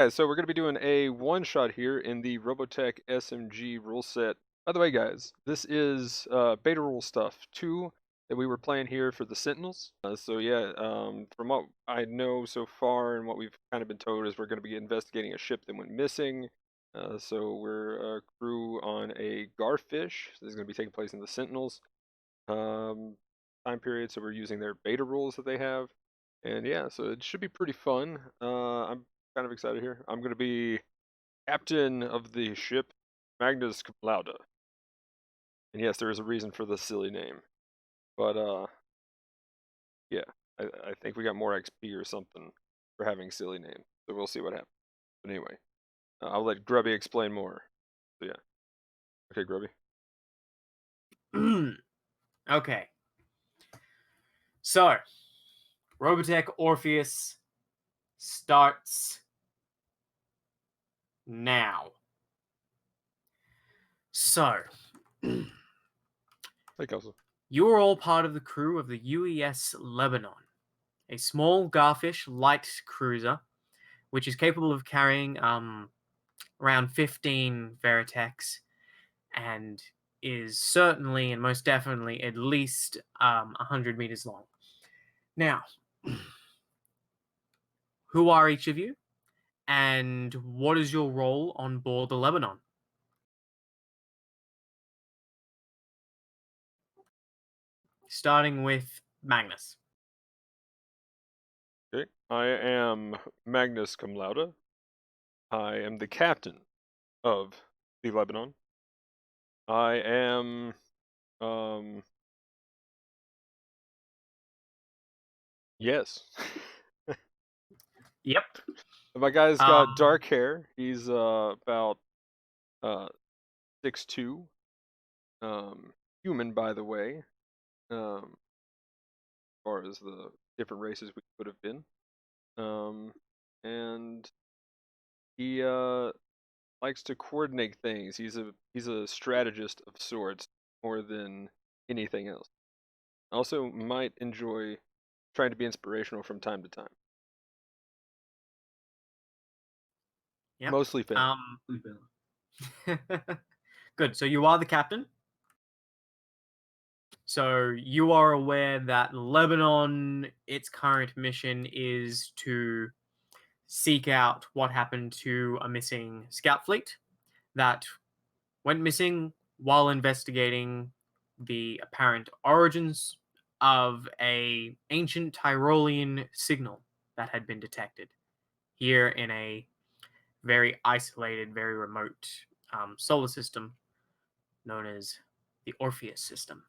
Guys, so we're going to be doing a one-shot here in the Robotech SMG rule set. By the way, guys, this is beta rule stuff 2 that we were playing here for the Sentinels. From what I know so far and what we've kind of been told is we're going to be investigating a ship that went missing. So we're a crew on a Garfish. This is going to be taking place in the Sentinels time period, so we're using their beta rules that they have. And yeah, so it should be pretty fun. I'm kind of excited here. I'm going to be captain of the ship Magnus Cum Laude. And yes, there is a reason for the silly name. But yeah, I think we got more XP or something for having silly names. So we'll see what happens. But anyway, I'll let Grubby explain more. So yeah. Okay, Grubby. Okay. So, Robotech Orpheus starts now. So, Hey, Kelso. you are all part of the crew of the UES Lebanon, a small Garfish light cruiser, which is capable of carrying around 15 Veritechs and is certainly and most definitely at least 100 meters long. Now, who are each of you, and what is your role on board the Lebanon? Starting with Magnus. Okay, I am Magnus Cum Laude. I am the captain of the Lebanon. I am yes. Yep. My guy's got dark hair. He's about 6'2". Human, by the way. As far as the different races we could have been. And he likes to coordinate things. He's a strategist of sorts more than anything else. Also might enjoy trying to be inspirational from time to time. Yep. Mostly fan. Good. So you are the captain. So you are aware that Lebanon, its current mission is to seek out what happened to a missing scout fleet that went missing while investigating the apparent origins of a ancient Tyrolean signal that had been detected here in a very isolated, very remote solar system known as the Orpheus system.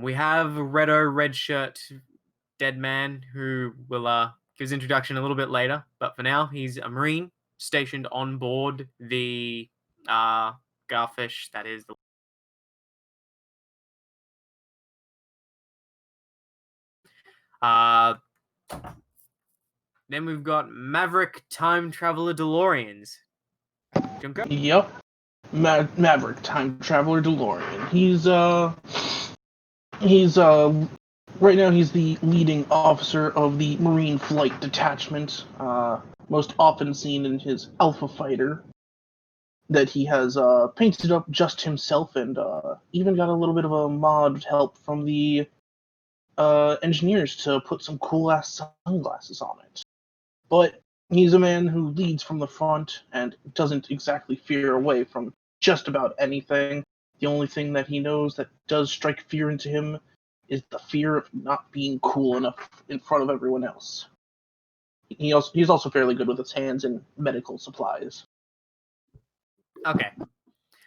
We have Redo Red Shirt Dead Man, who will give his introduction a little bit later, but for now, he's a Marine stationed on board the Garfish, that is the then we've got Maverick Time Traveler DeLoreans. Junko? Yep. Maverick Time Traveler DeLorean. He's right now he's the leading officer of the Marine Flight Detachment, most often seen in his Alpha Fighter that he has painted up just himself, and even got a little bit of a mod help from the engineers to put some cool ass sunglasses on it. But he's a man who leads from the front and doesn't exactly fear away from just about anything. The only thing that he knows that does strike fear into him is the fear of not being cool enough in front of everyone else. He's also fairly good with his hands and medical supplies. Okay.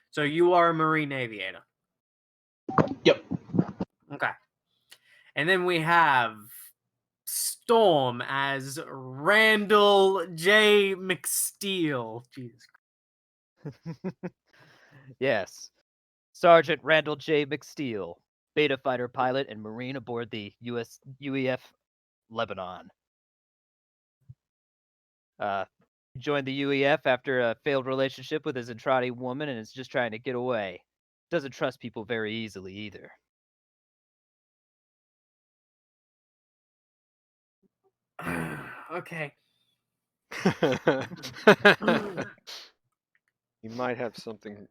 So you are a Marine aviator. Yep. Okay. And then we have Storm as Randall J. McSteele. Jesus. Yes. Sergeant Randall J. McSteele, beta fighter pilot and Marine aboard the UEF Lebanon. Joined the UEF after a failed relationship with his Entrati woman and is just trying to get away. Doesn't trust people very easily either. Okay. He might have something.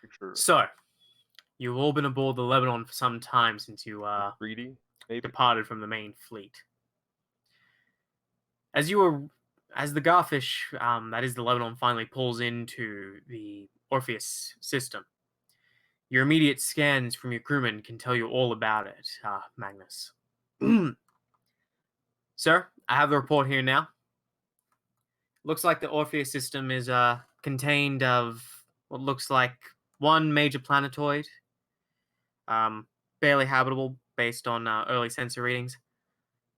Picture So, you've all been aboard the Lebanon for some time since you greedy, maybe. departed from the main fleet. As the Garfish, that is the Lebanon, finally pulls into the Orpheus system, your immediate scans from your crewmen can tell you all about it, Magnus. Sir, I have the report here now. Looks like the Orpheus system is contained of what looks like one major planetoid, barely habitable based on early sensor readings.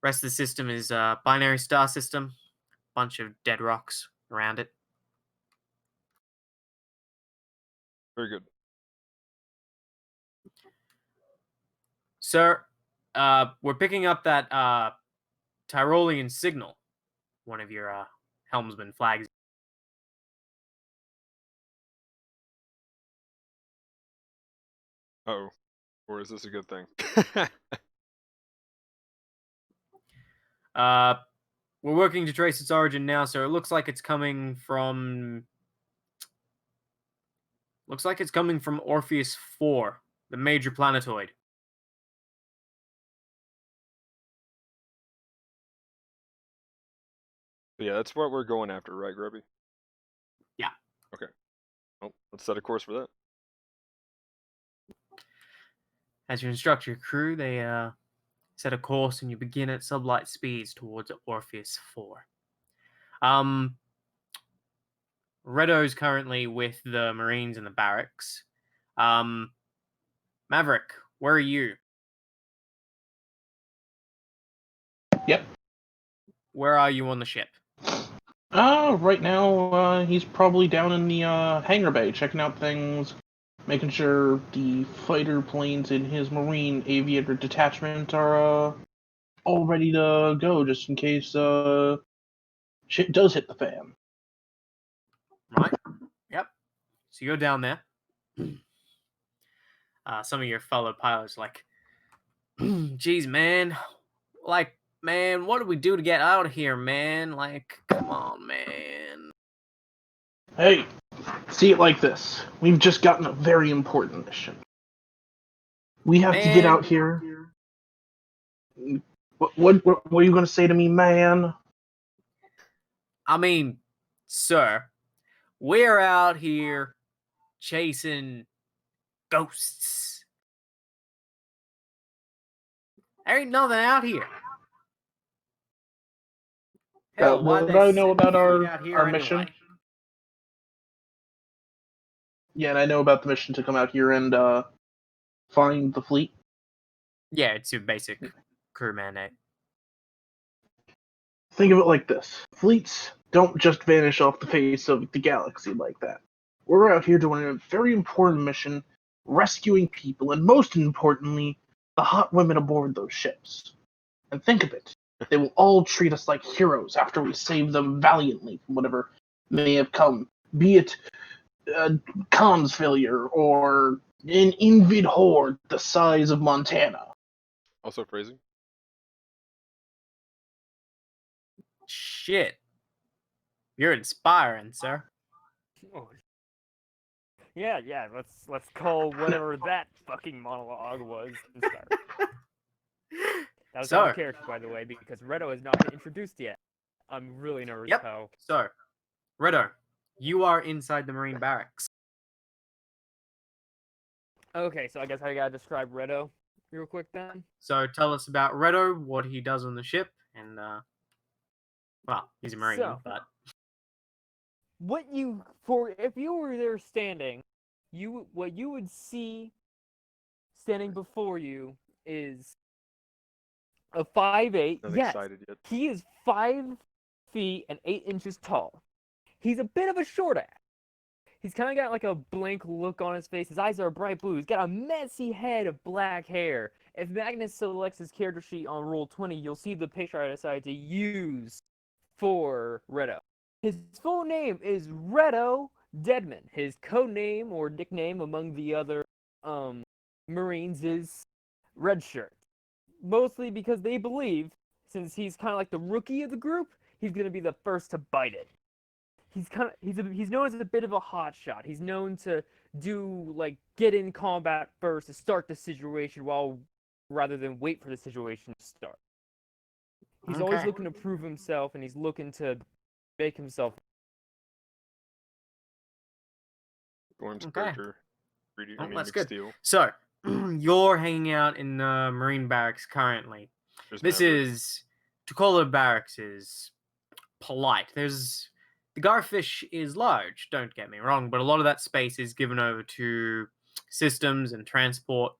Rest of the system is a binary star system, bunch of dead rocks around it. Very good. Sir, we're picking up that Tyrolean signal. One of your helmsman flags. Uh-oh. Or is this a good thing? We're working to trace its origin now, so it looks like it's coming from... Looks like it's coming from Orpheus 4, the major planetoid. Yeah, that's what we're going after, right, Grubby? Yeah. Okay. Well, let's set a course for that. As you instruct your crew, they set a course and you begin at sublight speeds towards Orpheus 4. Redo's currently with the Marines in the barracks. Maverick, where are you? Yep. Where are you on the ship? Right now, he's probably down in the hangar bay, checking out things, making sure the fighter planes in his Marine aviator detachment are all ready to go, just in case shit does hit the fan. Right? Yep. So you go down there. Some of your fellow pilots are like, geez, man. Like, man, what do we do to get out of here, man? Like, come on, man. Hey, see it like this. We've just gotten a very important mission. We have to get out here. What are you going to say to me, man? I mean, sir, we're out here chasing ghosts. There ain't nothing out here. Hell, why What they I know send about the fleet out here our anyway? mission? Yeah, and I know about the mission to come out here and find the fleet. Yeah, it's your basic crew mandate. Think of it like this. Fleets don't just vanish off the face of the galaxy like that. We're out here doing a very important mission, rescuing people, and most importantly, the hot women aboard those ships. And think of it. They will all treat us like heroes after we save them valiantly from whatever may have come, be it comms failure or an invid horde the size of Montana. Also phrasing. Shit. You're inspiring, sir. Oh. Yeah, let's call whatever that fucking monologue was. That was out Sir. of character, by the way, because Redo has not been introduced yet. I'm really nervous Yep. how. So, Redo, you are inside the Marine barracks. Okay, so I guess I gotta describe Redo real quick then. So tell us about Redo, what he does on the ship, and well, he's a Marine, So- but If you were there standing, what you would see standing before you is a 5'8". Not Yes, excited yet. he is 5 feet and 8 inches tall. He's a bit of a short ass. He's kind of got like a blank look on his face. His eyes are bright blue. He's got a messy head of black hair. If Magnus selects his character sheet on roll 20, you'll see the picture I decided to use for Redo. His full name is Redo Deadman. His code name or nickname among the other Marines is Red Shirt. Mostly because they believe, since he's kind of like the rookie of the group, he's gonna be the first to bite it. He's known as a bit of a hot shot. He's known to get in combat first to start the situation rather than wait for the situation to start. He's always Okay. looking to prove himself, and he's looking to make himself. Gorm's Okay. character, That's good. McSteel. So, you're hanging out in the Marine barracks currently. This is, to call it a barracks is polite. The Garfish is large, don't get me wrong, but a lot of that space is given over to systems and transport.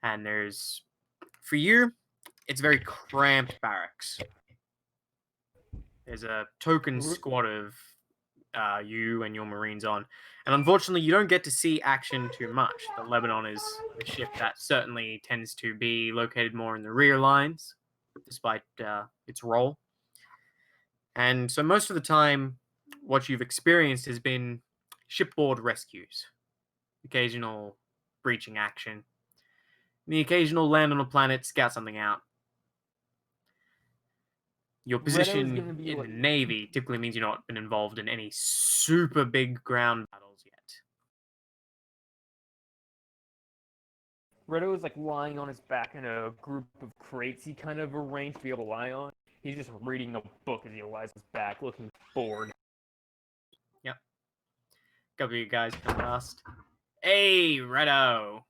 And for you, it's a very cramped barracks. There's a token squad of you and your Marines on. And unfortunately, you don't get to see action too much. The Lebanon is a ship that certainly tends to be located more in the rear lines, despite its role. And so most of the time, what you've experienced has been shipboard rescues, occasional breaching action, the occasional land on a planet, scout something out. Your position in the Navy typically means you've not been involved in any super big ground battles yet. Redo is lying on his back in a group of crates he kind of arranged to be able to lie on. He's just reading a book as he lies on his back, looking bored. Yep. A couple of you guys come past. Hey, Redo!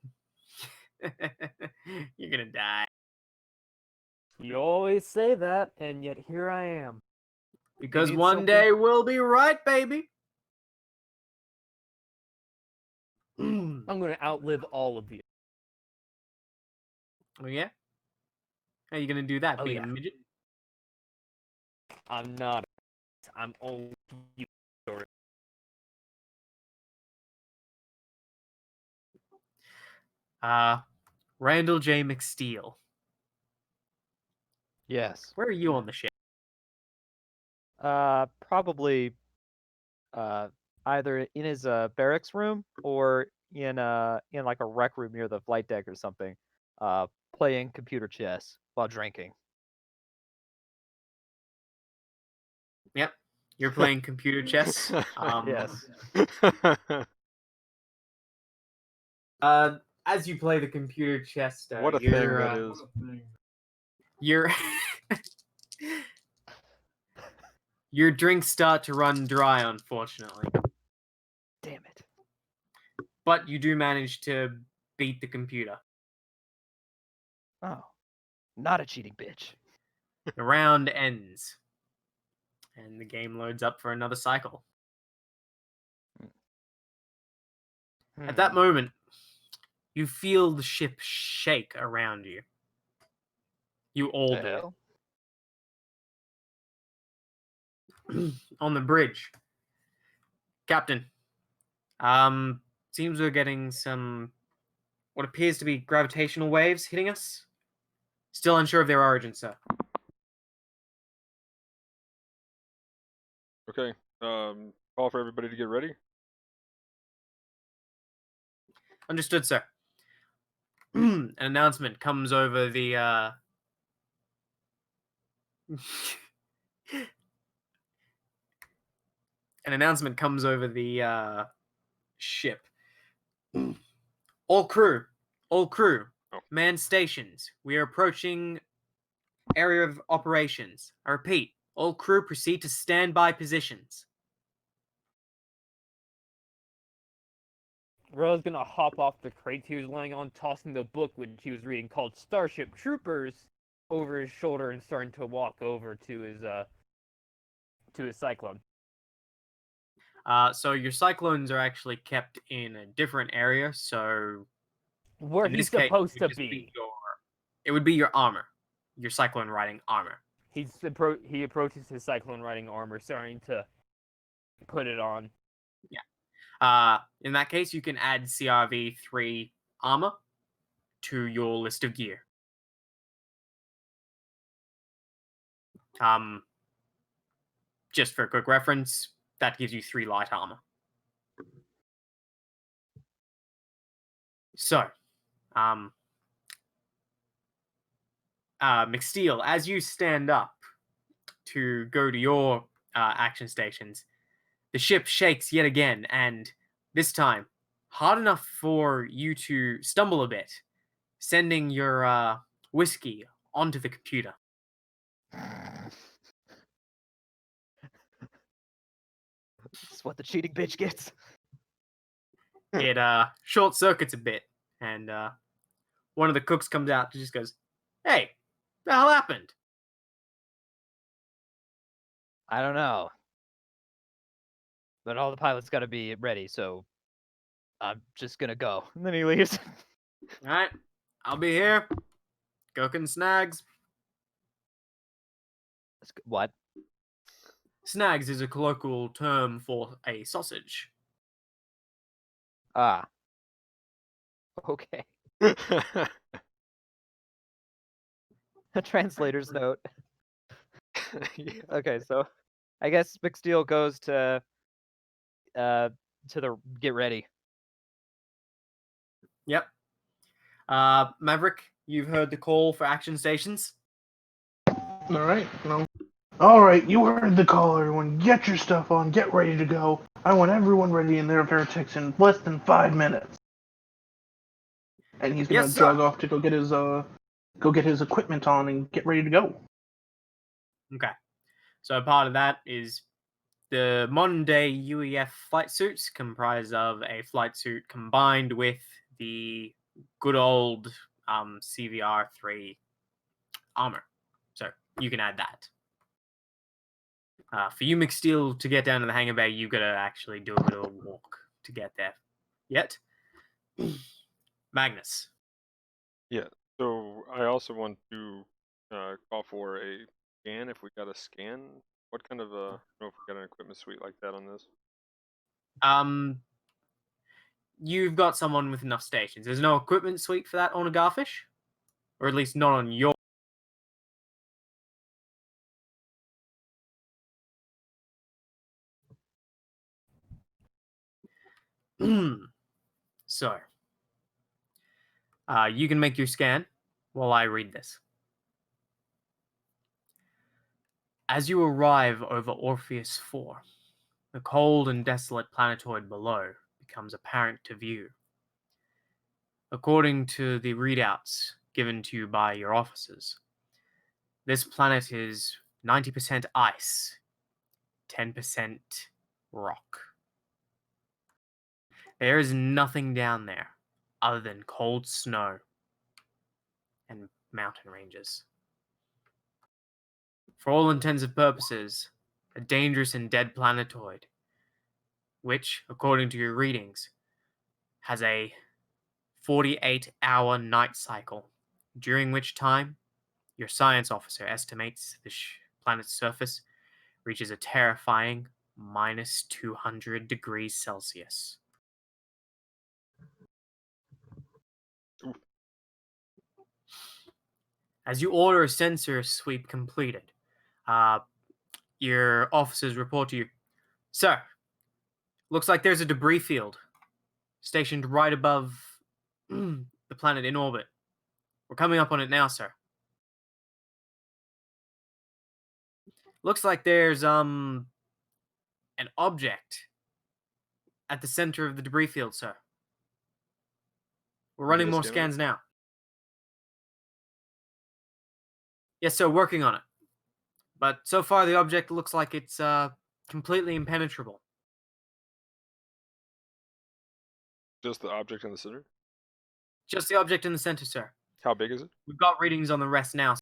You're gonna die. You always say that, and yet here I am. Because one day we'll be right, baby. I'm gonna outlive all of you. Oh yeah? How are you gonna do that? Being a midget? I'm not. I'm only you. Randall J. McSteel. Yes. Where are you on the ship? Probably either in his barracks room or in like a rec room near the flight deck or something, playing computer chess while drinking. Yep. You're playing computer chess. Yes. As you play the computer chess, What a thing that is. Your your drinks start to run dry, unfortunately. Damn it. But you do manage to beat the computer. Oh, not a cheating bitch. The round ends. And the game loads up for another cycle. At that moment, you feel the ship shake around you. You all do. On the bridge. Captain, seems we're getting some what appears to be gravitational waves hitting us. Still unsure of their origin, sir. Okay. Call for everybody to get ready. Understood, sir. An announcement comes over the ship. All crew, man stations. We are approaching area of operations. I repeat, all crew proceed to standby positions. Redo's gonna hop off the crate he was laying on, tossing the book which he was reading called Starship Troopers over his shoulder and starting to walk over to his Cyclone. So your cyclones are actually kept in a different area. So where he's supposed to be. It would be your armor, your cyclone riding armor. He approaches his Cyclone riding armor, starting to put it on. Yeah. In that case, you can add CRV 3 armor to your list of gear. Just for a quick reference, that gives you 3 light armor. So, McSteel, as you stand up, to go to your action stations, the ship shakes yet again, and this time, hard enough for you to stumble a bit, sending your whiskey onto the computer. This is what the cheating bitch gets. It short circuits a bit, and one of the cooks comes out and just goes, "Hey, what the hell happened?" I don't know. But all the pilots got to be ready, so I'm just gonna go. And then he leaves. All right, I'll be here. Cooking snags. What? Snags is a colloquial term for a sausage. Ah. Okay. A translator's note. Yeah. Okay, so I guess McSteel goes to the get ready. Yep. Maverick, you've heard the call for action stations. All right, no. All right, you heard the call, everyone. Get your stuff on. Get ready to go. I want everyone ready in their Vertex in less than 5 minutes. And he's gonna Yes, sir. jog off to go get his equipment on and get ready to go. Okay. So part of that is the modern day UEF flight suits comprise of a flight suit combined with the good old CVR-3 armor. So you can add that. For you, McSteel, to get down to the hangar bay, you've got to actually do a bit of a walk to get there. Yet, Magnus. So I also want to call for a scan if we got a scan. What kind of I don't know if we got an equipment suite like that on this. You've got someone with enough stations. There's no equipment suite for that on a Garfish, or at least not on your. So, you can make your scan while I read this. As you arrive over Orpheus 4, the cold and desolate planetoid below becomes apparent to view. According to the readouts given to you by your officers, this planet is 90% ice, 10% rock. There is nothing down there other than cold snow and mountain ranges. For all intents and purposes, a dangerous and dead planetoid, which, according to your readings, has a 48-hour night cycle, during which time your science officer estimates the planet's surface reaches a terrifying minus 200 degrees Celsius. Oof. As you order a sensor sweep completed, your officers report to you, "Sir, looks like there's a debris field stationed right above the planet in orbit. We're coming up on it now, sir." Looks like there's an object at the center of the debris field, sir. We're running more scans now. Yes, sir, working on it. But so far the object looks like it's completely impenetrable. Just the object in the center. Just the object in the center, sir. How big is it? We've got readings on the rest now.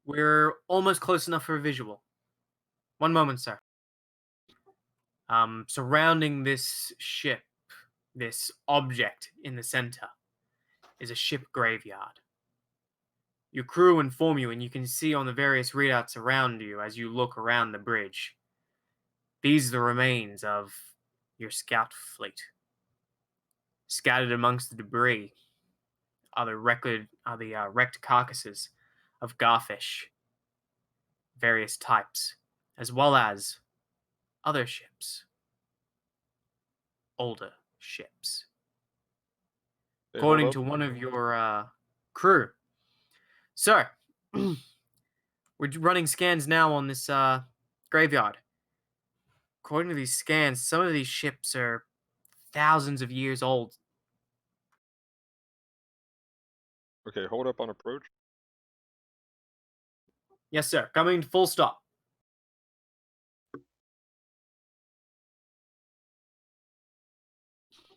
We're almost close enough for a visual. One moment, sir. Surrounding this ship, this object in the center, is a ship graveyard. Your crew inform you, and you can see on the various readouts around you as you look around the bridge. These are the remains of your scout fleet. Scattered amongst the debris are the wrecked carcasses of garfish, various types, as well as other ships, older ships. Hey, hold according up. to one of your crew. Sir, we're running scans now on this graveyard. According to these scans, some of these ships are thousands of years old. Okay, hold up on approach. Yes, sir. Coming to full stop.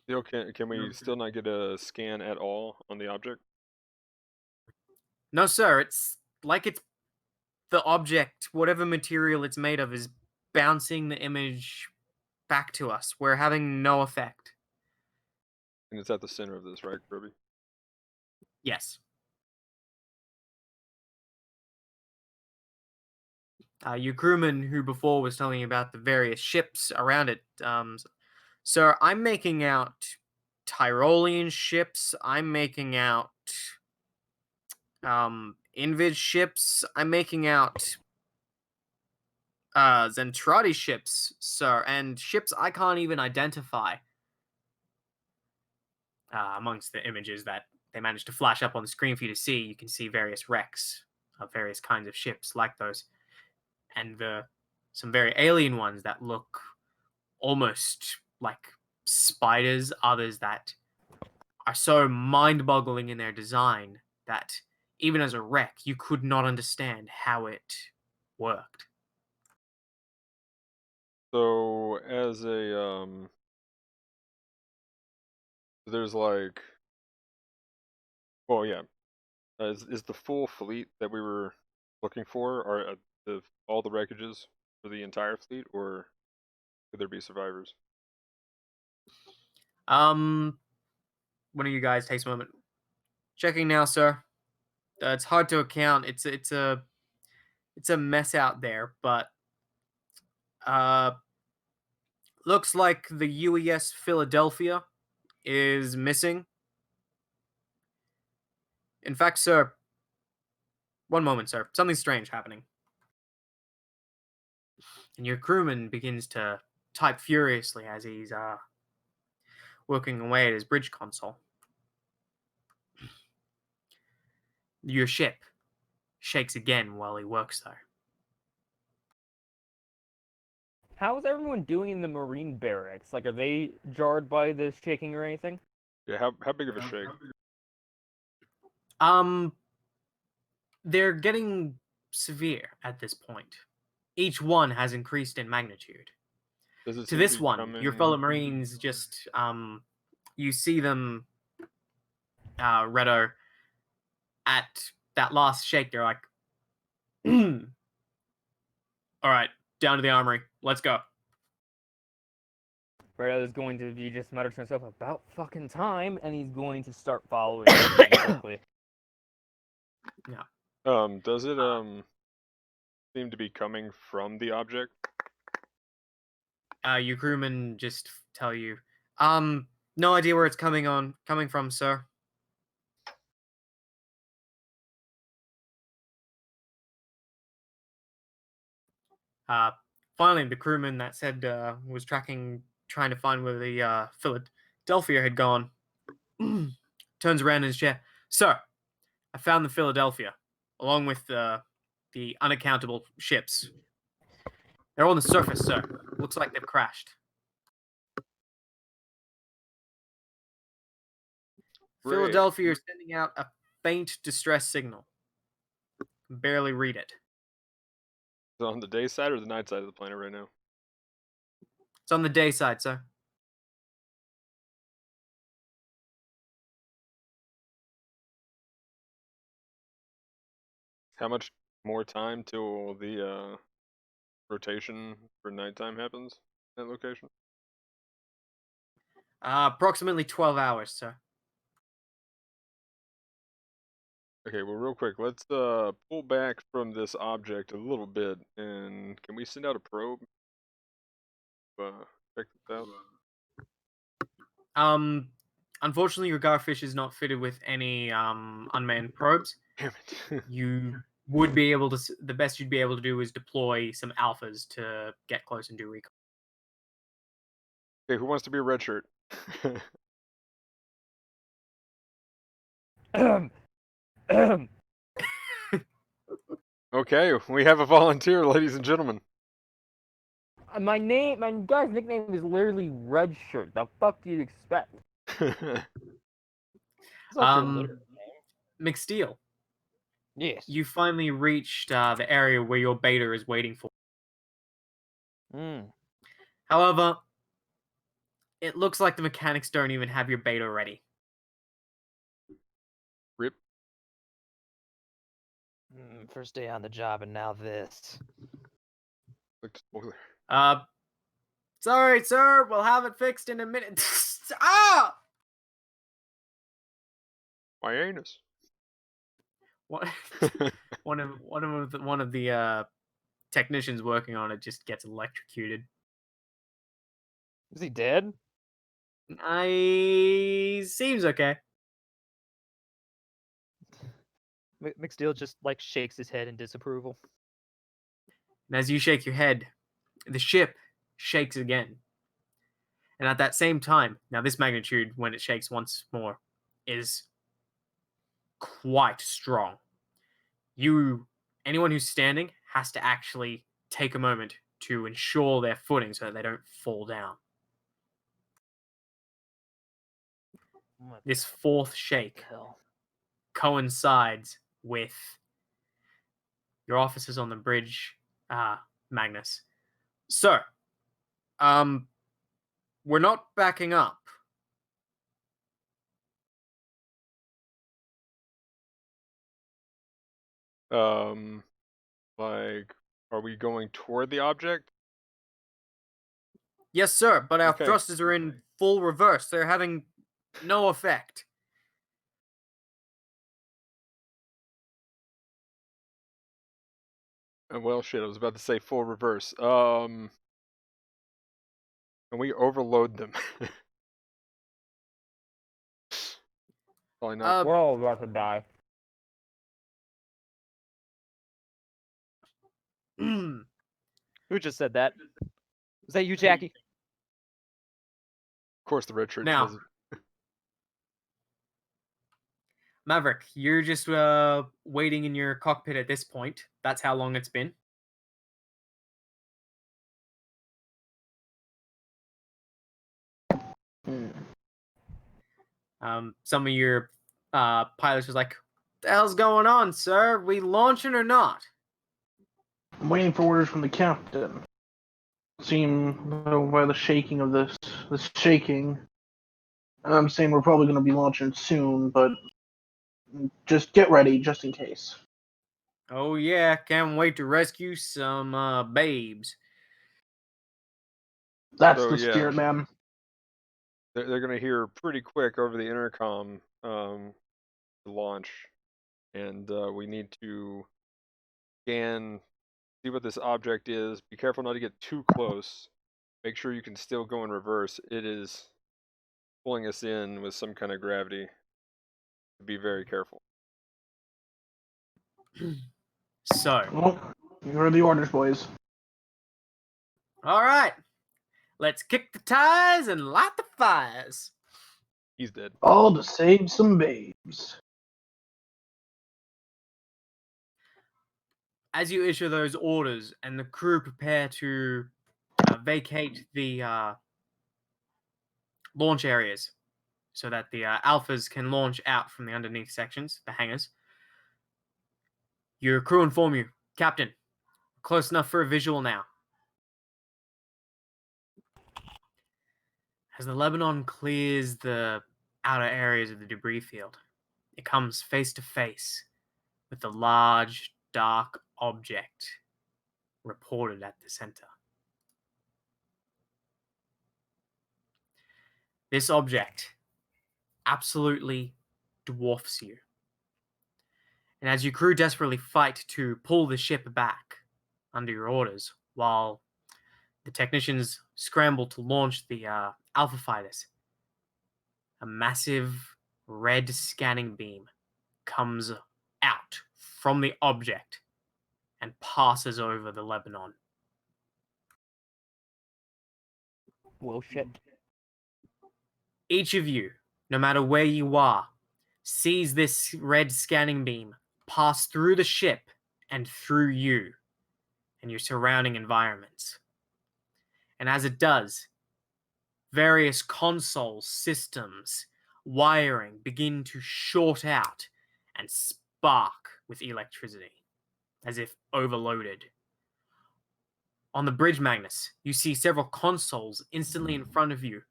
Still, can we still not get a scan at all on the object? No, sir. It's like it's the object, whatever material it's made of, is bouncing the image back to us. We're having no effect. And it's at the center of this, right, Grubey? Yes. Your crewman who before was telling you about the various ships around it. Sir, I'm making out Tyrolean ships. I'm making out Invid ships. I'm making out Zentradi ships, sir, and ships I can't even identify. Amongst the images that they managed to flash up on the screen for you to see, you can see various wrecks of various kinds of ships like those, and some very alien ones that look almost like spiders, others that are so mind-boggling in their design that even as a wreck, you could not understand how it worked. So as a there's like, well, yeah, is the full fleet that we were looking for, or all the wreckages for the entire fleet, or could there be survivors? One of you guys takes a moment. Checking now, sir. It's hard to account. It's a mess out there, but looks like the UES Philadelphia is missing. In fact, sir, one moment, sir. Something strange happening. And your crewman begins to type furiously as he's working away at his bridge console. Your ship shakes again while he works there. How's everyone doing in the Marine barracks? Like, are they jarred by the shaking or anything? Yeah, how big of a shake? They're getting severe at this point. Each one has increased in magnitude. Does it To seem this to be one, your coming? fellow Marines just you see them Redo at that last shake, they're like, all right, down to the armory. Let's go. Fredo is going to be just muttering to himself, about fucking time, and he's going to start following you quickly. Does it seem to be coming from the object? Your crewmen just tell you, no idea where it's coming from, sir. Finally, the crewman that said was trying to find where the Philadelphia had gone, turns around in his chair. Sir, I found the Philadelphia, along with the unaccountable ships. They're on the surface, sir. Looks like they've crashed. Great. Philadelphia is sending out a faint distress signal. Can barely read it. Is it on the day side or the night side of the planet right now? It's on the day side, sir. How much more time till the rotation for nighttime happens at that location? Approximately 12 hours, sir. Okay, well, real quick, let's pull back from this object a little bit, and can we send out a probe? Check this out. Unfortunately, your Garfish is not fitted with any unmanned probes. Damn it. You would be able to. The best you'd be able to do is deploy some alphas to get close and do recon. Okay, who wants to be a red shirt? Okay, we have a volunteer, ladies and gentlemen. My guy's nickname is literally Red Shirt. The fuck do you expect? It's not your literal McSteel, Yes. you finally reached the area where your beta is waiting for. Mm. However, it looks like the mechanics don't even have your beta ready. Rip. First day on the job, and now this. Click spoiler. Sorry, sir. We'll have it fixed in a minute. Ah! My anus. What? one of the technicians working on it just gets electrocuted. Is he dead? Seems okay. McSteel just like shakes his head in disapproval. And as you shake your head, the ship shakes again. And at that same time, now this magnitude, when it shakes once more, is quite strong. Anyone who's standing has to actually take a moment to ensure their footing so that they don't fall down. This fourth shake Hell. coincides with your officers on the bridge, Magnus. Sir, we're not backing up. Like, are we going toward the object? Yes, sir, but our Okay. thrusters are in full reverse. They're having no effect. Well, shit, I was about to say full reverse. Can we overload them? Probably not. We're all about to die. Who just said that? Was that you, Jackie? Of course, the red shirt Now. does it. Maverick, you're just waiting in your cockpit at this point. That's how long it's been. Some of your pilots was like, "What the hell's going on, sir? We launching or not?" I'm waiting for orders from the captain. Seem by the shaking of this shaking, I'm saying we're probably going to be launching soon, but just get ready just in case. Oh yeah, can't wait to rescue some babes. That's So, the yeah. spirit, man. They're gonna hear pretty quick over the intercom the launch, and we need to scan, see what this object is. Be careful not to get too close. Make sure you can still go in reverse. It is pulling us in with some kind of gravity. Be very careful. So, Well, you heard the orders, boys. all right, let's kick the tires and light the fires. He's dead. All to save some babes. As you issue those orders and the crew prepare to vacate the launch areas so that the alphas can launch out from the underneath sections, the hangars, your crew inform you, Captain, close enough for a visual now. As the Lebanon clears the outer areas of the debris field, it comes face to face with the large, dark object reported at the center. This object absolutely dwarfs you. And as your crew desperately fight to pull the ship back under your orders, while the technicians scramble to launch the Alpha fighters, a massive red scanning beam comes out from the object and passes over the Lebanon. Well, shit. Each of you, no matter where you are, sees this red scanning beam pass through the ship and through you and your surrounding environments. And as it does, various consoles, systems, wiring begin to short out and spark with electricity, as if overloaded. On the bridge, Magnus, you see several consoles instantly in front of you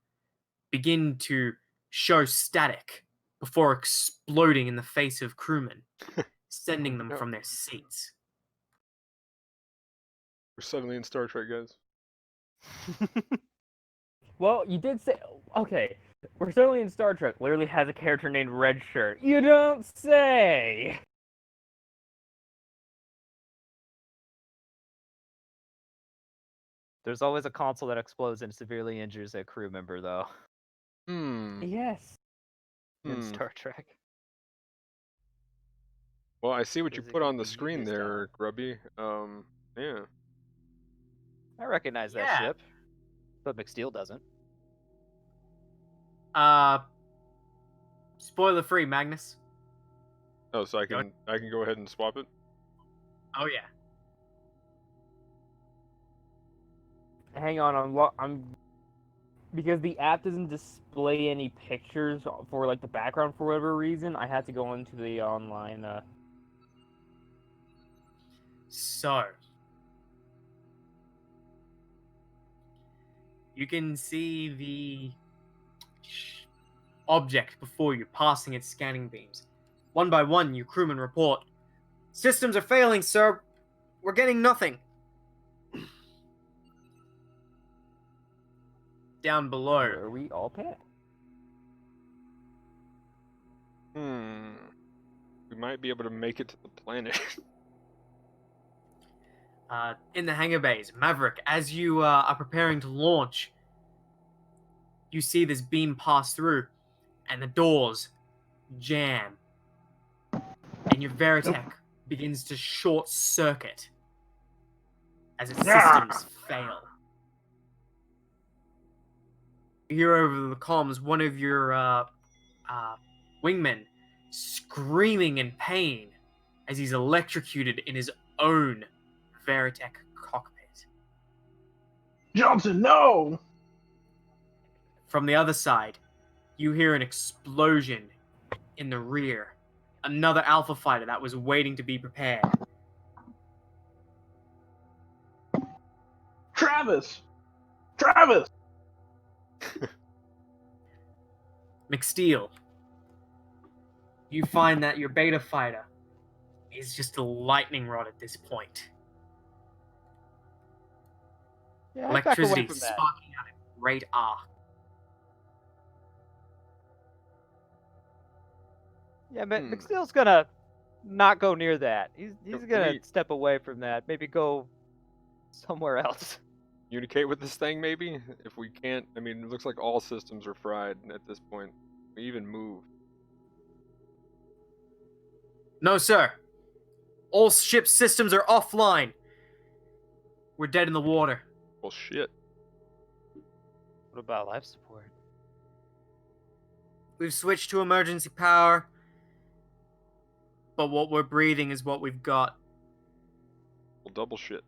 begin to show static before exploding in the face of crewmen, sending them from their seats. We're suddenly in Star Trek, guys. Well, you did say... Okay, we're certainly in Star Trek. Literally has a character named Red Shirt. You don't say! There's always a console that explodes and severely injures a crew member, though, Yes. in Star Trek. Well, I see what you Does it put on get the to you screen this there, Grubby. Yeah. I recognize that Yeah. ship, but McSteel doesn't. Spoiler free, Magnus. Oh, so I can go ahead and swap it? Oh yeah. Hang on, I'm because the app doesn't display any pictures for like the background for whatever reason. I had to go into the online. So you can see the object before you passing its scanning beams. One by one, your crewmen report, "Systems are failing, sir. We're getting nothing." Down below, Are we all panicked? We might be able to make it to the planet. in the hangar bays, Maverick, as you are preparing to launch, you see this beam pass through, and the doors jam, and your Veritech begins to short circuit as its systems fail. You hear over the comms one of your wingmen screaming in pain as he's electrocuted in his own Veritech cockpit. Johnson, no! From the other side, you hear an explosion in the rear. Another Alpha fighter that was waiting to be prepared. Travis! Travis! McSteel, you find that your beta fighter is just a lightning rod at this point. Yeah, I back away Electricity from that. sparking out a great arc. Yeah, but McSteel's gonna not go near that. He's Can gonna we- step away from that. Maybe go somewhere else. Communicate with this thing, maybe? If we can't, I mean, it looks like all systems are fried at this point. We even move. No, sir. All ship systems are offline. We're dead in the water. Well, shit. What about life support? We've switched to emergency power, but what we're breathing is what we've got. Well, double shit.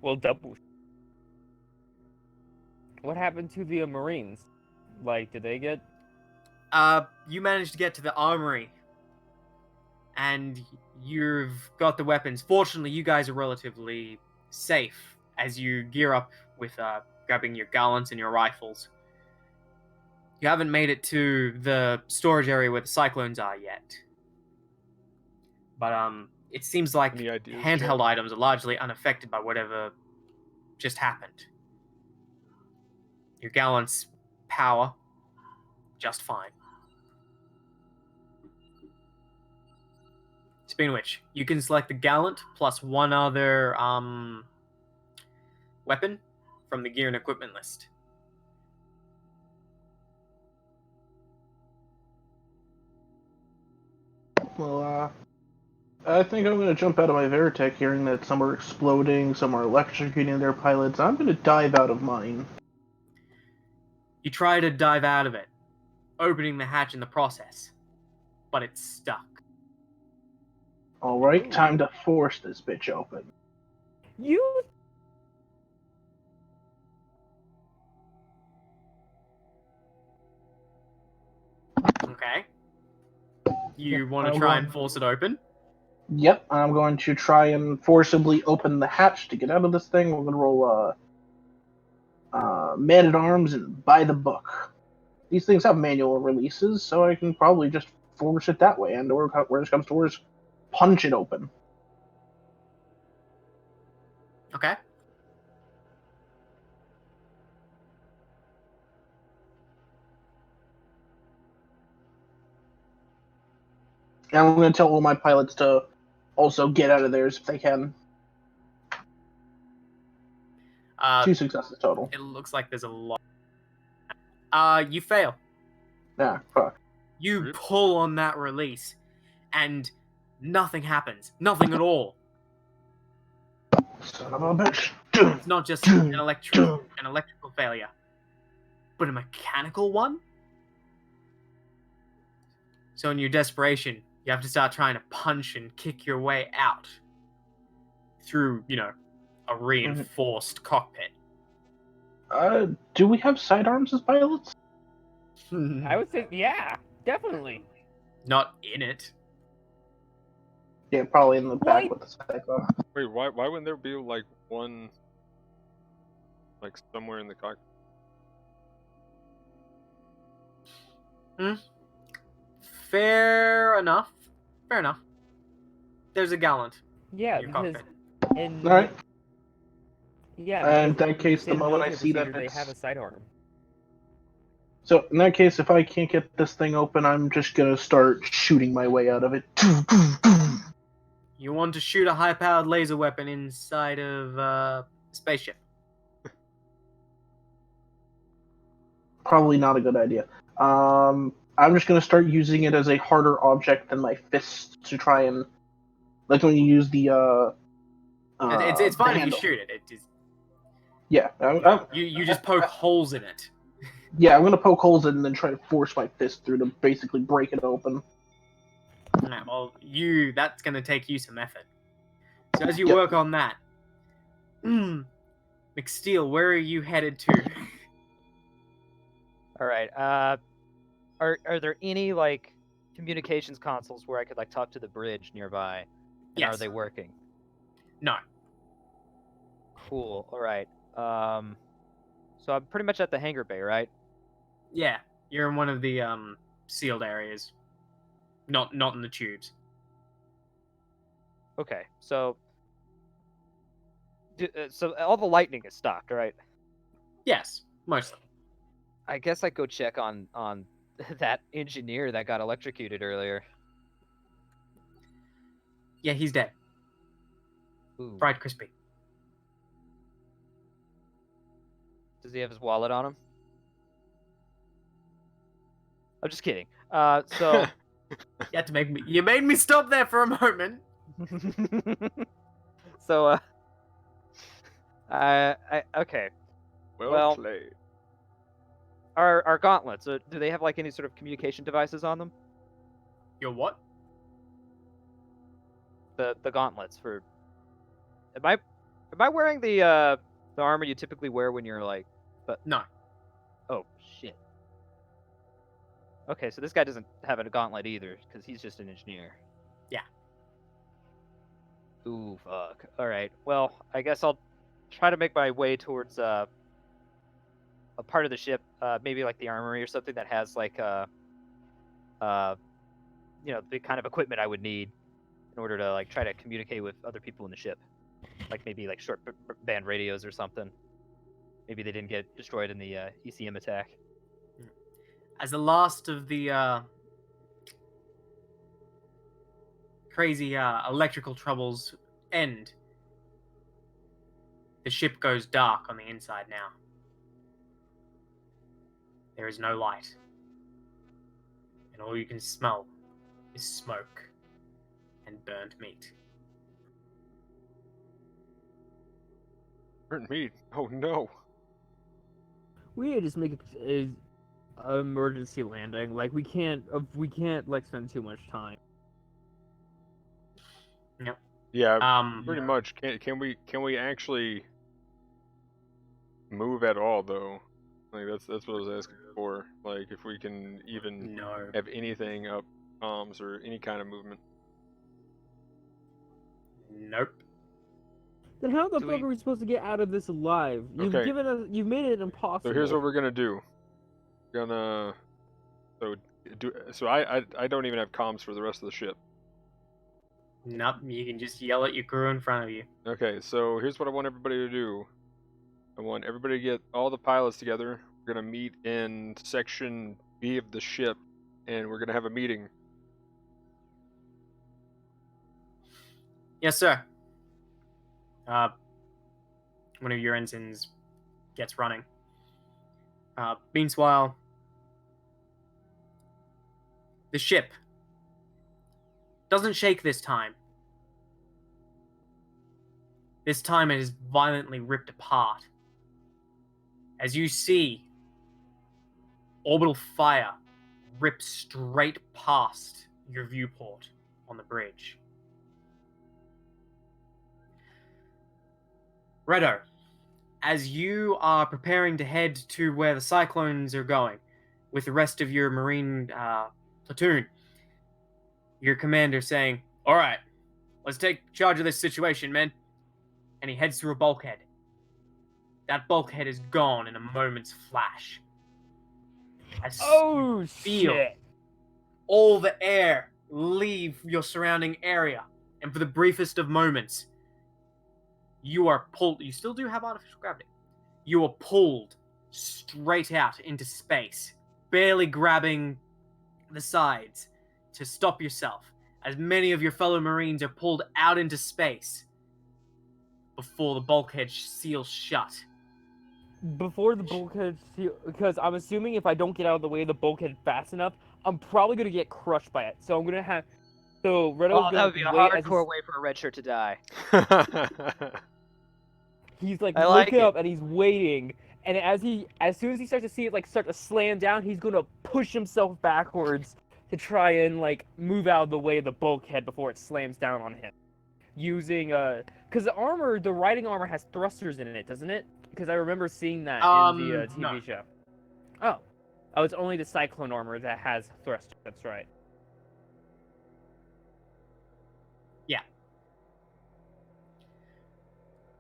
Well, double. What happened to the Marines? Like, did they get? You managed to get to the armory, and you've got the weapons. Fortunately, you guys are relatively safe as you gear up with grabbing your gallants and your rifles. You haven't made it to the storage area where the cyclones are yet. But it seems like Any ideas, handheld Jack? items are largely unaffected by whatever just happened. Your gallants power just fine. Speaking of which, you can select the gallant plus one other weapon from the gear and equipment list. Well, I think I'm going to jump out of my Veritech, hearing that some are exploding, some are electrocuting their pilots. I'm going to dive out of mine. You try to dive out of it, opening the hatch in the process, but it's stuck. Alright, time to force this bitch open. You Okay. You Yep, want to I'll try go and on. force it open? Yep, I'm going to try and forcibly open the hatch to get out of this thing. We're going to roll Man at Arms and By the Book. These things have manual releases, so I can probably just force it that way, and or worst comes to worst, punch it open. Okay. And I'm going to tell all my pilots to also get out of theirs if they can. 2 successes total. It looks like there's a lot. You fail. Nah, fuck. You Rip. pull on that release, and nothing happens. Nothing at all. Son of a bitch. It's not just an electrical failure, but a mechanical one. So in your desperation, you have to start trying to punch and kick your way out through, a reinforced cockpit. Do we have sidearms as pilots? I would say, yeah, definitely. Not in it. Yeah, probably in the back Why- with the sidearm. Wait, why wouldn't there be like one, like somewhere in the cockpit? Fair enough. Fair enough. There's a gallant Yeah, in your because cockpit. in Alright. yeah, In because that case, the in moment I military see that procedure, they it's- have a sidearm. So in that case, if I can't get this thing open, I'm just gonna start shooting my way out of it. You want to shoot a high-powered laser weapon inside of a spaceship. Probably not a good idea. I'm just gonna start using it as a harder object than my fist to try and, like when you use the It's the fine if you handle. shoot it. It is, Yeah, you just poke holes in it. yeah, I'm gonna poke holes in it and then try to force my fist through to basically break it open. Alright, well, that's going to take you some effort. So as you Yep. work on that, McSteel, where are you headed to? All right. Are there any like communications consoles where I could like talk to the bridge nearby? And Yes. Are they working? No. Cool. All right. So I'm pretty much at the hangar bay, right? Yeah, you're in one of the sealed areas. Not in the tubes. Okay. So so all the lightning is stocked, right? Yes, mostly. I guess I go check on that engineer that got electrocuted earlier. Yeah, he's dead. Ooh. Fried crispy. Does he have his wallet on him? I'm just kidding. So You made me stop there for a moment. so okay. Well- played. Our gauntlets, do they have like any sort of communication devices on them? You're what? The gauntlets for. Am I wearing the armor you typically wear when you're like? No. Oh shit. Okay, so this guy doesn't have a gauntlet either because he's just an engineer. Yeah. Ooh fuck. All right. Well, I guess I'll try to make my way towards a part of the ship, maybe like the armory or something that has like the kind of equipment I would need in order to like try to communicate with other people in the ship, like maybe like short band radios or something. Maybe they didn't get destroyed in the ECM attack. As the last of the crazy electrical troubles end, the ship goes dark on the inside now. There is no light. And all you can smell is smoke and burnt meat. Burnt meat. Oh no. We need to just make emergency landing. Like we can't like spend too much time. Yeah, pretty much. Can we actually move at all though? Like that's what I was asking for. Like if we can even No. have anything up comms or any kind of movement. Nope. Then how the Do fuck we- are we supposed to get out of this alive? You've Okay. given us, you've made it impossible. So here's what we're gonna do. We're gonna so I don't even have comms for the rest of the ship. Nope. You can just yell at your crew in front of you. Okay, so here's what I want everybody to do. I want everybody to get all the pilots together. We're gonna meet in section B of the ship, and we're gonna have a meeting. Yes, sir. One of your ensigns gets running. Meanwhile, the ship doesn't shake this time. This time it is violently ripped apart. As you see, orbital fire rip straight past your viewport on the bridge. Redo, as you are preparing to head to where the cyclones are going with the rest of your Marine platoon, your commander saying, "All right, let's take charge of this situation, men." And he heads through a bulkhead. That bulkhead is gone in a moment's flash. As Oh feel shit! all the air leave your surrounding area, and for the briefest of moments, you are pulled. You still do have artificial gravity. You are pulled straight out into space, barely grabbing the sides to stop yourself, as many of your fellow Marines are pulled out into space before the bulkhead seals shut. Before the bulkhead, because I'm assuming if I don't get out of the way of the bulkhead fast enough, I'm probably gonna get crushed by it. So I'm gonna have. So Redo's Oh, gonna that would be a wait as hardcore way for a red shirt to die. he's like I like looking it. up and he's waiting. And as soon as he starts to see it like start to slam down, he's gonna push himself backwards to try and like move out of the way of the bulkhead before it slams down on him. Using because the riding armor has thrusters in it, doesn't it? Because I remember seeing that in the TV no. show. Oh, it's only the cyclone armor that has thrusters. That's right.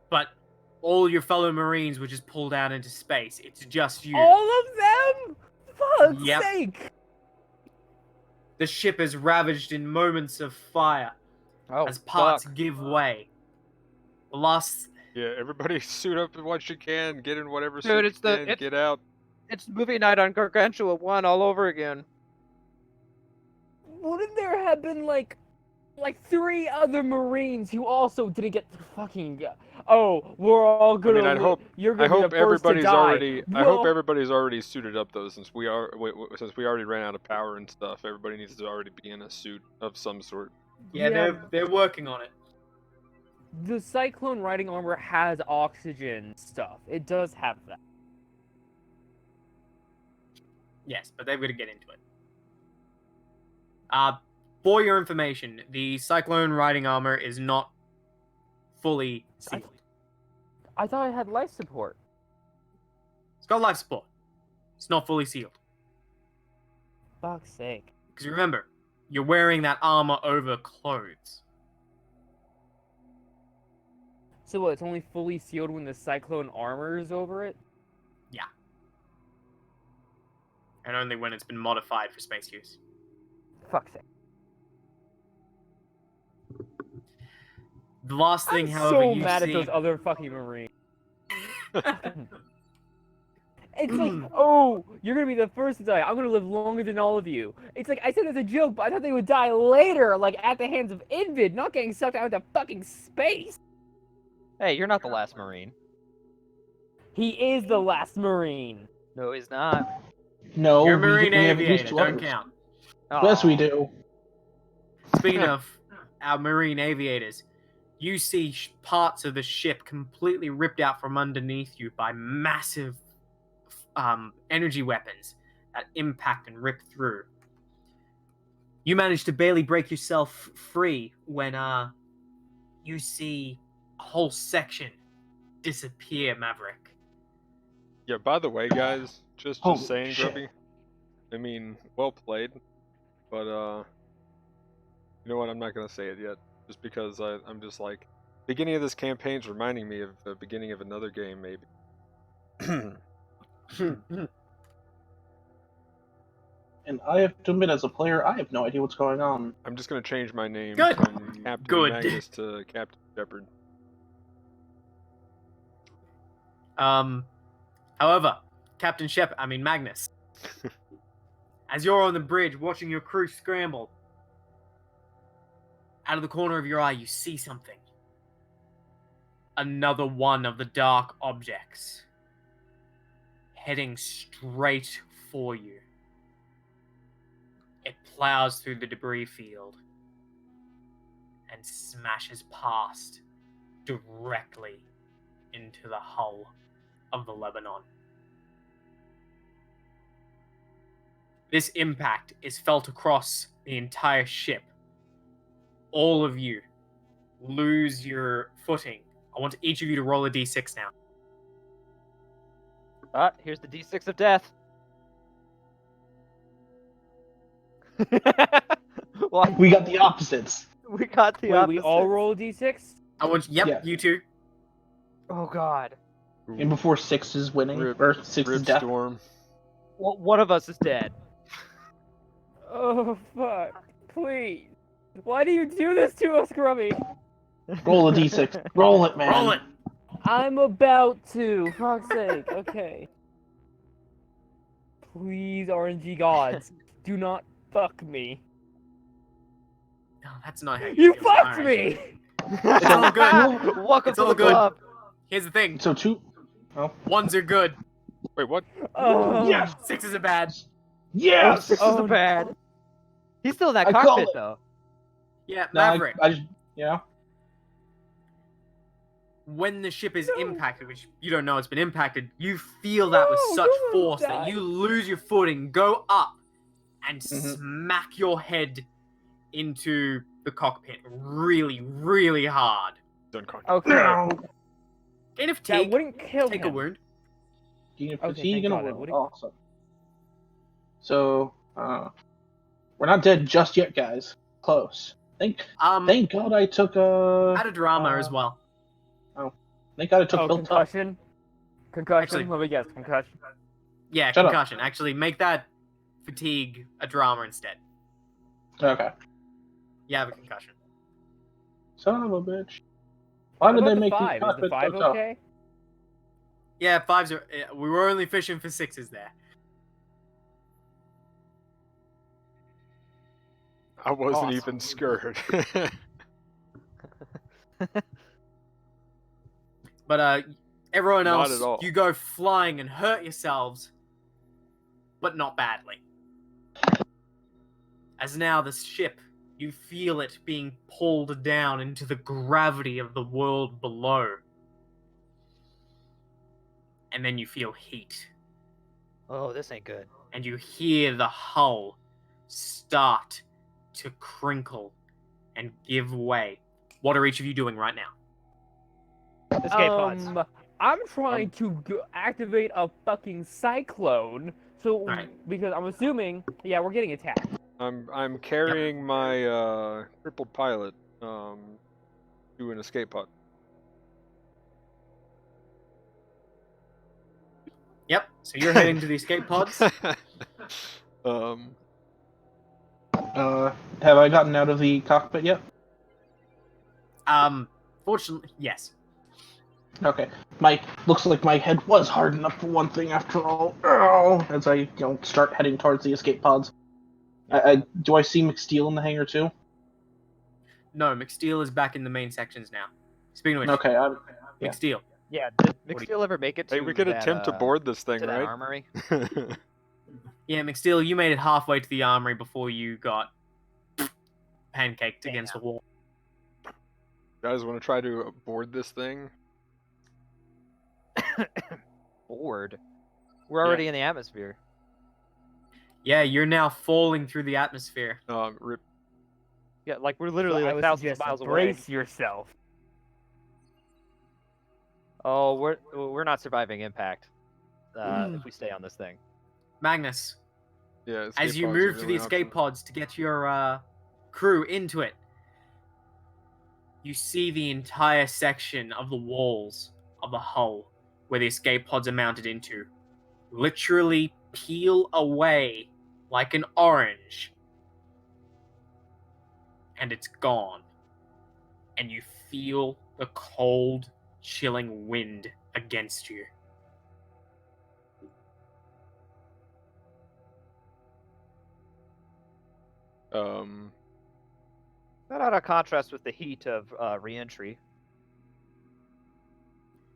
But all your fellow Marines were just pulled out into space. It's just you. All of them? Fuck's Yep. sake! The ship is ravaged in moments of fire Oh, as parts fuck. give way. The last Yeah, everybody suit up what you can, get in whatever Dude, suit it's you the- can, it's- get out. It's movie night on Gargantua 1 all over again. Wouldn't there have been like 3 other Marines who also didn't get the fucking? Oh, we're all gonna. I hope- you're I gonna be hope the first to everybody's die. already. I hope Well, everybody's already suited up though, since we already ran out of power and stuff. Everybody needs to already be in a suit of some sort. they're working on it. The cyclone riding armor has oxygen stuff. It does have that. Yes, but they've got to get into it. For your information, the Cyclone riding armor is not fully sealed. I thought it had life support. It's got life support. It's not fully sealed. Fuck's sake. Because remember, you're wearing that armor over clothes. So what, it's only fully sealed when the cyclone armor is over it? And only when it's been modified for space use. Fuck's sake. The last thing, I'm however, so you mad see... at those other fucking Marines. It's like, oh, you're gonna be the first to die. I'm gonna live longer than all of you. It's like, I said as a joke, but I thought they would die later, like at the hands of Invid, not getting sucked out into fucking space. Hey, you're not the last Marine. He is the last Marine. No, he's not. No, You're a Marine we have at aviator, least don't others. count. Yes, we Aw. do. Speaking of our Marine aviators, you see parts of the ship completely ripped out from underneath you by massive energy weapons that impact and rip through. You manage to barely break yourself free when you see a whole section disappear, Maverick. Yeah, by the way, guys, just Holy saying, shit. Grubby. I mean, well played, but you know what? I'm not gonna say it yet, just because I'm just like, beginning of this campaign's reminding me of the beginning of another game, maybe. And I have to admit, as a player, I have no idea what's going on. I'm just gonna change my name Good. from Captain Good. Magnus to Captain Shepard. However, Captain Magnus, as you're on the bridge watching your crew scramble, out of the corner of your eye, you see something. Another one of the dark objects heading straight for you. It plows through the debris field and smashes past directly into the hull of the Lebanon. This impact is felt across the entire ship. All of you lose your footing. I want each of you to roll a d6 now. Here's the D6 of death. Well, We got the opposites. we got the Wait, opposite. we all roll d6? I want Yeah. you two. Oh god. And before 6 is winning, Rip- or 6 is death. Ripstorm. Well, one of us is dead. Oh, fuck. Please. Why do you do this to us, Grubby? Roll a d6. Roll it, man. Roll it. I'm about to. Fuck's sake. Okay. Please, RNG gods, do not fuck me. No, that's not how You feel. fucked Alright. me! It's all good. Welcome It's to all the good. club. Here's the thing. So 2. Ones are good. Wait, what? Oh, Yes! Sixes are bad. Yes! This Oh, is bad. He's still in that I call cockpit it. though. Yeah, No, Maverick. I just, yeah. When the ship is No. impacted, which you don't know it's been impacted, you feel that with No, such don't force die. that you lose your footing, go up, and Mhm. smack your head into the cockpit really, really hard. Unconscious. Okay. No. Gain of That fatigue, wouldn't kill take him. a wound. Gain of Okay, fatigue thank and a God, it wound. wouldn't- Awesome. So, we're not dead just yet, guys. Close. Thank God I took Add a drama as well. Thank God I took Oh, built up. concussion? Concussion? Actually- Let me guess. Concussion. Yeah, Shut up. concussion. Actually, make that fatigue a drama instead. Okay. You have a concussion. Son of a bitch. Why What did about they the make 5? these Is the cockpits 5 so tough? okay? Yeah, fives are. We were only fishing for sixes there. I wasn't Awesome. even scared. But everyone Not else, at all. you go flying and hurt yourselves, but not badly. As now the ship, you feel it being pulled down into the gravity of the world below. And then you feel heat. Oh, this ain't good. And you hear the hull start to crinkle and give way. What are each of you doing right now? Escape pods. I'm trying to activate a fucking cyclone. So, Alright. because I'm assuming, yeah, we're getting attacked. I'm carrying my crippled pilot to an escape pod. Yep, so you're heading to the escape pods. Have I gotten out of the cockpit yet? Fortunately, yes. Okay. Looks like my head was hard enough for one thing after all. As I, start heading towards the escape pods. Do I see McSteel in the hangar too? No, McSteel is back in the main sections now. Speaking of which, Okay, yeah. McSteel. Yeah, did McSteel ever make it to Hey, we could that, attempt to board this thing, to that right? armory? Yeah, McSteel, you made it halfway to the armory before you got pancaked against the Damn. wall. Guys, want to try to board this thing? Bored. We're already in the atmosphere. Yeah, you're now falling through the atmosphere. Rip. Yeah, like we're literally I like would thousands of suggest miles away. brace yourself. Oh, we're not surviving impact if we stay on this thing. Magnus, Yeah. as escape you pods are move the to the only escape option. pods to get your crew into it, you see the entire section of the walls of the hull where the escape pods are mounted into literally peel away like an orange, and it's gone. And you feel the cold, chilling wind against you. Not out of contrast with the heat of re-entry.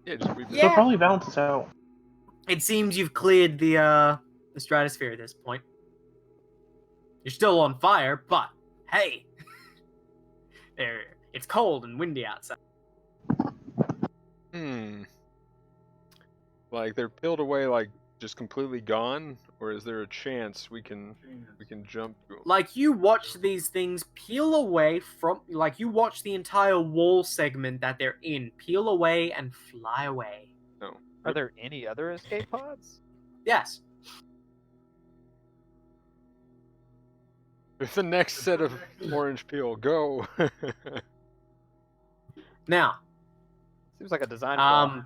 Yeah. Just we've So probably balance out. It seems you've cleared the stratosphere at this point. You're still on fire, but hey, it's cold and windy outside. Like they're peeled away, like just completely gone, or is there a chance we can jump to them? Like you watch these things peel away from, like you watch the entire wall segment that they're in peel away and fly away. No. Are there any other escape pods? Yes. With the next set of orange peel, go. Now, Seems like a design flaw.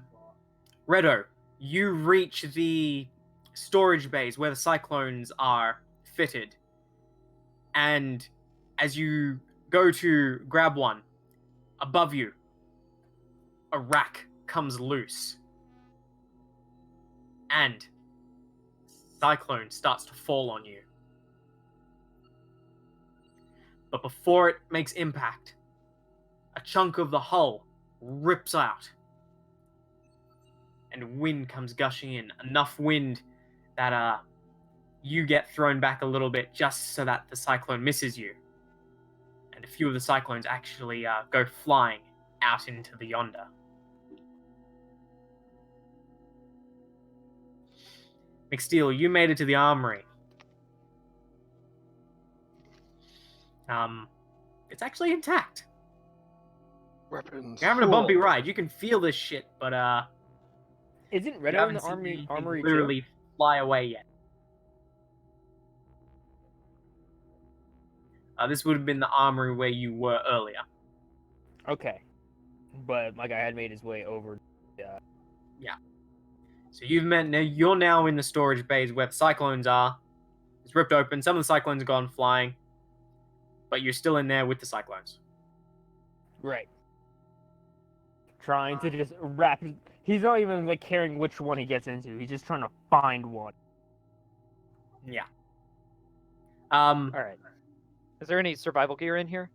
Redo, you reach the storage bays where the cyclones are fitted, and as you go to grab one, above you, a rack comes loose, and cyclone starts to fall on you. But before it makes impact, a chunk of the hull rips out, and wind comes gushing in. Enough wind that you get thrown back a little bit just so that the cyclone misses you. And a few of the cyclones actually go flying out into the yonder. McSteel, you made it to the armory. It's actually intact. Weapons. You're having a bumpy Cool. ride. You can feel this shit, but Isn't you Redo in haven't the seen anything armory literally fly away yet. This would have been the armory where you were earlier. too? Okay. But my guy had made his way over. So you're now in the storage bays where the cyclones are. It's ripped open. Some of the cyclones have gone flying, but you're still in there with the cyclones. Right. Trying to just wrap. He's not even like caring which one he gets into. He's just trying to find one. Yeah. All right. Is there any survival gear in here?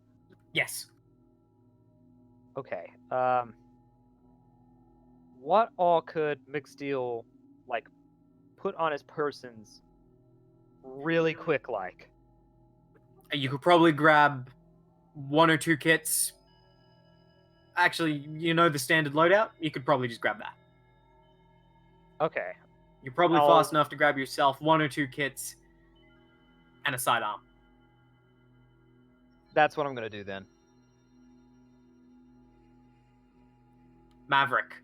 Yes. Okay. What all could McSteel like put on his persons really quick like? You could probably grab one or two kits. Actually, you know the standard loadout? You could probably just grab that. Okay. You're probably I'll- fast enough to grab yourself one or two kits and a sidearm. That's what I'm gonna do then. Maverick.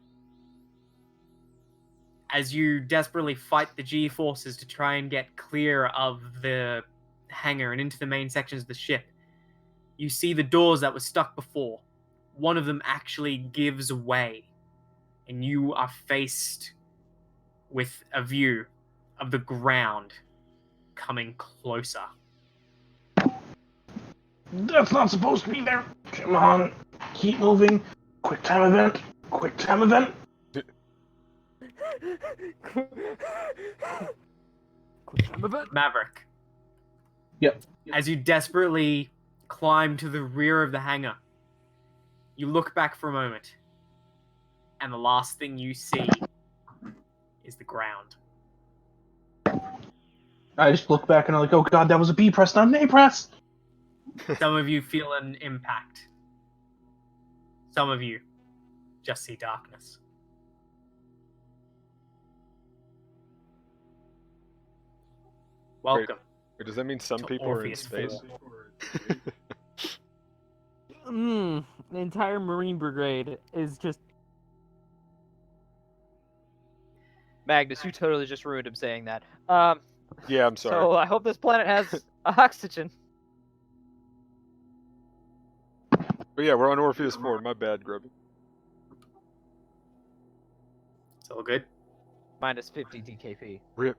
As you desperately fight the G-forces to try and get clear of the hangar and into the main sections of the ship, you see the doors that were stuck before. One of them actually gives way, and you are faced with a view of the ground coming closer. That's not supposed to be there. Come on. Keep moving. Quick time event. Quick time event. Maverick. Yep. As you desperately climb to the rear of the hangar, you look back for a moment, and the last thing you see is the ground. I just look back and I'm like, oh god, that was a B press, not an A press. Some of you feel an impact. Some of you just see darkness. Welcome Wait, does that mean some to people are in Orpheus space? 4. The entire Marine Brigade is just. Magnus, you totally just ruined him saying that. Yeah, I'm sorry. So I hope this planet has oxygen. But yeah, we're on Orpheus 4. My bad, Grubby. It's all good. Minus 50 DKP. Rip.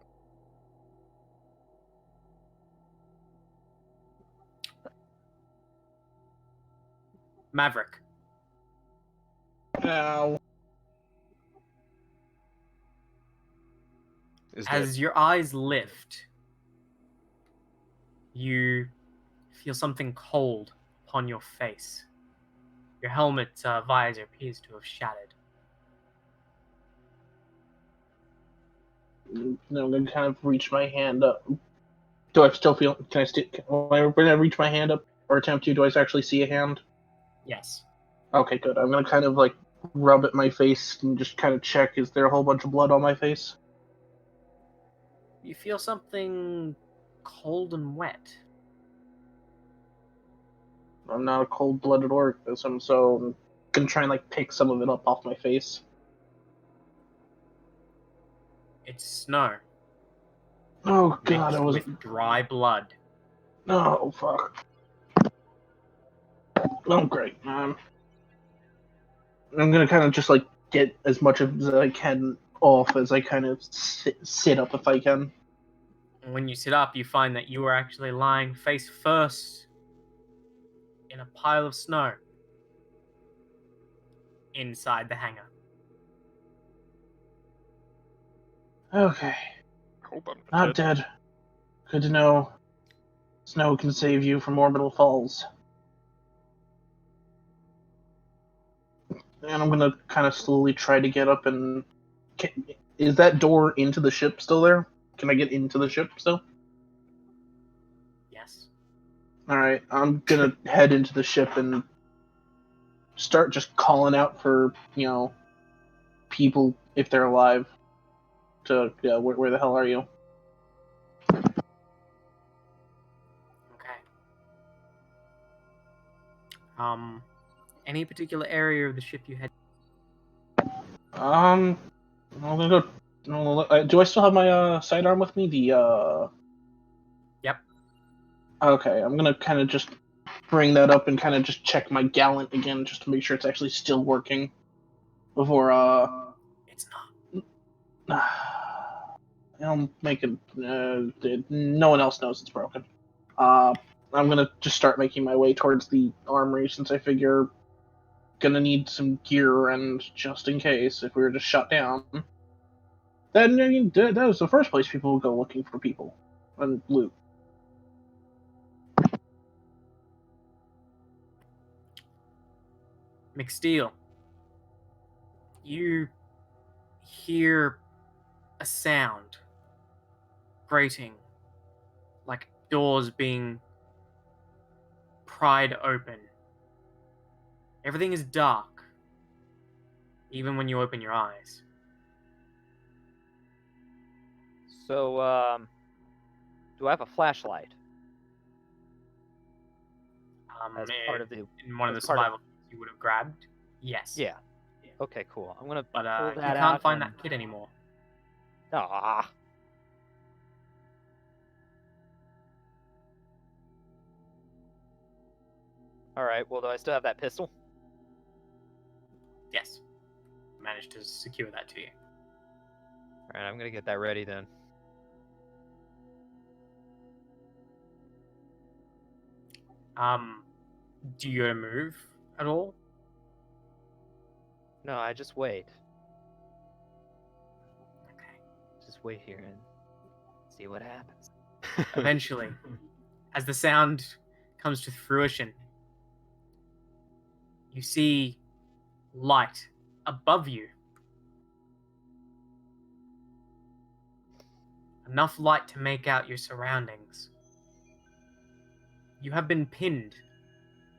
Maverick. Ow. Is that As your eyes lift, you feel something cold upon your face. Your helmet's visor appears to have shattered. I'm gonna kind of reach my hand up. Do I still feel? Can I still? When I reach my hand up or attempt to, do I actually see a hand? Yes. Okay, good. I'm gonna kind of like rub at my face and just kind of check. Is there a whole bunch of blood on my face? You feel something cold and wet. I'm not a cold-blooded organism, so I'm gonna try and like pick some of it up off my face. It's snow. Oh god, Mixed I was. with dry blood. Oh fuck. Oh great. I'm gonna kind of just like get as much of as I can off as I kind of sit up if I can. And when you sit up, you find that you are actually lying face first in a pile of snow inside the hangar. Okay, hope I'm not dead. Good to know. Snow can save you from orbital falls. And I'm gonna kind of slowly try to get up and. Is that door into the ship still there? Can I get into the ship still? Yes. Alright, I'm gonna head into the ship and start just calling out for, people, if they're alive. Where the hell are you? Okay. Any particular area of the ship you head? I'm gonna go. Do I still have my sidearm with me? Yep. Okay, I'm gonna kind of just bring that up and kind of just check my gallant again, just to make sure it's actually still working before It's not. I'll make it. No one else knows it's broken. I'm gonna just start making my way towards the armory since I figure gonna need some gear and just in case if we were just shut down. Then that was the first place people would go looking for people and loot. McSteel, you hear a sound grating, like doors being pried open. Everything is dark, even when you open your eyes. So, do I have a flashlight as part of the? In one of the as part of- survival kits you would have grabbed. Yes. Yeah. Okay, cool. I'm gonna But pull you that can't out find and- that kit anymore. Ah. All right. Well, do I still have that pistol? Yes. Managed to secure that to you. All right. I'm gonna get that ready then. Do you move at all? No, I just wait. Okay. Just wait here and see what happens. Eventually, as the sound comes to fruition, you see light above you. Enough light to make out your surroundings. You have been pinned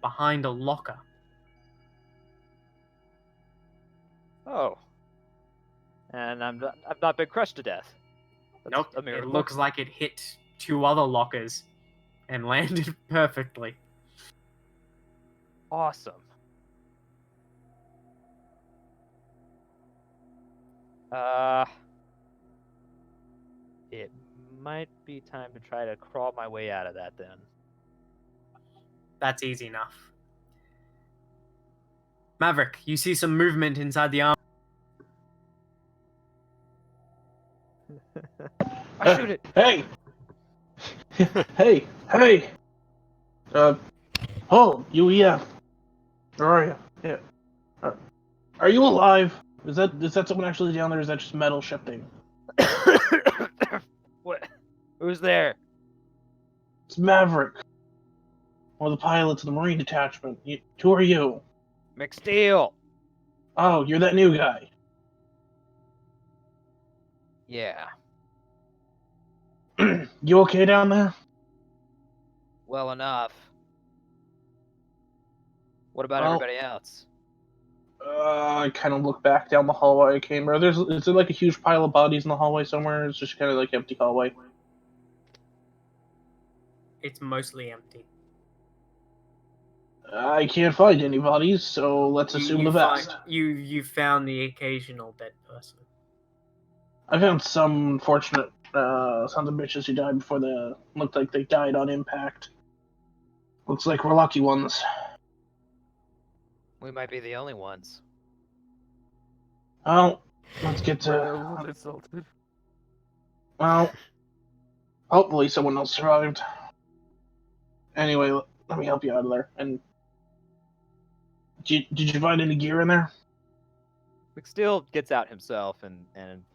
behind a locker. Oh. And I've not been crushed to death. That's Nope, a it miracle. looks like it hit 2 other lockers and landed perfectly. Awesome. It might be time to try to crawl my way out of that then. That's easy enough. Maverick, you see some movement inside the arm. I shoot it. Hey! Hey! Yeah. Where are you? Yeah. Are you alive? Is that someone actually down there, or is that just metal shifting? What? Who's there? It's Maverick. One of the pilots of the Marine detachment. Who are you? McSteel. Oh, you're that new guy. Yeah. You okay down there? Well enough. What about Well, everybody else? I kind of look back down the hallway I came. Is there like a huge pile of bodies in the hallway somewhere? It's just kind of like empty hallway. It's mostly empty. I can't find any bodies, so let's assume the best. You found the occasional dead person. I found some unfortunate sons of bitches who died before looked like they died on impact. Looks like we're lucky ones. We might be the only ones. Well, let's get We're a to. little bit salted. Well, hopefully someone else survived. Anyway, let me help you out of there. And did you find any gear in there? McSteel gets out himself and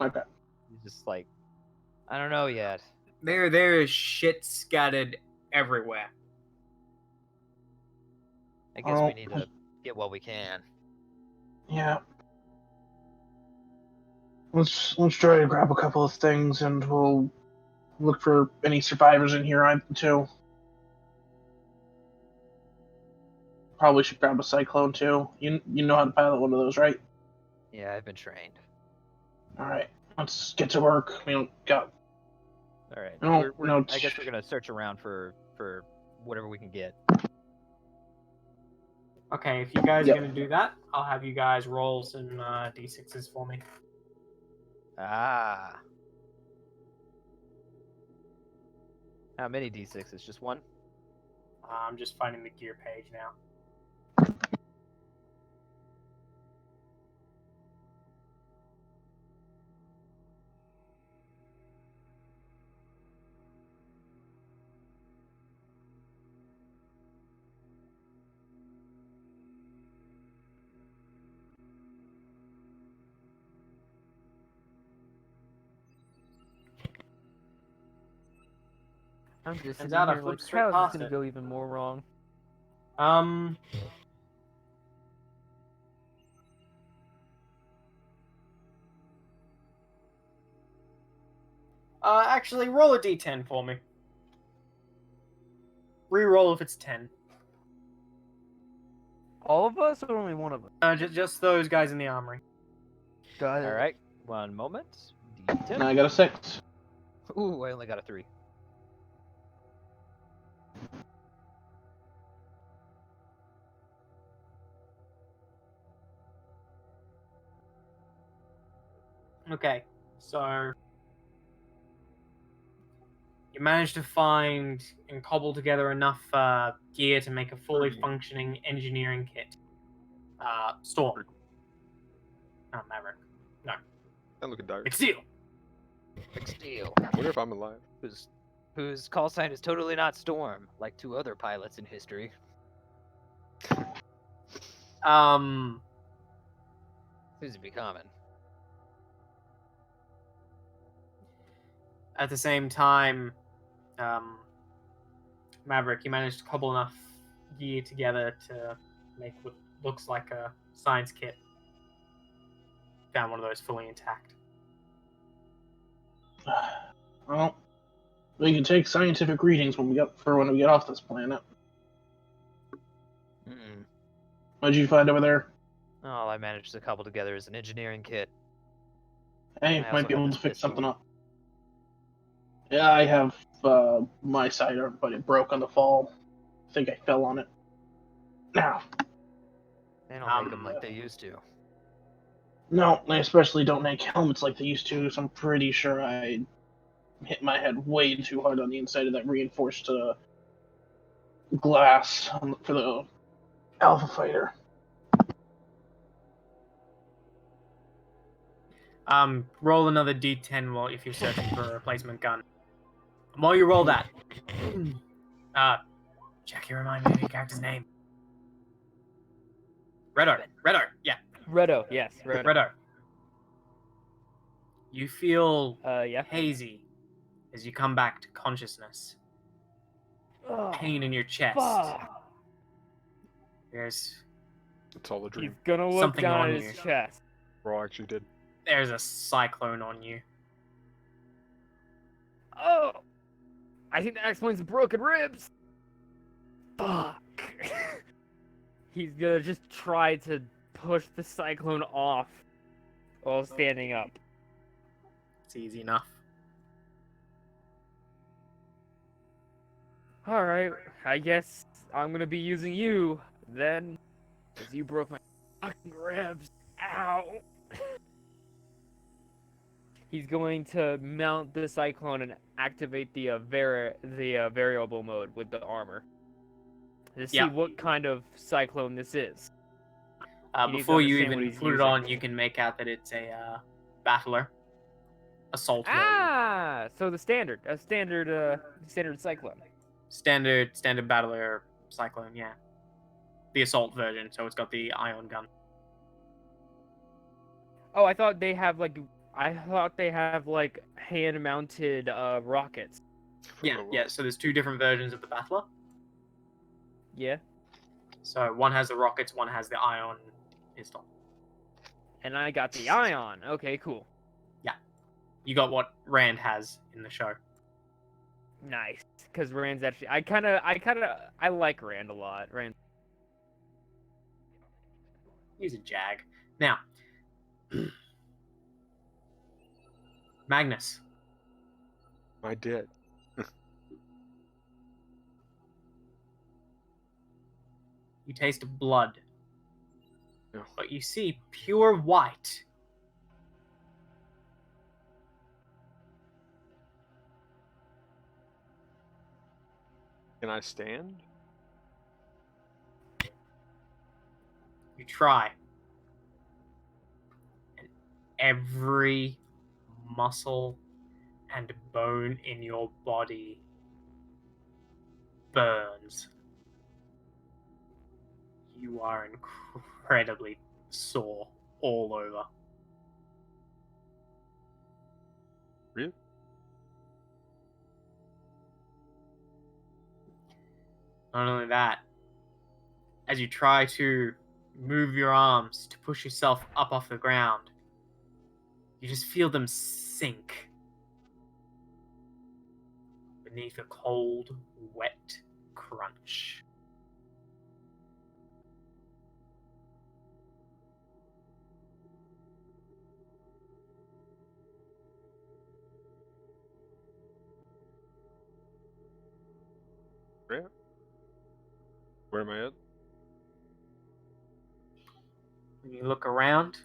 Okay. he's just like, I don't know yet. There is shit scattered everywhere. I guess we need to get what we can. Yeah. Let's try to grab a couple of things, and we'll look for any survivors in here too. Probably should grab a cyclone too. You know how to pilot one of those, right? Yeah, I've been trained. All right, let's get to work. We don't got. All right. No, I guess we're gonna search around for whatever we can get. Okay, if you guys Yep. are going to do that, I'll have you guys roll some d6s for me. Ah. How many d6s? Just one? I'm just finding the gear page now. I'm just Turns sitting out I here flipped like, straight how's past this gonna it. go even more wrong? Actually, roll a d10 for me. Reroll if it's 10. All of us or only one of us? Just those guys in the armory. Got it. All right. One moment. D10. Now I got a 6. Ooh, I only got a 3. Okay, so you managed to find and cobble together enough gear to make a fully functioning engineering kit. Storm. Not Maverick. No. I'm looking dire. McSteel. McSteel. Wonder if I'm alive. Whose call sign is totally not Storm, like 2 other pilots in history. Seems to be common. At the same time, Maverick, you managed to cobble enough gear together to make what looks like a science kit. Found one of those fully intact. Well, we can take scientific readings when we get off this planet. Mm-mm. What did you find over there? All I managed to cobble together is an engineering kit. Hey, I also might be have able this to fix pistol. something up. Yeah, I have my sidearm, but it broke on the fall. I think I fell on it. Now, They don't make them like they used to. no, they especially don't make helmets like they used to, so I'm pretty sure I hit my head way too hard on the inside of that reinforced glass for the Alpha Fighter. Roll another d10 while if you're searching for a replacement gun. While you roll that, Jackie, remind me of your character's name. Redo, yeah. Redo, yes, Redo. Redo. You feel Yeah. hazy as you come back to consciousness. Oh, Pain in your chest. fuck. There's It's all a He's dream. gonna look Something down on at you. his chest. Raw actually did. there's a cyclone on you. Oh! I think that explains the broken ribs. Fuck. He's gonna just try to push the cyclone off while standing up. It's easy enough. Alright, I guess I'm gonna be using you then. Because you broke my fucking ribs. Ow! He's going to mount the cyclone and activate the variable mode with the armor to see what kind of cyclone this is. He needs to Before you understand what even he's put it using. on, you can make out that it's a battler, assault version. Ah, so the standard cyclone. Standard battler cyclone, yeah. The assault version, so it's got the ion gun. Oh, I thought they have like hand-mounted rockets. Yeah. So there's two different versions of the battler. Yeah, So one has the rockets, one has the ion pistol. and I got the ion. Okay, cool. You got what Rand has in the show. Nice, because Rand's actually I like Rand a lot. Rand. He's a jag. Now, Magnus. I did. You taste blood, Yeah. but you see pure white. Can I stand? You try. And every muscle and bone in your body burns. You are incredibly sore all over. Really? Not only that, as you try to move your arms to push yourself up off the ground, you just feel them sink beneath a cold, wet crunch. Yeah. Where am I at? When you look around,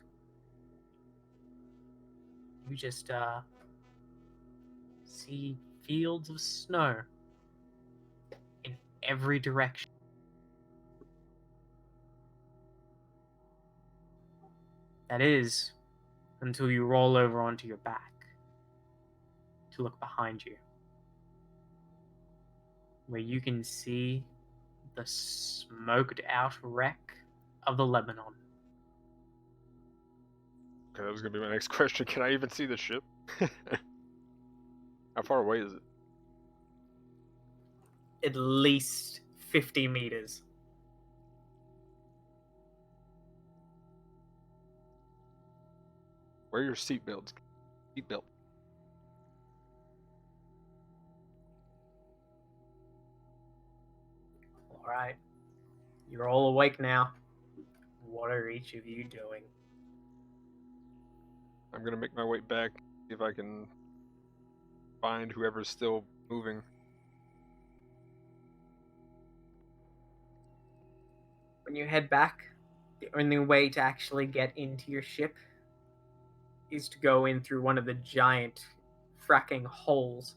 you just see fields of snow in every direction. That is, until you roll over onto your back to look behind you, where you can see the smoked out wreck of the Lebanon. Okay, that was gonna be my next question. Can I even see the ship? How far away is it? At least 50 meters. Where are your seatbelts? Seatbelt. Alright. You're all awake now. What are each of you doing? I'm gonna make my way back. See if I can find whoever's still moving. When you head back, the only way to actually get into your ship is to go in through one of the giant fracking holes,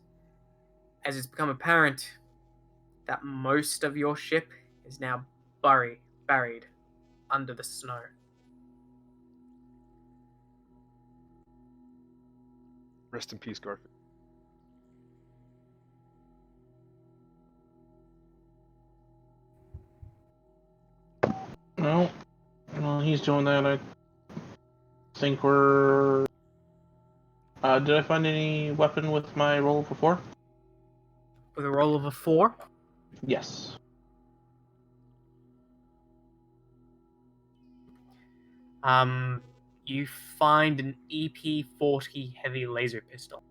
as it's become apparent that most of your ship is now buried under the snow. Rest in peace, Garfield. No. Well, he's doing that. I think we're. Did I find any weapon with my roll of a 4? With a roll of a 4, Yes. you find an EP-40 heavy laser pistol.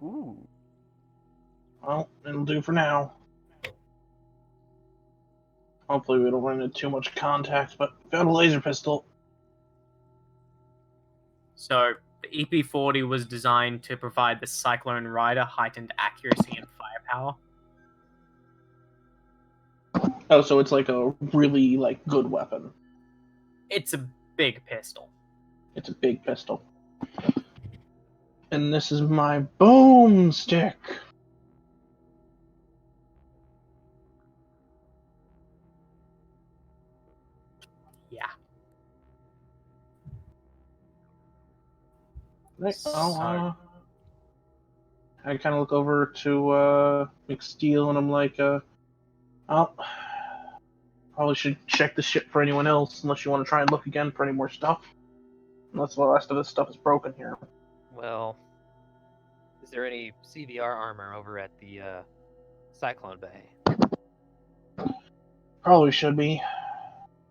Ooh. Well, it'll do for now. Hopefully we don't run into too much contact, but found a laser pistol. So the EP-40 was designed to provide the Cyclone Rider heightened accuracy and firepower. Oh, so it's like a really good weapon. It's a big pistol. It's a big pistol. And this is my boomstick. Yeah. Right, So- I kind of look over to McSteel and I'm like, oh, probably should check the ship for anyone else unless you want to try and look again for any more stuff. Unless the rest of this stuff is broken here. Well, is there any CVR armor over at the Cyclone Bay? Probably should be.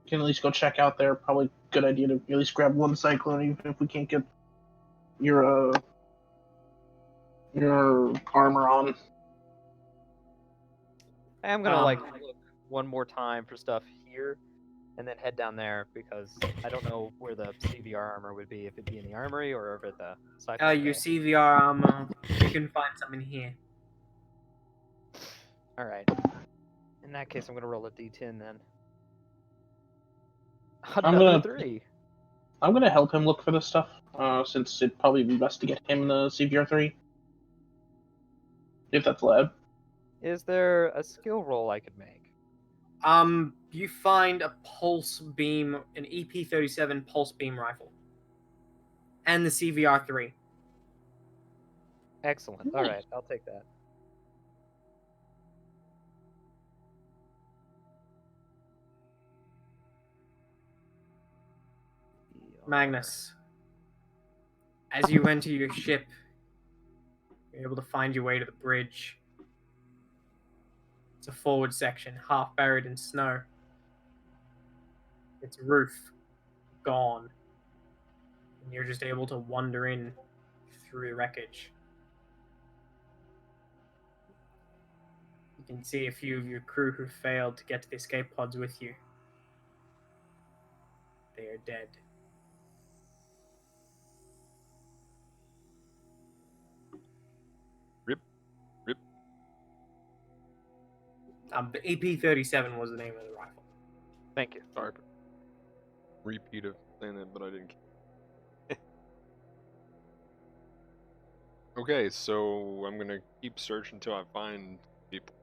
Can at least go check out there. Probably good idea to at least grab one Cyclone, even if we can't get your armor on. I am gonna Um, look one more time for stuff here, and then head down there because I don't know where the CVR armor would be. If it'd be in the armory or over at the Cyclone your Bay. CVR armor, you can find some in here. All right. In that case, I'm gonna roll a D10 then. Another 3. I'm gonna help him look for this stuff, since it'd probably be best to get him the CVR3. If that's allowed. Is there a skill roll I could make? You find a pulse beam, an EP-37 pulse beam rifle, and the CVR3. Excellent. All right, I'll take that. Magnus, as you enter your ship, you're able to find your way to the bridge. It's a forward section, half buried in snow. Its roof gone, and you're just able to wander in through the wreckage. You can see a few of your crew who failed to get to the escape pods with you. They are dead. Rip. The EP-37 was the name of the rifle. Thank you. Sorry. Repeat of saying that, but I didn't. Okay, so I'm gonna keep searching until I find people.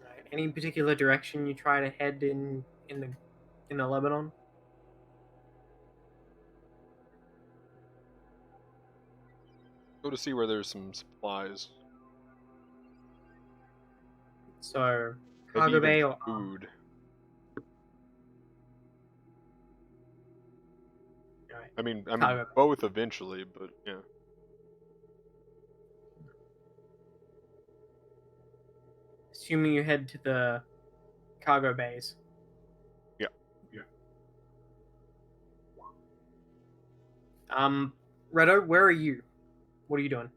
Right. Any particular direction you try to head in the Lebanon? Go to see where there's some supplies. So, Maybe Cargo even Bay or food. Right. I mean Cargo Bay. both eventually, but yeah. Assuming you head to the cargo bays. Yeah. Redo, where are you? What are you doing?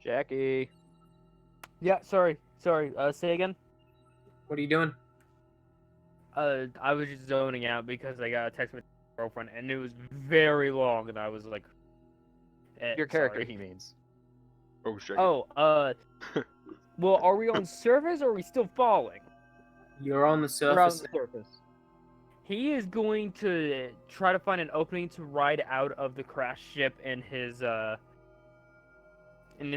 Jackie. Yeah, sorry. Say again. What are you doing? I was just zoning out because I got a text from my girlfriend, and it was very long, and I was like, Your character, sorry. he means. Oh, shit. Oh, well, are we on surface or are we still falling? You're on the We're on surface the now. surface. He is going to try to find an opening to ride out of the crash ship in the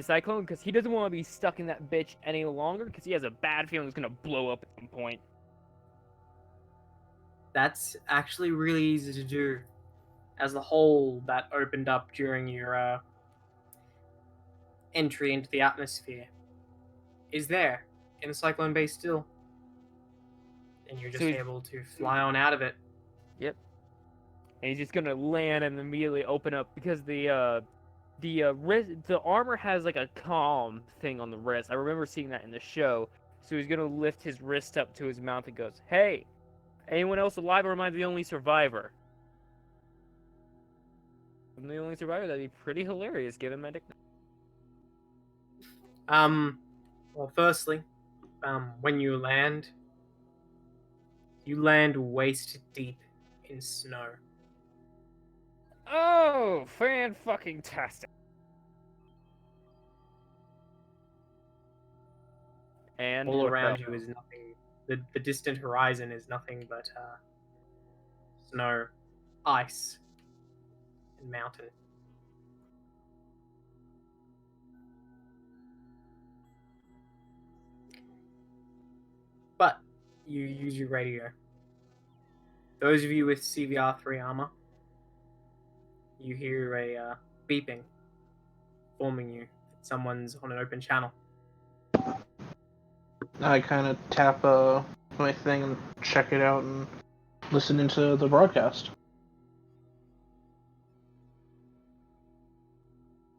cyclone, because he doesn't want to be stuck in that bitch any longer, because he has a bad feeling it's gonna blow up at some point. That's actually really easy to do, as the hole that opened up during your entry into the atmosphere is there in the cyclone base still, and you're So just he's- able to fly on out of it. Yep. And he's just gonna land and immediately open up, because the armor has like a calm thing on the wrist. I remember seeing that in the show. So he's gonna lift his wrist up to his mouth and goes, "Hey, anyone else alive, or am I the only survivor?" If I'm the only survivor. That'd be pretty hilarious, given my nickname. Well, firstly, when you land waist deep in snow. Oh, fan-fucking-tastic. And All what around the- you is nothing. The distant horizon is nothing but snow, ice, and mountain. But you use your radio. Those of you with CVR3 armor, you hear a beeping, informing you that someone's on an open channel. I kind of tap my thing and check it out and listen into the broadcast.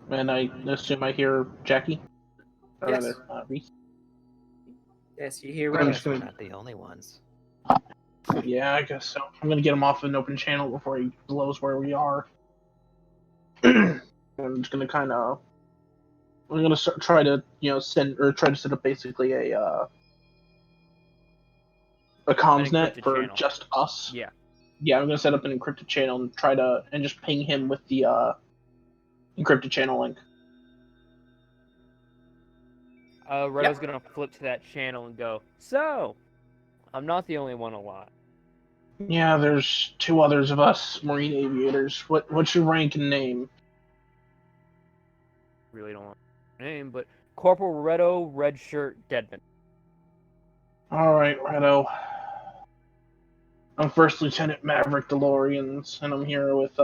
And I assume I hear Jackie. Or Yes. rather, Reese. Yes, you hear I'm radio. just gonna- Not the only ones. Yeah, I guess so. I'm gonna get him off an open channel before he blows where we are. I'm just gonna kind of. I'm gonna try to set up basically a comms net encrypted for channel. just us. Yeah. Yeah, I'm gonna set up an encrypted channel and just ping him with the encrypted channel link. Redo's gonna flip to that channel and go, "So, I'm not the only one alive." Yeah, there's two others of us, Marine aviators. What's your rank and name? Really don't want his name, but Corporal Redo, red shirt, Deadman. Alright, Redo. I'm First Lieutenant Maverick DeLoreans, and I'm here with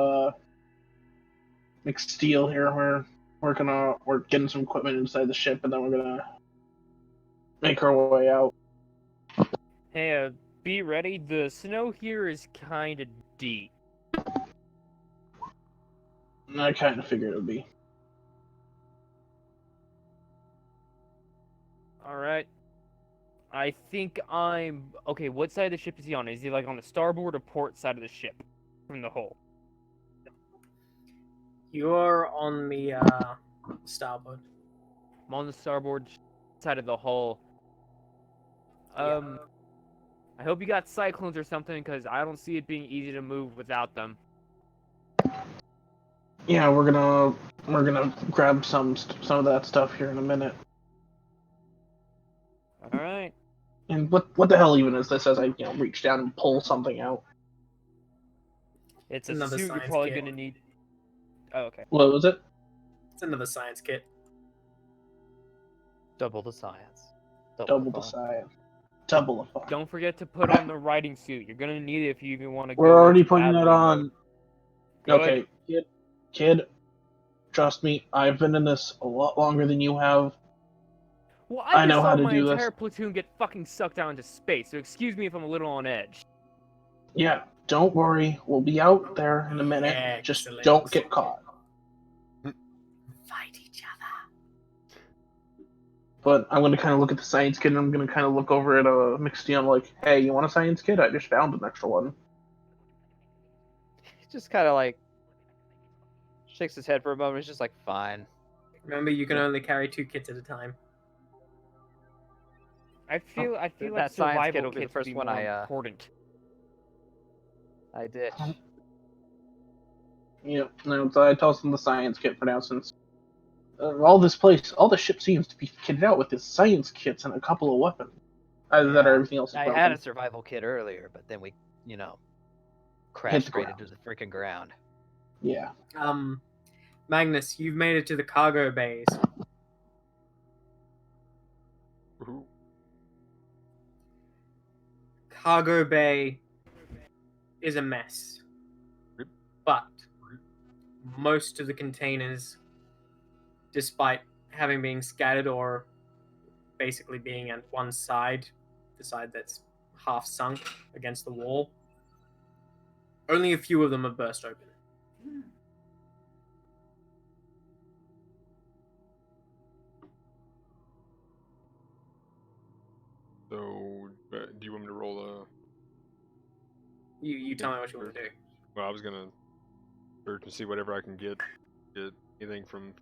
McSteel here. We're getting some equipment inside the ship, and then we're gonna make our way out. Hey, be ready. The snow here is kind of deep. And I kind of figured it would be. All right. I think I'm okay. What side of the ship is he on? Is he like on the starboard or port side of the ship from the hull? You're on the starboard. I'm on the starboard side of the hull. I hope you got cyclones or something, because I don't see it being easy to move without them. Yeah, we're gonna grab some of that stuff here in a minute. All right. And what the hell even is this? As I reach down and pull something out. It's a Another suit you're science probably kit. gonna need. Oh, okay. What was it? It's another science kit. Double the science. Double the fun. science. Double the fun. Don't forget to put on the riding suit. You're gonna need it if you even want to go. We're already into putting that battle on. mode. Good. Okay, kid, trust me, I've been in this a lot longer than you have. Well, I I know just how saw to my do this. entire platoon get fucking sucked out into space, so excuse me if I'm a little on edge. Yeah, don't worry, we'll be out there in a minute. Just Excellent. don't get caught. Fight each other. But I'm gonna kind of look at the science kit, and I'm gonna kind of look over at McSteel. I'm like, hey, you want a science kit? I just found an extra one. He just kind of like shakes his head for a moment. He's just like, fine. Remember, you can only carry 2 kits at a time. I feel like That science kit survival will be the kits would first be one more I important. ditch. Yep. No, so I tossed him the science kit for now since all the ship seems to be kitted out with this science kits and a couple of weapons. Either that or Yeah. everything else is I broken. had a survival kit earlier, but then we, crashed the straight ground. into the freaking ground. Yeah. Magnus, you've made it to the cargo bays. Woohoo. Cargo bay is a mess, Yep. but most of the containers, despite having been scattered or basically being at one side, the side that's half sunk against the wall, only a few of them have burst open. So, do you want me to roll a? You tell me what you want to do. Well, I was gonna search and see whatever I can get anything from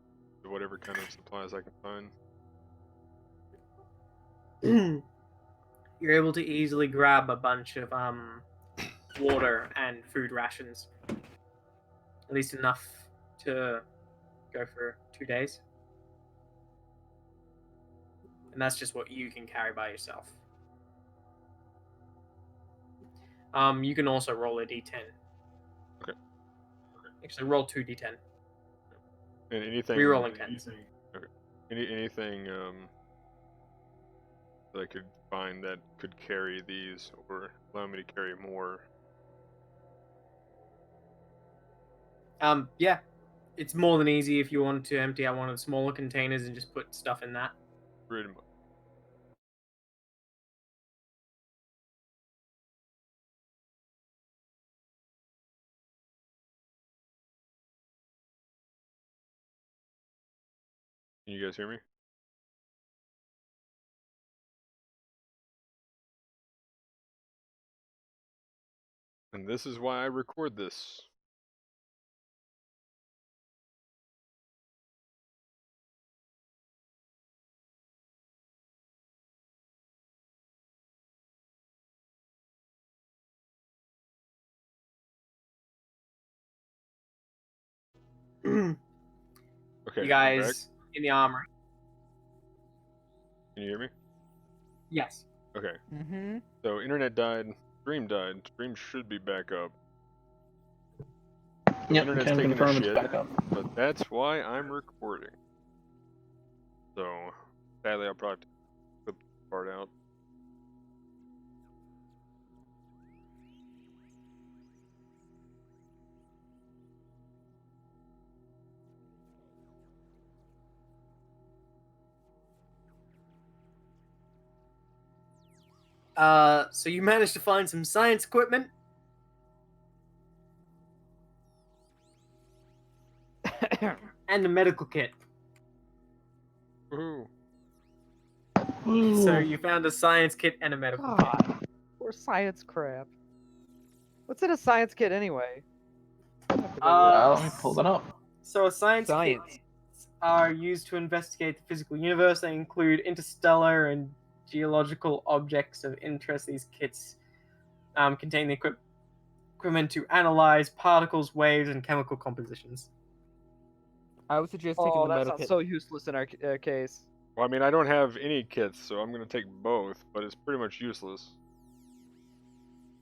whatever kind of supplies I can find. You're able to easily grab a bunch of water and food rations. At least enough to go for 2 days. And that's just what you can carry by yourself. You can also roll a d10. Okay. Actually, roll 2d10. And anything. Rerolling 10s. Okay. Anything that I could find that could carry these or allow me to carry more. Yeah. It's more than easy if you want to empty out one of the smaller containers and just put stuff in that. Pretty much. Can you guys hear me? And this is why I record this. Okay. You guys in the armory. Can you hear me? Yes. Okay. Mm-hmm. So internet died. Stream died. Stream should be back up. Yep. Internet's Can taking a confirm it's shit. back up. But that's why I'm recording. So sadly, I'll probably have to clip the part out. So you managed to find some science equipment. And a medical kit. Woohoo. So Ooh. you found a science kit and a medical kit. God, poor science crap. What's in a science kit anyway? Let me pull that up. So a science kits are used to investigate the physical universe. They include interstellar and geological objects of interest. These kits contain the equipment to analyze particles, waves, and chemical compositions. I would suggest taking Oh, the that metal sounds kit. so useless in our case. Well, I mean, I don't have any kits, so I'm gonna take both, but it's pretty much useless.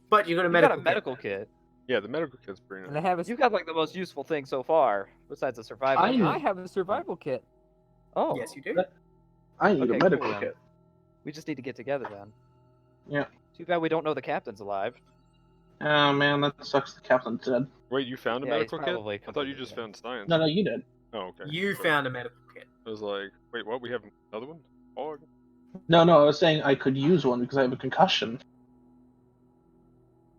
But you got a You medical got a medical kit. Yeah, the medical kit's pretty And I nice. have a. You got like the most useful thing so far, besides a survival I kit. know. I have a survival kit. Oh, Yes, you do. I need Okay, a medical cool, then. kit. We just need to get together then. Yeah. Too bad we don't know the captain's alive. Oh man, that sucks. The captain's dead. Wait, you found a Yeah, he's medical kit? probably I thought you completely just dead. found science. No, you did. Oh, okay. You Sorry. found a medical kit. I was like, wait, what? We have another one? Oh, No, I was saying I could use one because I have a concussion.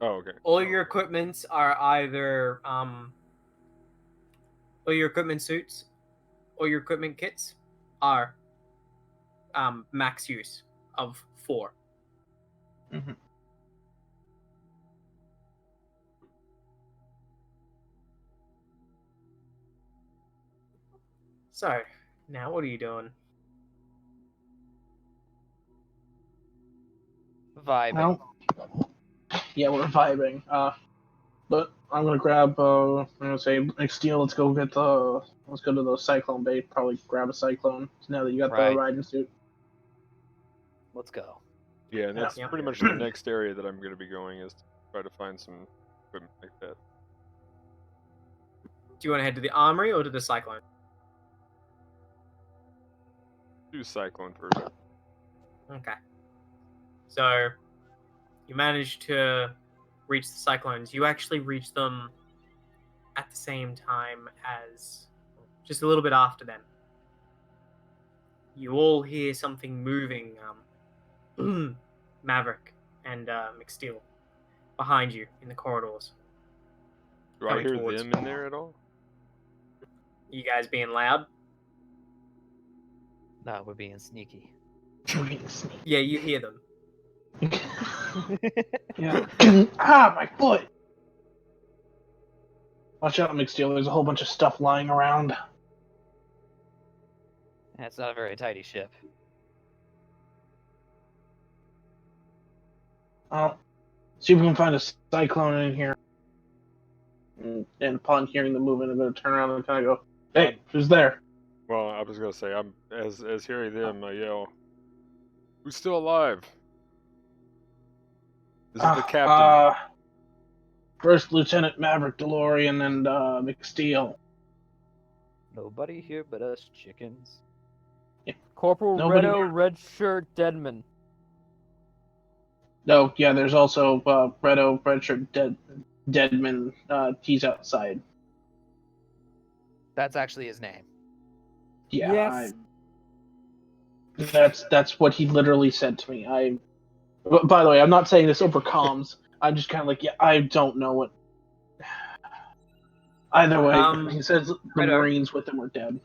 oh, okay. All your equipments are either all your equipment suits or your equipment kits are max use of 4. Mhm. So now what are you doing? vibing. Well, yeah, we're vibing. But I'm gonna grab. I'm gonna say, McSteel, let's go to the cyclone bay. Probably grab a cyclone now that you got the Right. riding suit. Let's go. Yeah, and Yeah. that's pretty much the next area that I'm going to be going is to try to find some equipment like that. Do you want to head to the armory or to the cyclone? Do Cyclone first. Okay. So you manage to reach the cyclones. You actually reach them at the same time as, just a little bit after them. You all hear something moving, Maverick and McSteel, behind you in the corridors. Do I Coming hear towards them in there at all? You guys being loud? No, we're being sneaky. Yeah, you hear them. Yeah. My foot! Watch out, McSteel. There's a whole bunch of stuff lying around. That's not a very tidy ship. See if we can find a cyclone in here. And upon hearing the movement, I'm gonna turn around and kind of go, "Hey, who's there?" Well, I was going to say, I'm as hearing them, I yell, "Who's still alive?" This is the captain. First Lieutenant Maverick DeLorean and McSteel. Nobody here but us chickens. Corporal Nobody- Redo, Red Shirt, Deadman. No, yeah, there's also Redshirt Deadman. He's outside. That's actually his name. Yeah, Yes. that's what he literally said to me. By the way, I'm not saying this over comms. I'm just kind of like, yeah, I don't know what. Either way, he says the Redo. Marines with him are dead.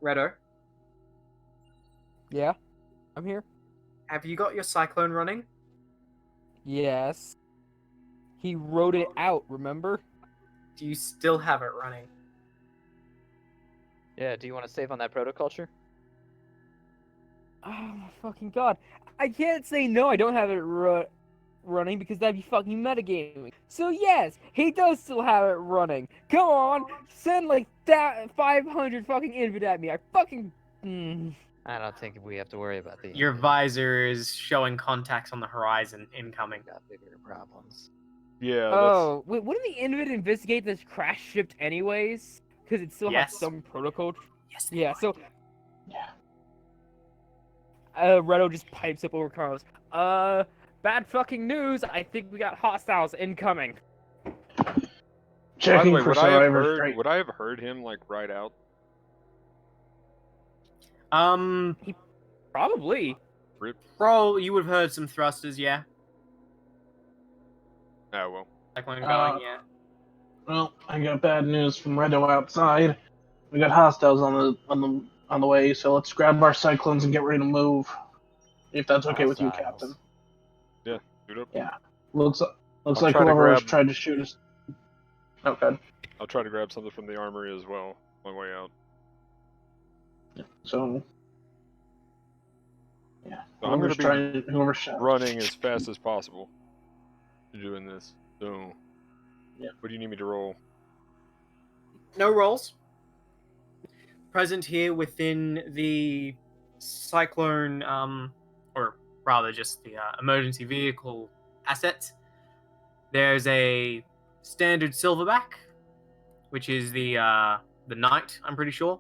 Redo, Yeah, I'm here. have you got your cyclone running? Yes. He wrote it out, remember? Do you still have it running? Yeah, do you want to save on that protoculture? Oh my fucking god. I can't say no, I don't have it running because that'd be fucking metagaming. So yes, he does still have it running. Come on, send like that 500 fucking invid at me. I fucking... I don't think we have to worry about the. Your visor is showing contacts on the horizon incoming. Got bigger problems. Yeah, Oh, wait, wouldn't the invid investigate this crash shipped anyways? Because it still Yes. has some protocol. Yes. Yeah, so Yeah. Redo just pipes up over Carlos. Bad fucking news. I think we got hostiles incoming. By the Checking way, for would I have survivors. heard? Right. Would I have heard him like right out? Probably. Rip. Bro, you would have heard some thrusters, yeah. Oh well. Cyclone going, Uh, yeah. Well, I got bad news from Redo outside. We got hostiles on the way, so let's grab our cyclones and get ready to move. If that's okay with you, Hostiles. Captain. Yeah, shoot up. Yeah. Looks I'll like try to whoever was grab- tried to shoot us. Okay. I'll try to grab something from the armory as well on my way out. So. Yeah. So I'm gonna be whoever shot. running as fast as possible to doing this. So, Yeah. What do you need me to roll? No rolls. Present here within the cyclone, or rather just the emergency vehicle assets. There's a standard silverback, which is the knight. I'm pretty sure,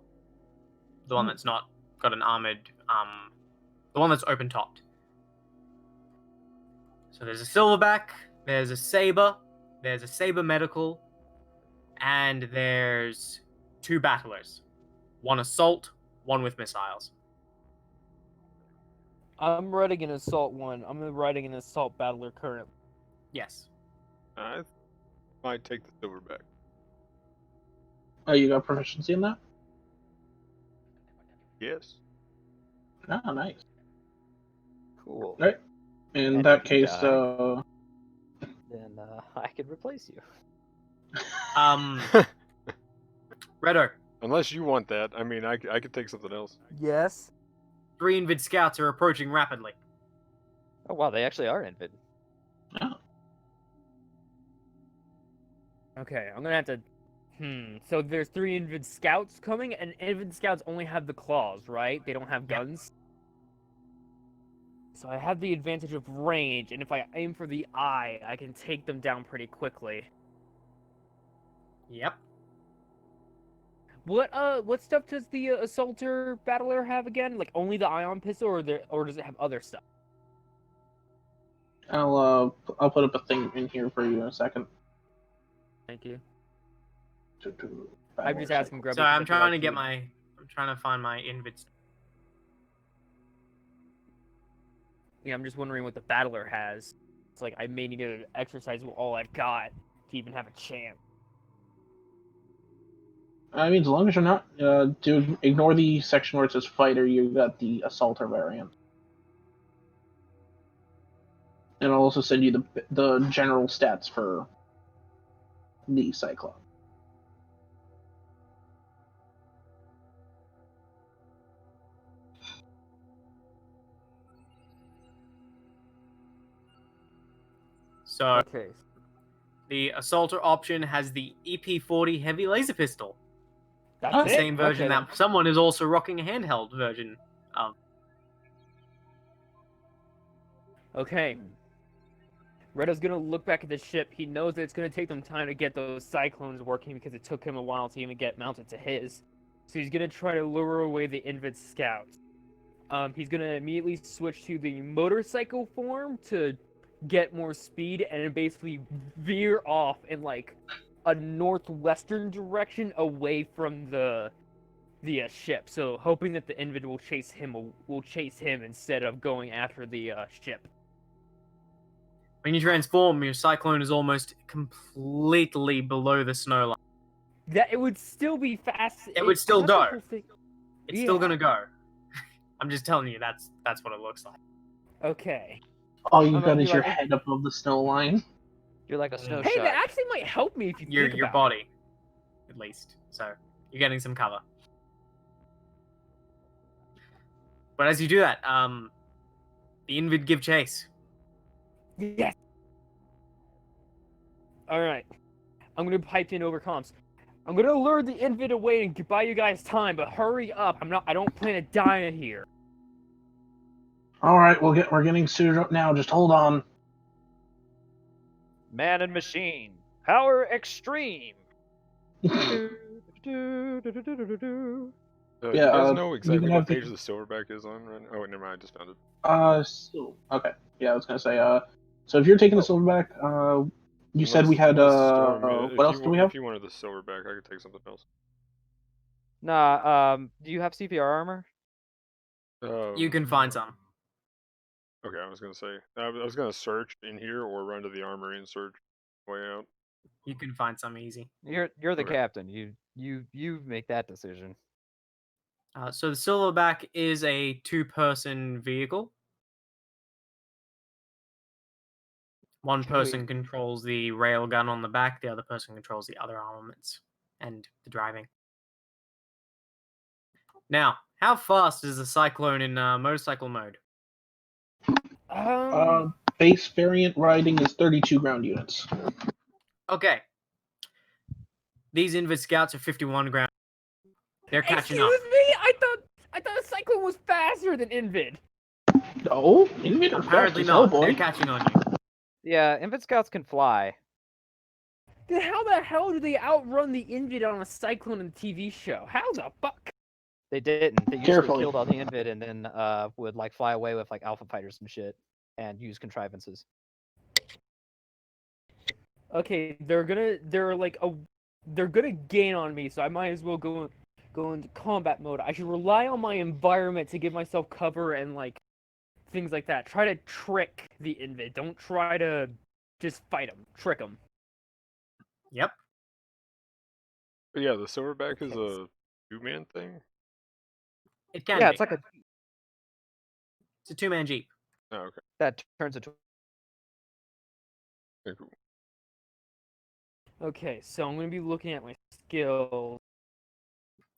the one that's not got an armored, the one that's open topped. So there's a silverback. There's a saber. There's a saber medical, and there's 2 battlers. One assault, one with missiles. I'm writing an assault one. I'm writing an assault battler currently. Yes. I might take the silverback. Oh, you got proficiency in that? Yes. Oh, nice. Cool. Right. In And that if you case, die- Then I could replace you. Redo, Unless you want that. I mean, I could take something else. Yes. 3 Invid scouts are approaching rapidly. Oh wow, they actually are invid. Okay, I'm gonna have to. So there's 3 Invid scouts coming, and Invid scouts only have the claws, right? They don't have Yep. guns. So I have the advantage of range, and if I aim for the eye, I can take them down pretty quickly. Yep. What stuff does the assaulter battler have again? Like only the ion pistol, or does it have other stuff? I'll put up a thing in here for you in a second. Thank you. I'm just asking Grubby. So I'm trying to get my. I'm trying to find my Invid. Yeah, I'm just wondering what the battler has. It's like I may need to exercise all I've got to even have a chance. I mean, as long as you're not to ignore the section where it says fighter, you got the assaulter variant. And I'll also send you the general stats for the Cyclone. So Okay. the assaulter option has the EP40 heavy laser pistol. That's The it? same version Okay, that someone is also rocking a handheld version of. Okay. Redo's gonna look back at the ship. He knows that it's gonna take them time to get those cyclones working because it took him a while to even get mounted to his. So he's gonna try to lure away the Invid scouts. He's gonna immediately switch to the motorcycle form to get more speed and then basically veer off in like a northwestern direction away from the ship. So hoping that the Invid will chase him instead of going after the ship. When you transform, your cyclone is almost completely below the snow line. That it would still be fast. It would still go. It's It's still gonna go. I'm just telling you, that's what it looks like. Okay. All you've I'm got gonna is be your like- head above the snow line. You're like a snow Hey, shot. that actually might help me if you think Your about body, at least. So you're getting some cover. But as you do that, the Invid give chase. it. Yes. All right. I'm gonna pipe in over comms. I'm gonna lure the Invid away and buy you guys time, but hurry up. I don't plan to die in here. All right, we're getting suited up now. Just hold on. Man and machine, power extreme. Yeah, you guys know you exactly can what have the- page the silverback is on right now? Oh, never mind, I just found it. So okay. Yeah, I was gonna say. So if you're taking the silverback, you said we had. What else do we have? If you wanted the silverback, I could take something else. Nah. Do you have CPR armor? You can find some. Okay, I was gonna say. I was gonna search in here or run to the armory and search way out. You can find some easy. You're the Okay. captain. You make that decision. So the silverback is a 2-person vehicle. One person controls the railgun on the back, the other person controls the other armaments and the driving. Now, how fast is the Cyclone in motorcycle mode? Base variant riding is 32 ground units. Okay. These Invid Scouts are 51 ground. They're catching up. Excuse me. I thought Cyclone was faster than Invid. No, Invid are Apparently fast as hell, not. boy. They're catching on you. Yeah, Invid Scouts can fly. Then how the hell do they outrun the Invid on a Cyclone in the TV show? How the fuck? They didn't. They usually Carefully. killed all the Invid and then would like fly away with like alpha fighters and shit and use contrivances. Okay, they're gonna gain on me, so I might as well go into combat mode. I should rely on my environment to give myself cover and like things like that. Try to trick the Invid. Don't try to just fight them. Trick them. Yep. But yeah, the silverback is a 2-man thing. It can Yeah, be. it's like It's a 2-man Jeep. Oh, okay. that turns into. Okay, cool. Okay, so I'm gonna be looking at my skills.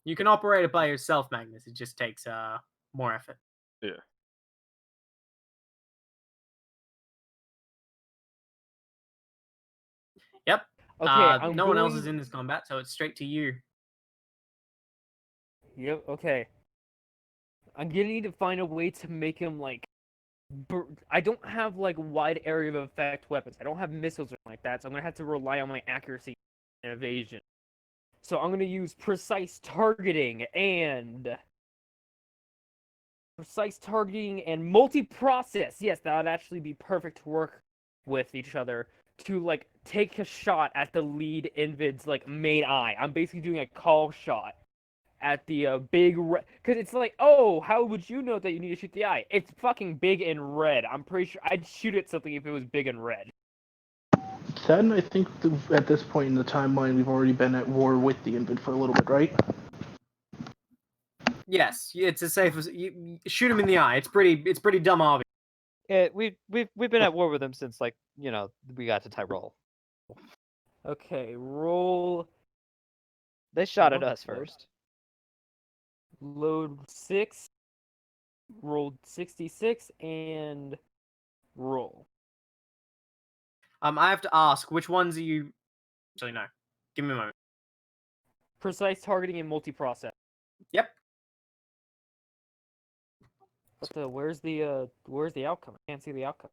You can operate it by yourself, Magnus. It just takes more effort. Yeah. Yep. Okay, no one else is in this combat, so it's straight to you. Yep. Okay. I'm gonna need to find a way to make him like. I don't have like wide area of effect weapons. I don't have missiles or anything like that, so I'm gonna have to rely on my accuracy and evasion. So I'm gonna use precise targeting and multi-process. Yes, that would actually be perfect to work with each other to like take a shot at the lead invid's like main eye. I'm basically doing a call shot at the big red, because it's like, oh, how would you know that you need to shoot the eye? It's fucking big and red. I'm pretty sure I'd shoot at something if it was big and red. Then I think at this point in the timeline, we've already been at war with the Invid for a little bit, right? Yes, it's a safe. You shoot him in the eye. It's pretty dumb obvious. We've been at war with him since like we got to Tyrol. Okay, roll. They shot at What? us first. Load 6. Rolled 66 and roll. I have to ask, which ones are you? Actually, no. Give me a moment. Precise targeting and multi-process. Yep. What the? Where's the outcome? I can't see the outcome.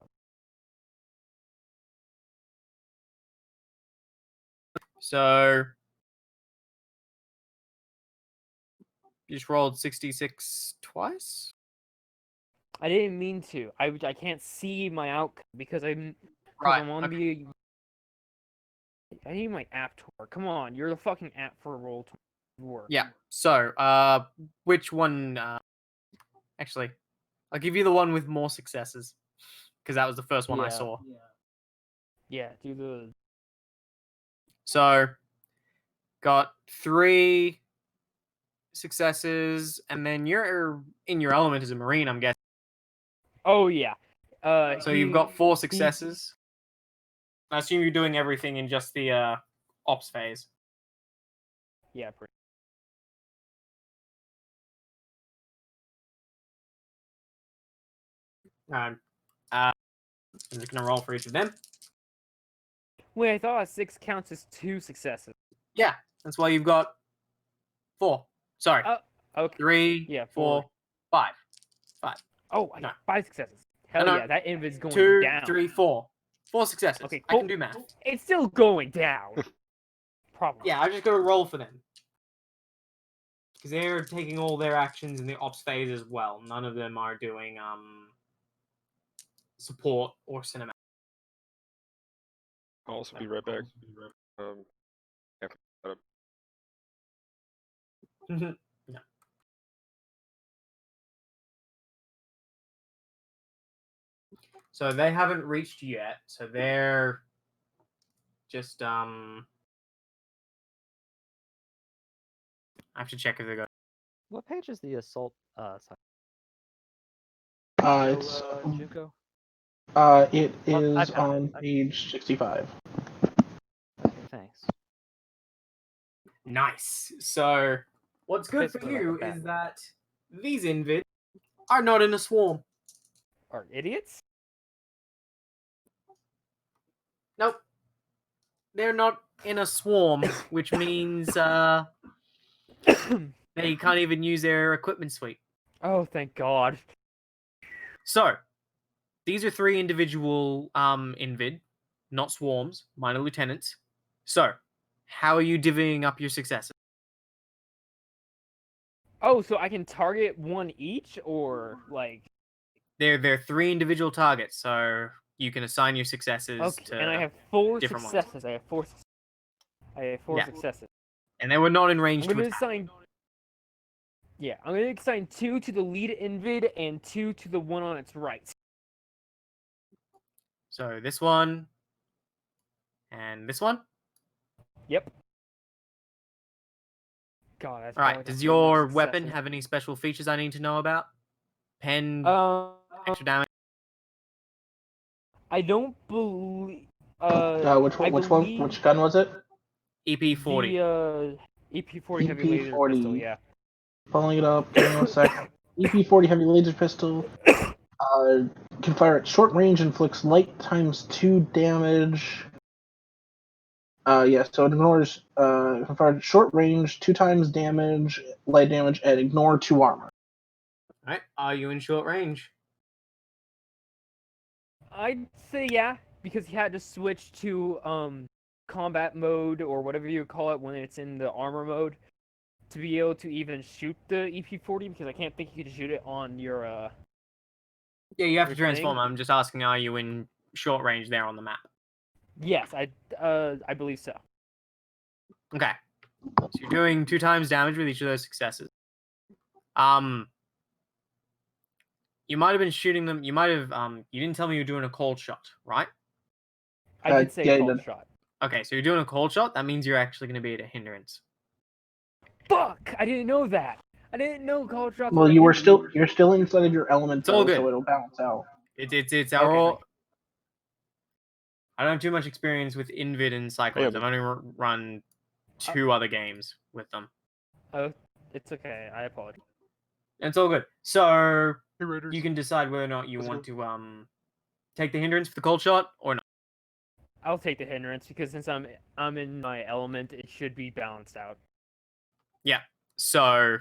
So you just rolled 66 twice. I didn't mean to. I can't see my outcome because I'm. Right. I want to be. I need my app to work. Come on, you're the fucking app for roll to work. Yeah. So, which one? Actually, I'll give you the one with more successes because that was the first one I Yeah. saw. Yeah, do the. So, got 3 successes, and then you're in your element as a marine, I'm guessing. Oh yeah. So you've got 4 successes. I assume you're doing everything in just the ops phase. Yeah. Pretty. I'm just gonna roll for each of them. Wait, I thought 6 counts as 2 successes. Yeah, that's why you've got 4. Sorry, Okay. 3, Yeah, 4, 5. Oh, I No. got 5 successes. Hell No, yeah, that invid's going 2, down. 3, 4. 4 successes. Okay, I can do math. It's still going down. Probably. Yeah, I'm just gonna roll for them. Because they're taking all their actions in the ops phase as well. None of them are doing support or cinematic. I'll also be right back. No. So they haven't reached yet. So they're just I have to check if they go. What page is the assault? It's Junko? it Well, is on page 65. Thanks. Nice. So what's good for Basically like a you bat. is that these invid are not in a swarm. Are idiots? Nope. They're not in a swarm, which means they can't even use their equipment suite. Oh, thank God. So, these are 3 individual invid, not swarms, minor lieutenants. So, how are you divvying up your successes? Oh, so I can target one each, or like? They're 3 individual targets, so you can assign your successes Okay, to. and I have 4 different ones. successes. I have 4 Yeah. successes. And they were not in range I'm to gonna attack. assign. Yeah, I'm gonna assign 2 to the lead invid and 2 to the one on its right. So this one and this one. Yep. God, that's All right. probably Does not your very many weapon successes. have any special features I need to know about? Pen, extra damage. I don't believe. Which one? I believe Which gun was it? EP40. EP40 heavy laser EP40. pistol. Yeah. Following it up, give me 1 second. EP40 heavy laser pistol. Can fire at short range, inflicts light times 2 damage. Yeah, so it ignores. Can fire at short range, 2 times damage, light damage, and ignore 2 armor. Alright, are you in short range? I'd say yeah, because he had to switch to combat mode or whatever you call it when it's in the armor mode to be able to even shoot the EP40 because I can't think you could shoot it on your Yeah, you have to Your thing? transform. I'm just asking, are you in short range there on the map? Yes, I believe so. Okay. So you're doing 2 times damage with each of those successes. You might have been shooting them. You might have. You didn't tell me you were doing a cold shot, right? I did say yeah, you cold did. shot. Okay, so you're doing a cold shot. That means you're actually going to be at a hindrance. Fuck! I didn't know that. I didn't know cold shots. Well, were you're hidden. still inside of your element, It's all though, good. so it'll balance out. It's Okay, all. thank I don't have too much experience with Invid and Cyclones. but- I've only run 2 other games with them. Oh, it's okay. I apologize. It's all good. So Hey, Raiders. you can decide whether or not you Let's want to take the hindrance for the cold shot or not. I'll take the hindrance because since I'm in my element, it should be balanced out. So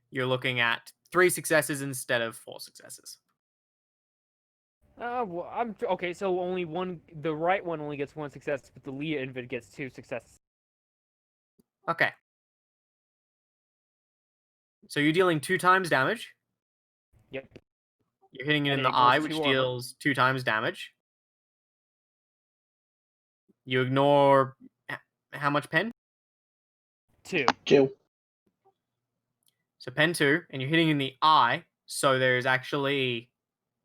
you're looking at 3 successes instead of 4 successes. Well, I'm okay. So only one. The right one only gets 1 success, but the Leah Invid gets 2 successes. Okay. So you're dealing 2 times damage. Yep. You're hitting it And in it the eye, ignores which 2 armor. deals 2 times damage. You ignore how much pen? 2. 2. So pen 2, and you're hitting in the eye, so there's actually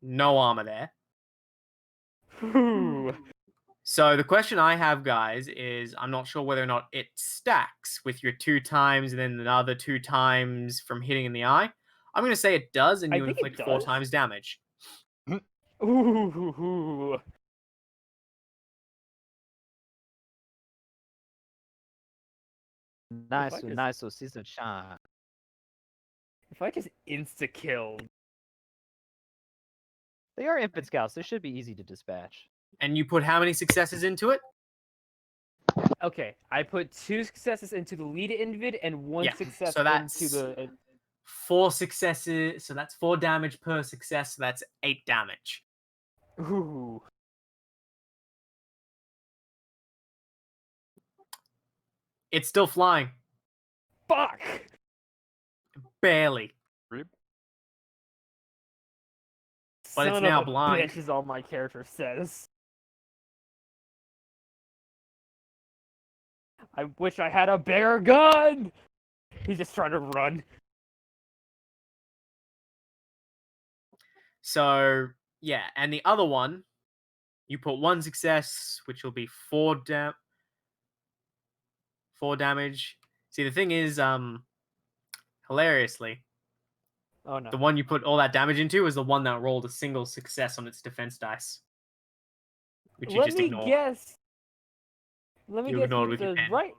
no armor there. Ooh. So the question I have, guys, is I'm not sure whether or not it stacks with your 2 times and then another 2 times from hitting in the eye. I'm going to say it does, and I you think it inflict 4 does. times damage. Ooh. Nice, just- nice, season shine. If I just insta killed. They are infant scouts. They should be easy to dispatch. And you put how many successes into it? Okay, I put 2 successes into the lead invid and 1 Yeah, success so that's- into the. 4 successes, so that's 4 damage per success, so that's 8 damage. Ooh. It's still flying. Fuck! Barely. Rip. But it's Son now of a blind. bitch is all my character says. I wish I had a bigger gun! He's just trying to run. So, yeah, and the other one, you put 1 success, which will be 4 damage. See, the thing is, hilariously, Oh no. the one you put all that damage into is the one that rolled a single success on its defense dice. Which you Let just me ignore. guess. Let me You guess ignored with with your the pen. right.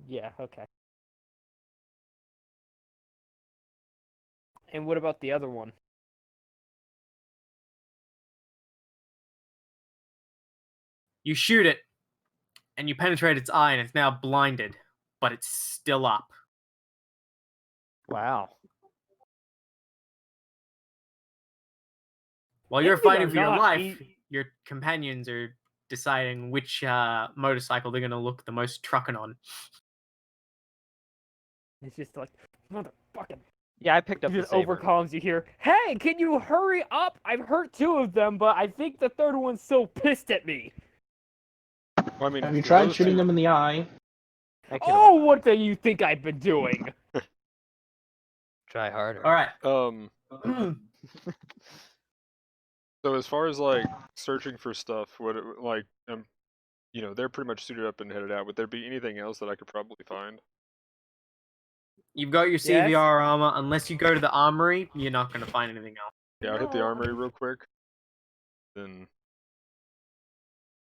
Yeah, okay. And what about the other one? You shoot it, and you penetrate its eye, and it's now blinded, but it's still up. Wow. While you're Invid fighting are for your not life, your companions are deciding which motorcycle they're going to look the most trucking on. It's just like, motherfucking. Yeah, I picked up He the just saber. overcomes you here. Hey, can you hurry up? I've hurt 2 of them, but I think the third one's so pissed at me. Well, I mean, Have you for tried those shooting two- them in the eye? I killed Oh, him. what do you think I've been doing? Try harder. All right. So as far as like searching for stuff, they're pretty much suited up and headed out. Would there be anything else that I could probably find? You've got your Yes? CVR armor. Unless you go to the armory, you're not going to find anything else. Yeah, I'll hit the No. armory real quick. Then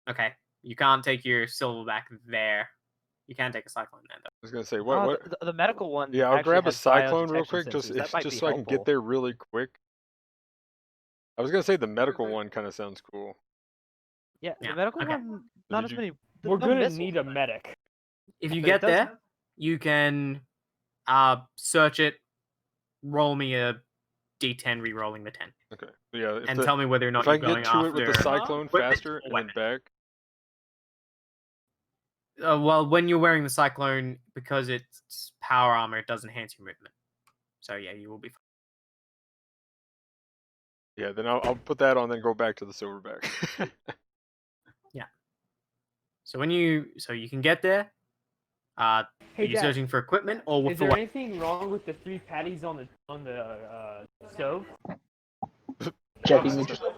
Okay. You can't take your silverback there. You can take a cyclone then, though. I was gonna say what? The medical one. Yeah, I'll actually grab a has cyclone real biodetection quick, sensors. That might be so I can helpful. get there really quick. I was gonna say the medical one kind of sounds cool. Yeah, Yeah, the medical okay. one. Not as many. We're no gonna missiles. need a medic. If you But get it does- there, you can search it, roll me a d10, re-rolling the 10, Okay, so yeah, and tell me whether or not if I you're can going get to it with the after cyclone equipment faster or and then weapon. back. Well, when you're wearing the cyclone, because it's power armor, it does enhance your movement. So yeah, you will be fine. Yeah, then I'll put that on, then go back to the silverback. So you can get there. Are Hey, you Jack, searching for equipment or is for there what? anything wrong with the 3 patties on the stove? Jackie, mute yourself.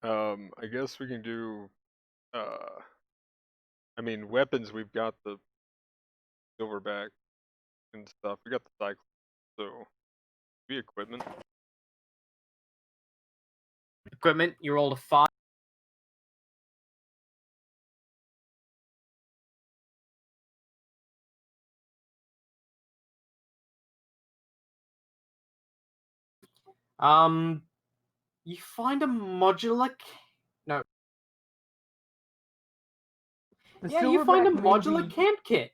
I guess we can do. I mean, weapons. We've got the silverback and stuff. We got the cyclone, so be equipment. Equipment, you rolled a 5. You find a modular. No. The Yeah, you find a silverback modular maybe- camp kit.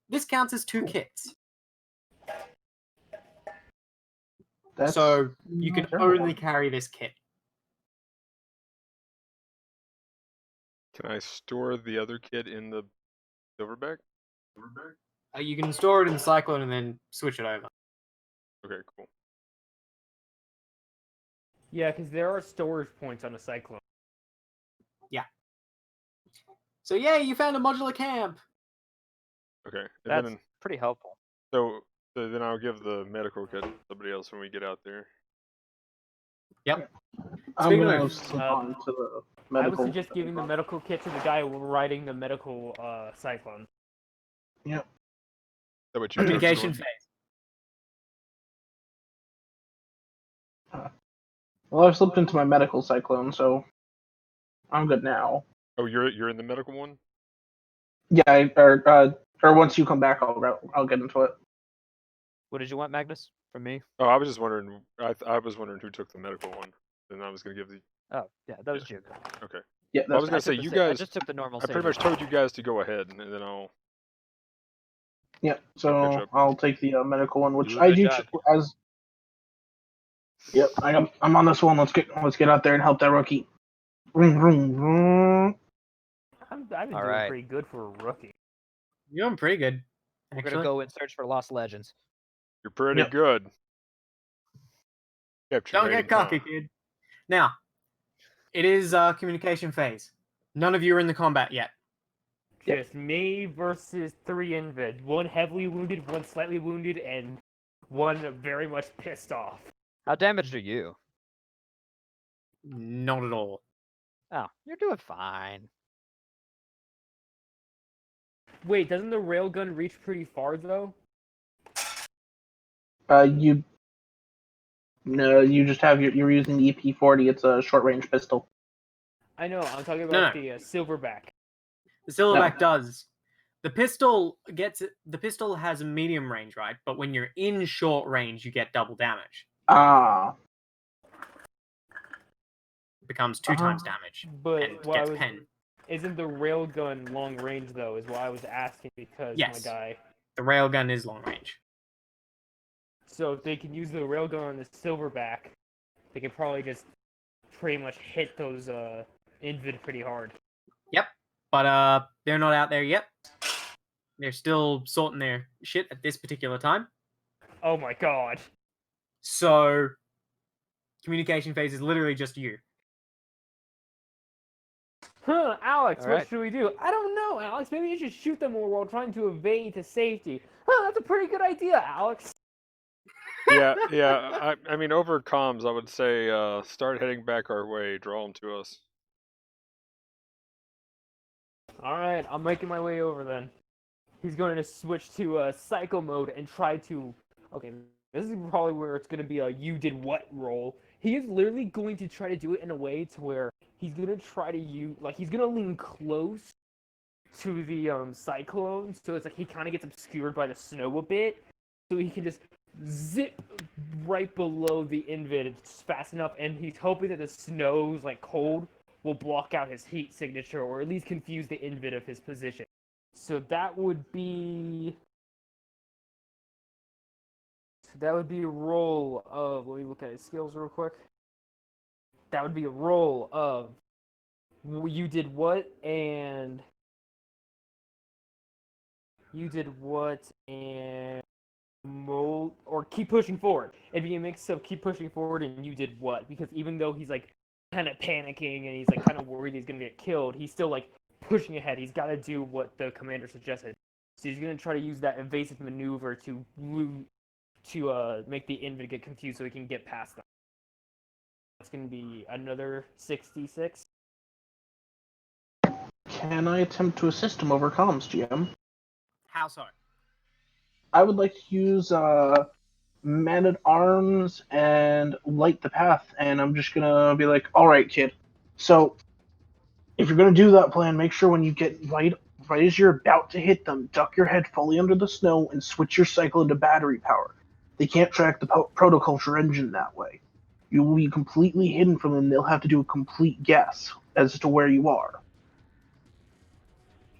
This counts as 2 kits. That's So you can not terrible. only carry this kit. Can I store the other kid in the silverback? You can store it in the cyclone and then switch it over. Okay, cool. Yeah, because there are storage points on a cyclone. So yeah, you found a modular camp. Okay, and That's then pretty helpful. so then I'll give the medical kit to somebody else when we get out there. Yep. I'm Speaking gonna of, slip on to the I would medical. suggest giving the medical kit to the guy riding the medical cyclone. Yep. Is that what you Communication chose, phase. Well, I've slipped into my medical cyclone, so I'm good now. Oh, you're in the medical one? Yeah, or once you come back, I'll get into it. What did you want, Magnus, from me? Oh, I was just wondering. I was wondering who took the medical one. Then I was gonna give the. Oh, yeah, that was Junko. Okay. Yeah, Well, I was that's gonna I say took you the sa- I guys. just took the normal. I pretty much told you guys to go ahead, and then I'll. yeah. catch So up. I'll take the medical one, which Do a I good do job. as. Yep, I'm on this one. Let's get out there and help that rookie. Vroom, vroom, vroom. I've been All doing right. pretty good for a rookie. You're doing pretty good. We're Actually. gonna go and search for lost legends. You're pretty Yep. good. Capture Don't right get in cocky, time. kid. Now, it is communication phase. None of you are in the combat yet. Just me versus 3 invid. 1 heavily wounded, 1 slightly wounded, and 1 very much pissed off. How damaged are you? Not at all. Oh, you're doing fine. Wait, doesn't the railgun reach pretty far though? You just have you're using the EP40. It's a short range pistol. I know. I'm talking No, about no. the silverback. The silverback does. The pistol has a medium range, right? But when you're in short range, you get double damage. Ah. It becomes 2 times damage But and what I gets was, pen. isn't the railgun long range though? Is why I was asking because Yes. my guy. The railgun is long range. So if they can use the railgun on the silverback, they can probably just pretty much hit those invid pretty hard. Yep. But they're not out there yet. They're still sorting their shit at this particular time. Oh my god. So communication phase is literally just you. Huh, Alex, All what right. should we do? I don't know, Alex. Maybe you should shoot them more while trying to evade to safety. Huh, that's a pretty good idea, Alex. Yeah. I mean, over comms, I would say start heading back our way. Draw them to us. Alright, I'm making my way over then. He's going to switch to psycho mode and try to... Okay, this is probably where it's going to be a you did what roll. he is literally going to try to do it in a way to where he's gonna try to he's gonna lean close to the cyclone, so it's like he kind of gets obscured by the snow a bit, so he can just zip right below the invid fast enough, and he's hoping that the snow's like cold will block out his heat signature, or at least confuse the invid of his position. So that would be a roll of, let me look at his skills real quick. That would be a roll of you did what and mold, or keep pushing forward. It'd be a mix of keep pushing forward and you did what, because even though he's like kind of panicking and he's like kind of worried he's gonna get killed, he's still like pushing ahead. He's got to do what the commander suggested. So he's gonna try to use that evasive maneuver to make the invid get confused so he can get past them. That's gonna be another 66. Can I attempt to assist him over comms, GM? How so? I would like to use Man-at-Arms and Light the Path, and I'm just gonna be like, all right, kid. So, if you're gonna do that plan, make sure when you get right as you're about to hit them, duck your head fully under the snow and switch your cycle into battery power. They can't track the protoculture engine that way. You will be completely hidden from them. They'll have to do a complete guess as to where you are.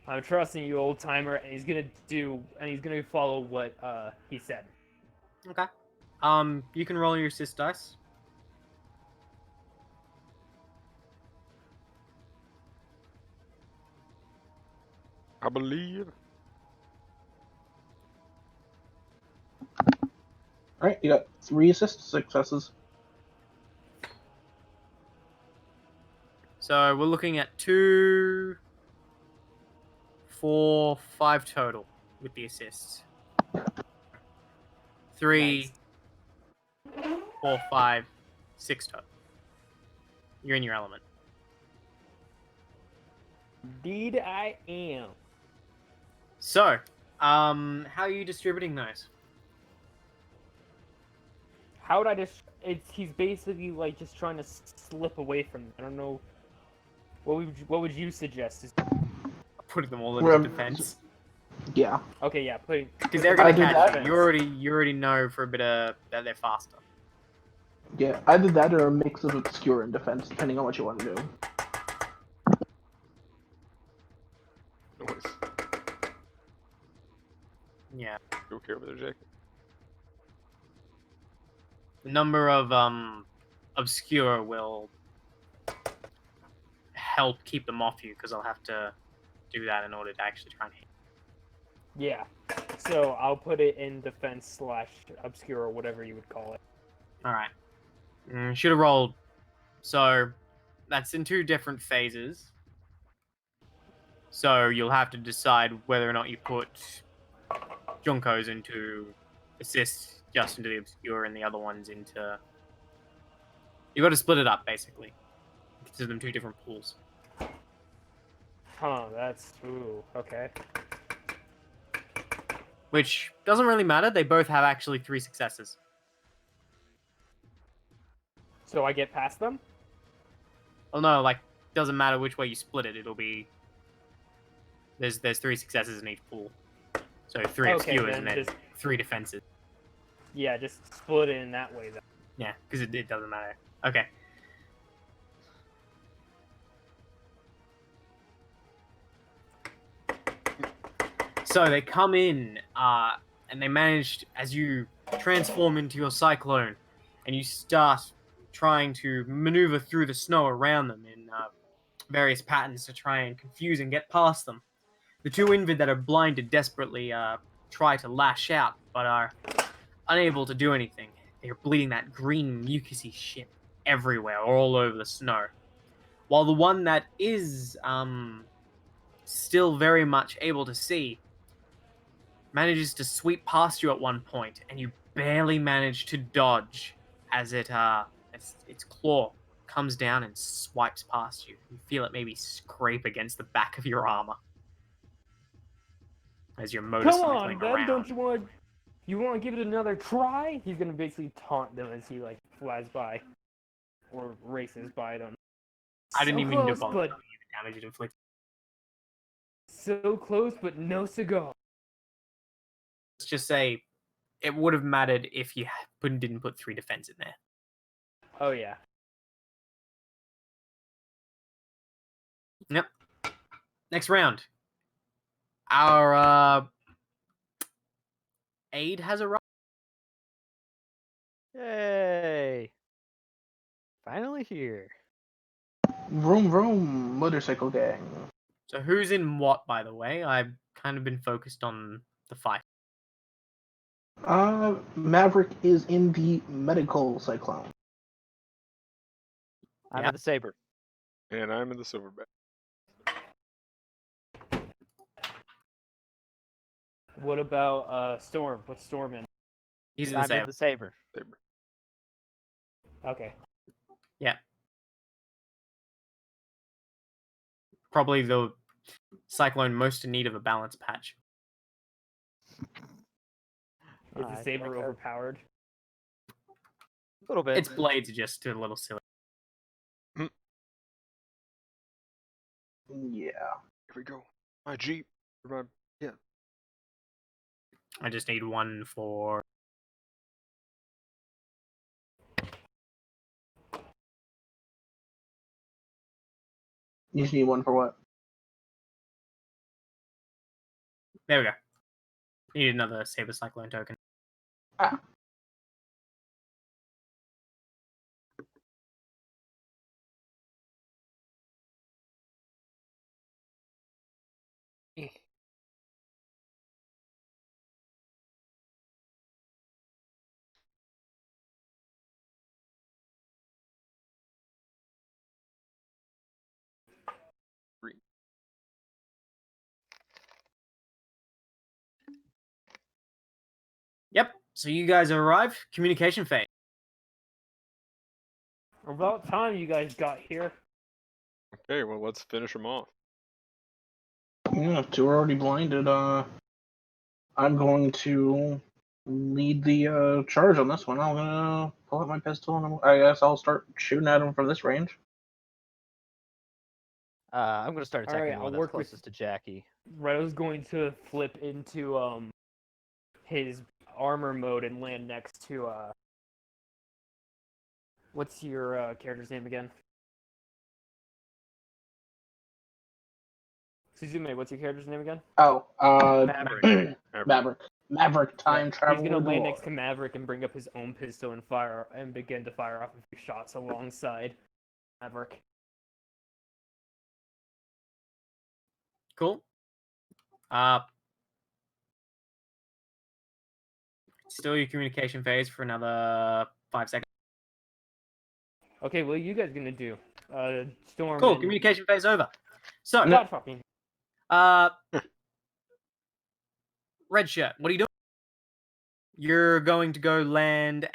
I'm trusting you, old timer, and he's gonna follow what he said. Okay. You can roll your assist dice. I believe. All right, you got 3 assist successes. So we're looking at 2, 4, 5 total with the assists. 3, 4, 5, 6 total. You're in your element. Indeed, I am. So, how are you distributing those? How would I just? He's basically like just trying to slip away from them. I don't know. What would you suggest? Putting them all into defense. Yeah. Okay, yeah, Because they're gonna catch that. you. You already know for a bit of that they're faster. Yeah, either that or a mix of obscure and defense, depending on what you want to do. Noise. Yeah. You okay over there, Jackie? The number of obscure will help keep them off you, because I'll have to do that in order to actually try and hit. Yeah. So I'll put it in defense / obscure, or whatever you would call it. Alright. Should have rolled. So, that's in 2 different phases. So, you'll have to decide whether or not you put Junko's into assist, just into the obscure, and the other ones into... You've got to split it up, basically. Consider them 2 different pools. Huh, that's... Ooh, okay. Which doesn't really matter. They both have actually 3 successes. So I get past them? Well, no, like, doesn't matter which way you split it. It'll be... There's 3 successes in each pool. So 3 obscures and then just... 3 defenses. Yeah, just split it in that way, then. Yeah, because it doesn't matter. Okay. So they come in, and they managed, as you transform into your cyclone, and you start trying to maneuver through the snow around them in various patterns to try and confuse and get past them. The 2 Invid that are blinded desperately try to lash out, but are unable to do anything. They're bleeding that green mucusy shit everywhere, all over the snow. While the one that is still very much able to see manages to sweep past you at one point, and you barely manage to dodge as its claw comes down and swipes past you. You feel it maybe scrape against the back of your armor as you're motorcycling around. Don't you want to give it another try? He's gonna basically taunt them as he like flies by. or races by them. I didn't So even close, bother but telling you the damage it inflicts. so close, but no cigar. Let's just say it would have mattered if you didn't put 3 defense in there. Oh yeah. Yep. Next round. Our aide has arrived. Yay! Finally here. Vroom vroom, motorcycle gang. So who's in what, by the way? I've kind of been focused on the fight. Maverick is in the medical cyclone. I'm Yeah. in the saber. And I'm in the silverback. What about Storm? What's Storm in? He's in the I'm in saber. the saber. Saber. Okay. Yeah. Probably the cyclone most in need of a balance patch. Is the saber overpowered? A little bit. Its blades are just a little silly. Yeah. Here we go. My Jeep. Or my, I just need one for... You just need one for what? There we go. Need another saber cyclone token. Ah. green. Yep. So you guys arrived. Communication phase. About time you guys got here. Okay, well, let's finish them off. Yeah, if 2 are already blinded, I'm going to lead the charge on this one. I'm gonna pull out my pistol and I guess I'll start shooting at him from this range. I'm gonna start attacking Alright, the I'll one that's work with- closest to Jackie. Redo's going to flip into his armor mode and land next to what's your character's name again? Suzume, what's your character's name again? Oh, Maverick. Maverick time travel. He's gonna land galore. next to Maverick and bring up his own pistol and fire and begin to fire off a few shots alongside Maverick. Cool. Still your communication phase for another 5 seconds. Okay, what are you guys gonna do? Storm. Cool. and- Communication phase over. So, God fucking. Red Shirt, what are you doing? You're going to go land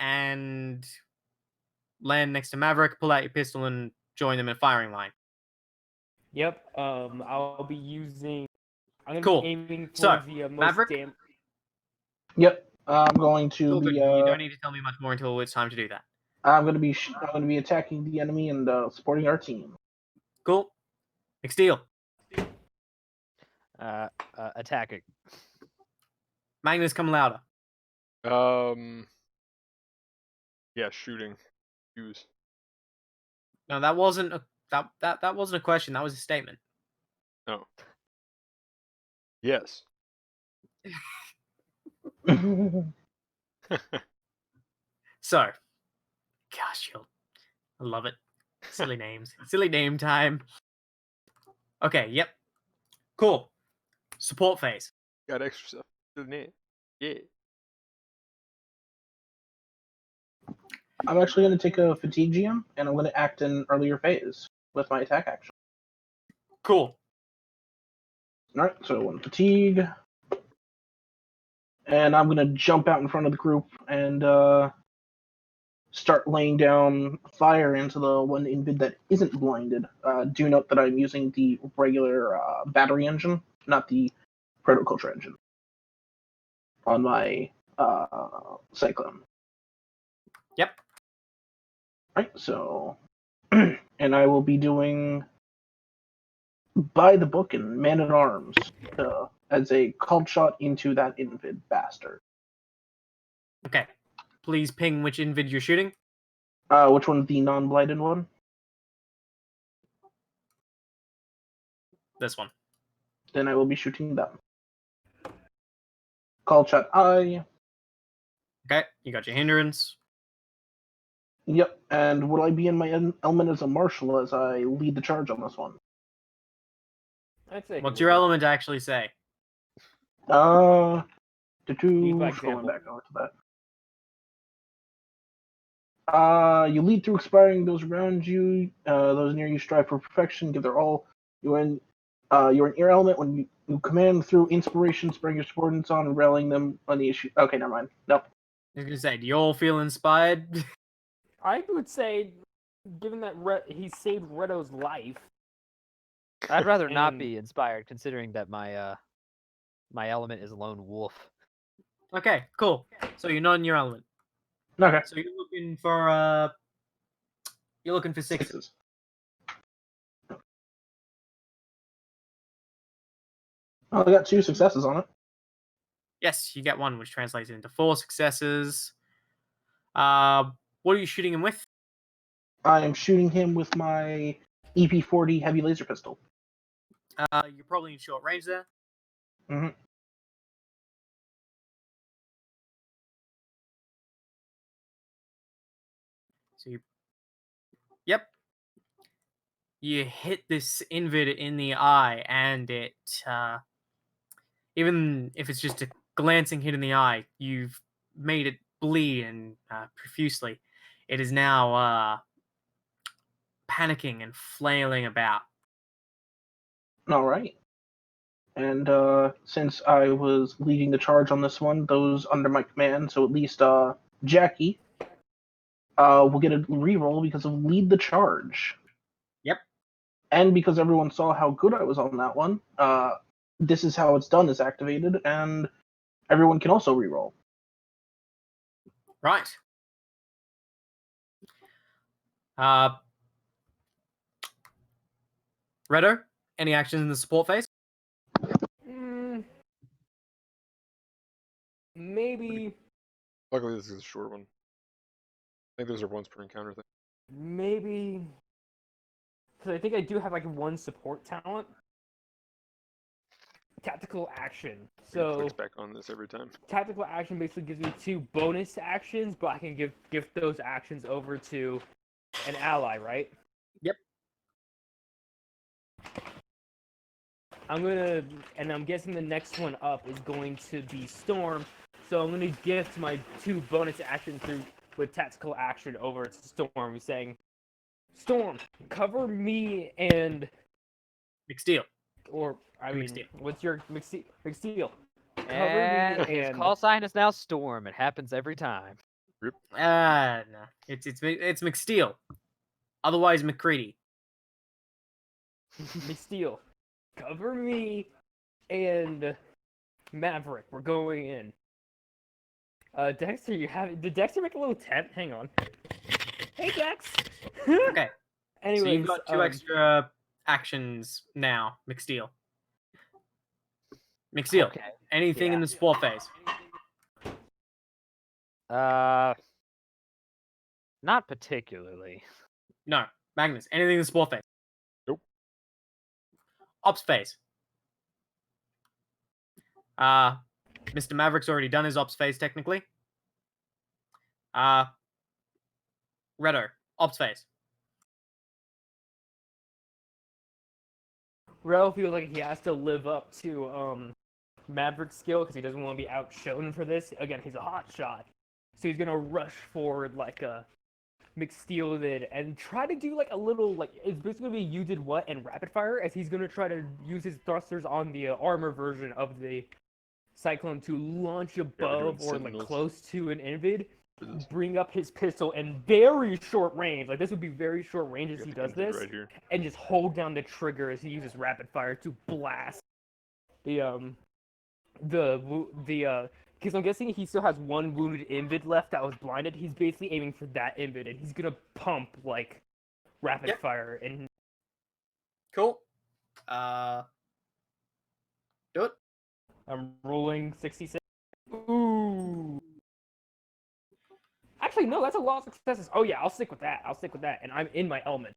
next to Maverick, pull out your pistol, and join them in firing line. Yep. I'll be using. I'm gonna Cool. be aiming So, towards the most Maverick? Yep, I'm going to Cool, be. good. You don't need to tell me much more until it's time to do that. I'm gonna be attacking the enemy and supporting our team. Cool. McSteel. Attacking. Magnus, come louder. Yeah, shooting. Use. No, that wasn't a that wasn't a question. That was a statement. No. Yes. So, gosh, I love it. Silly names. Silly name time. Okay, yep. Cool. Support phase. Got extra stuff. Doesn't it? Yeah. I'm actually going to take a fatigue GM, and I'm going to act in earlier phase with my attack action. Cool. Alright, so 1 fatigue. And I'm going to jump out in front of the group and start laying down fire into the one invid that isn't blinded. Do note that I'm using the regular battery engine, not the protoculture engine, on my Cyclone. Yep. Right, so and I will be doing by the book and man at arms as a called shot into that invid bastard. Okay. Please ping which invid you're shooting. Which one's the non-blighted one? This one. Then I will be shooting them. Called shot I. Okay, you got your hindrance. Yep, and will I be in my element as a marshal as I lead the charge on this one? I'd say. What's your element actually say? Lead by Going example. back over to that. You lead through inspiring those around you. Those near you strive for perfection. Give their all. You're in your element when you command through inspiration, spurring your subordinates on and rallying them on the issue. Okay, never mind. Nope. I was gonna say, do you all feel inspired? I would say, given that he saved Redo's life. I'd rather not And- be inspired, considering that my my element is lone wolf. Okay, cool. So you're not in your element. Okay. So you're looking for sixes. Sixes. Oh, I got 2 successes on it. Yes, you get one, which translates into 4 successes. What are you shooting him with? I am shooting him with my EP40 heavy laser pistol. You're probably in short range there. Mhm. So yep. You hit this invid in the eye, and it, even if it's just a glancing hit in the eye, you've made it bleed and profusely. It is now panicking and flailing about. All right. And since I was leading the charge on this one, those under my command, so at least Jackie will get a reroll because of lead the charge. Yep. And because everyone saw how good I was on that one, this is how it's done is activated, and everyone can also reroll. Right. Redo, any actions in the support phase? Maybe. Luckily, this is a short one. I think those are once per encounter thing. Maybe. Because I think I do have like one support talent. Tactical action. So Clicks back on this every time. tactical action basically gives me 2 bonus actions, but I can give those actions over to an ally, right? Yep. I'm guessing the next one up is going to be Storm. So I'm gonna gift my 2 bonus actions with tactical action over to Storm, saying, "Storm, cover me and McSteel. mean, what's your McSteel? Cover And me his and call sign is now Storm. It happens every time. No. It's McSteel. Otherwise McCready. McSteel, cover me and Maverick. We're going in." Dexter, did Dexter make a little tent? Hang on. Hey, Dex. Okay. Anyways, So you've got 2 extra actions now, McSteel. McSteel, Okay. anything in the support phase? Not particularly. No. Magnus, anything in the support phase? Nope. Ops phase. Mr. Maverick's already done his ops phase, technically. Redo, ops phase. Rel feels like he has to live up to Maverick's skill because he doesn't want to be outshone for this. Again, he's a hot shot, so he's gonna rush forward like a McSteel did and try to do like a little like it's basically gonna be you did what and rapid fire as he's gonna try to use his thrusters on the armor version of the Cyclone to launch above or like Sentinels. close to an invid, bring up his pistol in very short range. Like this would be very short range as he does this, right here. and just hold down the trigger as he uses rapid fire to blast because I'm guessing he still has one wounded invid left that was blinded. He's basically aiming for that invid, and he's gonna pump like rapid Yep. fire and Cool. Do it. I'm rolling 66. Ooh. Actually, no, that's a lot of successes. Oh yeah, I'll stick with that. And I'm in my element.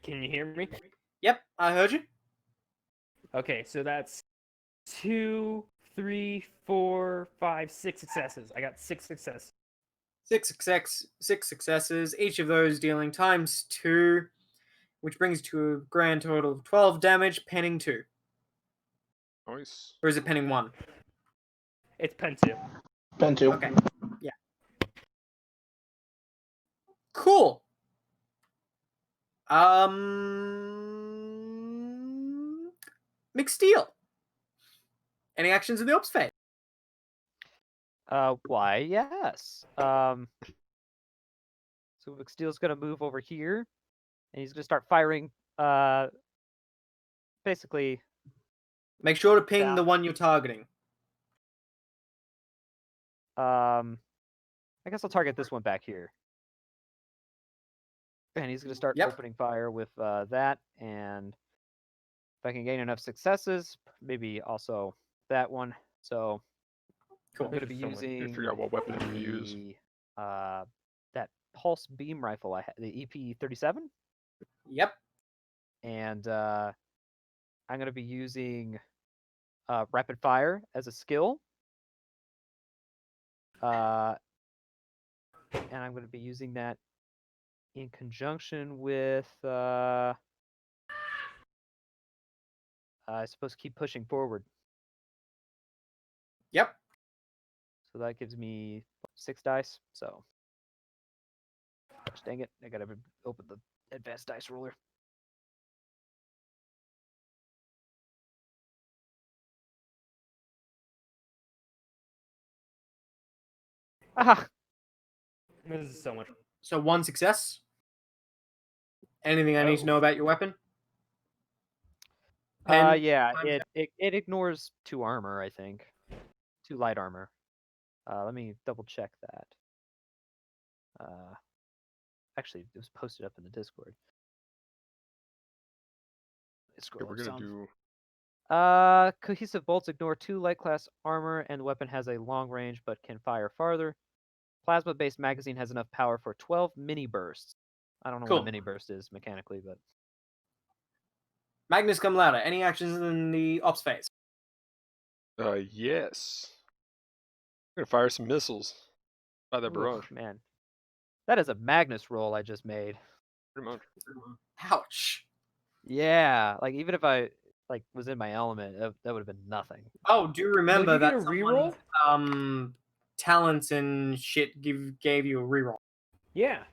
Can you hear me? Yep, I heard you. Okay, so that's 2, 3, 4, 5, 6 successes. I got 6 successes. Six successes, each of those dealing times 2, which brings to a grand total of 12 damage, penning 2. Nice. Or is it penning 1? It's pen 2. Ben 2. Okay. Yeah. Cool. McSteel. Any actions in the ops phase? Why, yes. So McSteel's gonna move over here, and he's gonna start firing. Basically, Make sure to ping Yeah. the one you're targeting. I guess I'll target this one back here, and he's gonna start Yep. opening fire with that, and if I can gain enough successes, maybe also that one. So Cool. I'm gonna be Thank you so much. You using figure out what weapon to use. that pulse beam rifle I had, the EP-37. Yep. And I'm going to be using rapid fire as a skill. And I'm going to be using that in conjunction with, I suppose, keep pushing forward. Yep. So that gives me 6 dice. So, gosh dang it, I got to open the advanced dice roller. Aha! This is so much. So 1 success. Anything I need to know about your weapon? Pen Yeah, times it ignores 2 armor, I think. 2 light armor. Let me double check that. Actually, it was posted up in the Discord. Okay, we're gonna do. Cohesive bolts ignore 2 light class armor, and the weapon has a long range but can fire farther. Plasma-based magazine has enough power for 12 mini bursts. I don't know what Cool. a mini burst is mechanically, but Magnus cum laude. Any actions in the ops phase? Yes. I'm gonna fire some missiles by the Ooh, barrage. man, that is a Magnus roll I just made. Pretty much. Ouch. Yeah, like even if I was in my element, that would have been nothing. Oh, do you remember you get that a reroll? talents and shit gave you a reroll? Yeah.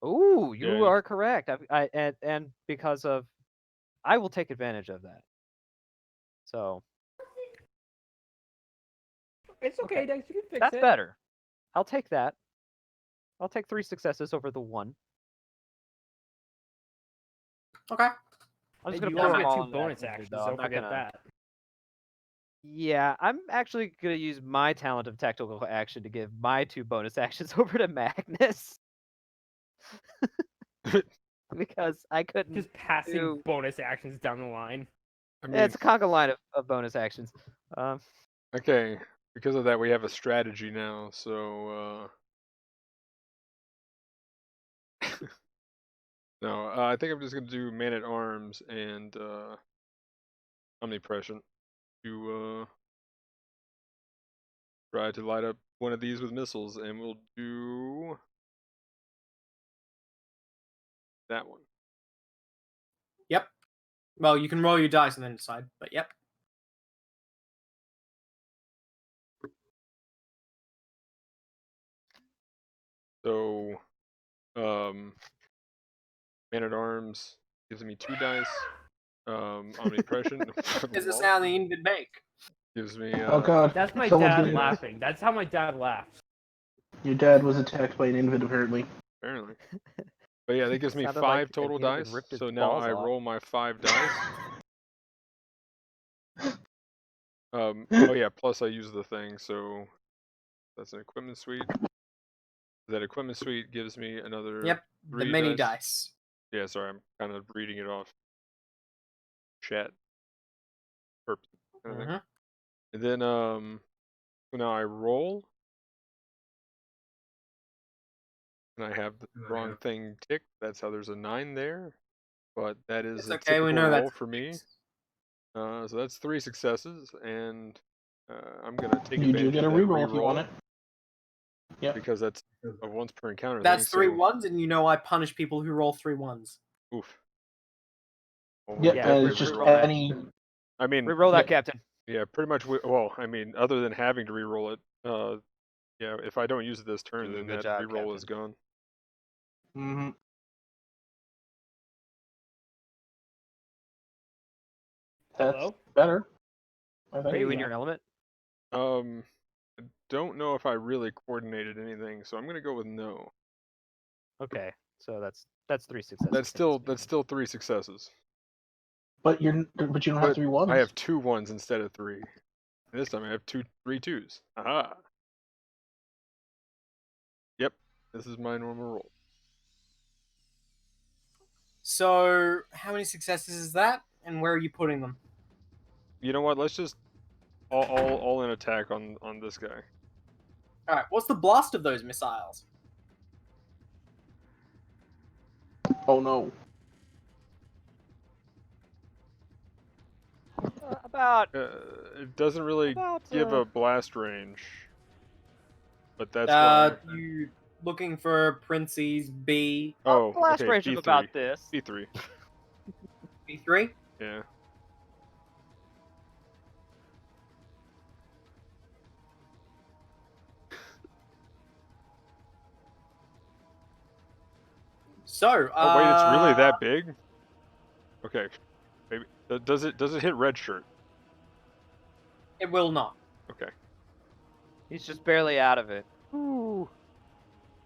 Ooh, you Yeah. are correct. And because of, I will take advantage of that. So It's okay, Okay. Dex. You can fix that's it. better. I'll take that. I'll take 3 successes over the 1. Okay. I'm just And gonna you pour also them get all 2 in that bonus injury, actions. though. Don't I'm not forget gonna. that. Yeah, I'm actually gonna use my talent of tactical action to give my 2 bonus actions over to Magnus. Because I couldn't Just passing do. bonus actions down the line. I Yeah, mean, it's a conga line of bonus actions. okay. Because of that, we have a strategy now. So, no, I think I'm just gonna do man at arms and omnipresent to try to light up one of these with missiles, and we'll do that one. Yep. Well, you can roll your dice and then decide, but yep. So, man at arms gives me 2 dice. Omnipression Is the sound the Invid make? gives me. Oh god. That's my Someone's dad getting- laughing. That's how my dad laughs. Your dad was attacked by an invid, apparently. Apparently. But yeah, that gives me Sounded 5 like total David dice. ripped his So now balls I off. roll my 5 dice. Oh yeah, plus I use the thing, so that's an equipment suite. That equipment suite gives me another Yep, the 3 many dice. dice. Yeah, sorry, I'm kind of reading it off chat. Kind of thing. Mhm. And then so now I roll, and I have the wrong thing ticked. That's how there's a 9 there, but that is It's a okay, we typical know roll that's for me. six. So that's 3 successes, and I'm gonna take You do advantage get of a that reroll if you want reroll it. Yep. because that's a once per encounter That's thing. 3 So ones, and you know I punish people who roll 3 ones. oof. Well, Yep, Yeah, definitely it's just reroll that. any. I mean, Reroll that, Yep. Captain. yeah, pretty much. Well, I mean, other than having to reroll it, yeah, if I don't use it this turn, Do a then good that job, reroll is Captain. gone. Mm-hmm. That's Hello? better. I Are think. you in your element? I don't know if I really coordinated anything, so I'm gonna go with no. Okay, so that's 3 successes. That's still 3 successes. But you don't have But 3 ones. I have 2 1s instead of 3. And this time I have 3 2s. Aha! Yep, this is my normal roll. So, how many successes is that, and where are you putting them? You know what? Let's just all in attack on this guy. All right, what's the blast of those missiles? Oh no. About It doesn't really give a blast range, but that's why. You looking for Princey's B Oh, blast okay. range of B3. about this. B3. B3? Yeah. So, Oh wait, it's really that big? Okay. Maybe does it hit red shirt? It will not. Okay. He's just barely out of it. Ooh.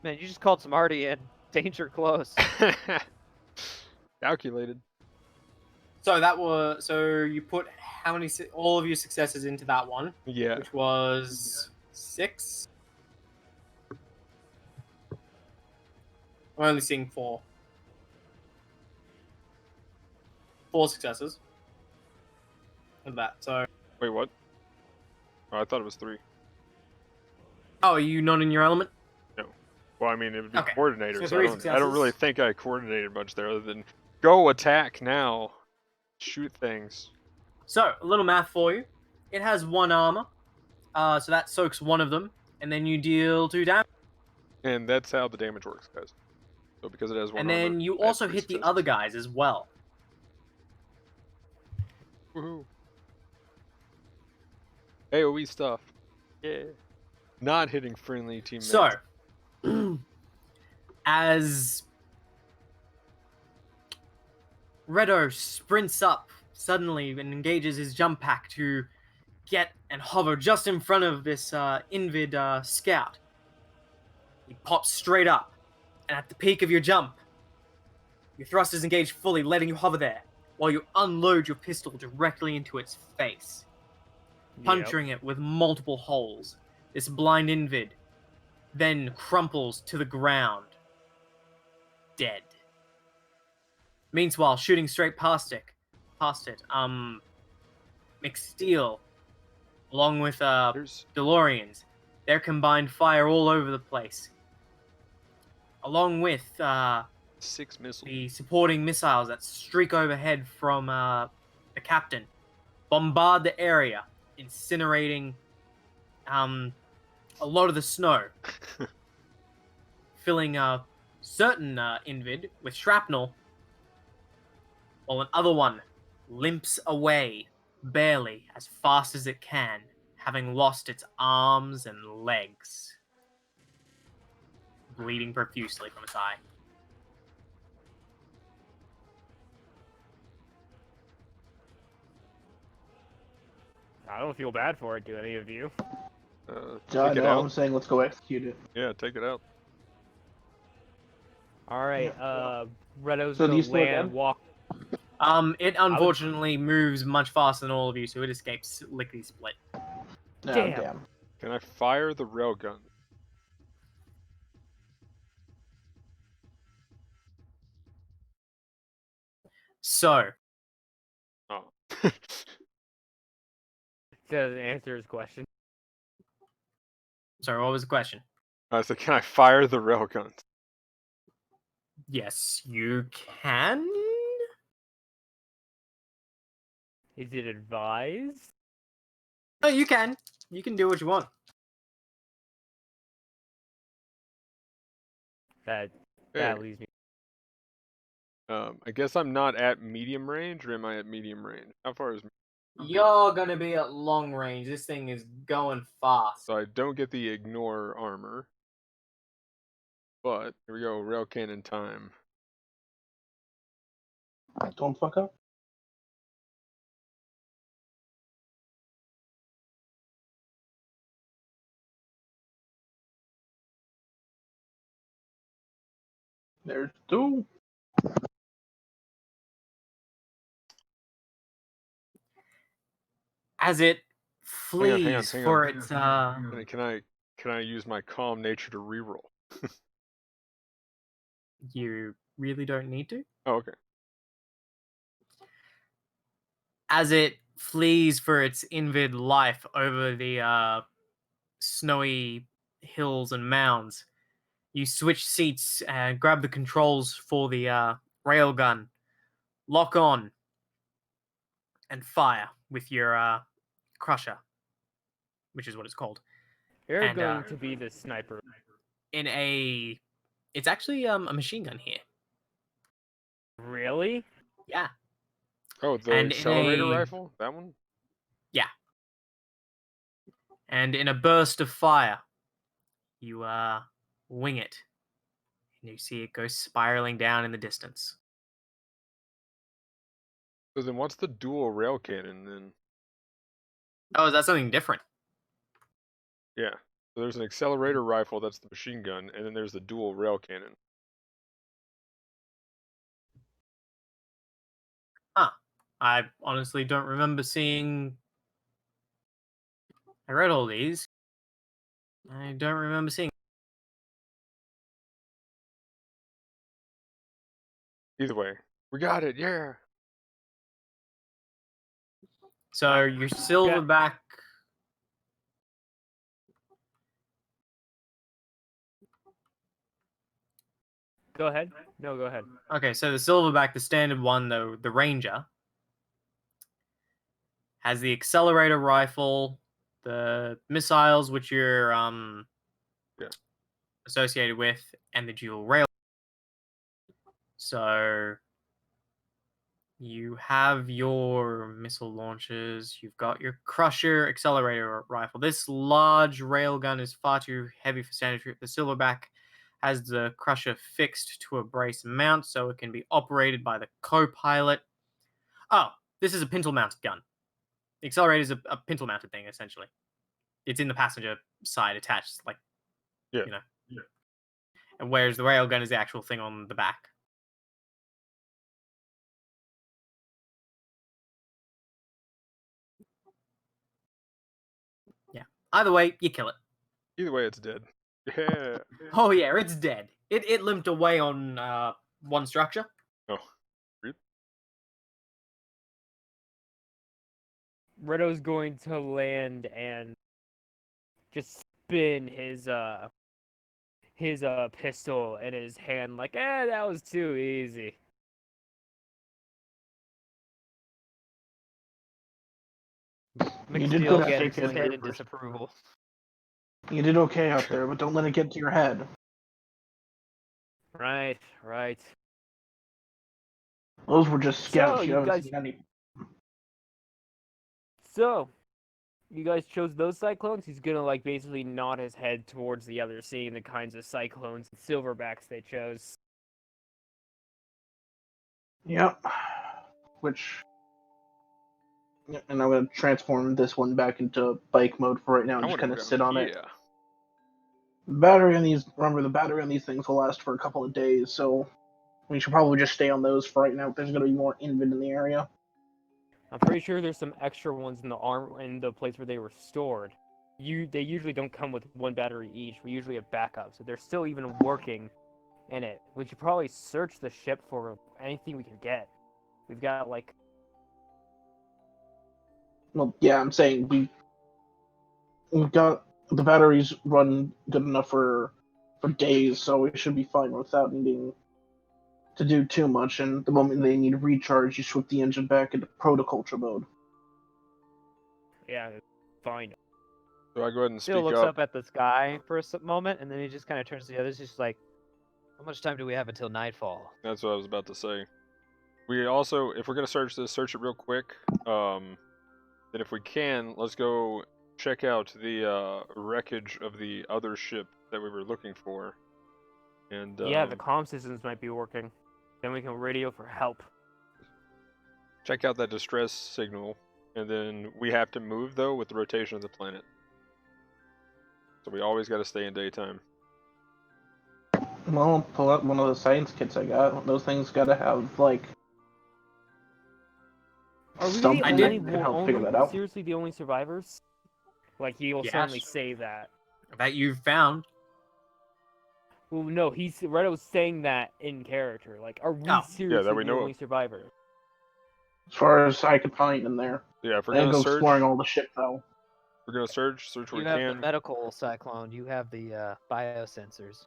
Man, you just called some Artie in. Danger close. Calculated. So you put how many all of your successes into that one? Yeah. Which was 6. I'm only seeing 4. 4 successes. Of that. So. Wait, what? Oh, I thought it was 3. Oh, are you not in your element? No. Well, I mean, it would be Okay. coordinator, So so 3 I don't really successes. think I coordinated much there other than go attack now. Shoot things. So, a little math for you. It has 1 armor. So that soaks 1 of them, and then you deal 2 damage. And that's how the damage works, guys. So because it has 1 And armor, then you I have also 3 hit the successes. other guys as well. Woohoo. AoE stuff. Yeah. Not hitting friendly teammates. So, as Redo sprints up suddenly and engages his jump pack to get and hover just in front of this Invid scout, he pops straight up, and at the peak of your jump, your thrust is engaged fully, letting you hover there, while you unload your pistol directly into its face, puncturing it with multiple holes. This blind Invid then crumples to the ground, dead. Meanwhile, shooting straight past it, McSteel, along with DeLoreans, their combined fire all over the place, along with 6 missiles. the supporting missiles that streak overhead from the captain, bombard the area, incinerating a lot of the snow, filling a certain Invid with shrapnel, while another one limps away, barely, as fast as it can, having lost its arms and legs, bleeding profusely from its eye. I don't feel bad for it, do any of you? Take it No, out. I'm saying let's go execute it. Yeah, take it out. Alright, Redo's So gonna these four land, dead? walk. It unfortunately moves much faster than all of you, so it escapes lickety split. Oh, Damn. damn. Can I fire the railgun? So, Oh. Doesn't answer his question. sorry, what was the question? I said, can I fire the railguns? Yes, you can. Is it advised? Oh, you can. You can do what you want. That Hey, leaves me. I guess I'm not at medium range, or am I at medium range? How far is? You're gonna be at long range. This thing is going fast. So I don't get the ignore armor. But here we go, rail cannon time. Don't fuck up. There's two. As it Hang on, flees hang for on. its Can I use my calm nature to reroll? You really don't need to. Oh, okay. As it flees for its invid life over the snowy hills and mounds, you switch seats and grab the controls for the railgun, lock on, and fire with your crusher, which is what it's called. You're And, going to be the sniper. It's actually a machine gun here. Really? Yeah. Oh, the And accelerator rifle? That one? Yeah. And in a burst of fire, you wing it. And you see it go spiraling down in the distance. So then what's the dual rail cannon then? Oh, is that something different? Yeah. So there's an accelerator rifle, that's the machine gun, and then there's the dual rail cannon. Huh. I honestly don't remember seeing... I read all these. I don't remember seeing... Either way. We got it, yeah! So your silverback... Go ahead. No, go ahead. Okay, so the silverback, the standard one, the Ranger, has the accelerator rifle, the missiles, which you're Yeah. associated with, and the dual rail. So you have your missile launchers, you've got your crusher accelerator rifle. This large railgun is far too heavy for standard troop. The silverback has the crusher fixed to a brace mount, so it can be operated by the co-pilot. Oh, this is a pintle-mounted gun. The accelerator is a pintle-mounted thing, essentially. It's in the passenger side attached, like, Yeah. you know. Yeah. And whereas the railgun is the actual thing on the back. Yeah. Either way, you kill it. Either way, it's dead. Yeah. Oh yeah, it's dead. It limped away on one structure. Oh. Rude. Redo's going to land and just spin his pistol in his hand like, that was too easy. You did McSteel good, shakes his Jake. head in disapproval. You did okay out there, but don't let it get to your head. Right, right. Those were just scouts. So, you you haven't guys- seen any. So, you guys chose those cyclones? He's gonna, like, basically nod his head towards the other, seeing the kinds of cyclones and silverbacks they chose. Yep. Which. And I'm going to transform this one back into bike mode for right now and I just wanna kind go of sit on it. yeah. Battery on these. Remember, the battery on these things will last for a couple of days, so We should probably just stay on those for right now. If there's going to be more invid in the area. I'm pretty sure there's some extra ones in the place where they were stored. They usually don't come with one battery each. We usually have backup, so they're still even working in it. We should probably search the ship for anything we can get. We've got like Well, yeah, I'm saying we've got the batteries run good enough for days, so we should be fine without needing to do too much. And the moment they need recharge, you switch the engine back into protoculture mode. yeah, fine. So I go ahead and Still speak looks up. up at the sky for a moment, and then he just kind of turns to the others. He's just like, "How much time do we have until nightfall?" That's what I was about to say. We also, if we're gonna search this, search it real quick. Then if we can, let's go check out the wreckage of the other ship that we were looking for. And Yeah, the comm systems might be working. Then we can radio for help. check out that distress signal. And then we have to move though with the rotation of the planet. So we always got to stay in daytime. Well, pull out one of the science kits I got. Those things gotta have, like, Are we something the I that did- only can help figure that only out. seriously the only survivors? Like he will Yes. certainly say that. That you've found. Well, no, Redo's saying that in character. Like, are we Oh. seriously we the know only of. survivor? As far as I could find in there. Yeah, if we're I didn't gonna go search, exploring all the shit, though. we're gonna search what You we have can. the medical cyclone. You have the biosensors.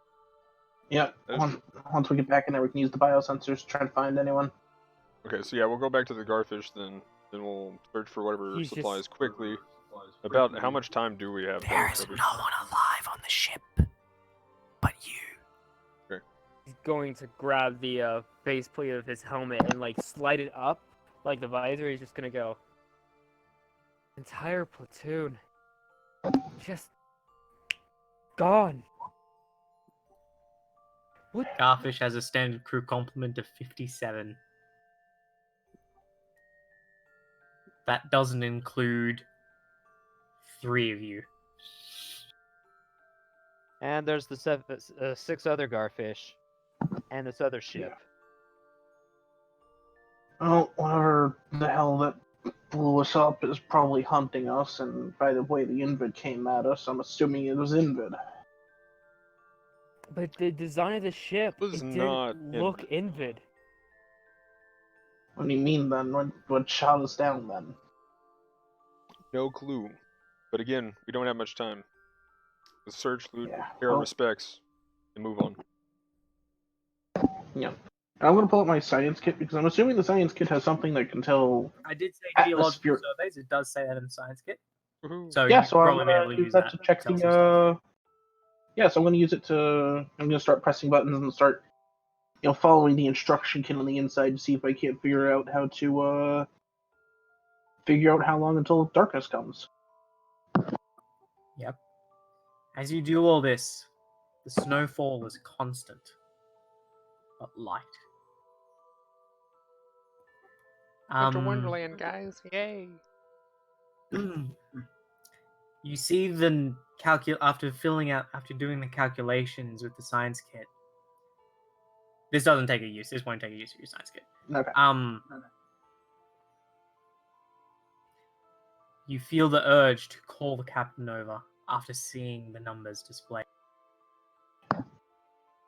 Yeah, That's once we get back in there, we can use the biosensors to try and find anyone. Okay, so yeah, we'll go back to the Garfish then. Then we'll search for whatever He's supplies just- quickly. About how much time do we have? There is Grubby? no one alive on the ship but you. He's going to grab the faceplate of his helmet and like slide it up, like the visor. He's just gonna go. Entire platoon, just gone. What? Garfish has a standard crew complement of 57. That doesn't include 3 of you. And there's the 6 other garfish, and this other ship. Oh, whatever the hell that blew us up is probably hunting us, and by the way the Invid came at us, I'm assuming it was Invid. But the design of the ship Was it not didn't look Invid. Invid. What do you mean then? What shot us down then? No clue. But again, we don't have much time. Let's search, loot, Yeah, pay our well- respects, and move on. Yeah. I'm gonna pull up my science kit because I'm assuming the science kit has something that can tell. I did say Atmosphere- geological surveys. It does say that in the science kit. Woohoo. So Yeah, you so I'm probably be able gonna to use that to check tell some stuff. Yeah, so I'm gonna use it to. I'm gonna start pressing buttons and start, following the instruction kit on the inside to see if I can't figure out how to figure out how long until darkness comes. Yep. As you do all this, the snowfall is constant, but light. guys! Yay! You see after doing the calculations with the science kit. This doesn't take a use. This won't take a use of your science kit. Okay. You feel the urge to call the captain over after seeing the numbers displayed.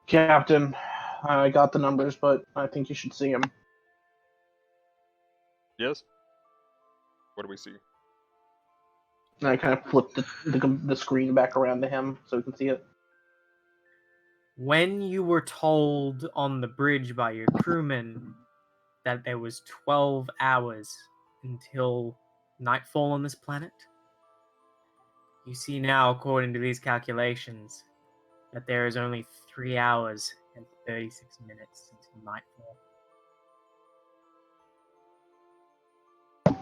Captain, I got the numbers, but I think you should see them. Yes? What do we see? And I kind of flip the screen back around to him so he can see it. When you were told on the bridge by your crewmen that there was 12 hours until nightfall on this planet, you see now, according to these calculations, that there is only 3 hours and 36 minutes until nightfall.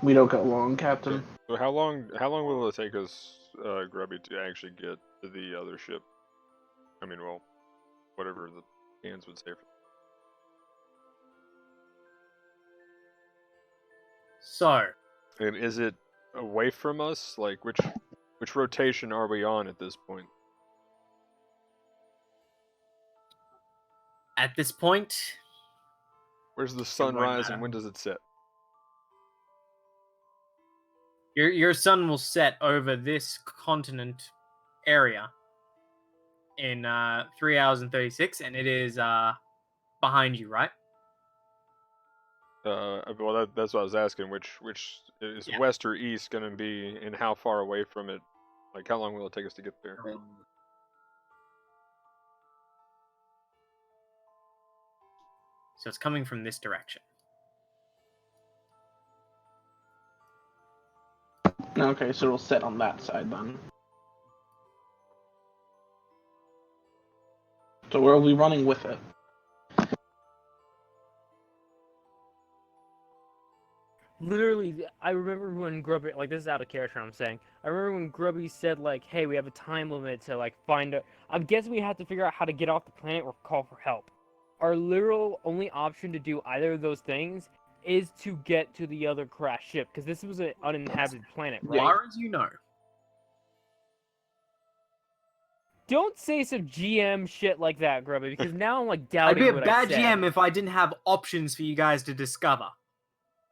We don't got long, Captain. So how long will it take us, Grubby, to actually get to the other ship? I mean, well, whatever the hands would say. So, And is it away from us? Like, which rotation are we on at this point? at this point, Where's the sun won't rise and matter. when does it set? Your sun will set over this continent area in 3 hours and 36, and it is behind you, right? Well, that's what I was asking. Which is Yeah. west or east going to be, and how far away from it? Like, how long will it take us to get there? So it's coming from this direction. Okay, so it'll set on that side then. So where are we running with it? Literally, I remember when Grubby, like, this is out of character, I'm saying. I remember when Grubby said, like, hey, we have a time limit to, like, find a... I'm guessing we have to figure out how to get off the planet or call for help. Our literal only option to do either of those things is to get to the other crashed ship, because this was an uninhabited planet, right? Far as you know. Don't say some GM shit like that, Grubby, because now I'm, like, I'd doubting be a what I bad said. GM if I didn't have options for you guys to discover.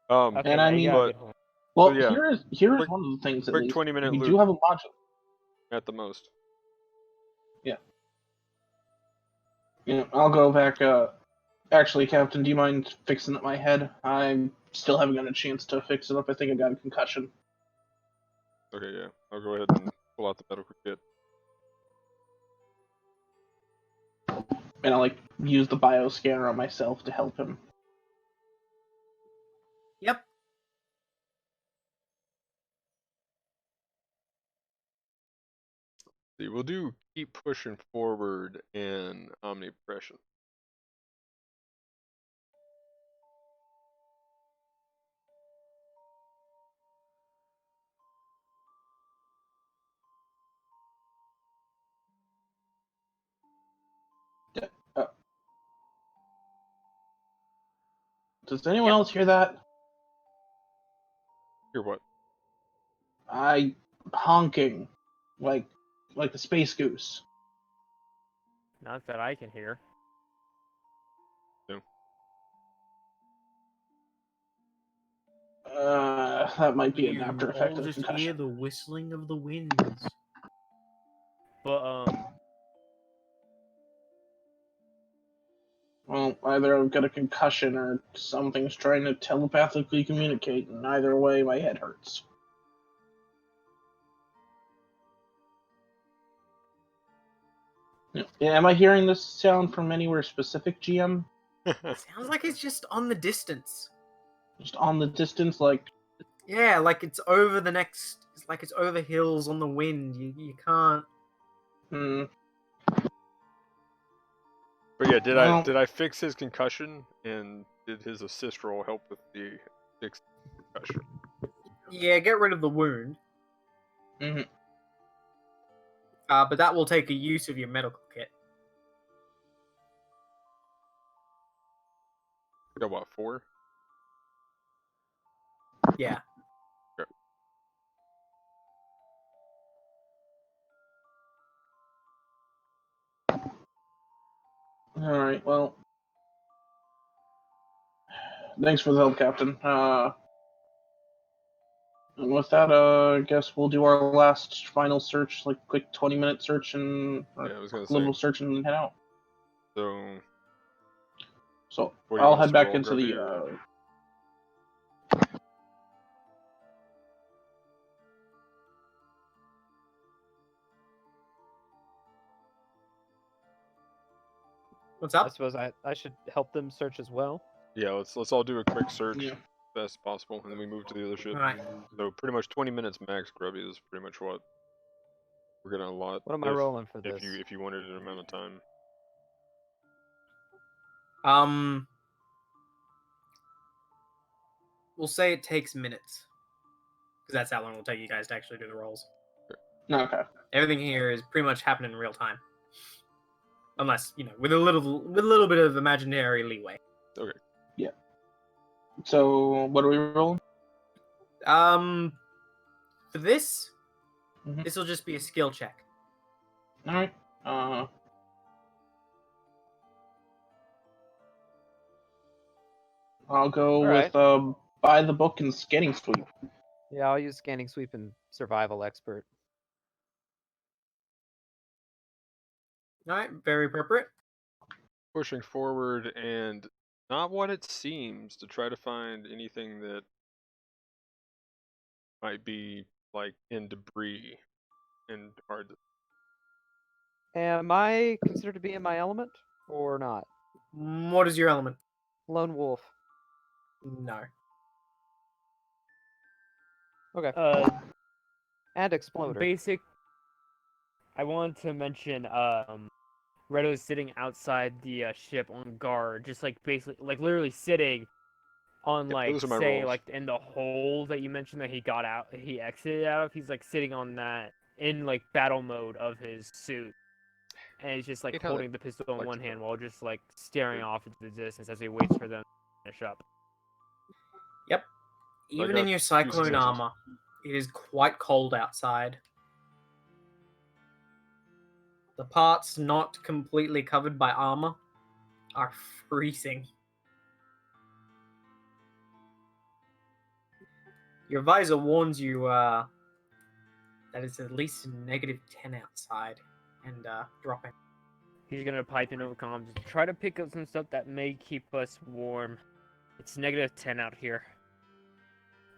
Okay, And I yeah, you mean, got a good point. Well, yeah, here's quick- one of the things. At quick least 20-minute we loop. do have a module. at the most. I'll go back. Actually, Captain, do you mind fixing up my head? I still haven't gotten a chance to fix it up. I think I got a concussion. Okay, yeah. I'll go ahead and pull out the medical kit. And I'll use the bioscanner on myself to help him. Yep. See, we'll do keep pushing forward and omnipression. Does anyone else hear that? Hear what? I honking, like the space goose. Not that I can hear. That might be an You after effect all of the just hear concussion. the whistling of the winds. But, Well, either I've got a concussion or something's trying to telepathically communicate, and either way, my head hurts. Yeah, am I hearing this sound from anywhere specific, GM? Sounds like it's just on the distance. Just on the distance, Yeah, like it's over the next. It's like it's over hills on the wind. You can't. But yeah, did Well- I fix his concussion, and did his assist roll help with the fixed concussion? Yeah, get rid of the wound. Mm-hmm. But that will take a use of your medical kit. Got what, 4? Yeah. Alright, well. Thanks for the help, Captain. And with that, I guess we'll do our last final search, quick 20-minute search and Yeah, I was gonna little say. search and head out. So So what do you I'll want us head to back roll, into Grubby, the. or- What's I up? suppose I should help them search as well. Yeah, let's all do a quick search, Yeah. best possible, and then we move to the other ship. Alright. So pretty much 20 minutes max, Grubby, is pretty much what we're gonna allot. What am I rolling for this? If you wanted an amount of time. We'll say it takes minutes, because that's how long it'll take you guys to actually do the rolls. Okay. Everything here is pretty much happening in real time, unless with a little bit of imaginary leeway. Okay. So what are we rolling? For this, Mhm. this will just be a skill check. All right. I'll go Alright. with buy the book and scanning sweep. Yeah, I'll use scanning sweep and survival expert. All right, very appropriate. Pushing forward and not what it seems to try to find anything that might be like in debris and hard to... Am I considered to be in my element or not? What is your element? Lone wolf. No. Okay. And exploder. Basic. I wanted to mention Redo's sitting outside the ship on guard, just like basically, like literally sitting on Yep, like those are my say rolls. like in the hole that you mentioned that he got out, he exited out of. He's like sitting on that in like battle mode of his suit, and he's just like Hate how holding the pistol in one flexible. hand while just like staring off into the distance as he waits for them to finish up. Yep. I Even got in your 2 cyclone successes. armor, it is quite cold outside. The parts not completely covered by armor are freezing. Your visor warns you that it's at least -10 outside and dropping. He's gonna pipe in over comms, try to pick up some stuff that may keep us warm. It's -10 out here.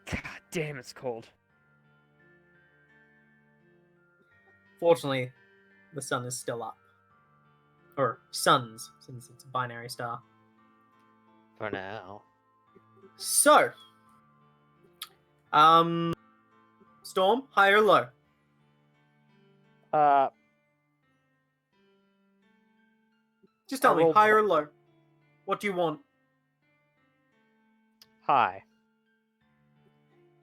God damn, it's cold. Fortunately, the sun is still up. Or suns, since it's a binary star. For now. So, Storm, high or low? Just tell I me, rolled high or one. low? What do you want? High.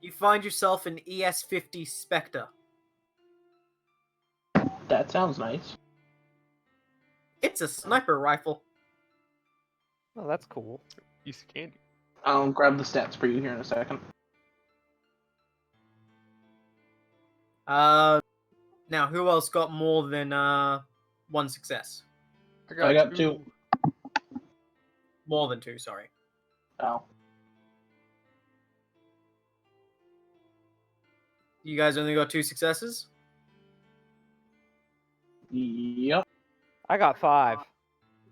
You find yourself an ES-50 Spectre. That sounds nice. It's a sniper rifle. Oh, that's cool. Piece of candy. I'll grab the stats for you here in a second. Now, who else got more than one success? I got 2. More than 2, sorry. Oh. You guys only got 2 successes? Yep. I got 5.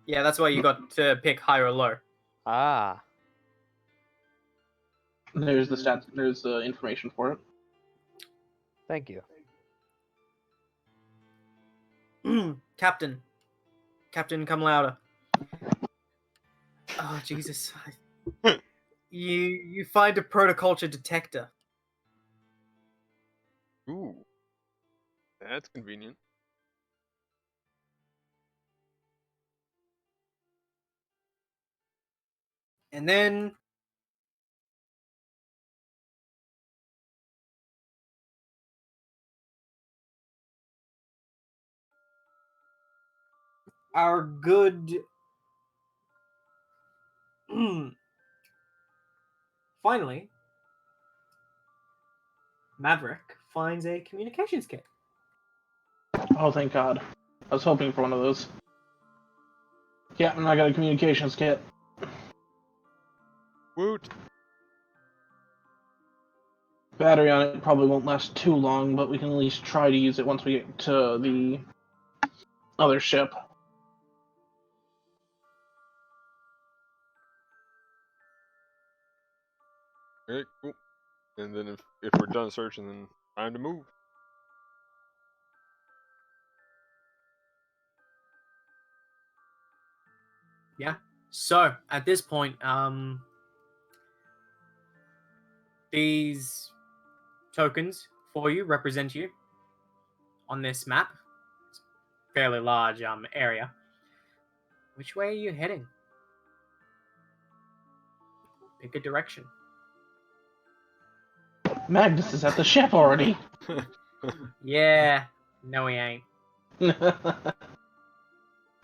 Yeah, that's why you got to pick high or low. Ah. There's the stats. There's the information for it. Thank you. Captain, come louder. Oh Jesus! You find a protoculture detector. Ooh. That's convenient. And then our good finally Maverick finds a communications kit. Oh, thank God. I was hoping for one of those. Yeah, and I got a communications kit. Woot! Battery on it probably won't last too long, but we can at least try to use it once we get to the other ship. Alright, cool. And then if we're done searching, then time to move. Yeah. So at this point, these tokens for you represent you on this map. It's a fairly large area. Which way are you heading? Pick a direction. Magnus is at the ship already. Yeah. No, he ain't.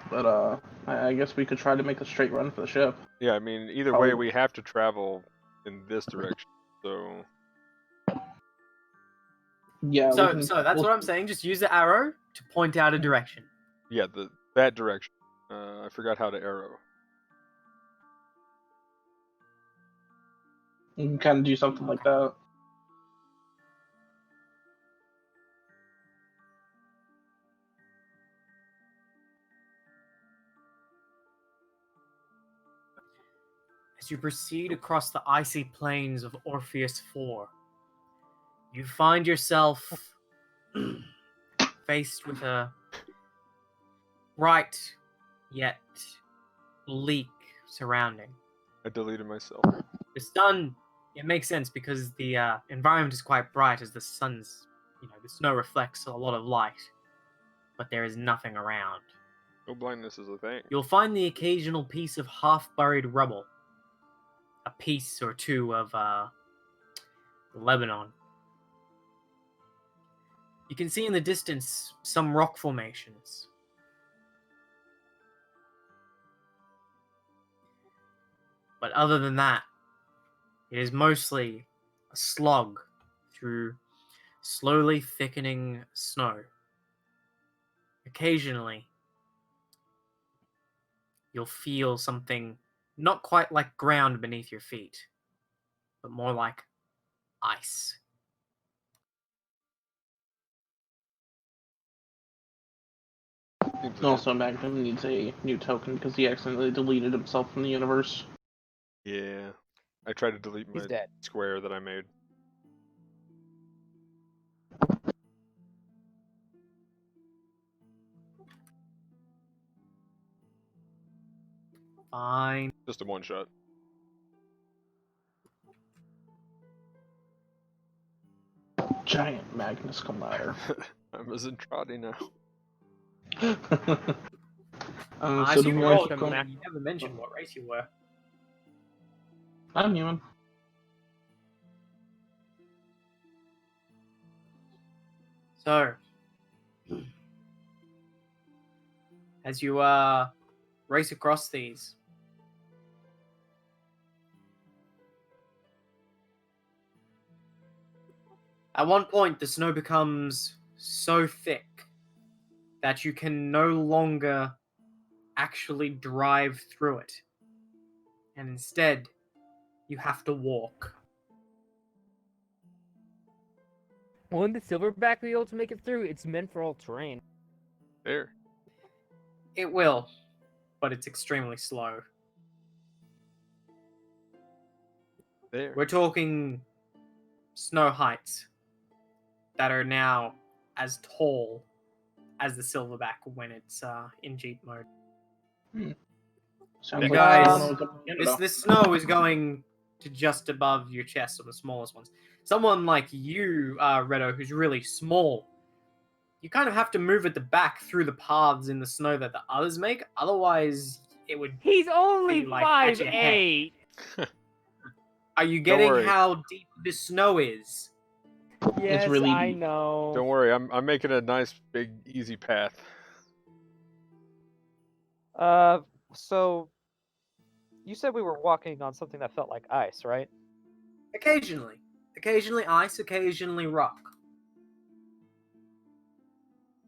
But I guess we could try to make a straight run for the ship. Yeah, I mean, either Probably- way, we have to travel in this direction. So Yeah. So that's what I'm saying. Just use the arrow to point out a direction. yeah, that direction. I forgot how to arrow. You can kind of do something like that. As you proceed across the icy plains of Orpheus 4, you find yourself faced with a bright yet bleak surrounding. I deleted myself. The sun, it makes sense because the environment is quite bright as the sun's, the snow reflects a lot of light, but there is nothing around. No blindness is a thing. You'll find the occasional piece of half-buried rubble, a piece or two of Lebanon. You can see in the distance some rock formations. But other than that, it is mostly a slog through slowly thickening snow. Occasionally, you'll feel something not quite like ground beneath your feet, but more like ice. Seems like Also, Magnum needs a new token because he accidentally deleted himself from the universe. Yeah. I tried to delete He's my dead. square that I made. Fine. Just a one shot. Giant Magnus Collider. I'm a Zentradi now. As So do you we rolled, want to you never mentioned what race you were. I'm human. So, as you race across these, at one point the snow becomes so thick that you can no longer actually drive through it, and instead you have to walk. Wouldn't the silverback be able to make it through? It's meant for all terrain. There. It will, but it's extremely slow. There. We're talking snow heights that are now as tall as the silverback when it's in Jeep mode. Sounds You like guys, I wanna look up Canada. this snow is going to just above your chest on the smallest ones. Someone like you, Redo, who's really small, you kind of have to move at the back through the paths in the snow that the others make. Otherwise, it would. He's only Like, at your head. 5'8". Are you getting worry. how deep this snow is? Yes, really I deep. know. Don't worry, I'm making a nice big easy path. So you said we were walking on something that felt like ice, right? Occasionally. Occasionally ice, occasionally rock.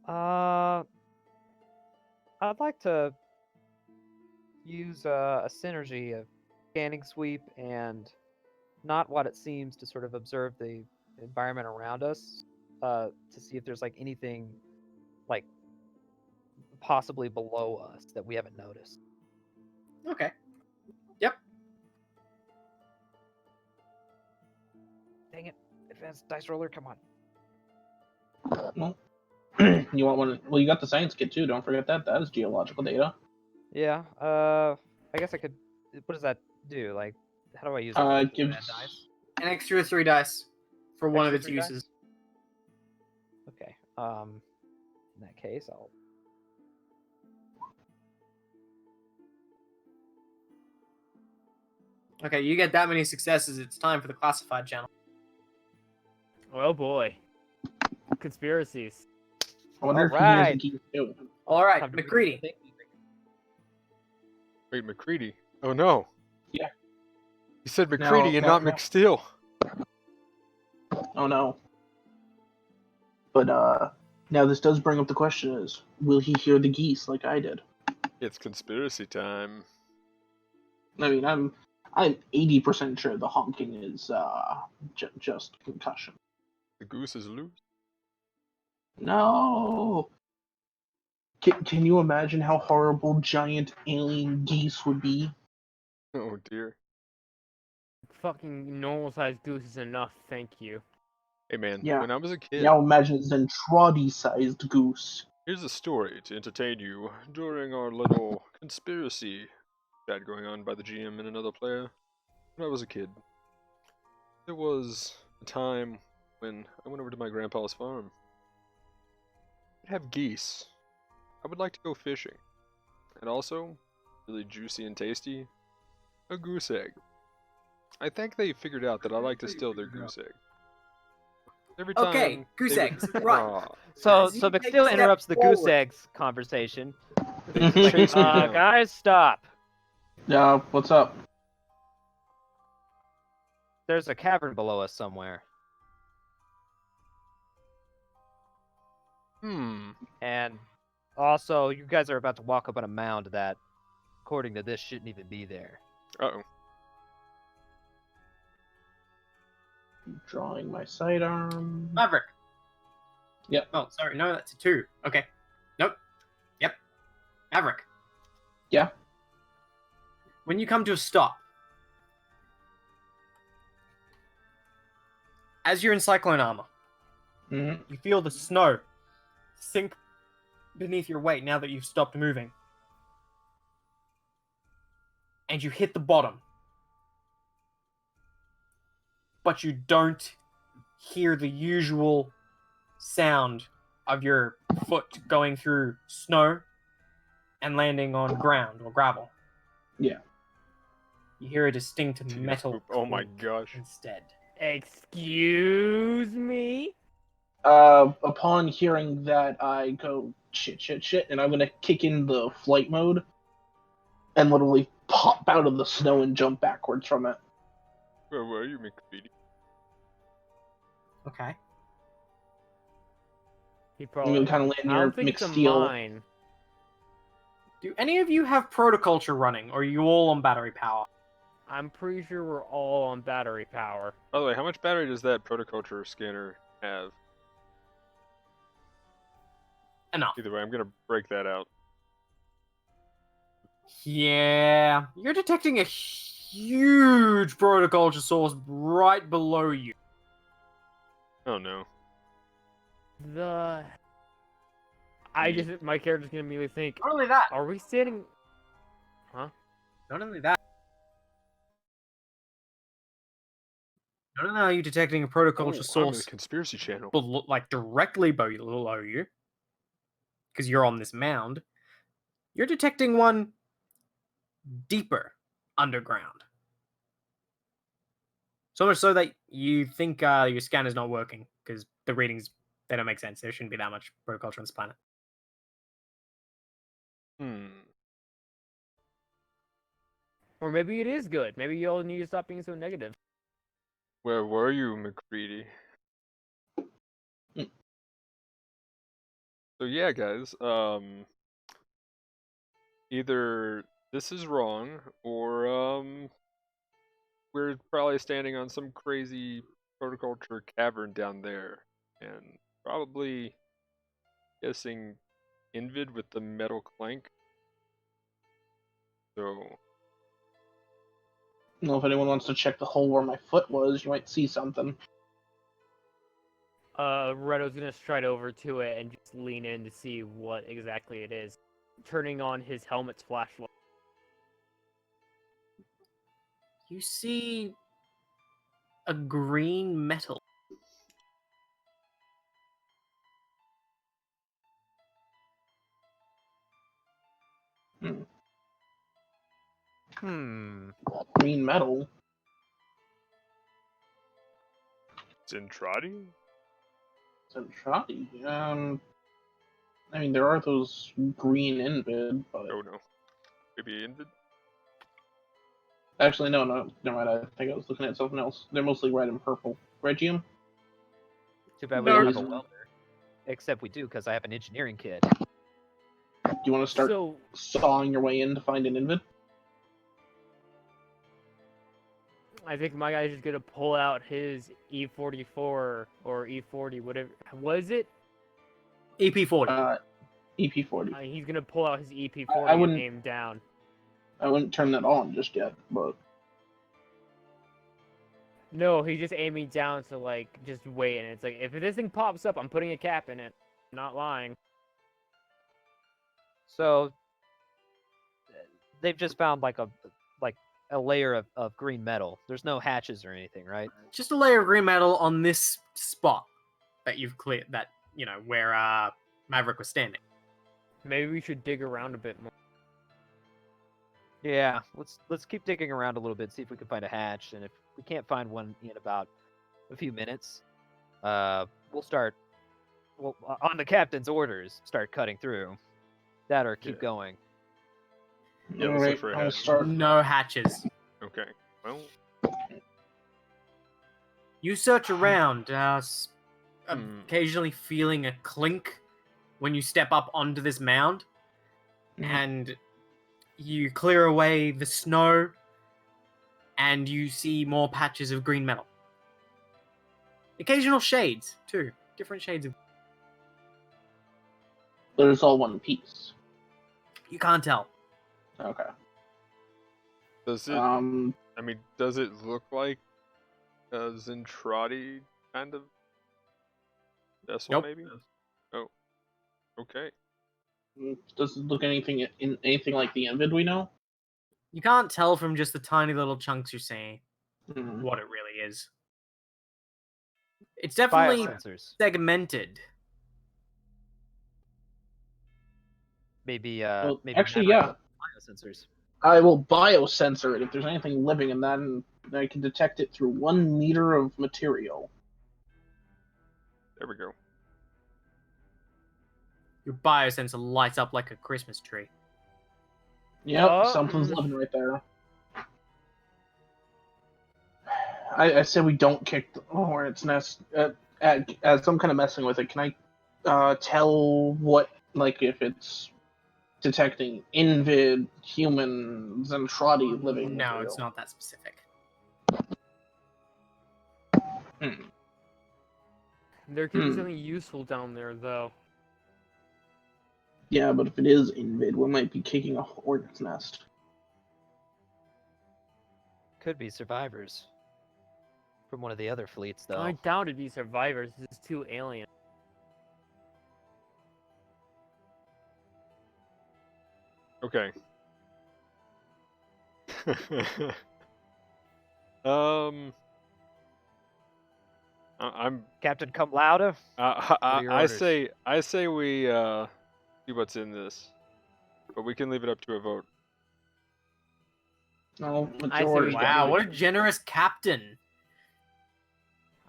I'd like to use a synergy of scanning sweep and not what it seems to sort of observe the environment around us to see if there's like anything like possibly below us that we haven't noticed. Okay. Yep. Dang it. Advanced dice roller, come on. Well, you want one? Well, you got the science kit too. Don't forget that. That is geological data. Yeah, I guess I could. What does that do? Like, how do I use it? It gives. Add dice? An extra 3 dice for one of its Extra 3 dice? uses. Okay. In that case, I'll. Okay, you get that many successes, it's time for the classified channel. Oh boy. Conspiracies. I wonder if he has a Alright. key too. Alright, Time to read McCready. the thing. Wait, McCready. Oh no. Yeah. You said McCready and not no. McSteele. Oh no. But now this does bring up the question: is will he hear the geese like I did? It's conspiracy time. I mean, I'm 80% sure the honking is just concussion. The goose is loose. No. Can you imagine how horrible giant alien geese would be? Oh dear. Fucking normal-sized goose is enough, thank you. Hey man, Yeah. when I was a kid, Now imagine Zentradi-sized goose. here's a story to entertain you during our little conspiracy chat going on by the GM and another player. When I was a kid, there was a time when I went over to my grandpa's farm. I'd have geese. I would like to go fishing. And also, really juicy and tasty, a goose egg. I think they figured out that I like to steal their goose egg. Every time Okay, goose they would- eggs. Right. Aw, So As you take McSteel a step interrupts the goose forward. eggs conversation. chase me down. Guys, stop. What's up? There's a cavern below us somewhere. And also, you guys are about to walk up on a mound that, according to this, shouldn't even be there. Uh-oh. Drawing my sidearm. Maverick. Yep. Oh, sorry. No, that's a 2. Okay. Nope. Yep. Maverick. Yeah. When you come to a stop, as you're in cyclone armor, Mm-hmm. you feel the snow sink beneath your weight now that you've stopped moving. And you hit the bottom. But you don't hear the usual sound of your foot going through snow and landing on ground or gravel. Yeah. You hear a distinct metal Oh my clink gosh. instead. Excuse me? Upon hearing that, I go, shit, and I'm gonna kick in the flight mode and literally pop out of the snow and jump backwards from it. Where were you, McFeedy? Okay. He I'm probably. gonna kind of land I near don't think it's a McSteel. mine. Do any of you have protoculture running, or are you all on battery power? I'm pretty sure we're all on battery power. By the way, how much battery does that protoculture scanner have? Enough. Either way, I'm gonna break that out. Yeah. You're detecting a huge protoculture source right below you. Oh no. My character's gonna immediately think, Not only that. are we standing? Not only that. Not only are you detecting a protoculture I'm in the source conspiracy channel. like directly below you, because you're on this mound, you're detecting one deeper underground. So much so that you think your scanner's not working, because the readings, they don't make sense. There shouldn't be that much protoculture on this planet. Or maybe it is good. Maybe you all need to stop being so negative. Where were you, McCready? So yeah, guys, either this is wrong, or we're probably standing on some crazy protoculture cavern down there, and probably guessing Invid with the metal clank. So I don't know if anyone wants to check the hole where my foot was. You might see something. Redo's gonna stride over to it and just lean in to see what exactly it is, turning on his helmet's flashlight. You see a green metal. Green metal. Zentradi? Zentradi. I mean, there are those green Invid, but Oh no. Maybe Invid? actually, no, never mind. I think I was looking at something else. They're mostly red and purple. Regium? Too bad we No. don't have a welder. Except we do, because I have an engineering kit. Do you want to start So, sawing your way in to find an Invid? I think my guy's just gonna pull out his E44 or E40, whatever. Was it? EP40. EP40. He's gonna pull out his EP40 I and wouldn't- aim down. I wouldn't turn that on just yet, but No, he's just aiming down to like just wait, and it's like if this thing pops up, I'm putting a cap in it. Not lying. So they've just found like a layer of green metal. There's no hatches or anything, right? Just a layer of green metal on this spot that you've cleared, that, you know, where Maverick was standing. Maybe we should dig around a bit more. Yeah, let's keep digging around a little bit, see if we can find a hatch, and if we can't find one in about a few minutes, we'll start. Well, on the captain's orders, start cutting through. That or keep going. Yeah, let's look for a I'll hatch. start. No hatches. Okay. Well, You search around, occasionally feeling a clink when you step up onto this mound, and you clear away the snow, and you see more patches of green metal. Occasional shades, too. Different shades of... But it's all one piece. You can't tell. Okay. does it? I mean, does it look like a Zentradi kind of vessel? Nope. Maybe. Oh. Okay. Does it look anything like the Invid we know? You can't tell from just the tiny little chunks you're seeing Mhm. what it really is. It's definitely Biosensors. segmented. Maybe Well, maybe actually, Maverick yeah. biosensors. I will biosensor it if there's anything living in that, and I can detect it through 1 meter of material. There we go. Your biosensor lights up like a Christmas tree. Yep, Oh, something's living right there. I said we don't kick the hornet's nest at some kind of messing with it. Can I tell what, like, if it's detecting Invid, humans, and Zentradi living No, material? it's not that specific. There could be something useful down there, though. Yeah, but if it is Invid, we might be kicking a hornet's nest. Could be survivors from one of the other fleets, though. I doubt it'd be survivors. This is too alien. Okay. I'm. Captain, come louder. What are your I say we see what's in this, but we can leave it up to a vote. No, I see majority. what Wow, what a generous captain.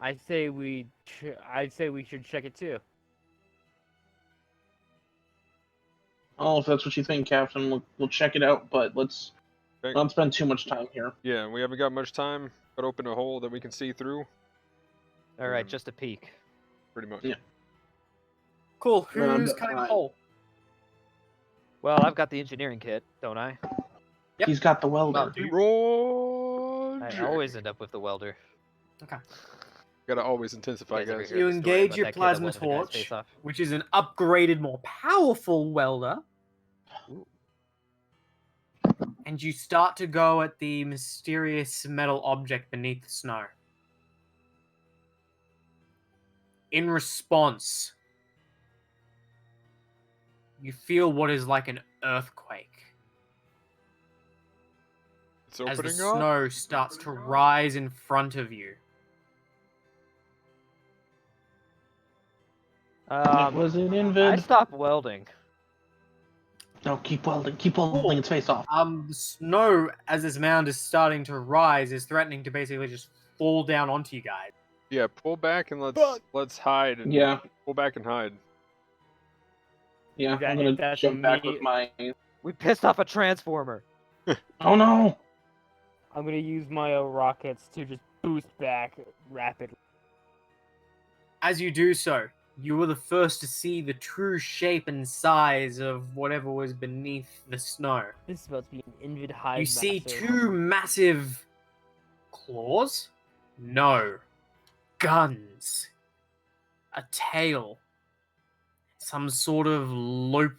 I'd say we should check it too. Oh, if that's what you think, Captain, we'll check it out. But let's Okay. not spend too much time here. Yeah, we haven't got much time. Cut open a hole that we can see through, All right, just a peek. pretty much. Yeah. Cool, Well, I'm who's not cutting the lying. hole? Well, I've got the engineering kit, don't I? Yep. He's got the welder. Well, dude. Roger. I always end up with the welder. Okay. Gotta always intensify, You guys ever guys. hear You the story engage about your that kid that plasma welded the guy's torch, face off? which is an upgraded, more powerful welder. And you start to go at the mysterious metal object beneath the snow. In response, you feel what is like an earthquake It's as the opening up. snow starts to rise in front of you. Was it I Invid? stopped welding. No, keep welding. Keep welding its face off. The snow, as this mound is starting to rise, is threatening to basically just fall down onto you guys. Yeah, pull back and Fuck. let's hide. And Yeah, Pull back and hide. yeah. That- I'm gonna that's jump back me. with my. We pissed off a transformer. Oh no! I'm gonna use my rockets to just boost back rapidly. As you do so, you were the first to see the true shape and size of whatever was beneath the snow. This is about to be an Invid hive. You see massive. two massive Claws? No. Guns. A tail. Some sort of low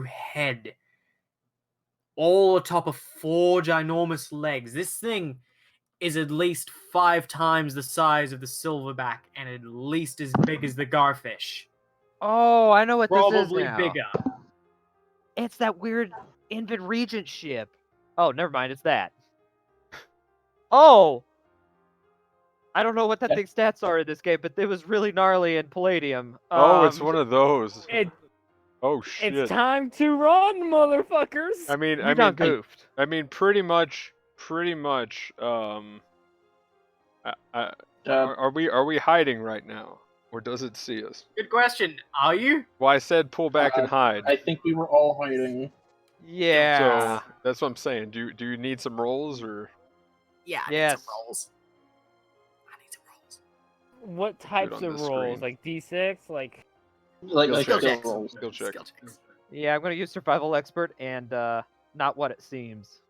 head. All atop of 4 ginormous legs. This thing is at least 5 times the size of the silverback and at least as big as the garfish. Oh, I know what this is Probably now. bigger. It's that weird Invid Regent ship. Oh, never mind. It's that. Oh! I don't know what that thing's stats are in this game, but it was really gnarly in Palladium. Oh, it's one of those. Oh shit! It's time to run, motherfuckers. I mean, You done goofed. I mean, pretty much. Are we hiding right now, or does it see us? Good question. Are you? Well, I said pull back and hide. I think we were all hiding. Yeah. So that's what I'm saying. Do you need some rolls or? Yeah, I Yes. need some rolls. What types on of the rolls? screen. Like D6? Like Like Skill skill checks. rolls. Skill check. Yeah, I'm going to use Survival Expert and not what it seems.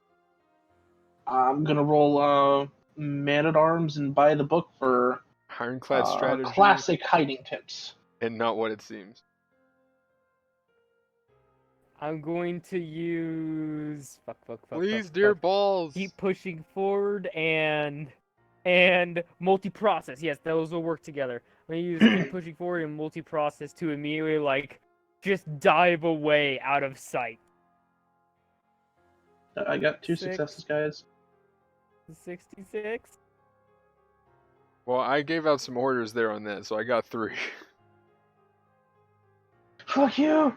I'm gonna roll Man at Arms and buy the book for Ironclad strategy. classic hiding tips. And not what it seems. I'm going to use Please, dear balls. keep pushing forward and multi-process. Yes, those will work together. I'm gonna use keep pushing forward and multi-process to immediately like just dive away out of sight. I got 2 Six. successes, guys. 66. Well, I gave out some orders there on that, so I got 3. Fuck you!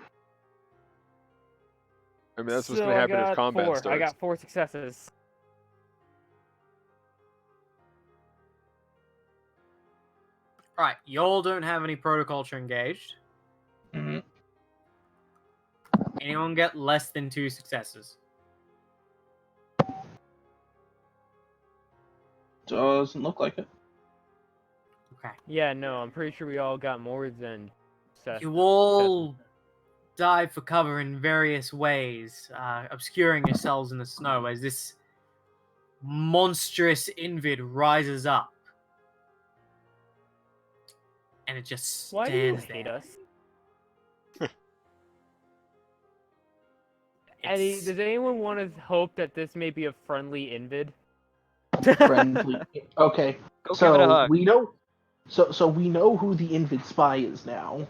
I mean, that's what's So gonna I happen if got combat 4. starts. I got 4 successes. Right, y'all don't have any protoculture engaged. Mm-hmm. Anyone get less than 2 successes? Doesn't look like it. Okay. Yeah, no, I'm pretty sure we all got more than You all dive for cover in various ways, obscuring yourselves in the snow as this monstrous invid rises up. And it just stands Why do you there. hate us? Eddie, It's- does anyone want to hope that this may be a friendly invid? Friendly. Okay. Go so give it a hug. we know. So we know who the Invid spy is now.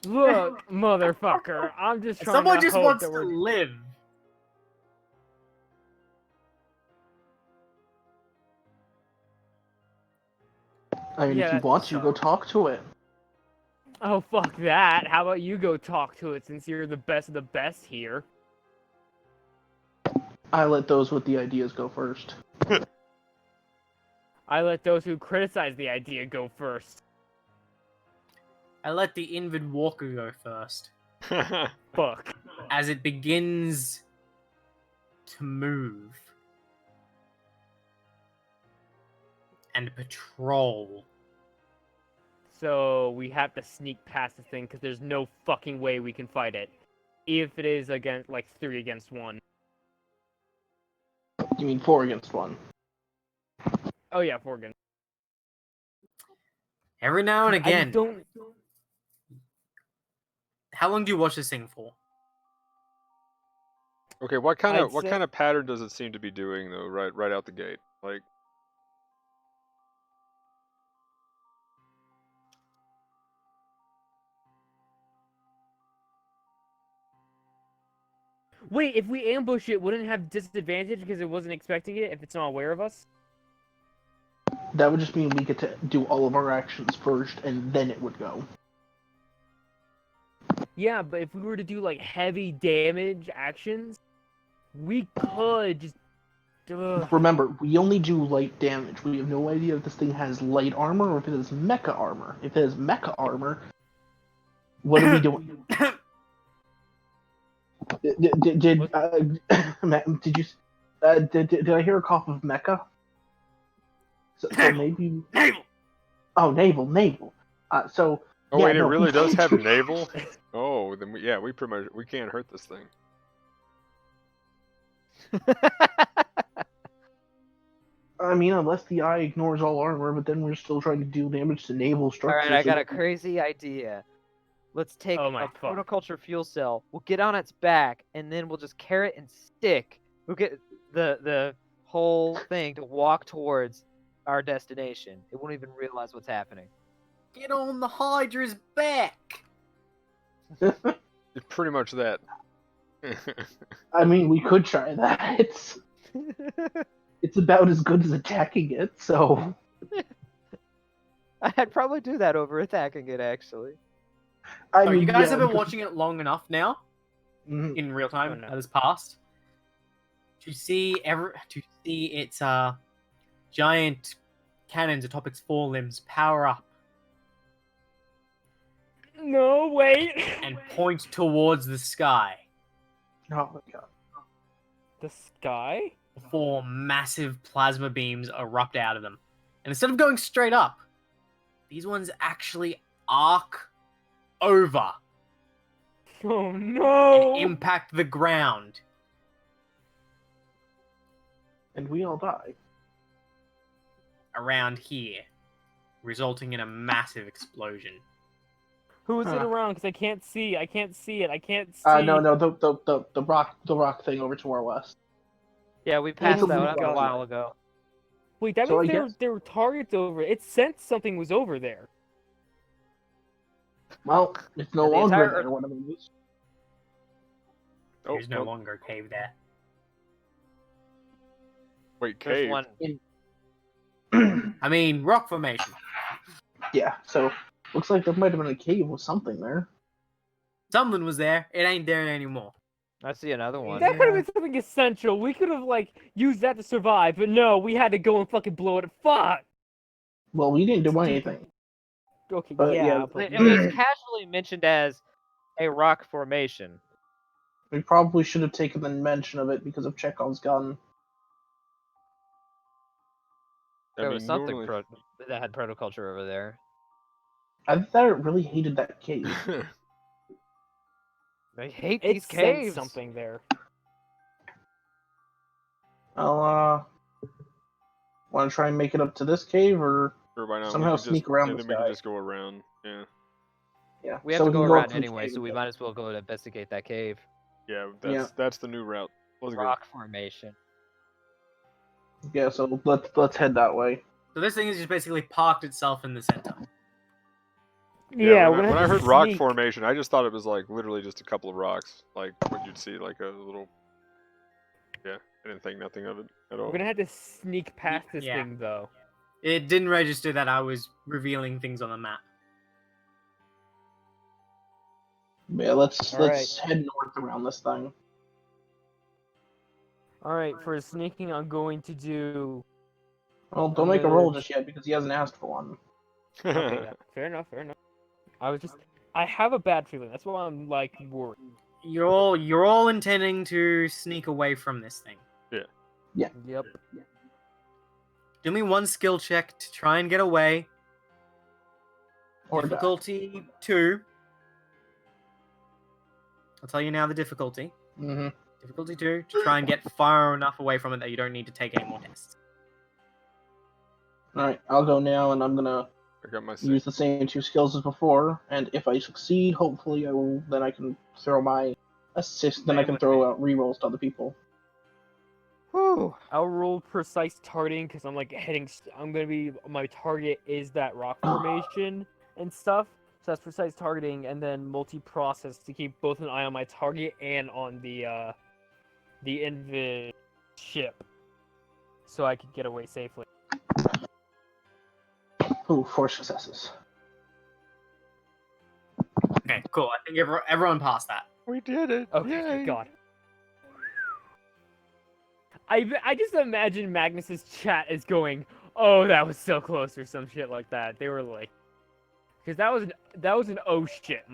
Look, motherfucker, I'm just trying Someone to just hope wants that to we're... live. I mean, Yeah, if you that's want what's to, go up. talk to it. Oh, fuck that. How about you go talk to it since you're the best of the best here? I let those with the ideas go first. I let those who criticize the idea go first. I let the invid walker go first. Fuck. As it begins to move and patrol. So we have to sneak past this thing because there's no fucking way we can fight it. If it is against, like, 3 against 1. You mean 4 against 1? Oh yeah, 4 against. Every now and I just again. don't... How long do you watch this thing for? Okay, what kind I'd say- of pattern does it seem to be doing though? Right out the gate, like. Wait, if we ambush it, wouldn't it have disadvantage because it wasn't expecting it if it's not aware of us? That would just mean we get to do all of our actions first, and then it would go. Yeah, but if we were to do, like, heavy damage actions, we could just... Ugh. Remember, we only do light damage. We have no idea if this thing has light armor or if it has mecha armor. If it has mecha armor, what are we doing? Did Matt, did you did I hear a cough of mecha? So maybe Naval! oh naval. So Oh yeah, wait, it no, really we- does have naval. Oh, then we pretty much we can't hurt this thing. I mean, unless the eye ignores all armor, but then we're still trying to deal damage to naval All structures. right, I got so- a crazy idea. Let's take Oh my a fuck. protoculture fuel cell. We'll get on its back, and then we'll just carry it and stick. We'll get the whole thing to walk towards our destination. It won't even realize what's happening. Get on the Hydra's back! It's pretty much that. I mean, we could try that. It's about as good as attacking it, so. I'd probably do that over attacking it, actually. I So mean, you guys yeah, have been because- watching it long enough now, Mhm. in real time, Oh, no. that has passed, to see its giant cannons atop its forelimbs power up No, wait. and point towards the sky Oh my god. The sky? before massive plasma beams erupt out of them. And instead of going straight up, these ones actually arc over Oh no! and impact the ground. And we all die. Around here, resulting in a massive explosion. Who is it Huh. around? Because I can't see. I can't see it. I can't see. No, the rock thing over to our west. Yeah, we passed a that blue one a dot. while ago. Wait, that So means I guess- there were targets over. It sensed something was over there. Well, it's no And the longer entire there. One of them is. Oh, There's no oh, longer a cave there. wait, There's cave. one. I mean, rock formation. Yeah. So looks like there might have been a cave with something there. Something was there. It ain't there anymore. I see another one. That could have been something essential. We could have used that to survive, but no, we had to go and fucking blow it. Fuck. Well, we didn't do anything. Okay, But, yeah, yeah, but It was casually mentioned as a rock formation. We probably should have taken the mention of it because of Chekhov's gun. I There mean, was something normally... that had protoculture over there. I thought it really hated that cave. I hate it these sensed caves. something there. I'll want to try and make it up to this cave, or Sure, why not? Somehow we could sneak just, around and this then we guy. can just go around. Yeah, yeah, We have so to go can around up to the anyway, cave so we again. might as well go to investigate that cave. yeah, Yeah. that's the new route. Let's go. Rock formation. Yeah, so let's head that way. So this thing is just basically parked itself in the center. Yeah, when, we're gonna when I have to heard rock sneak. formation, I just thought it was like literally just a couple of rocks, like what you'd see, like a little. Yeah, I didn't think nothing of it at all. We're gonna have to sneak past this Yeah. thing, though. It didn't register that I was revealing things on the map. Yeah, let's Alright. head north around this thing. All right, for sneaking, I'm going to do. Well, don't I'm make a gonna- roll just yet because he hasn't asked for one. Okay, yeah, fair enough. Fair enough. I have a bad feeling. That's why I'm worried. You're all intending to sneak away from this thing. Yep. Do me one skill check to try and get away. Or die. Difficulty 2. I'll tell you now the difficulty. Mm-hmm. Difficulty 2 to try and get far enough away from it that you don't need to take any more tests. Alright, I'll go now, and I'm gonna I got my use the same 2 skills as before. And if I succeed, hopefully then I can throw my assist. Then I can throw out rerolls to other people. Whew. I'll roll precise targeting because I'm heading. I'm gonna be. My target is that rock formation and stuff. So that's precise targeting, and then multi-process to keep both an eye on my target and on the invid ship, so I could get away safely. Ooh, 4 successes. Okay, cool. I think everyone passed that. We did it! Okay, Yay! thank God. I just imagine Magnus's chat is going, "Oh, that was so close" or some shit like that. They were like, because that was an oh shit.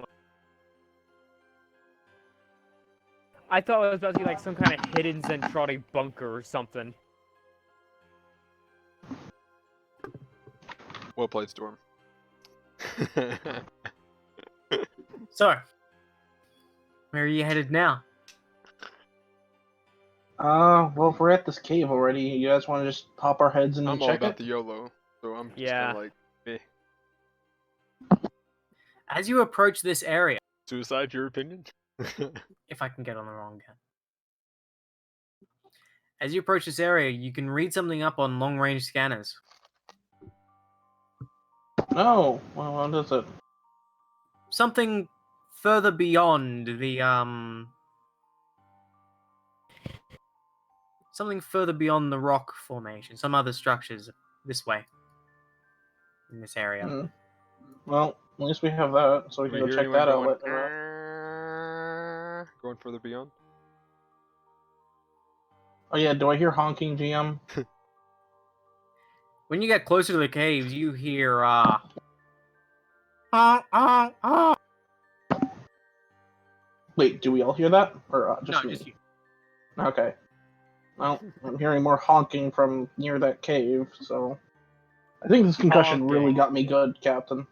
I thought it was about to be some kind of hidden Zentradi bunker or something. Well played, Storm. So, where are you headed now? Well, if we're at this cave already, you guys want to just pop our heads in and I'm all check about it? the YOLO, so I'm just Yeah. kind of like, As you approach this area, suicide, your opinion? if I can get on the wrong gun. As you approach this area, you can read something up on long-range scanners. No. Well, what is it? Something further beyond the something further beyond the rock formation. Some other structures this way in this area. Hmm. Well, at least we have that, so we Do can we go hear check anyone that out. going, later. going further beyond? Oh yeah, do I hear honking, GM? When you get closer to the caves, you hear Wait, do we all hear that, or just no, me? just you. Okay. Well, I'm hearing more honking from near that cave, so I think this concussion really Honking. got me good, Captain.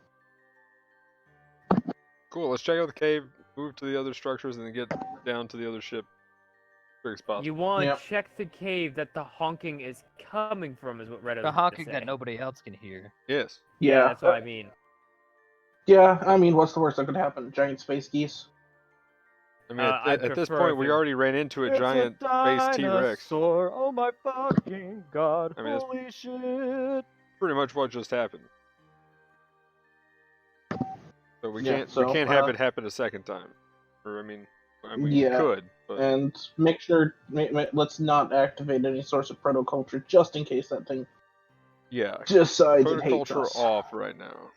Cool, let's check out the cave, move to the other structures, and then get down to the other ship as quick as possible. You want to Yep. check the cave that the honking is coming from, is what Redo's The gonna honking say. that nobody else can hear. Yes. Yeah, that's what I mean. Yeah, I mean, what's the worst that could happen? Giant space geese? I mean, I at this prefer point, we if it- already ran into a giant space T-Rex. Oh my fucking god! I mean, that's- Holy shit! Pretty much what just happened. So we Yeah, can't so, we can't have it happen a second time. Or I mean we Yeah. could, but And make sure, let's not activate any source of protoculture, just in case that thing yeah, decides it hates protoculture us. off right now.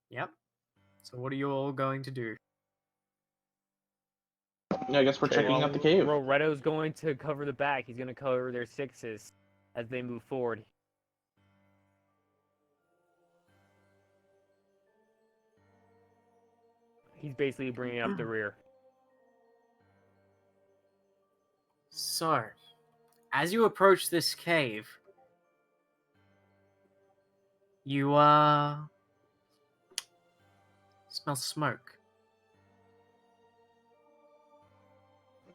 Yep. So what are you all going to do? Yeah, I guess we're Okay. checking out the cave. Well, Redo's going to cover the back. He's going to cover their sixes as they move forward. He's basically bringing up the rear. So, as you approach this cave, you smell smoke.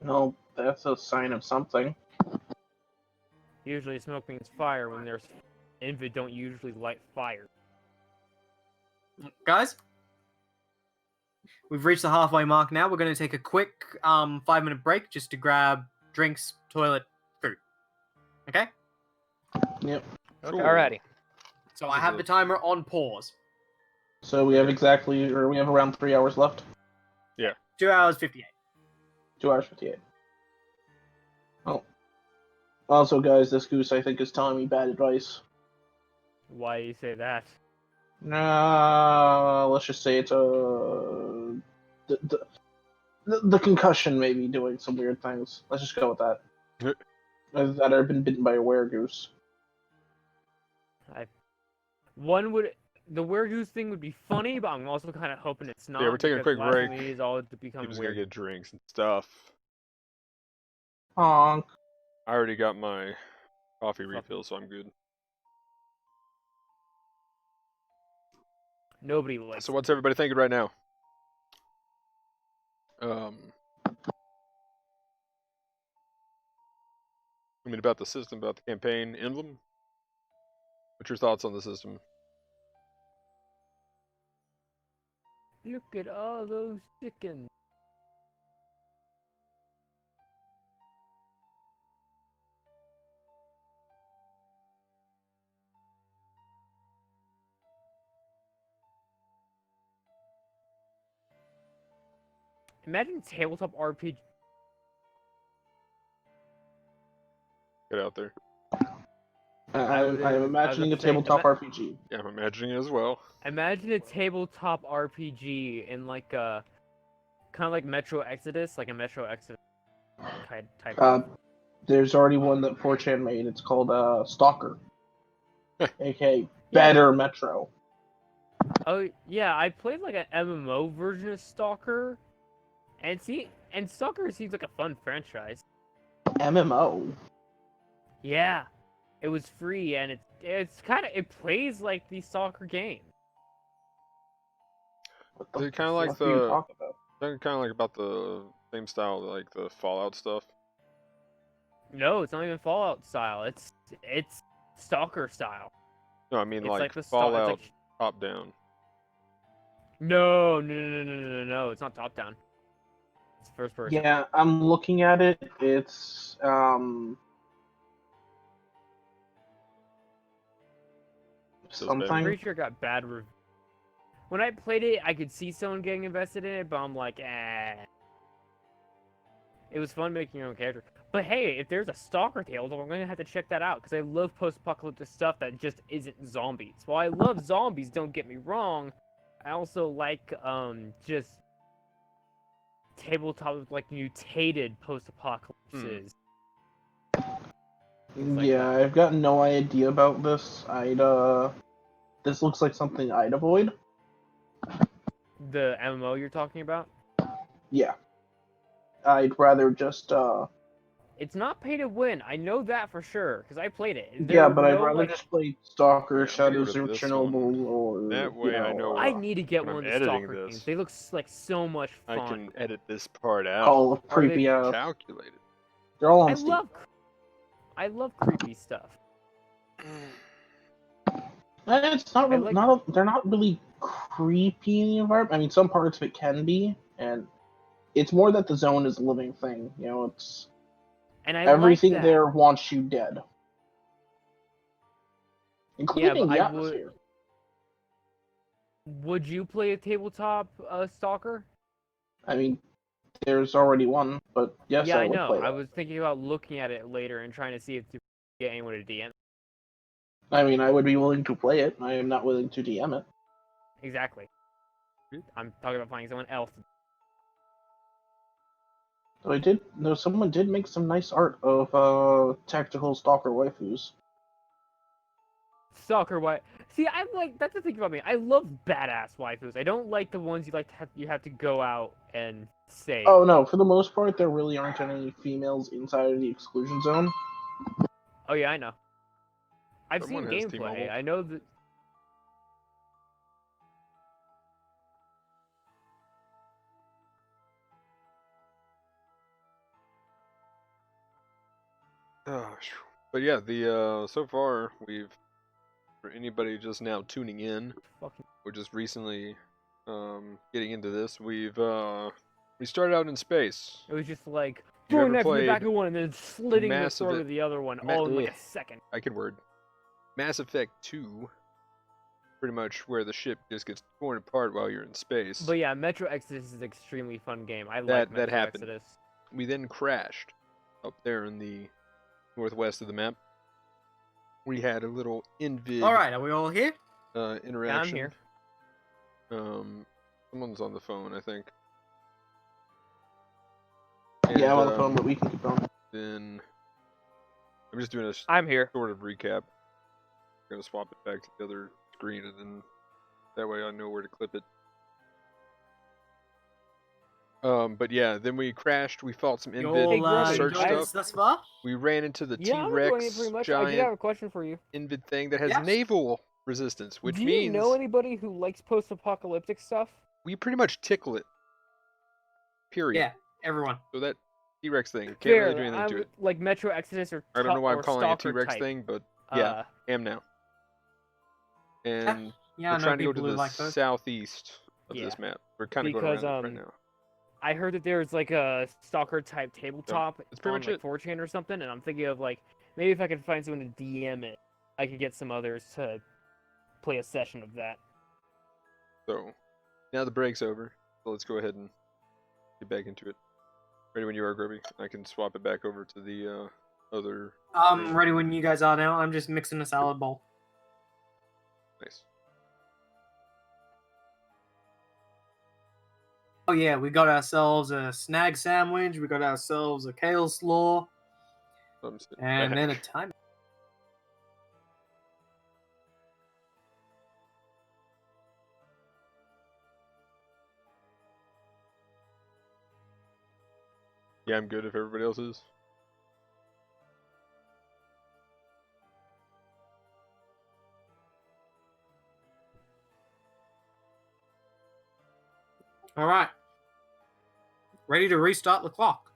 No, that's a sign of something. Usually smoke means fire when there's Invid don't usually light fire. Guys, we've reached the halfway mark now. We're going to take a quick 5-minute break just to grab drinks, toilet, food. Okay? Yep. Cool. Alrighty. So I have the timer on pause. So we have around 3 hours left. 2 hours 58. 2 hours 58. Oh. Also, guys, this goose, I think, is telling me bad advice. Why do you say that? Let's just say it's the concussion may be doing some weird things. Let's just go with that. That I've been bitten by a weregoose. The weregoose thing would be funny, but I'm also kind of hoping it's not. Yeah, we're taking a because quick last break. thing we need is all to become People's gonna weird. get drinks and stuff. Honk. I already got my coffee refill, so I'm good. Nobody likes. So what's everybody thinking right now? I mean, about the system, about the campaign emblem. What's your thoughts on the system? Look at all those chickens. Imagine tabletop RPG. Get out there. I'm imagining a tabletop RPG. Yeah, I'm imagining it as well. Imagine a tabletop RPG in like a kind of like Metro Exodus, like a Metro Exodus type. There's already one that 4chan made. It's called Stalker, aka Better Metro. Oh yeah, I played like an MMO version of Stalker, and Stalker seems like a fun franchise. MMO. Yeah, It was free, and it's kind of it plays like the soccer game. What Is the it kind of like fuck are you the talking about? kind of like about the same style like the Fallout stuff? No, it's not even Fallout style. It's stalker style. No, I mean It's like like the It's Fallout like top down. no. It's not top down. It's first person. Yeah, I'm looking at it. It's Does better. I'm something. pretty sure it got bad reviews. When I played it, I could see someone getting invested in it, but I'm like, eh. It was fun making your own character. But hey, if there's a Stalker Tabletop, I'm gonna have to check that out because I love post-apocalyptic stuff that just isn't zombies. While I love zombies, don't get me wrong, I also like just tabletop with like mutated post-apocalypses. Things like Yeah, that. I've got no idea about this. This looks like something I'd avoid. The MMO you're talking about? Yeah. I'd rather just It's not pay to win. I know that for sure because I played it. There yeah, are but I'd no, rather like, just play Stalker, Yeah, I'm gonna Shadows go of to this Chernobyl, one. or That way I know I need to get when one I'm of the editing Stalker this, games. They look like so much I fun. can edit this part out. Call of Are they Creepy out. Calculated. They're all on Steam. I love creepy stuff. It's not I really, like- they're not really creepy in the environment. I mean, some parts of it can be, and it's more that the zone is a living thing. You know, it's And I everything like that. there wants you dead, including but the I atmosphere. Would you play a tabletop Stalker? I mean, there's already one, but yes, Yeah, I I would know. play I that. was thinking about looking at it later and trying to see if to get anyone to DM. I mean, I would be willing to play it. I am not willing to DM it. Exactly. I'm talking about finding someone else. So someone did make some nice art of tactical stalker waifus. Stalker wife. See, I like that's the thing about me. I love badass waifus. I don't like the ones you have to go out and save. Oh no, for the most part, there really aren't any females inside of the exclusion zone. Oh yeah, I know. I've Someone seen has T-Mobile. gameplay. I know that. But yeah, the so far we've, for anybody just now tuning in Fucking. or just recently getting into this, we started out in space. It was just like You throwing ever a knife in the back played of one and then slitting the Mass throat Effect- of the other one Ma- all in like ugh. a second. I can word. Mass Effect 2, pretty much where the ship just gets torn apart while you're in space. But yeah, Metro Exodus is an extremely fun game. I That- like that Metro happened. Exodus. We then crashed up there in the northwest of the map. We had a little invid All right, are we all here? interaction. here. Someone's on the phone, I think. Yeah, I'm on the And, phone, but we can keep going. Then I'm just doing a I'm here. sort of recap. I'm gonna swap it back to the other screen, and then that way I know where to clip it. But yeah, then we crashed. We fought some You invid all search enjoyed stuff. this thus far? We ran into the Yeah, I'm enjoying it T-Rex pretty much. I did have giant a question for you. invid thing that has Yes. naval resistance, which Do you means know anybody who likes post-apocalyptic stuff? we pretty much tickle it. Period. Yeah, everyone. So that T-Rex thing can't Fair, really do anything to it. like Metro Exodus or I don't know why I'm or calling it a Stalker T-Rex type. thing, but yeah, am now. And Yeah, we're I know trying to go to people who the like those. southeast of Yeah, this map. We're kind of going because, around it right now. I heard that there's like a Stalker type tabletop that's pretty on much like it. 4chan or something, and I'm thinking of like maybe if I could find someone to DM it, I could get some others to play a session of that. So now the break's over, so let's go ahead and get back into it. Ready when you are, Grubey. I can swap it back over to the other. I'm ready when you guys are now. I'm just mixing a salad bowl. Nice. Oh yeah, we got ourselves a snag sandwich. We got ourselves a kale slaw, I'm sitting and then a back. time. Yeah, I'm good if everybody else is. All right. Ready to restart the clock.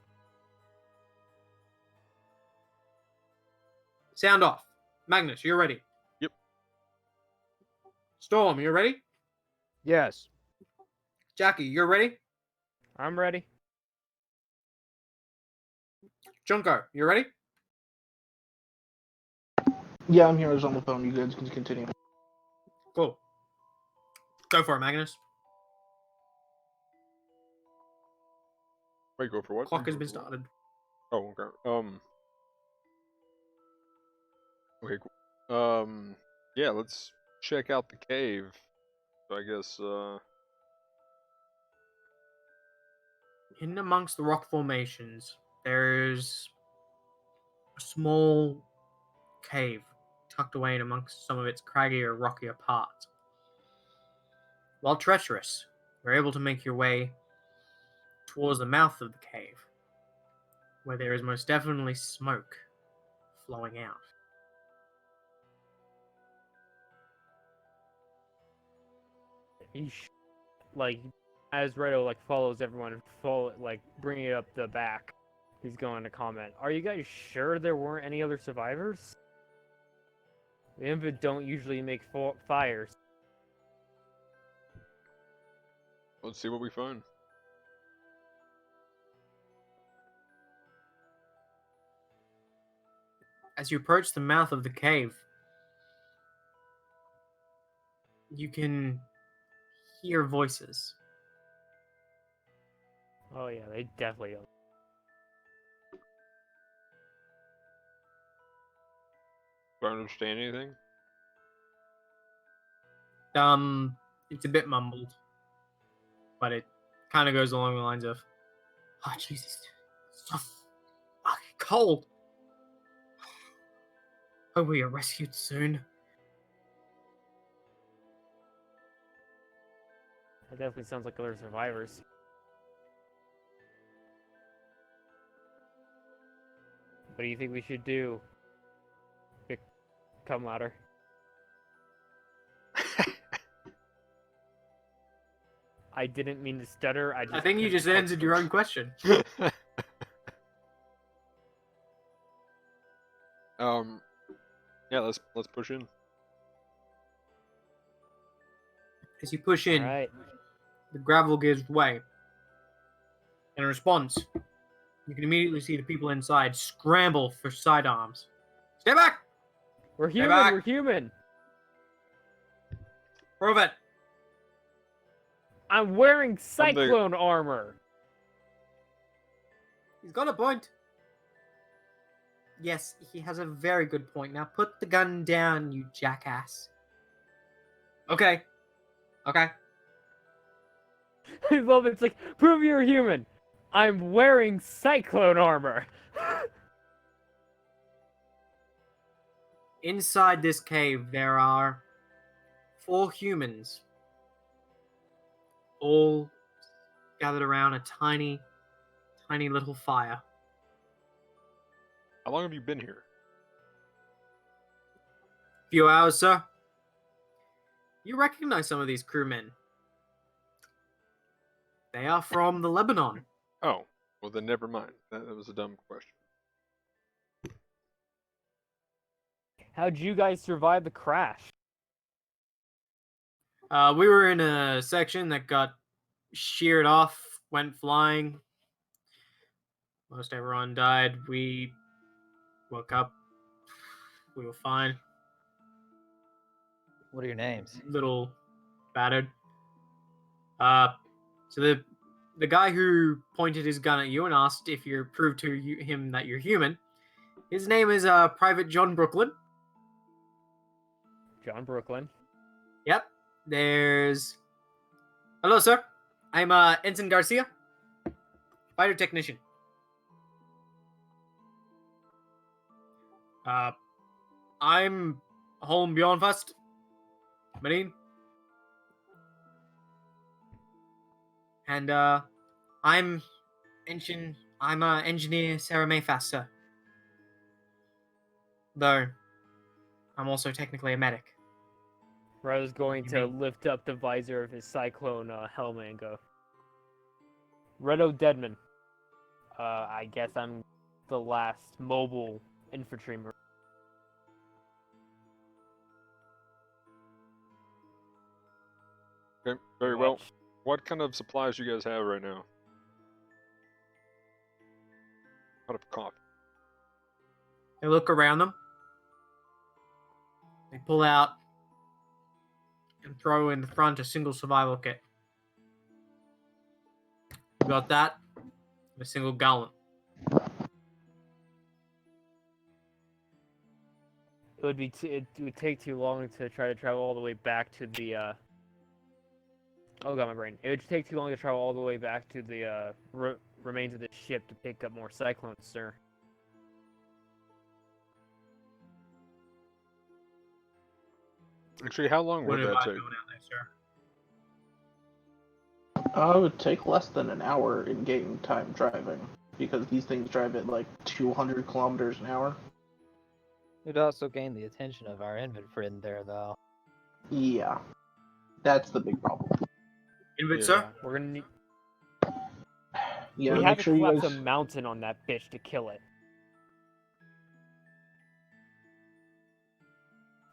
Sound off. Magnus, you're ready. Yep. Storm, you're ready? Yes. Jackie, you're ready? I'm ready. Junko, you ready? Yeah, I'm here. I was on the phone. You guys can continue. Cool. Go for it, Magnus. Wait, go for what? Clock has been started. Oh, okay. Okay, cool. Yeah, let's check out the cave. So I guess, Hidden amongst the rock formations, there's a small cave tucked away in amongst some of its craggier, rockier parts. While treacherous, you're able to make your way towards the mouth of the cave, where there is most definitely smoke flowing out. Like, as Redo like follows everyone, bringing it up the back, he's going to comment. Are you guys sure there weren't any other survivors? The Invid don't usually make fires. let's see what we find. As you approach the mouth of the cave, you can hear voices. Oh yeah, they definitely don't. Do I understand anything? It's a bit mumbled, but it kind of goes along the lines of, "Oh Jesus, it's so fucking cold. Hope we are rescued soon." That definitely sounds like other survivors. What do you think we should do? Come louder. I didn't mean to stutter. I think you just answered your own question. Yeah, let's push in. As you push in, Alright. the gravel gives way. In response, you can immediately see the people inside scramble for sidearms. Stay back! We're Stay human, back! we're human! Prove it! I'm wearing cyclone armor! He's got a point. Yes, he has a very good point. Now put the gun down, you jackass. Okay. Okay. I love it. It's like, prove you're human! I'm wearing cyclone armor! Inside this cave, there are 4 humans, all gathered around a tiny, tiny little fire. How long have you been here? Few hours, sir. You recognize some of these crewmen. They are from the Lebanon. Oh, well then never mind. That was a dumb question. How'd you guys survive the crash? We were in a section that got sheared off, went flying. Most everyone died. We woke up. We were fine. What are your names? Little battered. So the guy who pointed his gun at you and asked if you proved to him that you're human, his name is Private John Brooklyn. John Brooklyn. Yep. There's... Hello, sir. I'm Ensign Garcia, fighter technician. I'm Holm Bjornfast, Marine. And I'm engineer Sarah Mayfast, sir. Though I'm also technically a medic. Where I was going to lift up the visor of his cyclone helmet and go, Redo Deadman. I guess I'm the last mobile infantryman. Okay, very well. What kind of supplies you guys have right now? Out of coffee. They look around them. They pull out and throw in the front a single survival kit. You got that? A single gallon. It would be it would take too long to try to travel all the way back to the oh god, my brain. It would take too long to travel all the way back to the remains of the ship to pick up more cyclones, sir. Actually, how long would What that about take? going out there, sir? It would take less than an hour in game time driving, because these things drive at like 200 kilometers an hour. We'd also gain the attention of our infant friend there, though. Yeah, that's the big problem. Invit, Yeah. sir? We're gonna need. Yeah, we make have to sure you collapse guys. a mountain on that bitch to kill it.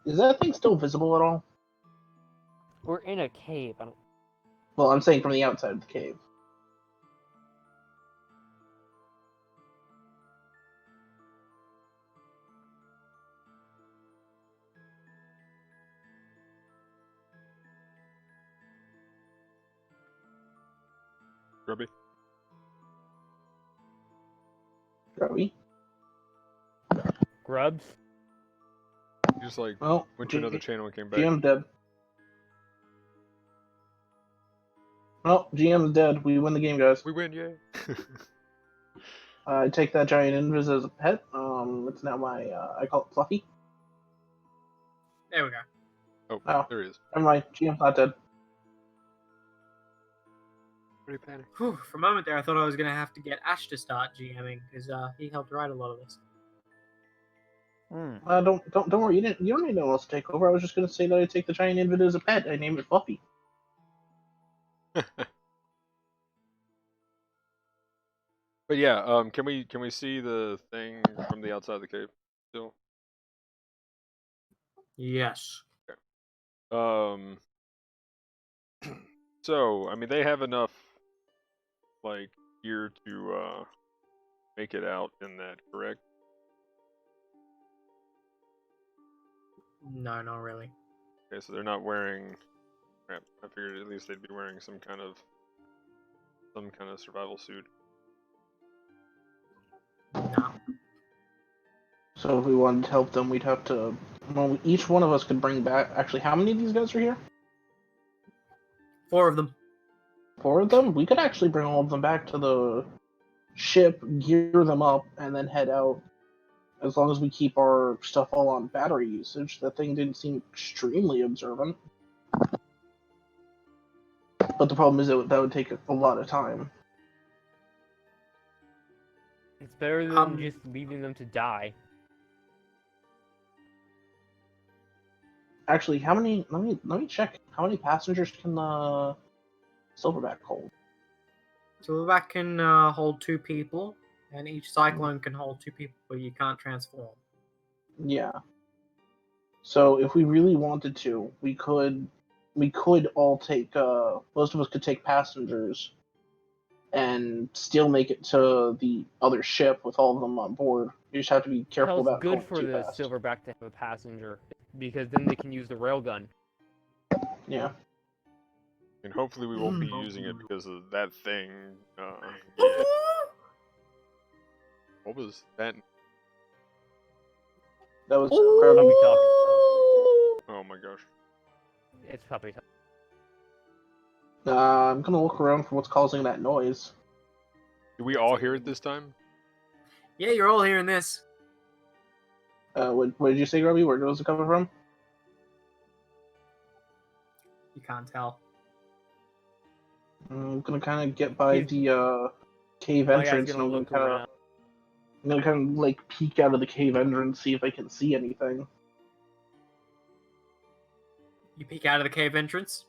Is that thing still visible at all? We're in a cave. I don't. Well, I'm saying from the outside of the cave. Grubby? Grubby? Grubs. You just like Well, went to another channel and came back. GM's dead. Well, GM's dead. We win the game, guys. We win, yay! I take that giant invis as a pet. It's now my, I call it Fluffy. There we go. Oh, Oh. there he is. Never mind, GM's not dead. Pretty panic. Whew, for a moment there, I thought I was going to have to get Ash to start GMing, because he helped write a lot of this. Don't worry, you don't need no one else to take over. I was just gonna say that I take the giant invis as a pet. I named it Fluffy. But yeah, can we see the thing from the outside of the cave still? Yes. So I mean they have enough like gear to make it out in that, correct? No, not really. Okay, so they're not wearing crap. I figured at least they'd be wearing some kind of survival suit. No. So if we wanted to help them, we'd have to. Well, each one of us could bring back. Actually, how many of these guys are here? 4 of them. 4 of them? We could actually bring all of them back to the ship, gear them up, and then head out. As long as we keep our stuff all on battery usage. That thing didn't seem extremely observant. But the problem is that would take a lot of time. It's better than just leaving them to die. Actually, how many? Let me check. How many passengers can the Silverback hold? Silverback can hold 2 people, and each cyclone can hold 2 people, but you can't transform. Yeah. So if we really wanted to, we could all take. Most of us could take passengers, and still make it to the other ship with all of them on board. You just have to be careful Hell, about it's good going for too the fast. Silverback to have a passenger, because then they can use the railgun. Yeah. And hopefully we won't be using it because of that thing. What was that? That was Puppy talk. Oh my gosh. It's puppy talk. I'm gonna look around for what's causing that noise. Did we all hear it this time? Yeah, you're all hearing this. What did you say, Grubby? Where was it coming from? You can't tell. I'm gonna kind of get by the cave My guy's entrance, and gonna I'm look gonna around. kind of like peek out of the cave entrance, see if I can see anything. You peek out of the cave entrance.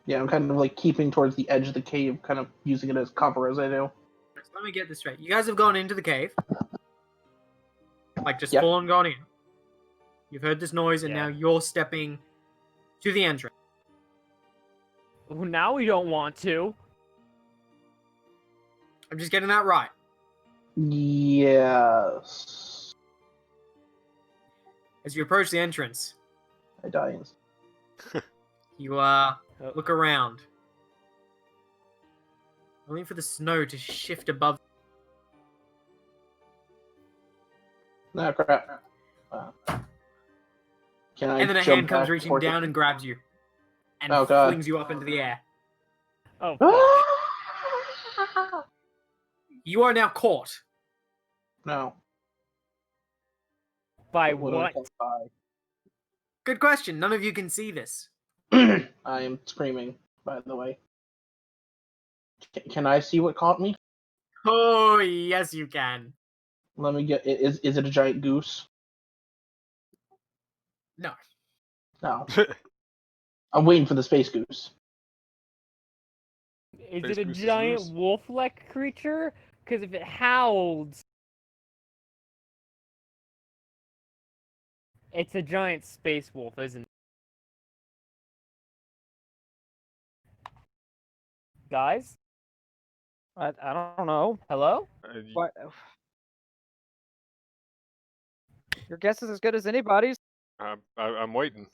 Yeah, I'm kind of like keeping towards the edge of the cave, kind of using it as cover as I do. So let me get this straight. You guys have gone into the cave. Like, just Yeah. full on gone in. You've heard this noise, and Yeah. now you're stepping to the entrance. Well, now we don't want to. I'm just getting that right. Yes. As you approach the entrance, I die. you look around. Waiting for the snow to shift above. No crap. Can I? And then a jump hand comes back reaching towards down it? and grabs you. And Oh, God. flings you up into the air. Oh, fuck. You are now caught. No. By What do I what? call by? Good question. None of you can see this. I am screaming, by the way. Can I see what caught me? Oh, yes, you can. Let me get. Is it a giant goose? No. No. I'm waiting for the space goose. Is Space it a Goose is giant loose. wolf-like creature? Because if it howls, it's a giant space wolf, isn't it? Guys? I don't know. Hello? What? Your guess is as good as anybody's. I'm waiting.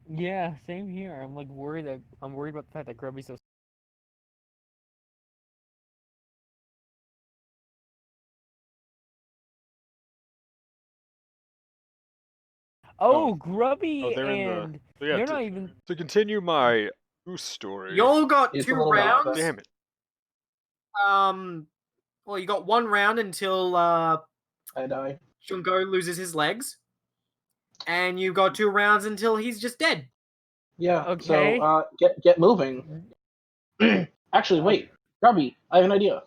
Yeah, same here. I'm like worried about the fact that Grubby's so. Oh, Grubby Oh, they're in the. and So yeah, they're not even. to continue my goose story. You all got It's a two little bit rounds. upset. Damn it. Well, you got one round until I die. Junko loses his legs. And you got 2 rounds until he's just dead. Yeah. Okay. So get moving. Actually, wait, Grubby, I have an idea.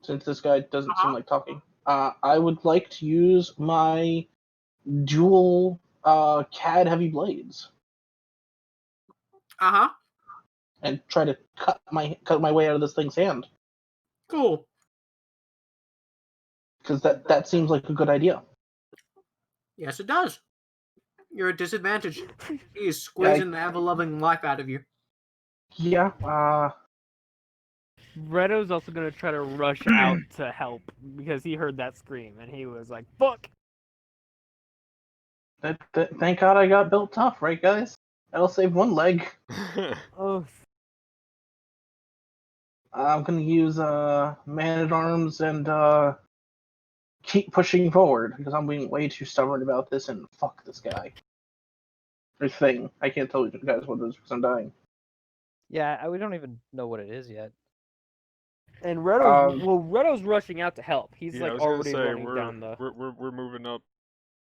Since this guy doesn't seem like talking, I would like to use my dual CAD heavy blades Uh-huh. and try to cut my way out of this thing's hand. Cool. Because that seems like a good idea. Yes, it does. You're at disadvantage. He is squeezing the ever-loving life out of you. Yeah. Redo's also gonna try to rush out to help because he heard that scream and he was like, "Fuck!" Thank God I got built tough, right, guys? That'll save one leg. Oh, I'm gonna use man-at-arms and keep pushing forward because I'm being way too stubborn about this and fuck this guy. Or thing. I can't tell you guys what it is because I'm dying. Yeah, we don't even know what it is yet. and Redo's Um, Redo's rushing out to help. He's Yeah, I like was gonna already say running down the. we're moving up,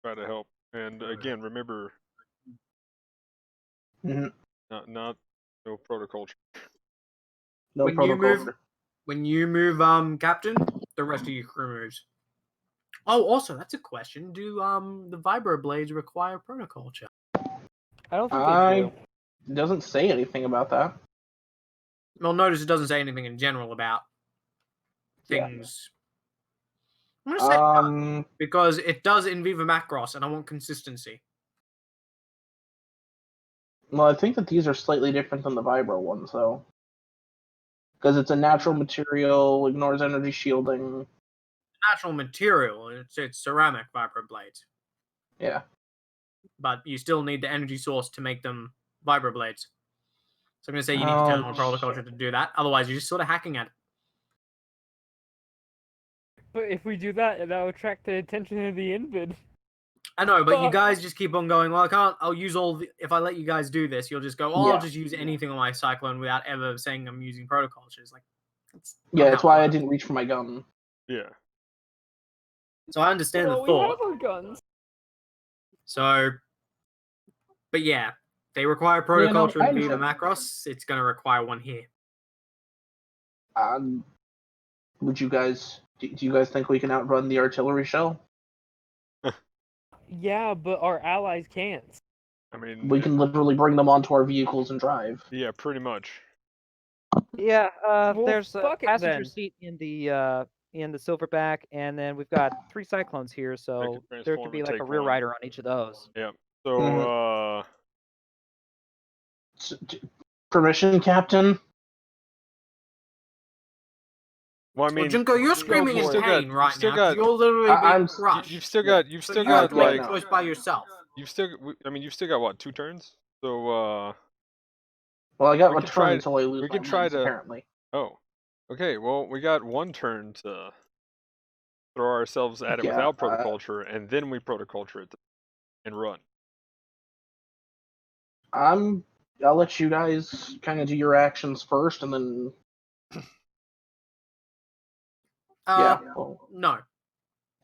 try to help. And again, remember, mhm, not no protocol. no When protocol. you move, Captain, the rest of your crew moves. Oh, also, that's a question. Do the vibro blades require protocol check? I don't think they do. It doesn't say anything about that. Well, notice it doesn't say anything in general about Yeah. things. I'm gonna say it does, Um, because it does in Viva Macross, and I want consistency. well, I think that these are slightly different than the vibro ones, though. Because it's a natural material, ignores energy shielding. Natural material, it's ceramic vibro blades, Yeah. but you still need the energy source to make them vibro blades. So I'm gonna say you need to turn on protocol to do that. Otherwise, you're just sort of hacking at it. But if we do that, that will attract the attention of the Invid. I know, but you Fuck. guys just keep on going. Well, I'll use all. If I let you guys do this, you'll just go. Oh, Yeah. I'll just use anything on my cyclone without ever saying I'm using protocol. It's like, Yeah, that's why I didn't reach for my gun. Yeah. So I understand the Oh, we thought. have our guns. So, but yeah, they require protocol to I in Viva understand. Macross. It's going to require one here. Would you guys? Do you guys think we can outrun the artillery shell? Yeah, but our allies can't. I mean, We can literally bring them onto our vehicles and drive. yeah, pretty much. Yeah, Well, there's a fuck it passenger then. seat in the Silverback, and then we've got 3 Cyclones here, so there transform could be and like a take rear one. rider on each of those. Yeah. So, Permission, Captain? well, I Well, mean, Junko, you're no, screaming you've in still pain got, right you've still now. 'Cause got, you're literally being I'm- crushed. you've still got, you've So still you have got to make like, a choice by yourself. you've still, I mean, you've still got what, 2 turns? So, Well, I got we a could turn try- until I lose we my could try legs, to- apparently. oh, okay. Well, we got 1 turn to throw ourselves at it Yeah, without protoculture, and then we protoculture it and run. I'll let you guys kind of do your actions first, and then yeah. Well, No.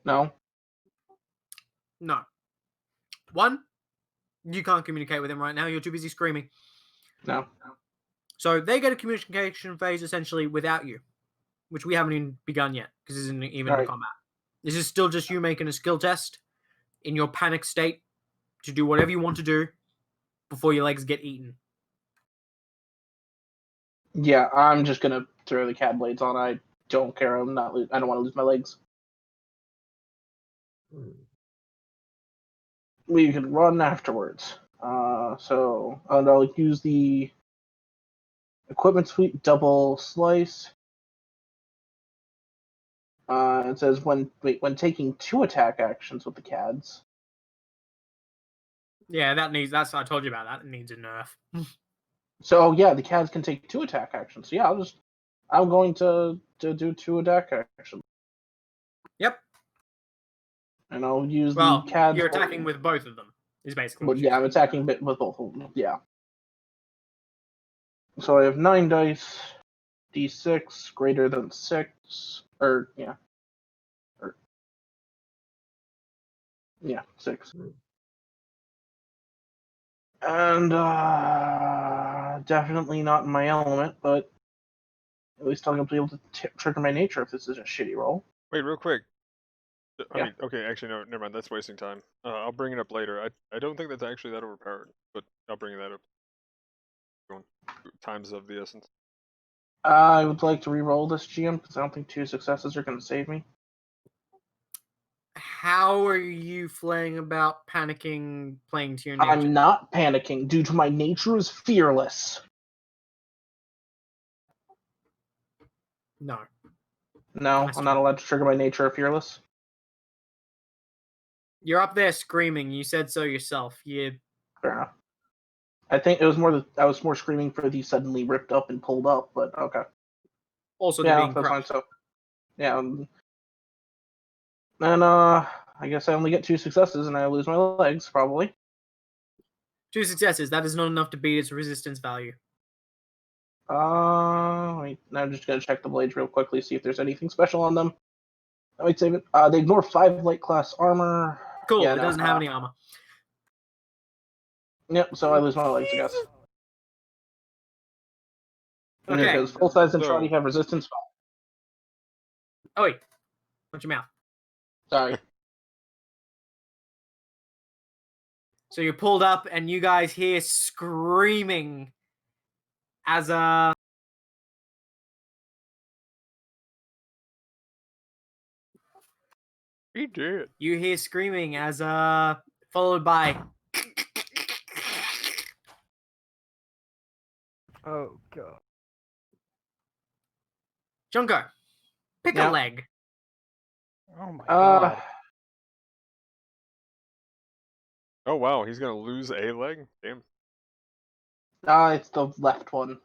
no. No. One, you can't communicate with him right now. You're too busy screaming. No. So they get a communication phase essentially without you, which we haven't even begun yet because this isn't even in Right. combat. This is still just you making a skill test in your panic state to do whatever you want to do before your legs get eaten. Yeah, I'm just gonna throw the cad blades on. I don't care. I don't want to lose my legs. We can run afterwards. And I'll use the equipment suite double slice. It says when taking 2 attack actions with the cads. Yeah, that's I told you about that. It needs a nerf. So yeah, the cads can take 2 attack actions. So yeah, I'm going to do 2 attack actions. Yep. And I'll use Well, the cads. you're attacking with both of them. Is basically. But What yeah, I'm attacking with both of them. Yeah. So I have 9 dice, d6 greater than 6, or yeah, 6. And definitely not in my element, but at least I'll be able to trigger my nature if this is a shitty roll. Wait, real quick. I Yeah. mean, okay, actually, no, never mind. That's wasting time. I'll bring it up later. I don't think that's actually that overpowered, but I'll bring that up. Times of the essence. I would like to re-roll this, GM, because I don't think 2 successes are going to save me. How are you flaying about panicking, playing to your nature? I'm not panicking due to my nature is fearless. No. No, Nice I'm not try. allowed to trigger my nature of fearless. You're up there screaming. You said so yourself. You. Fair enough. I think it was more I was more screaming for the suddenly ripped up and pulled up, but okay. Also, Yeah, being that's fine. crushed. So, yeah. And I guess I only get 2 successes and I lose my legs, probably. 2 successes. That is not enough to beat its resistance value. Wait, I'm just gonna check the blades real quickly, see if there's anything special on them. I might save it. They ignore 5 light class armor. Cool. Yeah, it no, doesn't have any armor. Yep, so I lose my legs, I guess. Okay. Because full size and So- shoddy have resistance 5. Oh wait. Watch your mouth. Sorry. So you're pulled up, and you guys hear screaming as He did. you hear screaming as followed by Oh god. Junko. Pick Yeah. a leg. Oh my god. Oh wow, he's gonna lose a leg. Damn. It's the left one.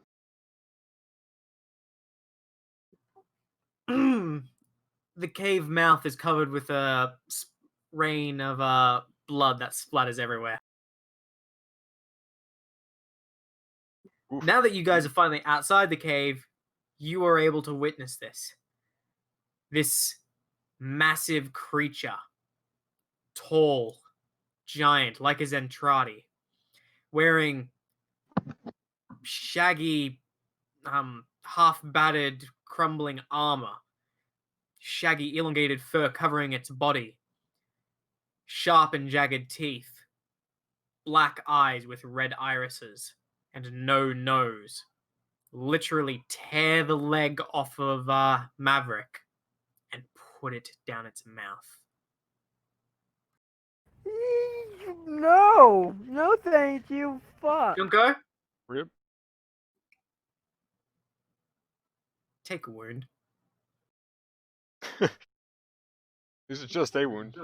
The cave mouth is covered with a rain of blood that splatters everywhere. Oof. Now that you guys are finally outside the cave, you are able to witness this. This massive creature, tall, giant, like a Zentradi, wearing shaggy, half-battered, crumbling armor, shaggy, elongated fur covering its body, sharp and jagged teeth, black eyes with red irises and no nose literally tear the leg off of Maverick and put it down its mouth. No, no, thank you. Fuck. Junko, Rip. take a wound. This is just a wound.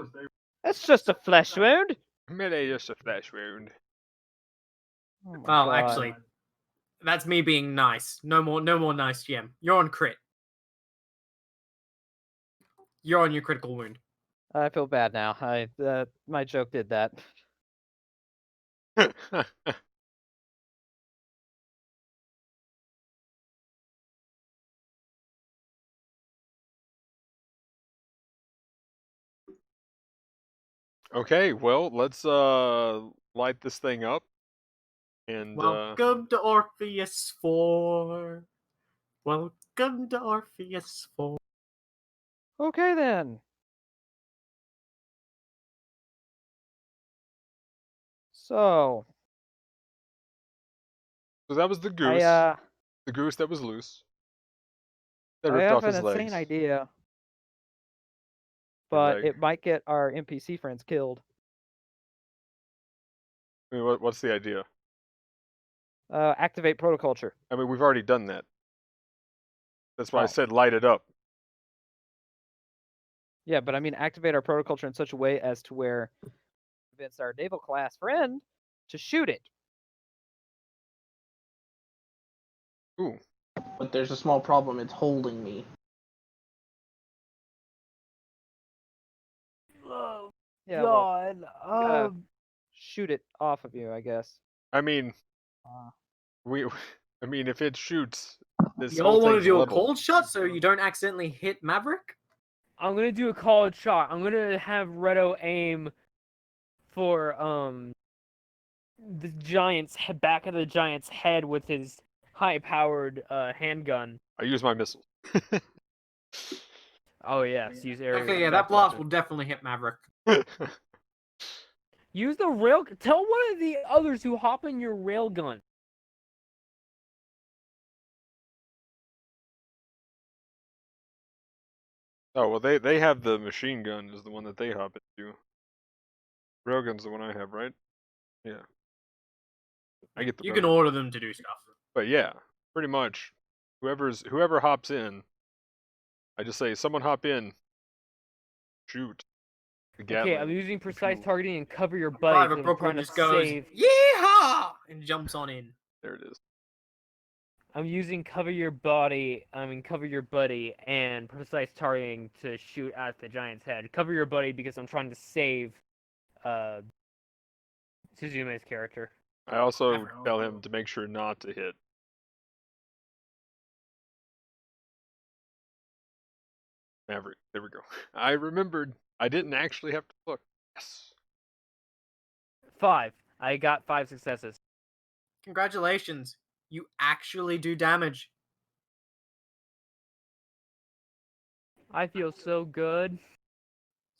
It's just a flesh wound. Maybe just a flesh wound. Oh my Well, God. actually, that's me being nice. No more nice, GM. You're on crit. You're on your critical wound. I feel bad now. My joke did that. Okay, well, let's light this thing up. And Welcome to Orpheus 4. Welcome to Orpheus 4. Okay then. So that was the goose. I The goose that was loose. That I ripped have off an his insane legs. idea, Or but leg. it might get our NPC friends killed. I mean, what's the idea? Activate protoculture. I mean, we've already done that. That's why I Oh. said light it up. Yeah, but I mean activate our protoculture in such a way as to where convince our naval class friend to shoot it. Ooh. But there's a small problem. It's holding me. Oh, Yeah, well, God. gotta shoot it off of you, I guess. I mean, Uh, I mean, if it shoots, this You whole all want to thing's do a leveled. cold shot so you don't accidentally hit Maverick? I'm gonna do a college shot. I'm gonna have Redo aim for the back of the giant's head with his high-powered handgun. I use my missiles. Oh yes, use area. Okay, yeah, that effect blast weapon. will definitely hit Maverick. Use the rail. Tell one of the others to hop in your railgun. Oh well, they have the machine gun is the one that they hop into. Railgun's the one I have, right? Yeah. I get the You railgun. can order them to do stuff. But yeah, pretty much, whoever hops in, I just say someone hop in, shoot. The Okay, I'm Gatling. using precise targeting and cover your buddy. Private 'cause I'm Brooklyn trying to just goes, save. yeehaw! And jumps on in. There it is. I'm using cover your body. Cover your buddy and precise targeting to shoot at the giant's head. Cover your buddy because I'm trying to save Suzume's character. I also Maverick. tell him to make sure not to hit. Maverick. There we go. I remembered. I didn't actually have to look. Yes. 5. I got 5 successes. Congratulations. You actually do damage. I feel so good.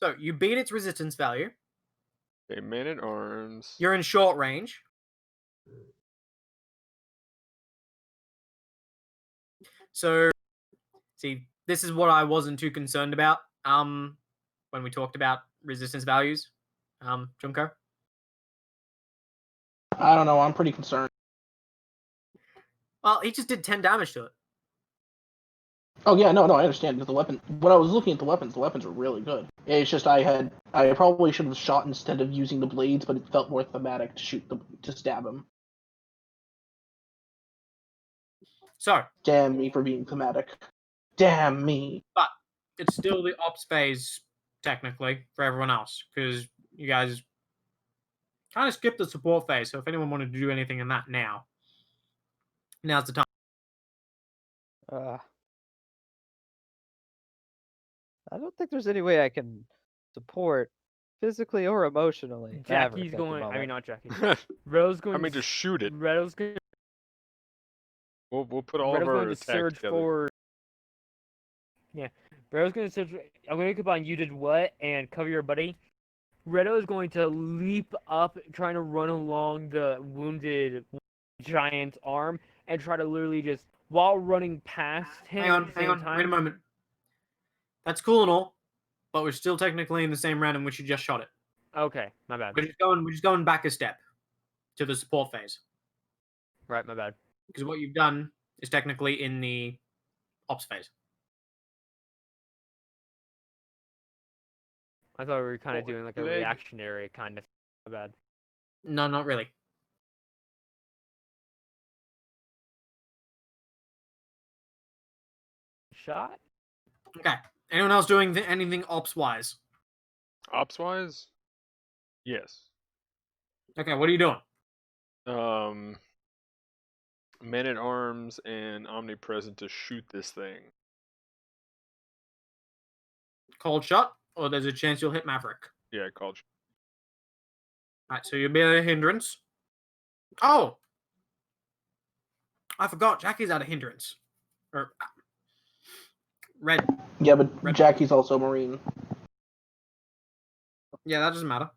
So, you beat its resistance value. Okay, man at arms. You're in short range. So, see, this is what I wasn't too concerned about when we talked about resistance values. Junko? I don't know. I'm pretty concerned. Well, he just did 10 damage to it. Oh yeah, no, I understand. The weapon. When I was looking at the weapons were really good. It's just I probably should have shot instead of using the blades, but it felt more thematic to stab him. So, Damn me for being thematic. Damn me. but it's still the ops phase, technically, for everyone else, because you guys kind of skipped the support phase, so if anyone wanted to do anything in that now's the time. I don't think there's any way I can support physically or emotionally. Jackie's Maverick at the going. I mean, moment. not Jackie. Redo's going. I mean, just shoot it. Redo's going. We'll put all Redo's of our going to attack surge together. forward. Yeah, Redo's going to surge. I'm going to combine you did what and cover your buddy Redo is going to leap up, trying to run along the wounded giant's arm, and try to literally just, while running past him Hang at on, the hang same on. time. Wait a moment. That's cool and all, but we're still technically in the same round in which you just shot it. Okay, my bad. We're just going back a step to the support phase. Right, my bad. Because what you've done is technically in the ops phase. I thought we were kind of Oh, doing like a leg. reactionary kind of. My bad. No, not really. Shot? Okay. Anyone else doing anything ops-wise? Ops-wise? Yes. Okay, what are you doing? Man-at-Arms and Omnipresent to shoot this thing. Cold shot, or there's a chance you'll hit Maverick. Yeah, called. Alright, so you'll be at a hindrance. Oh! I forgot, Jackie's at a hindrance. Or... Red. Yeah, but Red. Jackie's also Marine. Yeah, that doesn't matter.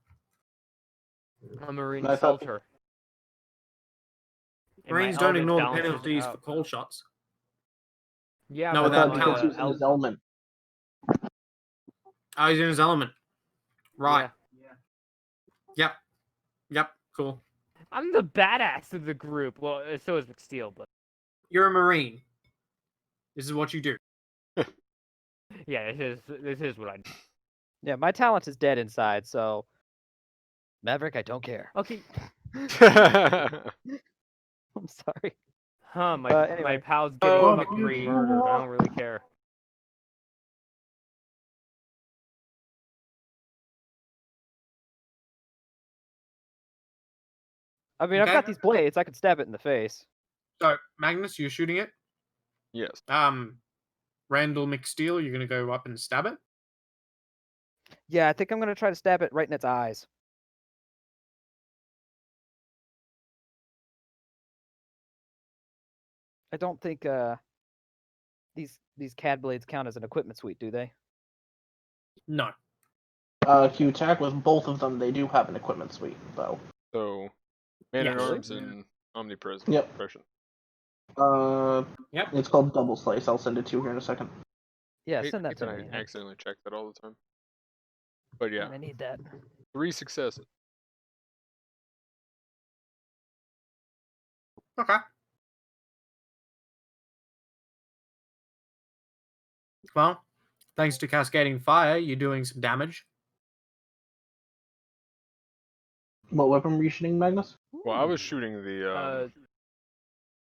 A Marine I thought- Selter. And my Marines don't element ignore the balances penalties for out. cold shots. Yeah, No, I but without thought my, because he was in his element. Oh, he's in his element. Right. yeah. Yep, cool. I'm the badass of the group. Well, so is McSteel, but You're a Marine. This is what you do. yeah, this is what I do. Yeah, my talent is dead inside, so Maverick, I don't care. Okay. I'm sorry. Huh, my Anyway. pal's getting Oh, fucking you murdered. I are- don't really care. I mean, I've Okay. got these blades. I could stab it in the face. So, Magnus, you're shooting it. Yes. Randall McSteel, you're gonna go up and stab it. Yeah, I think I'm gonna try to stab it right in its eyes. I don't think these CAD blades count as an equipment suite, do they? No. If you attack with both of them, they do have an equipment suite, though. So, Man-at-Arms and Omnipresent. Yep. Impression. Yep. It's called Double Slice. I'll send it to you here in a second. Yeah, I hate send that to that me. I accidentally check that all the time. But yeah, I need that. 3 successes. Okay. Well, thanks to cascading fire, you're doing some damage. What weapon were you shooting, Magnus? Well, I was shooting the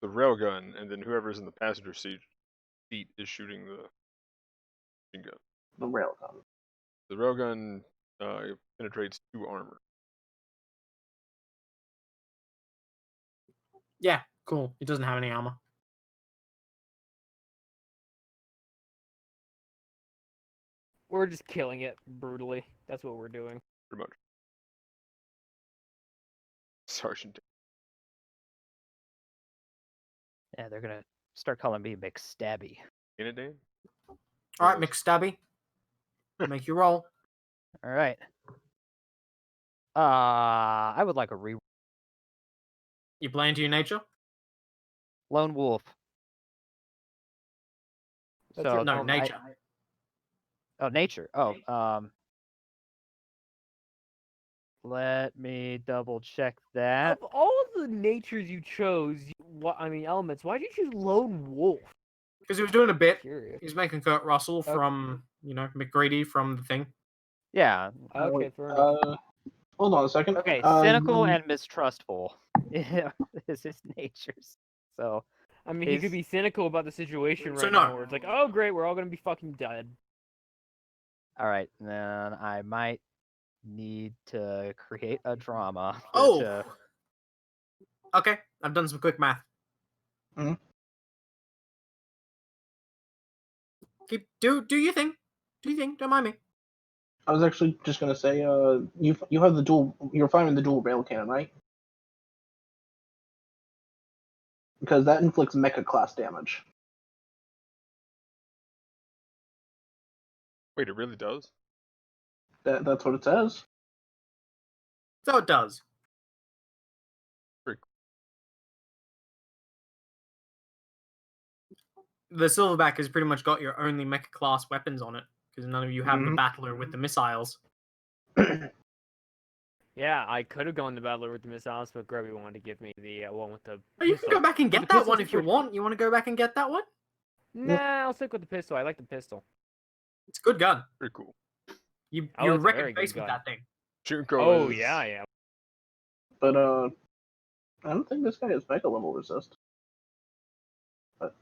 railgun, and then whoever's in the passenger seat is shooting the machine gun. The railgun. The railgun it penetrates 2 armor. Yeah, cool. It doesn't have any armor. We're just killing it brutally. That's what we're doing. Pretty much. Sergeant. Yeah, they're gonna start calling me McStabby. In it, Dane? All right, McStabby. Make your roll. All right. I would like a You play into your nature? lone wolf. That's So your No, normal- nature. Oh, nature. Oh, let me double check that. Of all of the natures you chose, elements, why'd you choose lone wolf? Because he was doing a bit. Curious. He's making Kurt Russell from, McGrady from the thing. Yeah. Okay, fair enough. Hold on a second. Okay, cynical and mistrustful is his natures. So I mean, he could be cynical about the situation So right no. now, where it's like, oh great, we're all gonna be fucking dead. all right, then I might need to create a drama. Oh! to- Okay, I've done some quick math. Mhm. Do your thing. Do your thing. Don't mind me. I was actually just gonna say, you have the dual. You're firing the dual rail cannon, right? Because that inflicts mecha class damage. Wait, it really does? That's what it says. So it does. Pretty The Silverback has pretty much got your only mecha class weapons on it, because none of you have the Mhm. battler with the missiles. Yeah, I could have gone to Battler with the missiles, but Grubby wanted to give me the one with the. Oh, you can pistol. go back and But get the that one pistol's if you pretty- want. You want to go back and get that one? Nah, I'll stick with the pistol. I like the pistol. It's a good gun. pretty cool. You Oh, you it's a wreck very face good with gun. that thing. Junko Oh is... yeah, yeah. But I don't think this guy has mecha level resist. But,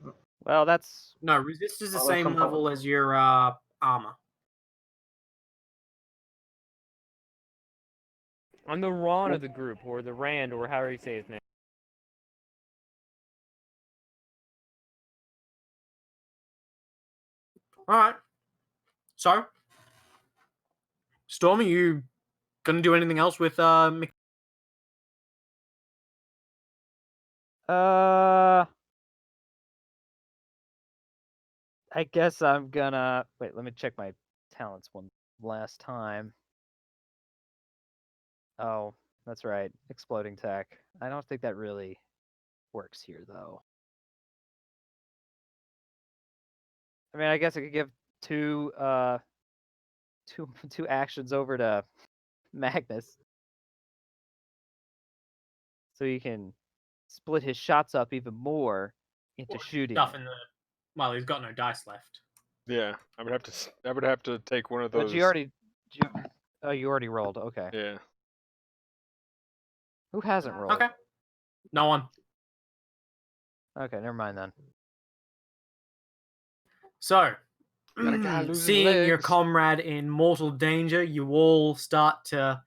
Well, that's No, resist is the Oh, that's same some level power. as your armor. I'm the Ron of the group, or the Rand, or however you say his name. All right. So, Storm, are you gonna do anything else with I guess I'm gonna wait. Let me check my talents one last time. Oh, that's right. Exploding tech. I don't think that really works here, though. I mean, I guess I could give two actions over to Magnus, so he can split his shots up even more into shooting. stuff in the? Well, he's got no dice left. Yeah, I would have to take one of But those. you already rolled. Okay. Yeah. Who hasn't rolled? Okay. No one. Okay, never mind then. So, Got a guy losing seeing your legs. comrade in mortal danger, you all start to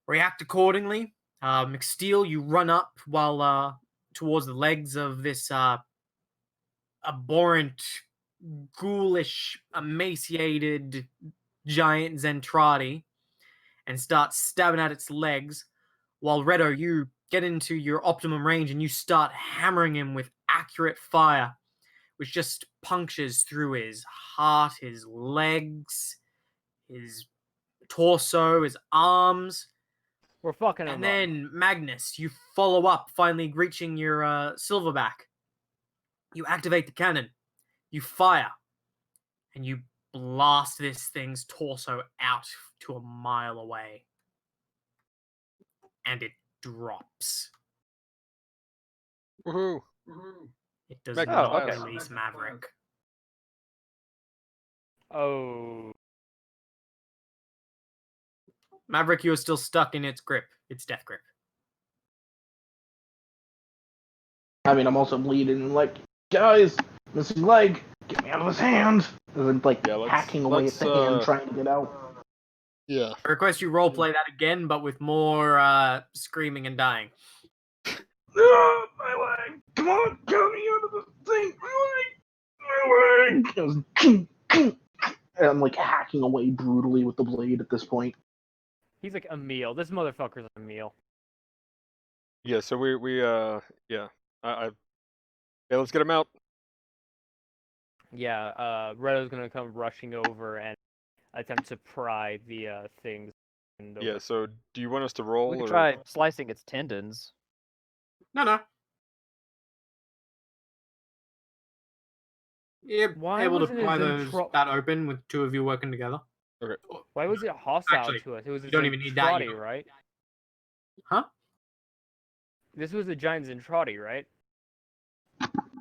react accordingly. McSteel, you run up while towards the legs of this abhorrent, ghoulish, emaciated giant Zentradi and start stabbing at its legs, while Redo, you get into your optimum range and you start hammering him with accurate fire, which just punctures through his heart, his legs, his torso, his arms. We're fucking him And up. then Magnus, you follow up, finally reaching your Silverback. You activate the cannon, you fire, and you blast this thing's torso out to a mile away. And it drops. Woohoo! It does Magnus not okay. release Maverick. Oh. Maverick, you are still stuck in its grip, its death grip. I mean, I'm also bleeding. And like, guys, missing leg, get me out of his hand. And then, like, Yeah, hacking away at the hand, trying to get out. Yeah. I request you roleplay that again, but with more screaming and dying. Ah, my leg! Come on, get me out of this thing! My leg! My leg! And I'm like hacking away brutally with the blade at this point. He's like a meal. This motherfucker's a meal. Yeah. So yeah. Yeah, let's get him out. Yeah, Redo's gonna come rushing over and attempt to pry the things. Yeah. So do you want us to roll We could or? try slicing its tendons. No. You're Why able to wasn't it pry Zentro- that open with two of you working together. Okay. Why was it hostile Actually, to us? It was a you don't even need that Zentradi, yet. right? Huh? This was a giant Zentradi, right?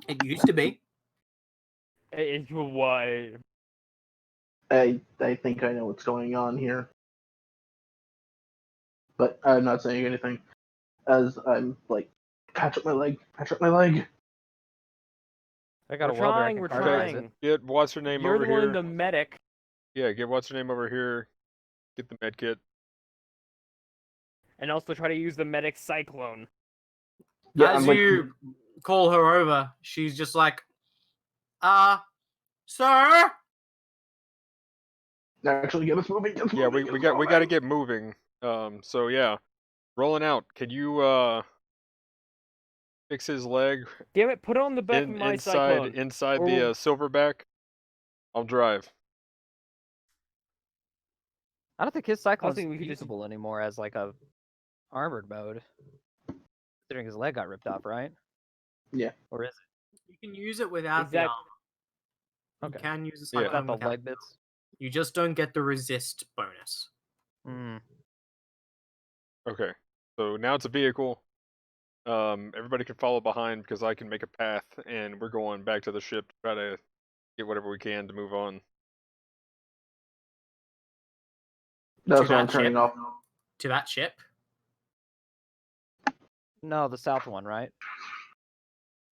It used to be. It was. I think I know what's going on here. But I'm not saying anything. As I'm like, patch up my leg, patch up my leg. I got We're a welder. I trying. can We're carbonize trying. it. Get what's her name You're over the one, here. the medic. Yeah. Get what's her name over here. Get the med kit. And also try to use the medic cyclone. Yeah, As I'm like, you call her over, she's just like, sir? actually get us moving. Get us Yeah. moving, We get us got to moving. get moving. So yeah, rolling out. Can you fix his leg Damn it! Put it on the back of my cyclone. inside Or the we'll- silverback? I'll drive. I don't think his cyclone's thinking we could just- usable anymore as like a armored mode. Considering his leg got ripped off, right? Yeah. Or is You can use it without the Exact- armor. You Okay. can use the Yeah. it cyclone got the without. leg bits? You just don't get the resist bonus. Hmm. Okay. So now it's a vehicle. Everybody can follow behind because I can make a path, and we're going back to the ship to try to get whatever we can to move on. That's To what I'm that turning ship? off. To that ship. No, the south one, right?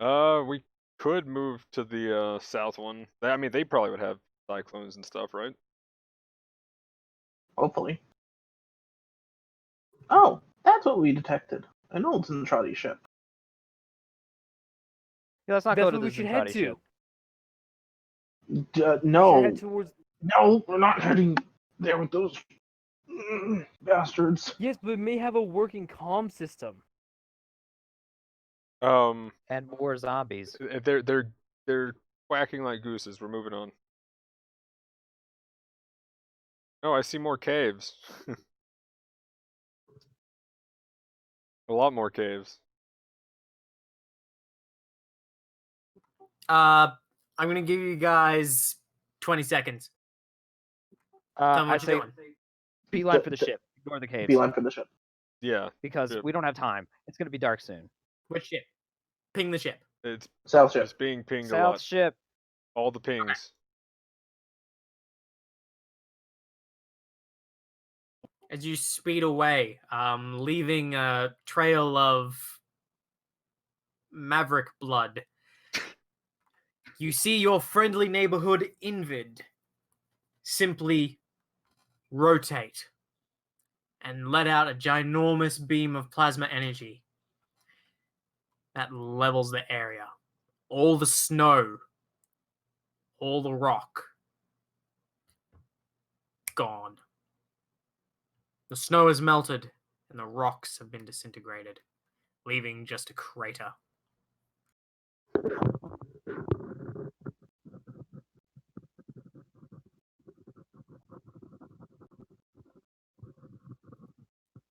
We could move to the south one. I mean, they probably would have cyclones and stuff, right? Hopefully. Oh, that's what we detected. An old Zentradi ship. Yeah, let's not That's go to what the we should head Zentradi to. ship. We should No. head towards. No, we're not heading there with those bastards. Yes, but it may have a working comm system. And more zombies. They're quacking like gooses. We're moving on. Oh, I see more caves. A lot more caves. I'm gonna give you guys 20 seconds. Tell me I what say you're doing. beeline for the ship. Ignore the caves. Beeline for the ship. Yeah, Because ship. we don't have time. It's going to be dark soon. Which ship? Ping the ship. it's South ship. it's being pinged a South lot. ship. All the pings. As you speed away, leaving a trail of maverick blood, you see your friendly neighborhood Invid simply rotate and let out a ginormous beam of plasma energy that levels the area. All the snow, all the rock, gone. The snow has melted and the rocks have been disintegrated, leaving just a crater.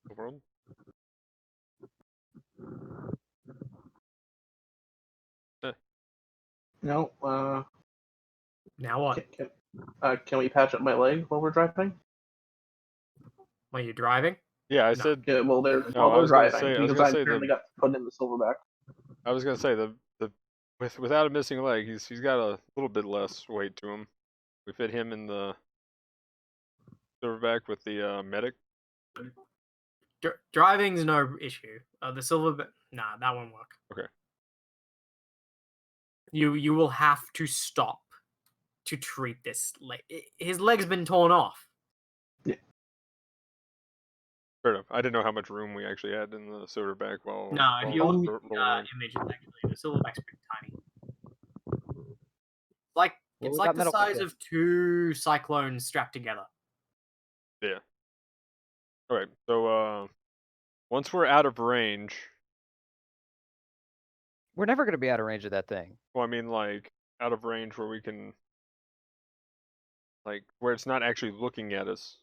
The world. No, Now what? can we patch up my leg while we're driving? When you're driving? Yeah, I No. said. Yeah, well, No, while I we're was gonna driving, say- I was because gonna I say apparently the- got put in the silverback. I was gonna say without a missing leg, he's got a little bit less weight to him. We fit him in the silverback with the medic. Driving's no issue. The silver, nah, that won't work. Okay. You will have to stop to treat this leg. His leg's been torn off. Fair enough. I didn't know how much room we actually had in the silverback while. No, if while you look ro- at rolling around. images, actually, the silverback's pretty tiny. Like Well, it's we like got the medical size kit. of two cyclones strapped together. Yeah. All right. So once we're out of range, We're never going to be out of range of that thing. well, I mean like out of range where we can, like where it's not actually looking at us,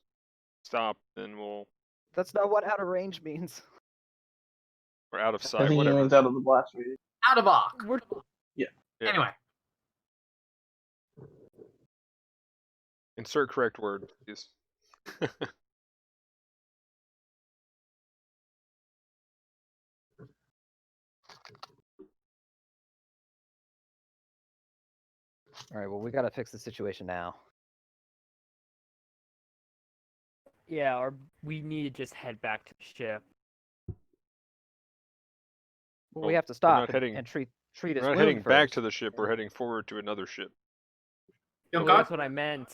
stop, then we'll. That's not what out of range means. Or out of I sight, think he whatever. means out of the blast radius. Out of arc. Yeah. Anyway, Insert correct word, please. All right, well, we got to fix the situation now. Yeah, or we need to just head back to the ship. Well, Well, we have to we're stop not heading- and treat his We're not wound heading back first. to the ship. We're heading forward to another ship. Well, Junko? that's what I meant.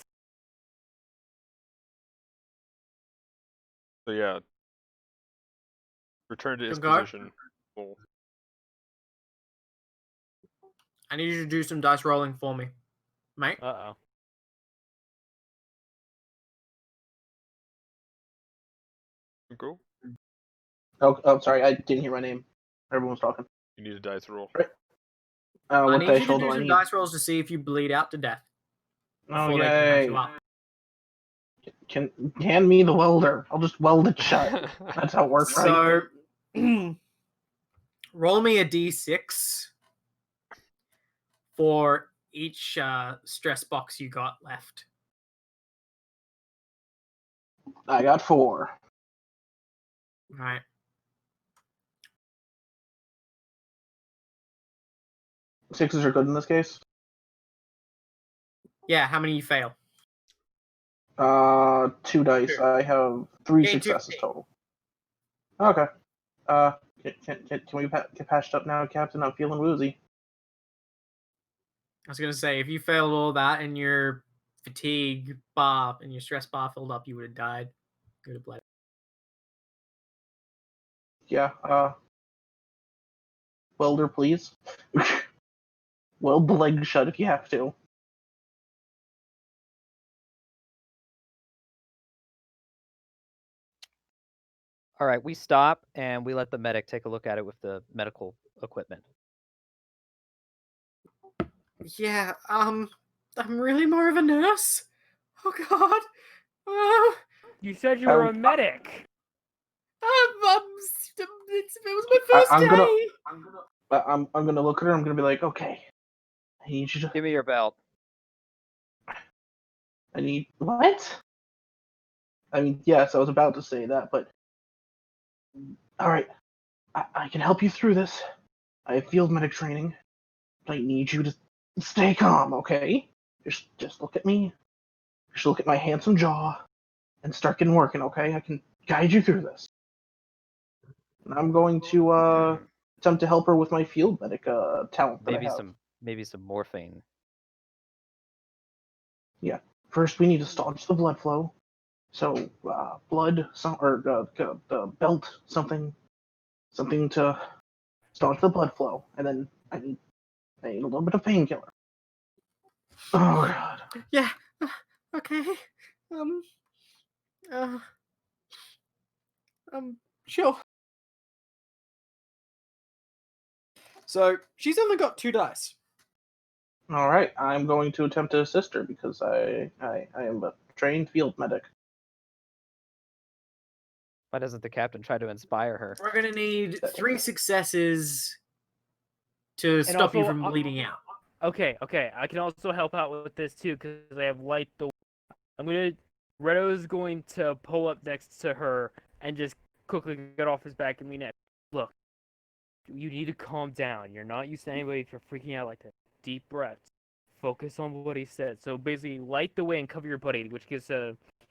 So yeah. Return to its Junko? position. We'll I need you to do some dice rolling for me, mate. Uh-oh. go. Oh, sorry, I didn't hear my name. Everyone was talking. You need a dice roll. I What need dice you to roll do do I some need? dice rolls to see if you bleed out to death Oh, before they can patch yay. you up. hand me the welder. I'll just weld it shut. That's how it works, right? So, roll me a d6 for each stress box you got left. I got 4. All right. Sixes are good in this case. Yeah, how many you fail? 2 dice. Two. I have 3 Okay, successes 2. total. Okay. Can we get patched up now, Captain? I'm feeling woozy. I was gonna say, if you failed all that and your fatigue bar and your stress bar filled up, you would have died. You would have bled. Yeah. Welder, please. Weld the leg shut if you have to. All right, we stop and we let the medic take a look at it with the medical equipment. Yeah, I'm really more of a nurse. Oh God. Oh, You said you were a I'm- medic. it was my first I'm gonna- day. I'm gonna look at her. I'm gonna be like, okay. I need you to. Give me your belt. I need what? I mean, yes, I was about to say that, but all right. I can help you through this. I have field medic training. I need you to stay calm, okay? Just look at me. Just look at my handsome jaw and start getting working, okay? I can guide you through this. And I'm going to attempt to help her with my field medic talent that I have. Maybe some morphine. Yeah. First, we need to staunch the blood flow. So, blood, belt, something to staunch the blood flow, and then I need a little bit of painkiller. Oh God. Yeah. Okay. Uh, sure. So she's only got 2 dice. All right, I'm going to attempt to assist her because I am a trained field medic. Why doesn't the captain try to inspire her? We're gonna need 3 successes to stop you also, from bleeding out. Okay. I can also help out with this too because I have light the. Redo's going to pull up next to her and just quickly get off his back and mean it. Look, you need to calm down. You're not used to anybody if you're freaking out like that. Deep breaths. Focus on what he said. So basically, light the way and cover your buddy, which gives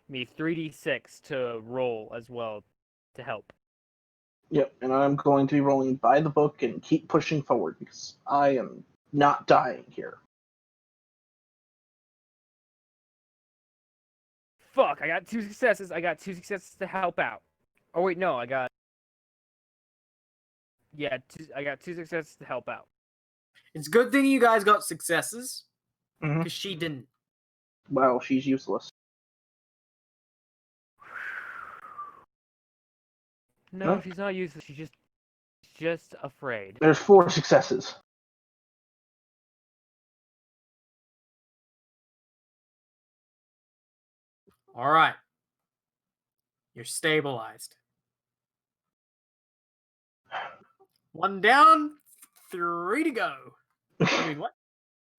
me 3d6 to roll as well to help. Yep, and I'm going to be rolling by the book and keep pushing forward because I am not dying here. Fuck! I got 2 successes. I got 2 successes to help out. Oh wait, no, I got. Yeah, I got 2 successes to help out. It's a good thing you guys got successes, Mhm. because she didn't. Well, she's useless. No, Huh? she's not useless. She's just afraid. There's 4 successes. All right. You're stabilized. 1 down, 3 to go. I mean, what?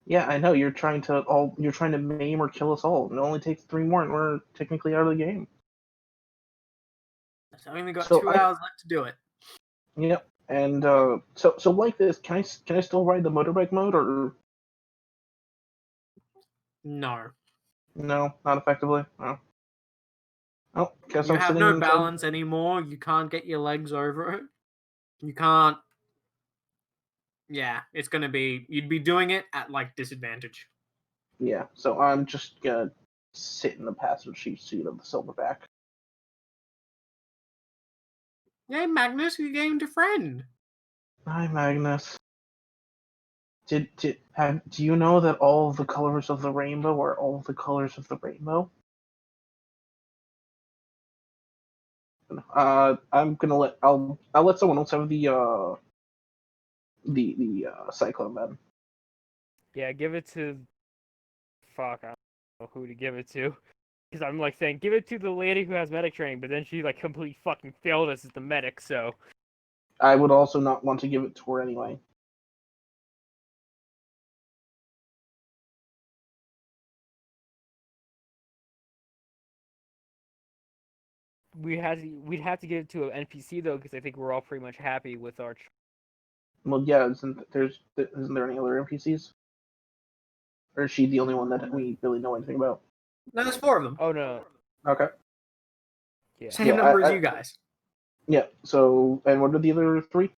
Yeah, I know. You're trying to maim or kill us all. It only takes 3 more, and we're technically out of the game. I've only got So 2 hours left to do it. Yep. And so like this, can I still ride the motorbike mode or No. no? Not effectively. No. Oh, guess You I'm have sitting no in balance anymore. You can't get your legs over it. You can't. Yeah, it's gonna be. You'd be doing it at like disadvantage. Yeah. So I'm just gonna sit in the passenger seat of the Silverback. Hey, Magnus, you gained a friend. Hi, Magnus. Do you know that all the colors of the rainbow are all the colors of the rainbow? I'm gonna I'll let someone else have the cyclone then. Yeah, give it to. Fuck, I don't know who to give it to. because I'm like saying give it to the lady who has medic training, but then she like completely fucking failed us as the medic. So I would also not want to give it to her anyway. we'd have to give it to an NPC though, because I think we're all pretty much happy with our. Well, yeah, isn't there any other NPCs? Or is she the only one that we really know anything about? No, there's 4 of them. Oh no. Okay. Yeah. Same Yeah, number as you guys. Yeah. So, and what are the other 3?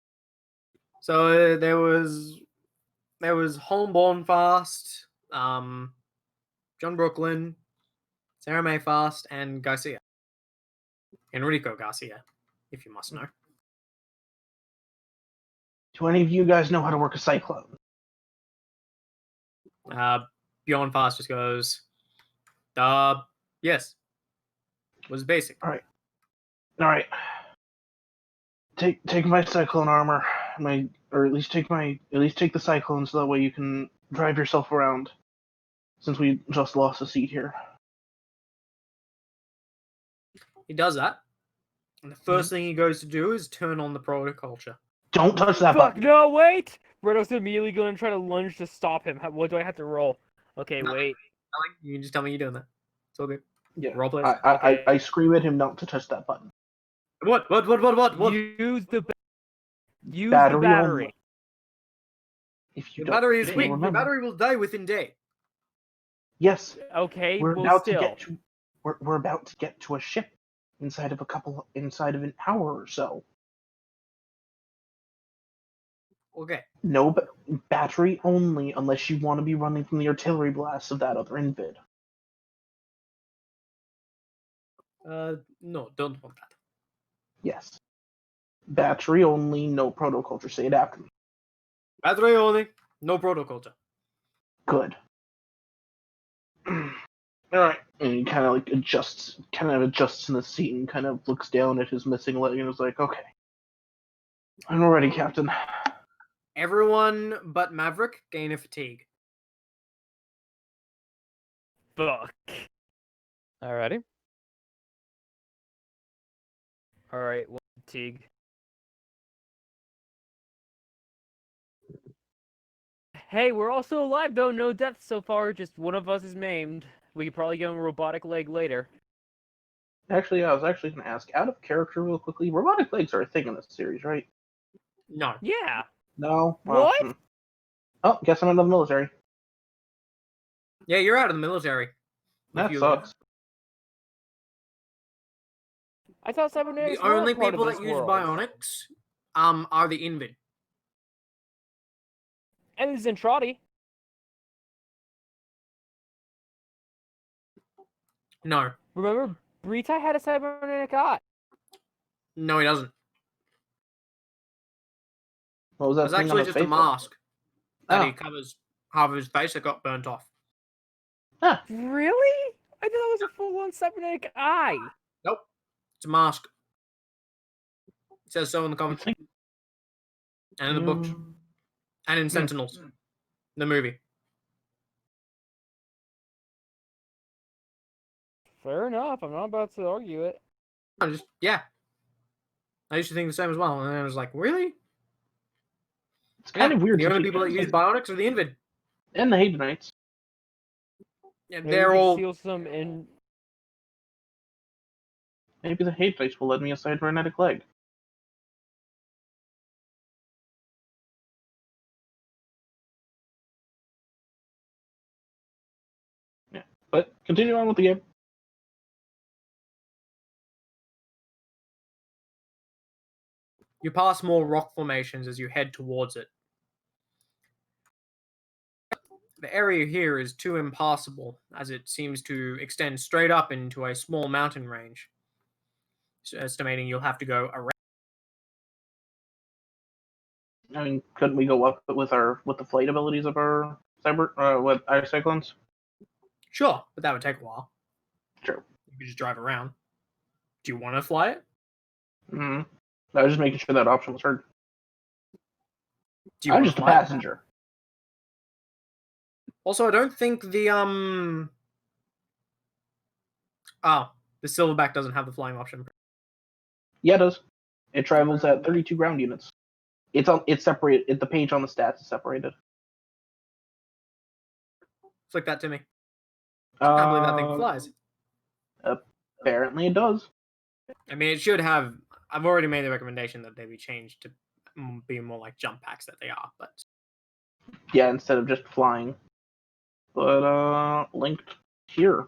So there was Homeborn Fast, John Brooklyn, Sarah May Fast, and Garcia. Enrico Garcia, if you must know. Do any of you guys know how to work a cyclone? Beyond Fast just goes, yes. Was basic. All right. Take my cyclone armor, or at least take the cyclone, so that way you can drive yourself around. Since we just lost a seat here. He does that, and the first thing he goes to do is turn on the protoculture. Don't touch that Fuck button. no! Wait. Redo's immediately going to try to lunge to stop him. What do I have to roll? Okay, Nothing. wait. You can just tell me you're doing that. It's all good. Yeah. Roll, please. I scream at him not to touch that button. What? Use the Battery battery. only. If you Your don't, battery is if you weak. Your remember. battery will die within day. Yes, Okay, we're well, about still. to get to. We're about to get to a ship inside of an hour or so. Okay. No battery only, unless you want to be running from the artillery blasts of that other invid. No, don't want that. Yes. Battery only, no protoculture. Say it after me. Battery only, no protoculture. Good. Alright. And he kind of adjusts in the seat and kind of looks down at his missing leg and is like, okay. I'm ready, Captain. Everyone but Maverick gain a fatigue. Fuck. Alrighty. Alright, well, fatigue. Hey, we're also alive though. No deaths so far. Just one of us is maimed. We could probably give him a robotic leg later. Actually, I was actually going to ask, out of character real quickly, robotic legs are a thing in this series, right? No. Yeah. No? What? Oh, guess I'm in the military. Yeah, you're out of the military. That you sucks. I thought cybernetics The were only a part people of that this use world. bionics are the Invid. And the Zentradi. No. Remember, Britai had a cybernetic eye. No, he doesn't. What was that It's thing on actually his just a face? mask that Oh. he covers half of his face that got burnt off. Huh. Really? I thought it was a full-on cybernetic eye. Nope. It's a mask. It says so in the comics. And in the books. And in Sentinels. The movie. Fair enough. I'm not about to argue it. I used to think the same as well, and then I was like, really? It's kind of weird. The only people that use bionics are the Invid. And the Haydenites. Yeah, Maybe they're we all. steal some in. Maybe the Haydenites will lend me a cybernetic leg. Yeah, but continue on with the game. You pass more rock formations as you head towards it. The area here is too impassable, as it seems to extend straight up into a small mountain range. So estimating you'll have to go around. I mean, couldn't we go up with the flight abilities of our with our cyclones? Sure, but that would take a while. True. You could just drive around. Do you want to fly it? Hmm. I was just making sure that option was heard. Do you I'm wanna just a fly it? passenger. Also, I don't think the Oh, the Silverback doesn't have the flying option. Yeah, it does. It travels at 32 ground units. It's separated. The page on the stats is separated. Flick that to me. I can't believe that thing flies. Apparently, it does. I mean, it should have. I've already made the recommendation that they be changed to be more like jump packs that they are, but Yeah, instead of just flying. But linked here.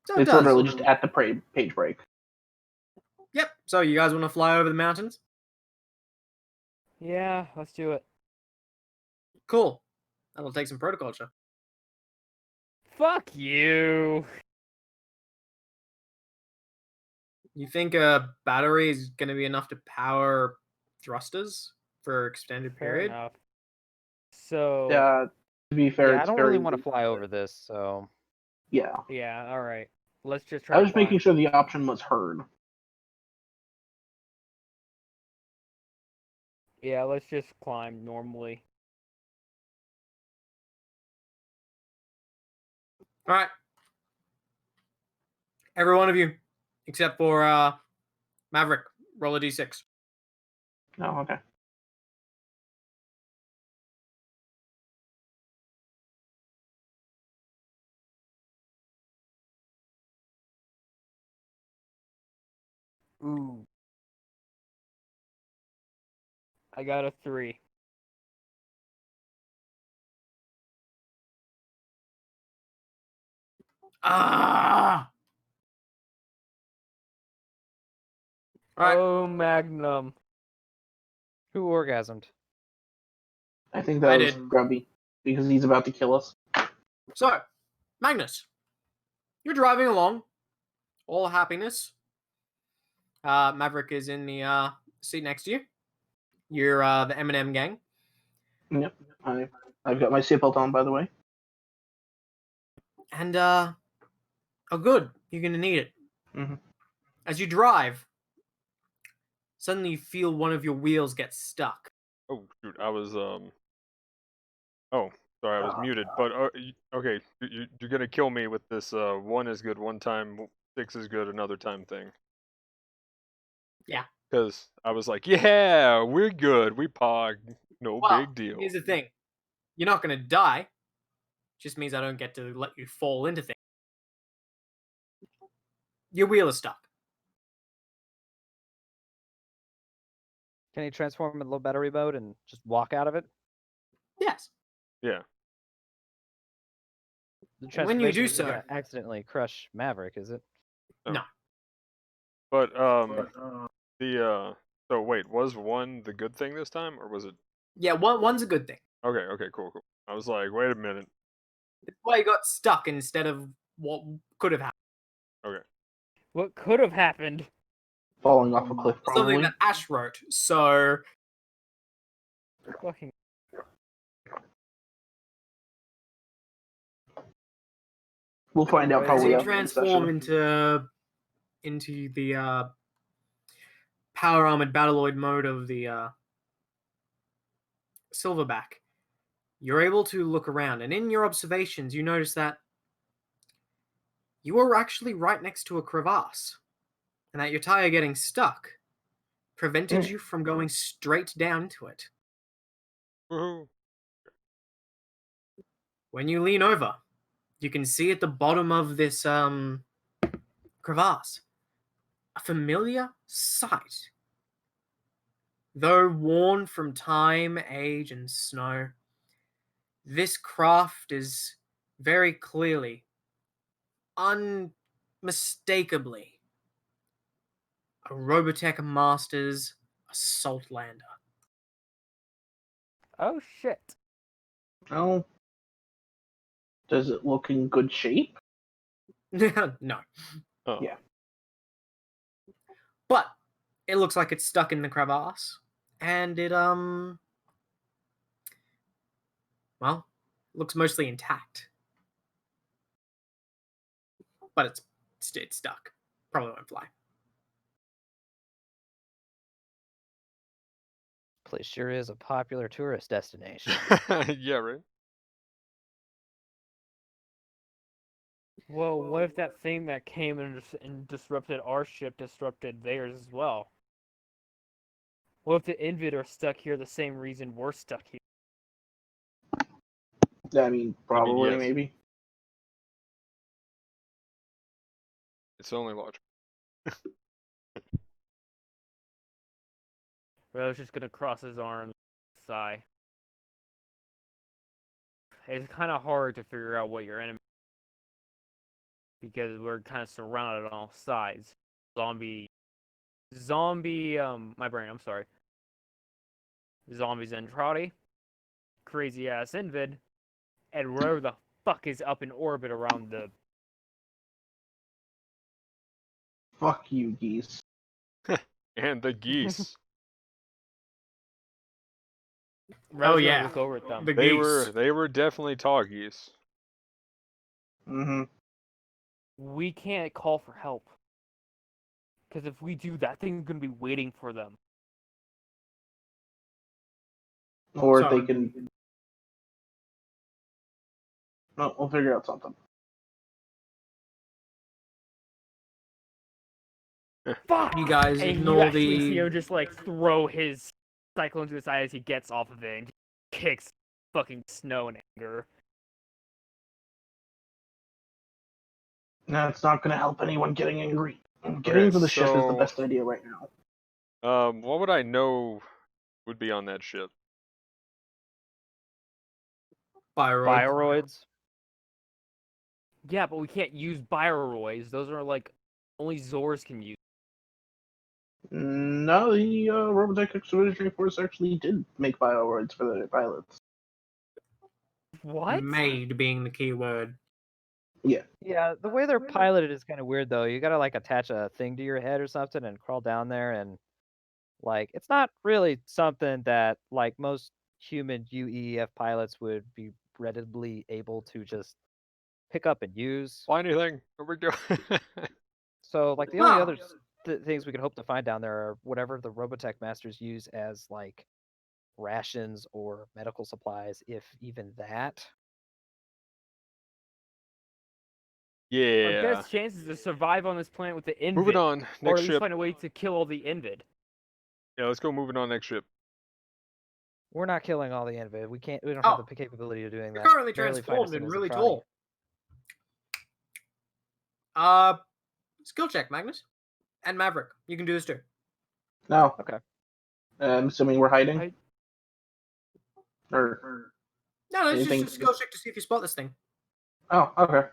so it It's does. literally just at the page break. Yep. So you guys want to fly over the mountains? Yeah, let's do it. Cool. That'll take some protoculture. Fuck you. You think a battery is going to be enough to power thrusters for extended Fair period? enough. So To be fair, Yeah, I it's don't very really want to fly over this, so Yeah, yeah, all right. Let's just try. I to was making climb. sure the option was heard. Yeah, let's just climb normally. All right. Every one of you, except for Maverick, roll a d6. Oh, okay. Ooh. I got a 3. Ah! All right. Oh, Magnum. who orgasmed? I think I that was did. Grubby because he's about to kill us. So, Magnus, you're driving along, all happiness. Maverick is in the seat next to you. You're the M&M gang. Yep, I've got my seatbelt on, by the way. And, oh good, you're gonna need it. Mhm. As you drive, suddenly you feel one of your wheels get stuck. Oh shoot, I was Oh, sorry, I was muted. But okay, you're gonna kill me with this. One is good one time, 6 is good another time thing. Yeah. Because I was like, yeah, we're good, we pog, no Well, big deal. here's the thing. You're not gonna die. Just means I don't get to let you fall into things. Your wheel is stuck. Can he transform in low battery mode and just walk out of it? Yes. Yeah. The And when you transformation do isn't so, gonna accidentally crush Maverick, is it? no. But so wait, was 1 the good thing this time, or was it? Yeah, one's a good thing. Okay, cool. I was like, wait a minute. It's why you got stuck instead of what could have happened. Okay. What could have happened? Falling off a cliff, Something probably. that Ash wrote. So Fucking. We'll find out As probably you after the transform session. into the power armored battleoid mode of the Silverback, you're able to look around, and in your observations, you notice that you are actually right next to a crevasse, and that your tire getting stuck prevented you from going straight down to it. Woohoo. When you lean over, you can see at the bottom of this crevasse a familiar sight. Though worn from time, age, and snow, this craft is very clearly, unmistakably, a Robotech Masters assault lander. Oh shit. Oh. Does it look in good shape? No. Oh. Yeah. But it looks like it's stuck in the crevasse, and it well, looks mostly intact. But it's stuck. Probably won't fly. Place sure is a popular tourist destination. Yeah, right. Well, what if that thing that came and disrupted our ship disrupted theirs as well? What if the Invid are stuck here the same reason we're stuck here? I mean, probably, yes. maybe. It's only logical. Rel's just gonna cross his arms, sigh. It's kind of hard to figure out what your enemy because we're kind of surrounded on all sides. Zombie, my brain, I'm sorry. Zombies Zentradi, crazy ass Invid, and whatever the fuck is up in orbit around the. Fuck you, geese. And the geese. Oh, yeah. Look over at them. The They geese. were definitely tall geese. Mm-hmm. We can't call for help. Because if we do, that thing's gonna be waiting for them. Or Sorry. they can. No, we'll figure out something. Fuck! You guys And ignore you actually the- see him just like throw his cyclone to the side as he gets off of it and kicks fucking snow in anger. No, it's not going to help anyone getting angry. Getting into the ship is the so- best idea right now. What would I know would be on that ship? Bioroids. Yeah, but we can't use bioroids. Those are like only Zors can use. No, the Robotech Expeditionary Force actually did make bioroids for their pilots. What? Made being the key word. Yeah, the way they're piloted is kind of weird though. You gotta like attach a thing to your head or something and crawl down there, and like it's not really something that like most human UEF pilots would be readily able to just pick up and use. Fly anything? What we doing? So like the only Huh. other things we could hope to find down there are whatever the Robotech masters use as like rations or medical supplies, if even that. Our Yeah. best chances to survive on this planet with the Invid. Moving on. Or at Next least ship. find a way to kill all the Invid. Yeah, let's go moving on next ship. We're not killing all the Invid. We can't. We don't Oh. have the capability of doing You're that. currently Barely find a transformed and single really Zentradi. tall. Skill check, Magnus. And Maverick. You can do this too. No. Okay. I'm assuming we're hiding? I- Or... No, it's Anything- just a skill check to see if you spot this thing. Oh, okay.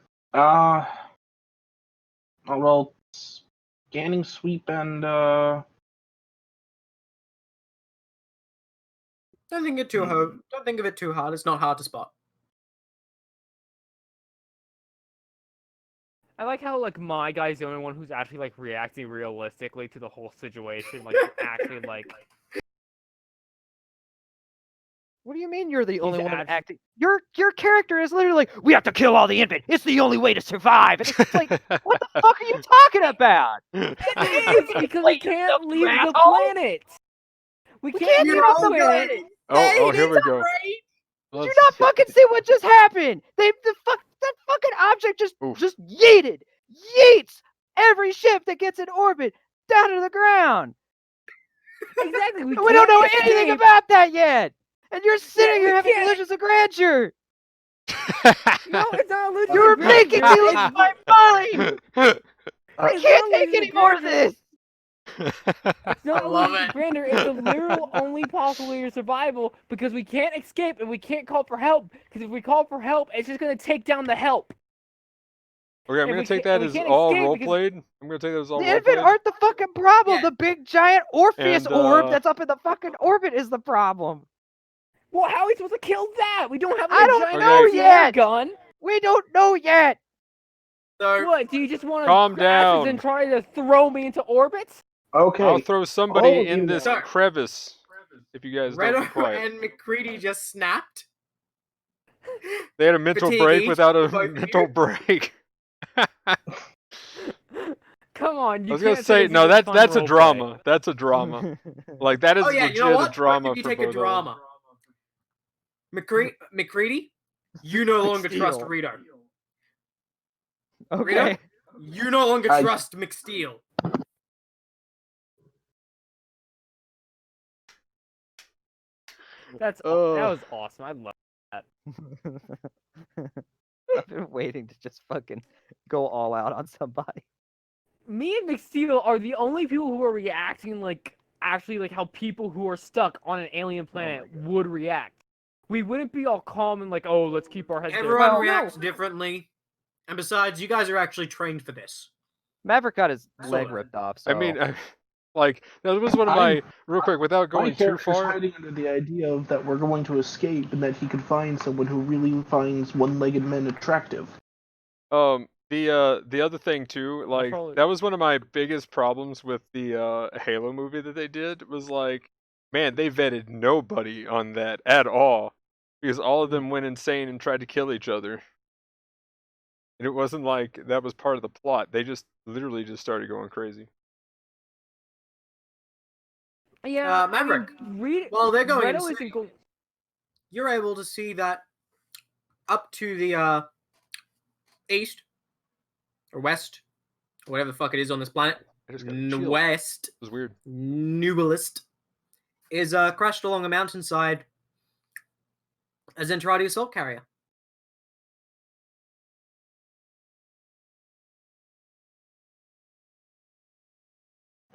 Well, scanning sweep and, Don't think it too hard. Don't think of it too hard. It's not hard to spot. I like how like my guy's the only one who's actually like reacting realistically to the whole situation. Like actually like What do you mean you're the only one act- acting? Your character is literally like, we have to kill all the Invid. It's the only way to survive. And it's like, what the fuck are you talking about? it's because we Wait, can't leave the asshole? planet. We We can't can't leave leave the the planet. planet. Oh, here we go. Did you Let's- not fucking see what just happened? That fucking object just Oof. yeets every ship that gets in orbit down to the ground. Exactly. And we don't know can't anything escape. about that yet. And you're sitting we here having can't- illusions of grandeur. No, it's not illusion. You're it's making me grandeur. lose my mind. I It's can't not take illusion any more of grandeur. this. It's not I love illusion it. grandeur. It's the literal only possible way to survival because we can't escape and we can't call for help. Because if we call for help, it's just gonna take down the help. Okay, I'm If gonna we take can't- that we as can't all escape role because- played. I'm gonna take that as all The role Invid played. aren't the fucking problem. Yeah. The big giant Orpheus And, orb that's up in the fucking orbit is the problem. Well, how are we supposed to kill that? We don't have I a don't giant know air yet. gun. We don't know yet. So, What? Do you just want Calm to crash us down. and try to throw me into orbit? okay. I'll throw all somebody of in you this now. crevice if you guys don't be Redo quiet. and McCready just snapped. They had a mental Fatigue break each, without a both of mental you. break. Come on, you I was gonna can't say this no. isn't That's fun a roleplay. drama. That's a drama. Like that is Oh yeah, legit you know what? a drama What if you for take both a of them. drama? McCready, you no longer trust Steal. Rito. Okay. You no longer I- trust McSteel. That Oh. was awesome. I love that. I've been waiting to just fucking go all out on somebody. Me and McSteel are the only people who are reacting like actually like how people who are stuck on an alien planet would react. We wouldn't be all calm and like, oh, let's keep our heads down. Everyone Well, reacts no. differently. And besides, you guys are actually trained for this. Maverick got his So- leg ripped off. So I mean, like that was one of my real quick without My going too character's far. hiding under the idea of that we're going to escape and that he could find someone who really finds one-legged men attractive. The other thing too, like probably- that was one of my biggest problems with the Halo movie that they did was like, man, they vetted nobody on that at all because all of them went insane and tried to kill each other. And it wasn't like that was part of the plot. They just literally just started going crazy. Yeah, Maverick. I mean, Well, they're going Redo insane. isn't going. You're able to see that up to the east or west, or whatever the fuck it is on this planet, I just got a chill. It west, was weird. Nubelist, is crashed along a mountainside a Zentradi assault carrier.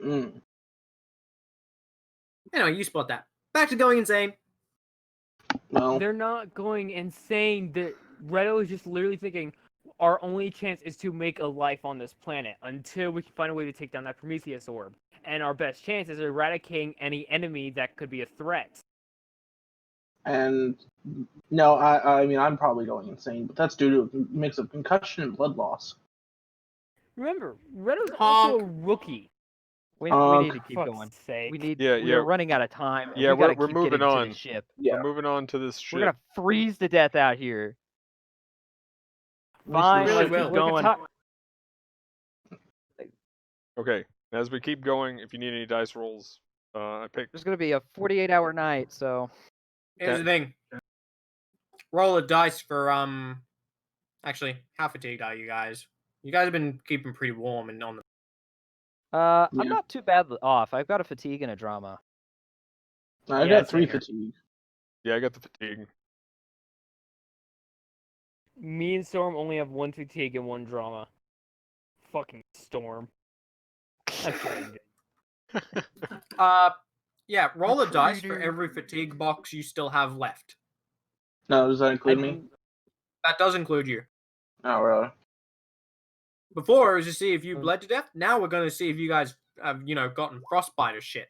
Mm. Anyway, you spot that. Back to going insane. Well, They're not going insane. Redo is just literally thinking our only chance is to make a life on this planet until we can find a way to take down that Prometheus orb. And our best chance is eradicating any enemy that could be a threat. and no, I mean, I'm probably going insane, but that's due to a mix of concussion and blood loss. Remember, Redo's also a Honk. rookie. we Uh, need to keep Fuck's going. sake. We need. Yeah, yeah. We're running out of time. and Yeah, we gotta we're keep moving getting to on. the ship. Yeah. We're moving on to this We're ship. gonna freeze to death out here. Fine, Really let's will. keep Look going. at Okay, as we keep going, if you need any dice rolls, I picked. There's gonna be a 48-hour night, so Here's the thing. Roll a dice for Actually, how fatigued are you guys? You guys have been keeping pretty warm and on the. Yeah. I'm not too bad off. I've got a fatigue and a drama. I've Yeah, got 3 same here. fatigue. Yeah, I got the fatigue. Me and Storm only have 1 fatigue and 1 drama. Fucking Storm. That's pretty good. Yeah, roll a dice for every fatigue box you still have left. No, does that include me? That does include you. Oh, really? Before it was to see if you bled to death. Now we're going to see if you guys have, gotten frostbite or shit.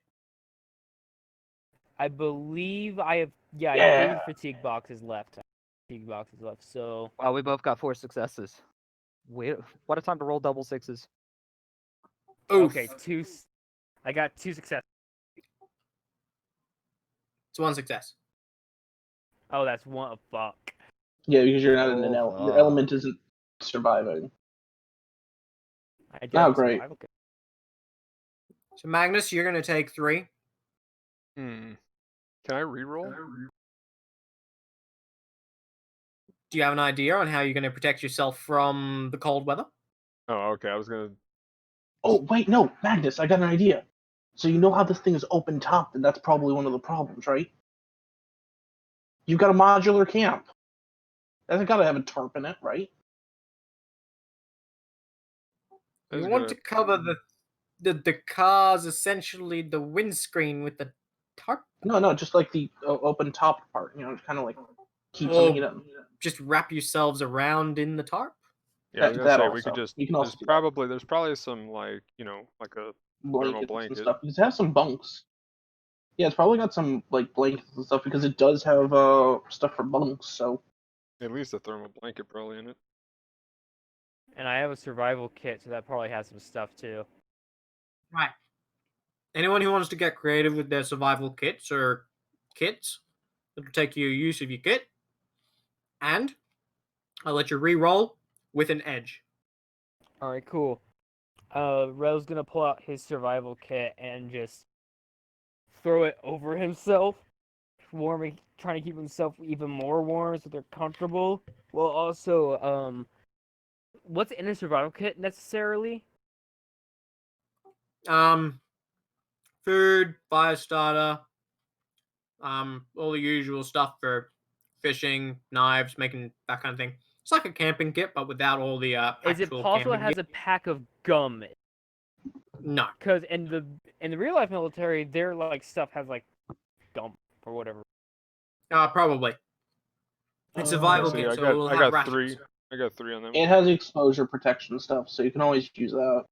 I believe I have. Yeah, I Yeah. have 3 fatigue boxes left. So Wow, we both got 4 successes. Wait, what a time to roll double sixes. Oof. okay, I got 2 successes. It's 1 success. Oh, that's 1. Fuck. Yeah, because you're not in an Oh, your fuck. element isn't surviving. I do Oh, have a great. survival kit. So Magnus, you're going to take 3. Can I reroll? Do you have an idea on how you're going to protect yourself from the cold weather? Oh, okay. I was gonna. Oh, wait, no, Magnus, I got an idea. So you know how this thing is open top, and that's probably one of the problems, right? You've got a modular camp. That's got to have a tarp in it, right? I You was want gonna- to cover the car's essentially the windscreen with the tarp. No, just like the open top part. Kind of like keep Oh. some heat up. Just wrap yourselves around in the tarp. Yeah, I was That- gonna that say we also. could just. We can also There's probably some like like a Blankets blanket. and stuff. Because it has some bunks. Yeah, it's probably got some like blankets and stuff because it does have stuff for bunks. So at least a thermal blanket probably in it. And I have a survival kit, so that probably has some stuff too. Right. Anyone who wants to get creative with their survival kits or kits, it'll take you use of your kit. And I'll let you re-roll with an edge. All right, cool. Rel's gonna pull out his survival kit and just throw it over himself, trying to keep himself even more warm so they're comfortable, while also what's in a survival kit necessarily? Food, fire starter, all the usual stuff for fishing, knives, making that kind of thing. It's like a camping kit, but without all the Is it actual possible it camping has gear. a pack of gum? No. Because in the real life military, their like stuff has like gum or whatever. Probably. It's survival So kit, yeah, so it'll have rations. three. I got 3 on them. It has exposure protection stuff, so you can always use that.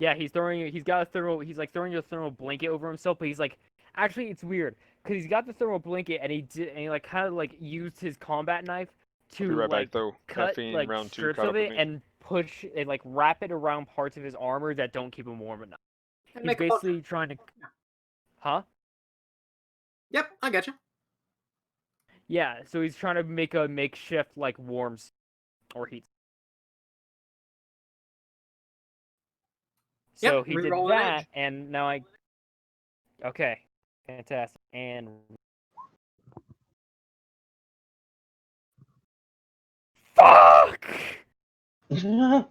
Yeah, he's got a thermal. He's like throwing a thermal blanket over himself, but he's like, actually, it's weird because he's got the thermal blanket and he like kind of like used his combat knife I'll be to right like back though. cut Caffeine like round 2 strips caught of up with it me. and push and like wrap it around parts of his armor that don't keep him warm enough. And He's make a basically trying to, huh? Yep, I get you. Yeah, so he's trying to make a makeshift like warms or heat. So Yep, he did reroll an that, edge. and now I. Okay, fantastic. And fuck! Can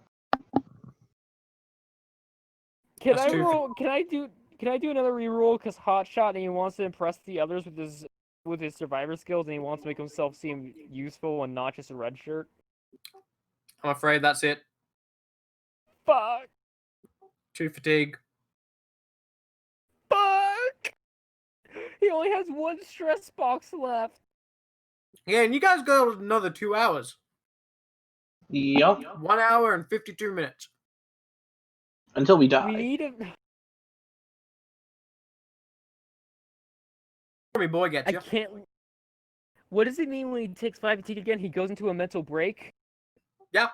That's I two. roll? Can I do another reroll? Because Hotshot and he wants to impress the others with his survivor skills, and he wants to make himself seem useful and not just a red shirt. I'm afraid that's it. Fuck! 2 fatigue. Fuck! He only has 1 stress box left. Yeah, and you guys got another 2 hours. Yup. 1 hour and 52 minutes. Until we We die. need a. Army boy gets I you. can't. What does it mean when he takes 5 fatigue again? He goes into a mental break. Yeah.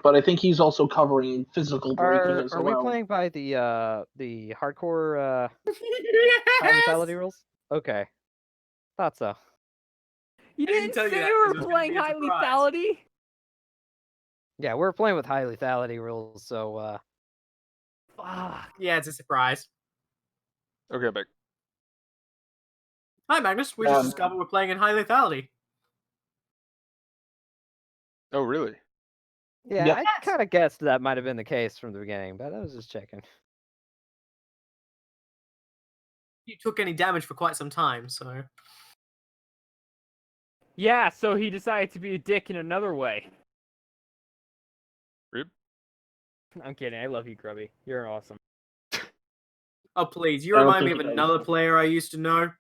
But I think he's also covering physical breaking as Are we well. playing by the hardcore high Yes! lethality rules? Okay, thought so. You I didn't didn't tell you say that we 'cause it were was gonna playing be a high surprise. lethality. Yeah, we're playing with high lethality rules, so Fuck. Yeah, it's a surprise. Okay, back. Hi, Magnus. We just Um, discovered we're playing in high lethality. Oh really? yeah, Yep. I kind of guessed that might have been the case from the beginning, but I was just checking. You took any damage for quite some time, so. Yeah, so he decided to be a dick in another way. Rib? I'm kidding. I love you, Grubby. You're awesome. Oh, please. You I don't remind me think of he another does. player I used to know.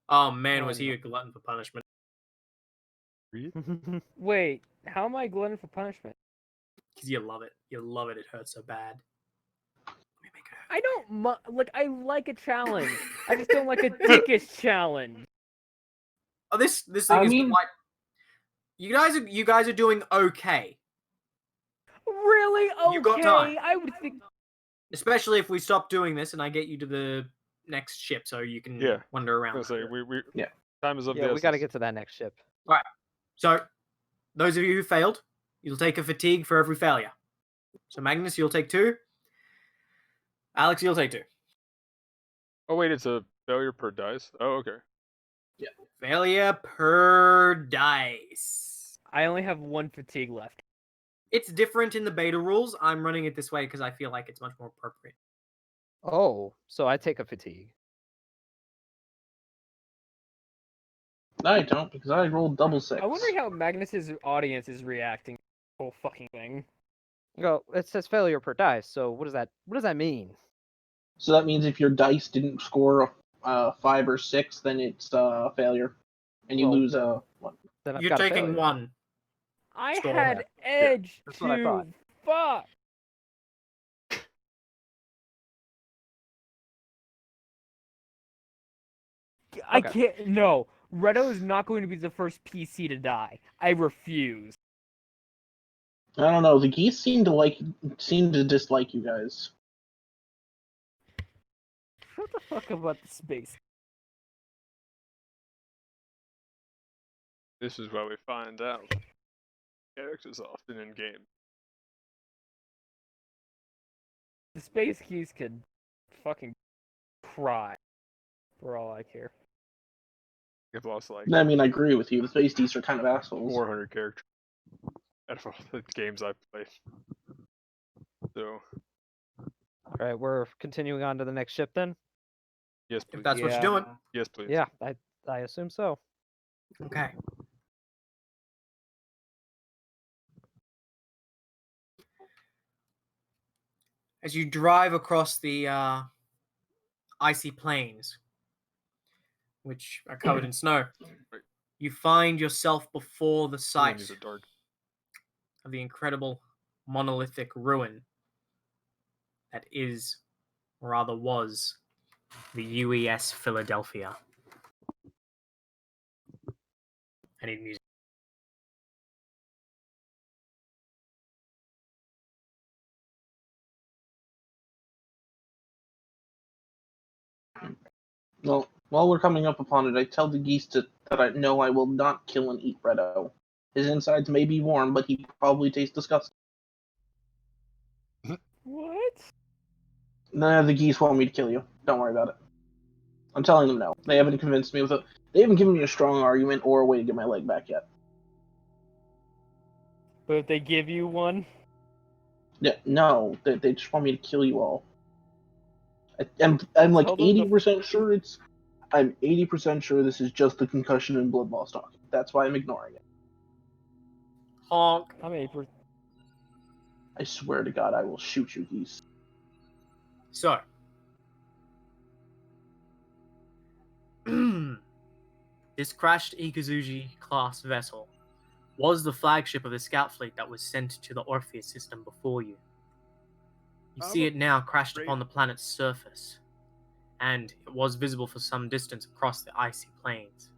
Oh, man, Oh, was he no. a glutton for punishment. Wait, how am I glutton for punishment? Because you love it. You love it. It hurts so bad. Let me make it hurt. I don't like. I like a challenge. I just don't like a dickish challenge. Oh, this thing I is mean- quite. You guys are doing okay. Really? You got Okay. time. I would think. Especially if we stop doing this and I get you to the next ship so you can Yeah. wander I around. was gonna say we Yeah. time is of the Yeah, we got to essence. get to that next ship. So, those of you who failed, you'll take a fatigue for every failure. So, Magnus, you'll take 2. Alex, you'll take 2. Oh wait, it's a failure per dice. Oh okay. Failure per dice. I only have 1 fatigue left. It's different in the beta rules. I'm running it this way because I feel like it's much more appropriate. Oh, so I take a fatigue. I don't, because I rolled double 6. I'm wondering how Magnus's audience is reacting to the whole fucking thing. Well, it says failure per dice, so what does that mean? So that means if your dice didn't score a 5 or 6, then it's a failure. And you Well, lose a 1. Then I've You're got a taking failure. 1. I Storm. had edge that's what I thought. too. Fuck. I Okay. can't. No, Redo is not going to be the first PC to die. I refuse. I don't know. The geese seem to dislike you guys. Shut the fuck up about the space. This is why we find out characters often in game. The space geese could fucking cry. For all I care. I've lost like I mean, I agree with you. The space geese are kind of assholes. 400 characters. out of all the games I've played. So, All right, we're continuing on to the next ship then. yes, please. If that's what you're Yeah. doing. Yes, please. Yeah, I assume so. Okay. As you drive across the icy plains, which are covered in snow, Right. you find yourself before the Ooh, site these are dark. of the incredible monolithic ruin that is, or rather was, the UES Philadelphia. I need music. Well, while we're coming up upon it, I tell the geese that I know I will not kill and eat Bretto. His insides may be warm, but he probably tastes disgusting. What? None of the geese want me to kill you. Don't worry about it. I'm telling them no. They haven't convinced me They haven't given me a strong argument or a way to get my leg back yet. But if they give you one, Yeah, no. They just want me to kill you all. I'm like tell them to 80% sure it's. I'm 80% sure this is just the concussion and blood loss talking. That's why I'm ignoring it. Honk. I mean, I swear to God, I will shoot you, geese. So, this crashed Ikazuchi class vessel was the flagship of the scout fleet that was sent to the Orpheus system before you. You see it now crashed upon the planet's surface, and it was visible for some distance across the icy plains.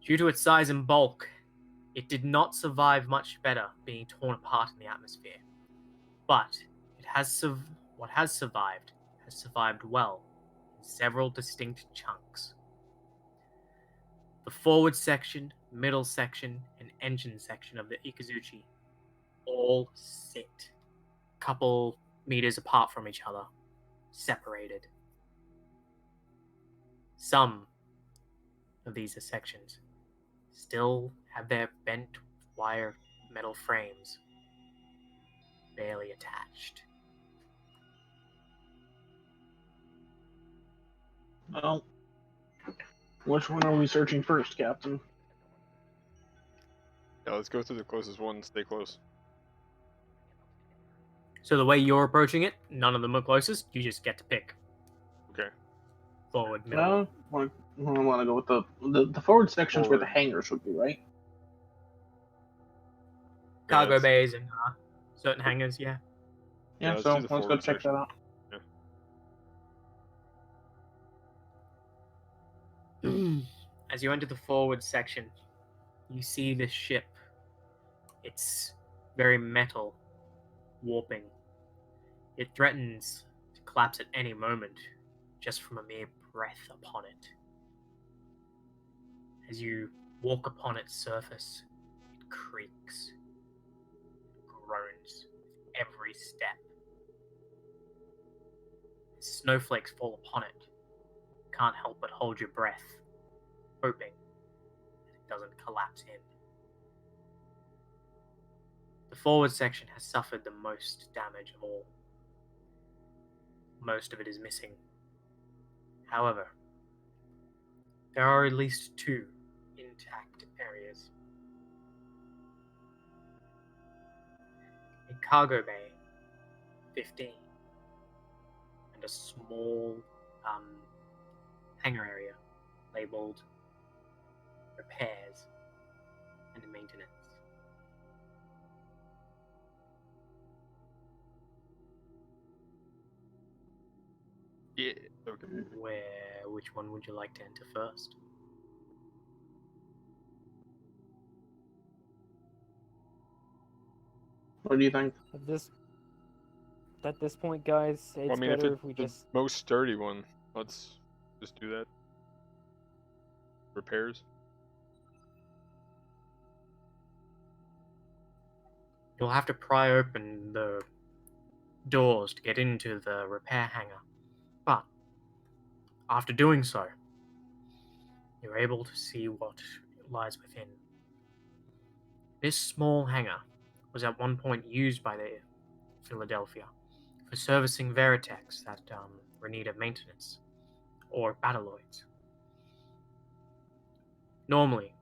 Due to its size and bulk, it did not survive much better being torn apart in the atmosphere. But what has survived well in several distinct chunks. The forward section, middle section, and engine section of the Ikazuchi all sit a couple meters apart from each other, separated. Some of these sections still have their bent wire metal frames barely attached. Well, which one are we searching first, Captain? Yeah, let's go through the closest one. Stay close. So the way you're approaching it, none of them are closest. You just get to pick Okay. forward, middle. No, I want to go with the forward sections where the Forward. hangars would be, right? Cargo let's- bays and certain hangars, yeah. Yeah, let's so do the let's go forward check section. that out. As you enter the forward section, you see this ship. It's very metal, warping. It threatens to collapse at any moment, just from a mere breath upon it. As you walk upon its surface, it creaks, groans with every step. As snowflakes fall upon it, you can't help but hold your breath, hoping that it doesn't collapse in. The forward section has suffered the most damage of all. Most of it is missing. However, there are at least two intact areas. A cargo bay, 15, and a small hangar area labeled repairs and maintenance. Yeah. Okay. Which one would you like to enter first? What do you think? at this point, guys, it's Well, I mean, better if if we it's the just. most sturdy one, let's just do that. Repairs. You'll have to pry open the doors to get into the repair hangar. But after doing so, you're able to see what lies within. This small hangar was at one point used by the Philadelphia for servicing Veritechs that were in need of maintenance, or battloids. Normally,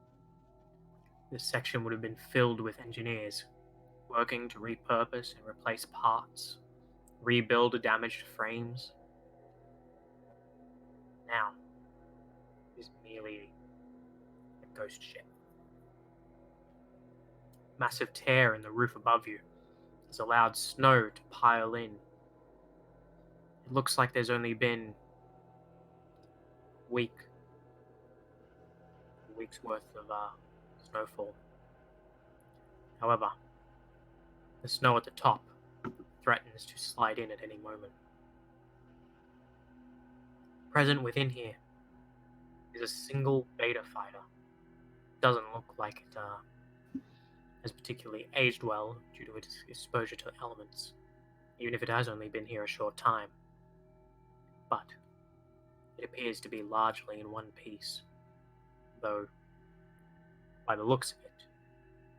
this section would have been filled with engineers working to repurpose and replace parts, rebuild damaged frames. Now, it is merely a ghost ship. Massive tear in the roof above you has allowed snow to pile in. It looks like there's only been a week's worth of snowfall. However, the snow at the top threatens to slide in at any moment. Present within here is a single beta fighter. Doesn't look like it has particularly aged well due to its exposure to elements, even if it has only been here a short time. But it appears to be largely in one piece, though by the looks of it,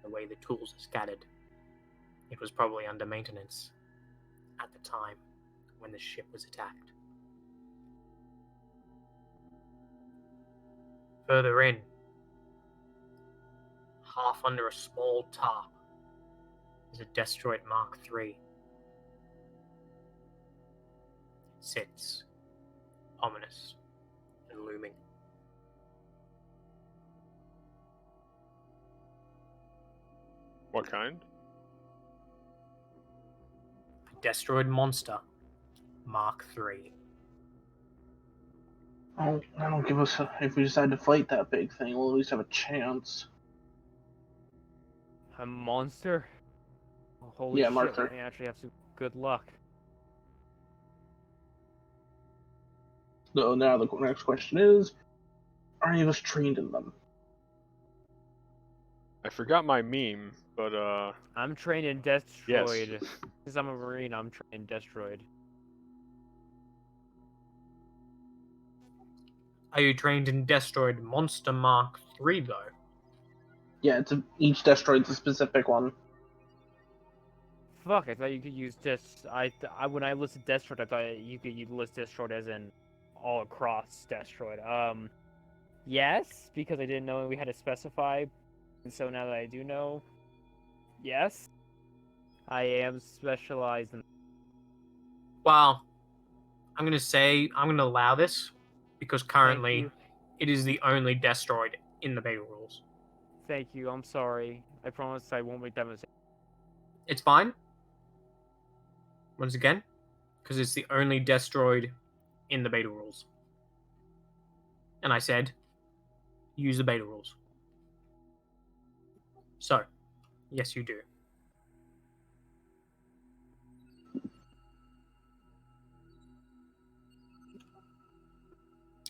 the way the tools are scattered, it was probably under maintenance at the time when the ship was attacked. Further in, half under a small tarp, is a Destroid Mark III. It sits, ominous and looming. What kind? A Destroid Monster Mark III. Oh, that'll give us if we decide to fight that big thing, we'll at least have a chance. A monster? Oh, holy Yeah, shit, Mark we III. actually have some good luck. So now the next question is, are any of us trained in them? I forgot my meme, but I'm trained in yes. Destroid. Because I'm a Marine, I'm trained in Destroid. Are you trained in Destroid Monster Mark III, though? Yeah, each Destroid's a specific one. Fuck, I thought you could use when I listed Destroid, I thought you could list Destroid as in all across Destroid. Yes, because I didn't know we had to specify, and so now that I do know, yes, I am specialized in. Well, I'm going to allow this, because currently you. it is the only Destroid in the beta rules. Thank you, I'm sorry. I promise I won't make that mistake. It's fine. Once again, because it's the only Destroid in the beta rules. And I said, use the beta rules. So, yes, you do.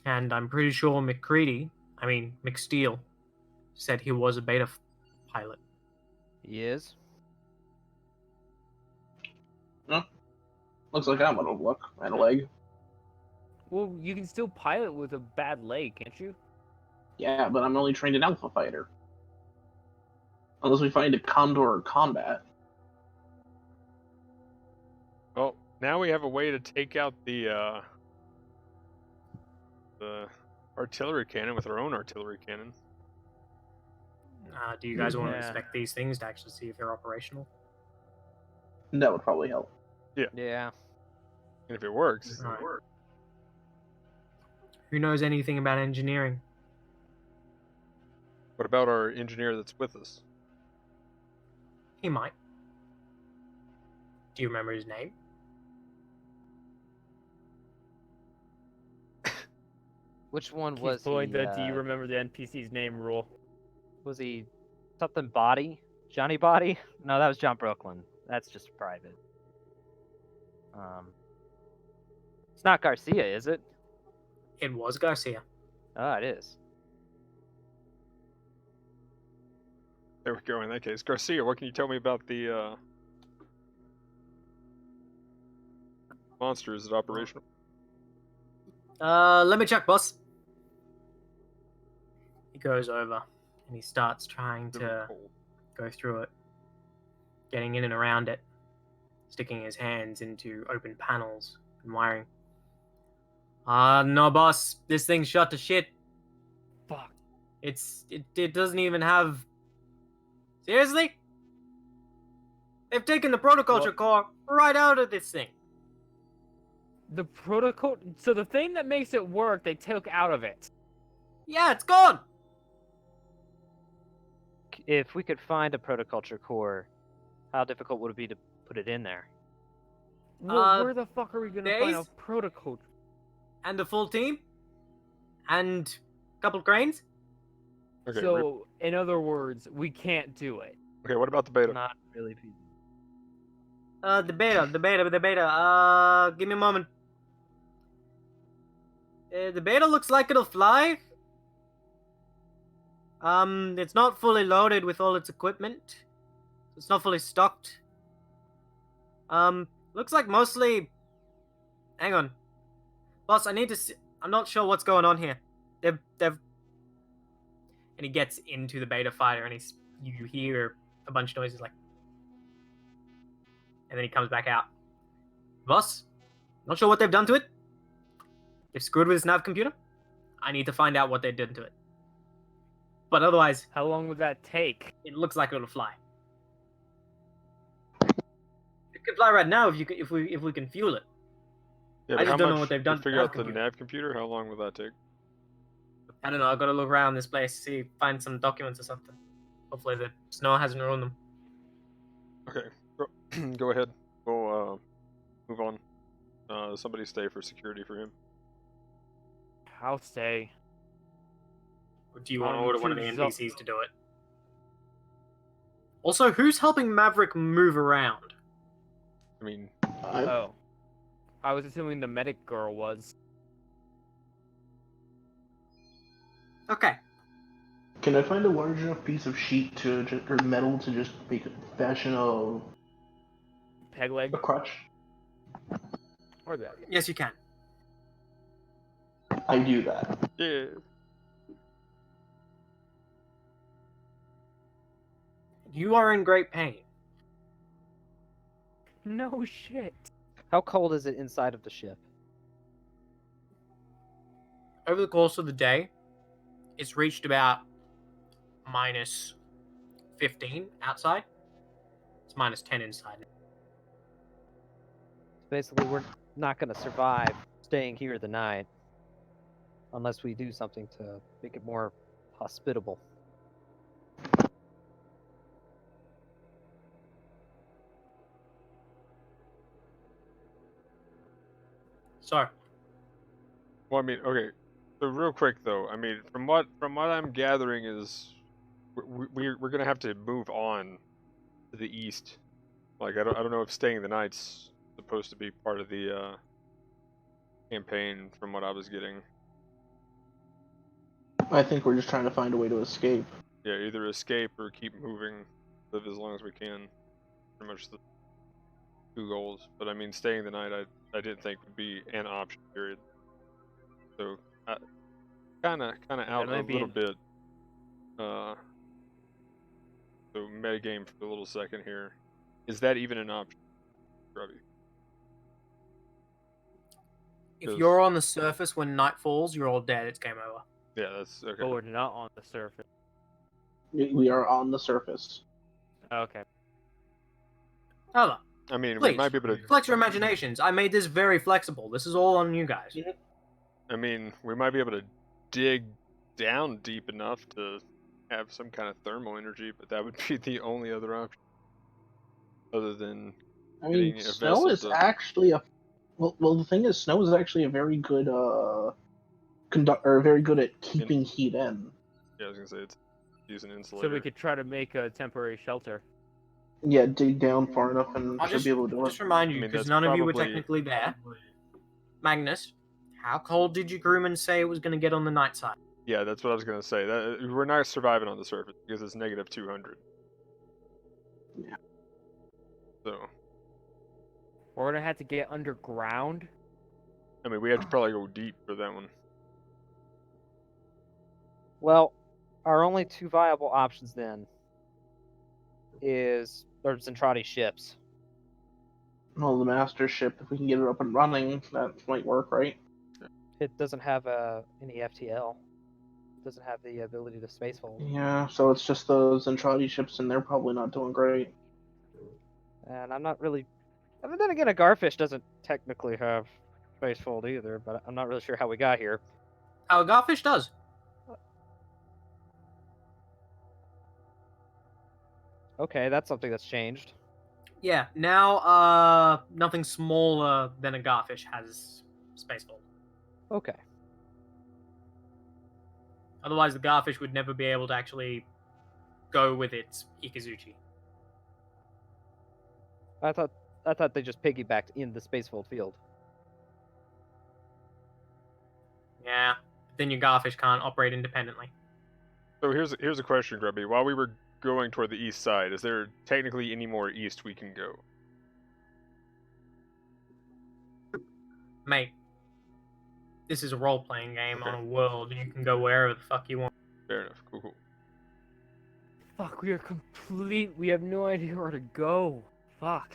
And I'm pretty sure McSteel, said he was a beta pilot. He is. Looks like I'm out of luck and a leg. Well, you can still pilot with a bad leg, can't you? Yeah, but I'm only trained in Alpha Fighter. Unless we find a Condor combat. Well, now we have a way to take out the artillery cannon with our own artillery cannon. Do you guys want to Yeah. inspect these things to actually see if they're operational? That would probably help. Yeah. And if it works, Right. Who knows anything about engineering? what about our engineer that's with us? He might. Do you remember his name? Which one He's was pulling he? the do you remember the NPC's name rule. Was he something Body? Johnny Body? No, that was John Brooklyn. That's just private. It's not Garcia, is it? It was Garcia. Oh, it is. There we go. In that case, Garcia, what can you tell me about the monster? Is it operational? Let me check, boss. He goes over and he starts trying to go through it. getting in and around it, sticking his hands into open panels and wiring. No, boss. This thing's shot to shit. Fuck. It doesn't even have... Seriously? They've taken the protoculture core right out of this thing. The protocol. So the thing that makes it work, they took out of it. Yeah, it's gone. If we could find a protoculture core, how difficult would it be to put it in there? Well, where the fuck are we gonna find a days? protocol? And a full team. And a couple cranes. Okay. So, in other words, we can't do it. Okay. What about the beta? Not really feasible. The beta. Give me a moment. The beta looks like it'll fly. It's not fully loaded with all its equipment. It's not fully stocked. Looks like mostly... Hang on. Boss, I need to see... I'm not sure what's going on here. They've... And he gets into the beta fighter and you hear a bunch of noises like... And then he comes back out. Boss, not sure what they've done to it. They've screwed with his nav computer. I need to find out what they did to it. But otherwise, How long would that take? it looks like it'll fly. It could fly right now if we can fuel it. Yeah, I but just how don't know much what they've to done to figure the out the computer. nav computer. How long will that take? I don't know. I've got to look around this place, see, find some documents or something. Hopefully the snow hasn't ruined them. Okay. Go ahead. We'll move on. Somebody stay for security for him. I'll stay. Or do you want to I'm order one of the too NPCs to do it? Also, who's helping Maverick move around? I mean, Oh. I was assuming the medic girl was. Okay. Can I find a large enough piece of sheet or metal to just make a fashion of Peg leg? a crutch? Or that. Yes, you can. I do that. yeah. You are in great pain. No shit. How cold is it inside of the ship? Over the course of the day, it's reached about minus 15 outside. It's minus 10 inside. Basically, we're not going to survive staying here the night unless we do something to make it more hospitable. So, Well, I mean, okay. So real quick though, I mean, from what I'm gathering is we're gonna have to move on to the east. Like I don't know if staying the night's supposed to be part of the campaign. From what I was getting, I think we're just trying to find a way to escape. yeah, either escape or keep moving, live as long as we can. Pretty much the two goals. But I mean, staying the night, I didn't think would be an option. Period. So, kind of out might a be little an- bit. So metagame for a little second here. Is that even an option, Grubey? if Because- you're on the surface when night falls, you're all dead. It's game over. Yeah, that's okay. But we're not on the surface. We are on the surface. Okay. Hold on. I mean, Please, we might be able to. flex your imaginations. I made this very flexible. This is all on you guys. I mean, we might be able to dig down deep enough to have some kind of thermal energy, but that would be the only other option, other than I mean, getting a snow vessel is to- actually a well. The thing is, snow is actually a very good very good at keeping heat in. Yeah, I was gonna say it's using So insulator. we could try to make a temporary shelter. Yeah, dig down far enough and I'll should just, be able to do just it. remind I you, mean, because that's none of you were probably- technically there. Magnus, how cold did your crewman say it was going to get on the night side? Yeah, that's what I was gonna say. That we're not surviving on the surface because it's negative 200. Yeah. So, We're gonna have to get underground. I mean, we have to probably go deep for that one. Well, our only two viable options then is Zentradi's ships. Well, the master ship, if we can get it up and running, that might work, right? It doesn't have any FTL. It doesn't have the ability to spacefold. Yeah, so it's just those Zentradi ships, and they're probably not doing great. And I'm not really. I mean, then again, a Garfish doesn't technically have spacefold either, but I'm not really sure how we got here. How a Garfish does. Okay, that's something that's changed. Yeah, now nothing smaller than a Garfish has spacefold. Okay. Otherwise, the Garfish would never be able to actually go with its Ikazuchi. I thought they just piggybacked in the spacefold field. Yeah, then your Garfish can't operate independently. So here's a question, Grubby. While we were going toward the east side, is there technically any more east we can go? Mate, this is a role-playing game Okay. on a world. You can go wherever the fuck you want. Fair enough. Cool. Fuck, we have no idea where to go. Fuck.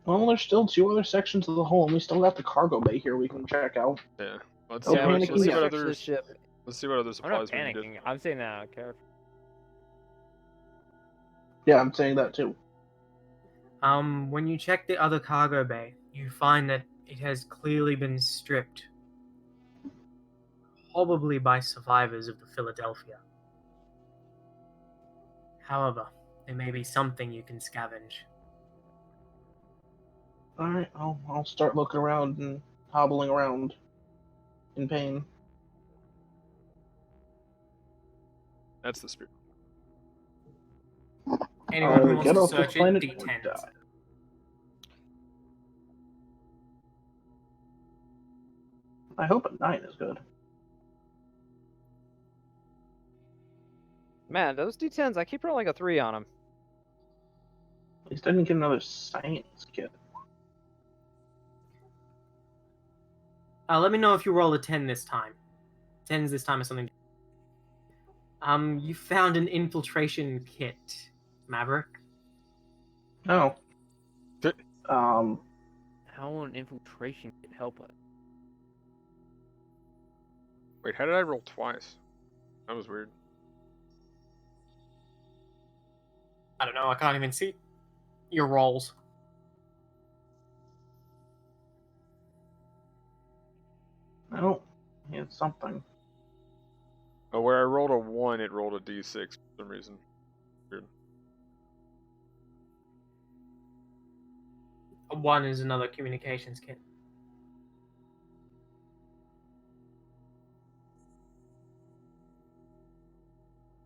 Well, there's still 2 other sections of the hull, and we still got the cargo bay here we can check out. Yeah. Let's Oh, see panic let's see is- what Search other this ship. let's see what other I'm not supplies we can panicking. get. I'm saying that out of character. Yeah, I'm saying that too. When you check the other cargo bay, you find that it has clearly been stripped. Probably by survivors of the Philadelphia. However, there may be something you can scavenge. Alright, I'll start looking around and hobbling around in pain. That's the spirit. Anyone who Get wants to off this search it, planet or D10. die. I hope a 9 is good. Man, those D10s, I keep rolling a 3 on them. At least I didn't get another science kit. Let me know if you roll a 10 this time. 10s this time is something. You found an infiltration kit, Maverick. No. Good. How will an infiltration kit help us? Wait, how did I roll twice? That was weird. I don't know, I can't even see your rolls. No. It's something. Oh, where I rolled a 1, it rolled a D6 for some reason. Weird. A 1 is another communications kit.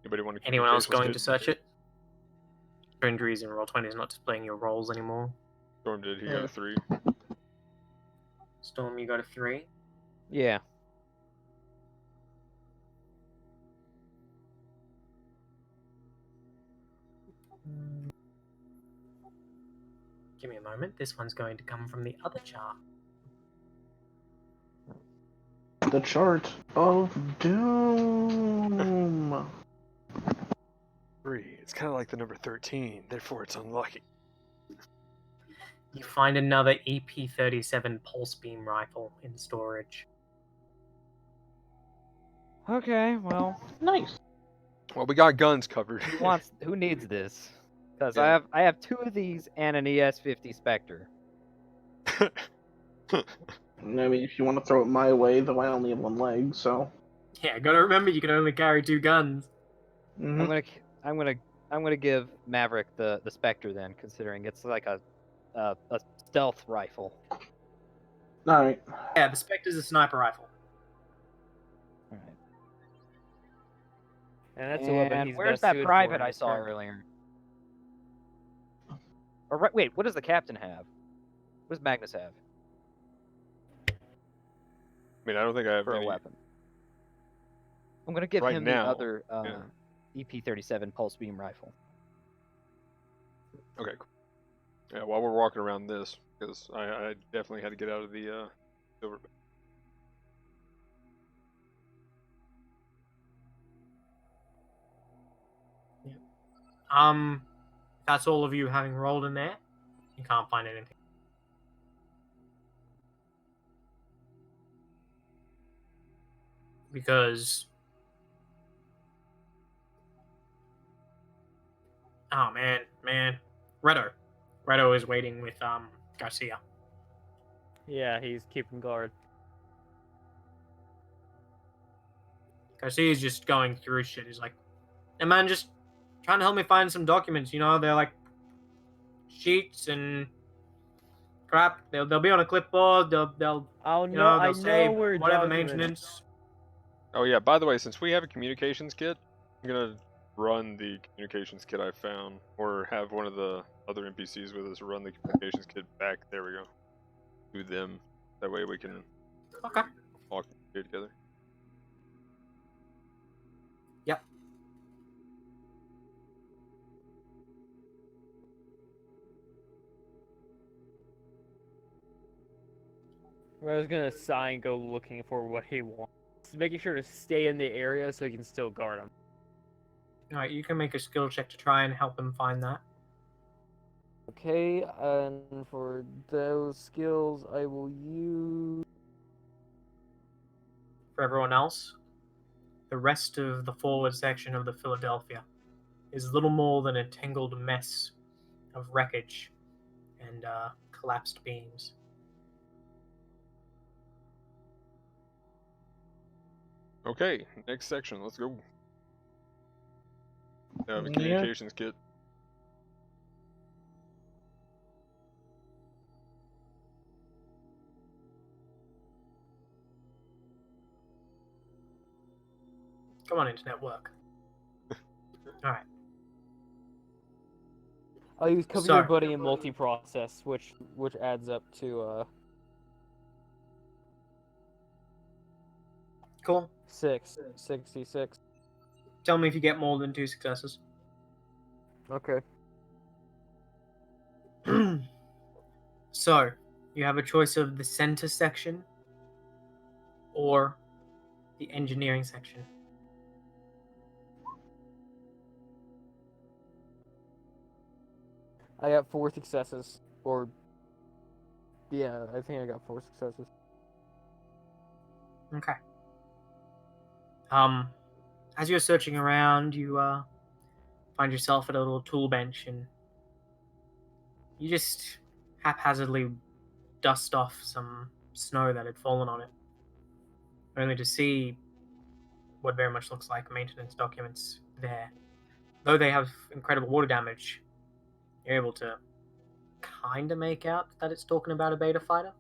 Anybody want to? Anyone else going to search it? For injuries in Roll20 is not displaying your rolls anymore. Storm did. He got a 3. Storm, you got a 3. Yeah. Give me a moment. This one's going to come from the other chart. The chart of doom. 3. It's kind of like the number 13. Therefore, it's unlucky. You find another EP-37 pulse beam rifle in storage. Okay, well, Nice. Well, we got guns covered. who needs this? Because Yeah. I have 2 of these and an ES-50 Spectre. I mean, if you want to throw it my way, though I only have 1 leg, so. Yeah, gotta remember you can only carry 2 guns. Mhm. I'm gonna give Maverick the Spectre then, considering it's like a stealth rifle. Alright. Yeah, the Spectre's a sniper rifle. All right. And that's a weapon And he's where's best that suited for private in I his saw current- earlier? Or wait, what does the captain have? What does Magnus have I mean, I don't think I have for a any. weapon? I'm gonna give Right him now, the other yeah. EP-37 pulse beam rifle. Okay. Cool. Yeah. While we're walking around this, because I definitely had to get out of the silver. That's all of you having rolled in there. You can't find anything. Because... Oh, man. Redo is waiting with, Garcia. Yeah, he's keeping guard. Garcia's just going through shit. He's like, hey, man, just trying to help me find some documents, you know? They're like sheets and crap. They'll be on a clipboard. They'll Oh you no, know, they'll I say know where whatever documents. maintenance. Oh yeah, by the way, since we have a communications kit, I'm gonna run the communications kit I found, or have one of the other NPCs with us run the communications kit back. There we go. To them. That way we can Okay. all communicate together. Yep. I was gonna sigh and go looking for what he wants, making sure to stay in the area so he can still guard him. Alright, you can make a skill check to try and help him find that. Okay, and for those skills, I will use. For everyone else, the rest of the forward section of the Philadelphia is little more than a tangled mess of wreckage and collapsed beams. Okay, next section. Let's go. Have a Yeah. communications kit. Come on, internet work. Alright. I'll use cover So- your buddy in multi-process, which adds up to Cool. 66. Tell me if you get more than 2 successes. Okay. So, you have a choice of the center section or the engineering section. I got 4 successes, or yeah, I think I got 4 successes. Okay. As you're searching around, you find yourself at a little tool bench, and you just haphazardly dust off some snow that had fallen on it, only to see what very much looks like maintenance documents there. Though they have incredible water damage, you're able to kind of make out that it's talking about a beta fighter.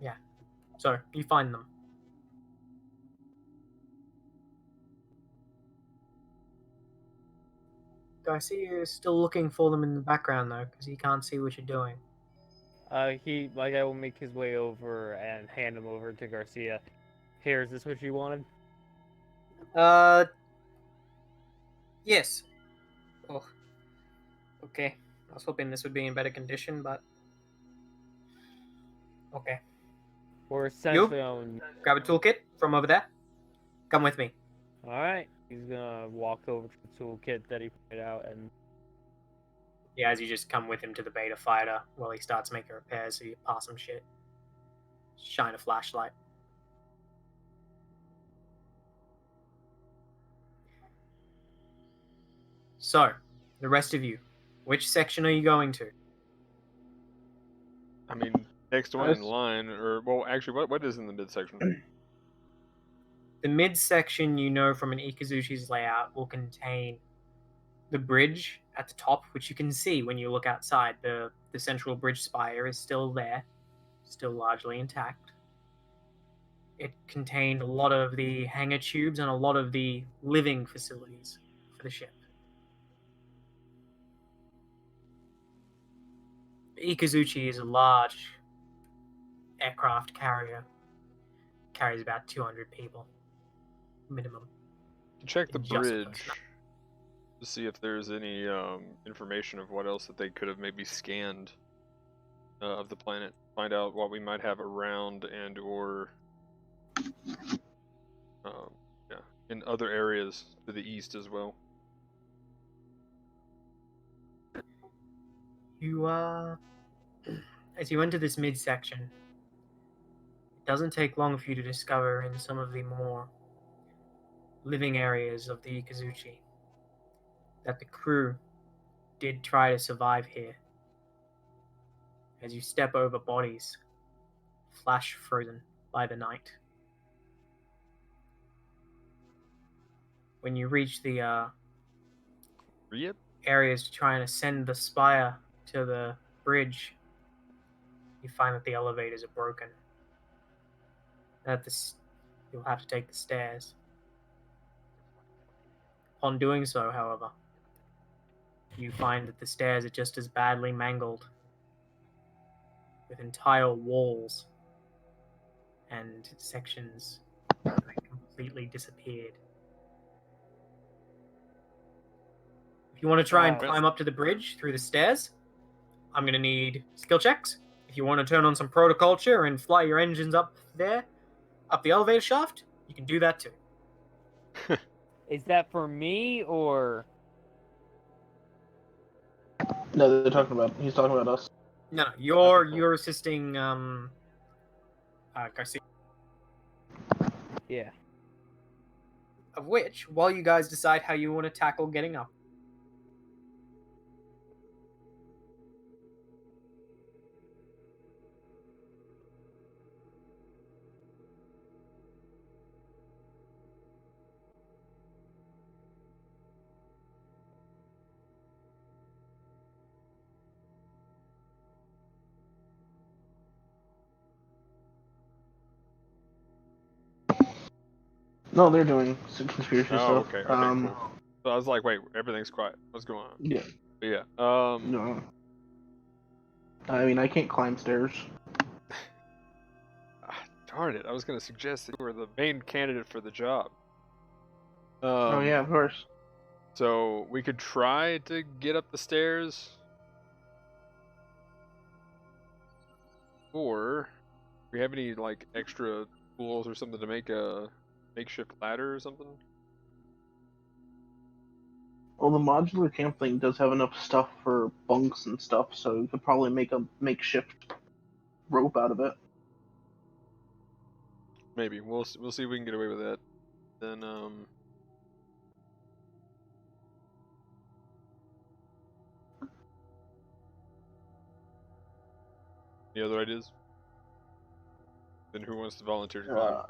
Yeah. So, you find them. Garcia is still looking for them in the background, though, because he can't see what you're doing. I will make his way over and hand him over to Garcia. Here, is this what you wanted? Yes. Oh. Okay. I was hoping this would be in better condition, but... Okay. We're essentially on. Grab a toolkit from over there. Come with me. Alright. He's gonna walk over to the toolkit that he put out and. Yeah, as you just come with him to the beta fighter while he starts making repairs, so you pass some shit. Shine a flashlight. So, the rest of you, which section are you going to? I mean, next one in line, or well, actually, what is in the midsection? The midsection, you know from an Ikazuchi's layout, will contain the bridge at the top, which you can see when you look outside. The central bridge spire is still there, still largely intact. It contained a lot of the hangar tubes and a lot of the living facilities for the ship. Ikazuchi is a large aircraft carrier. Carries about 200 people, minimum. Check the in just bridge personnel. to see if there's any information of what else that they could have maybe scanned of the planet. Find out what we might have around and or yeah, in other areas to the east as well. You as you enter this midsection, it doesn't take long for you to discover in some of the more living areas of the Ikazuchi that the crew did try to survive here. As you step over bodies, flash frozen by the night. When you reach the Yep. areas to try and ascend the spire to the bridge, you find that the elevators are broken. You'll have to take the stairs. Upon doing so, however, you find that the stairs are just as badly mangled, with entire walls and sections that completely disappeared. If you want to try and Wow. climb up to the bridge through the stairs, I'm going to need skill checks. If you want to turn on some protoculture and fly your engines up there, up the elevator shaft, you can do that too. Is that for me or? No, he's talking about us. No, you're assisting Garcia. Yeah. Of which, while you guys decide how you want to tackle getting up. No, they're doing some conspiracy Oh, stuff. okay. Okay, cool. So I was like, wait, everything's quiet. What's going on? Yeah. But yeah. No. I mean, I can't climb stairs. Darn it! I was gonna suggest that you were the main candidate for the job. Oh yeah, of course. So we could try to get up the stairs, or do we have any like extra tools or something to make a makeshift ladder or something? Well, the modular camp thing does have enough stuff for bunks and stuff, so you could probably make a makeshift rope out of it. Maybe we'll see if we can get away with that. Then any other ideas? Then who wants to volunteer to climb?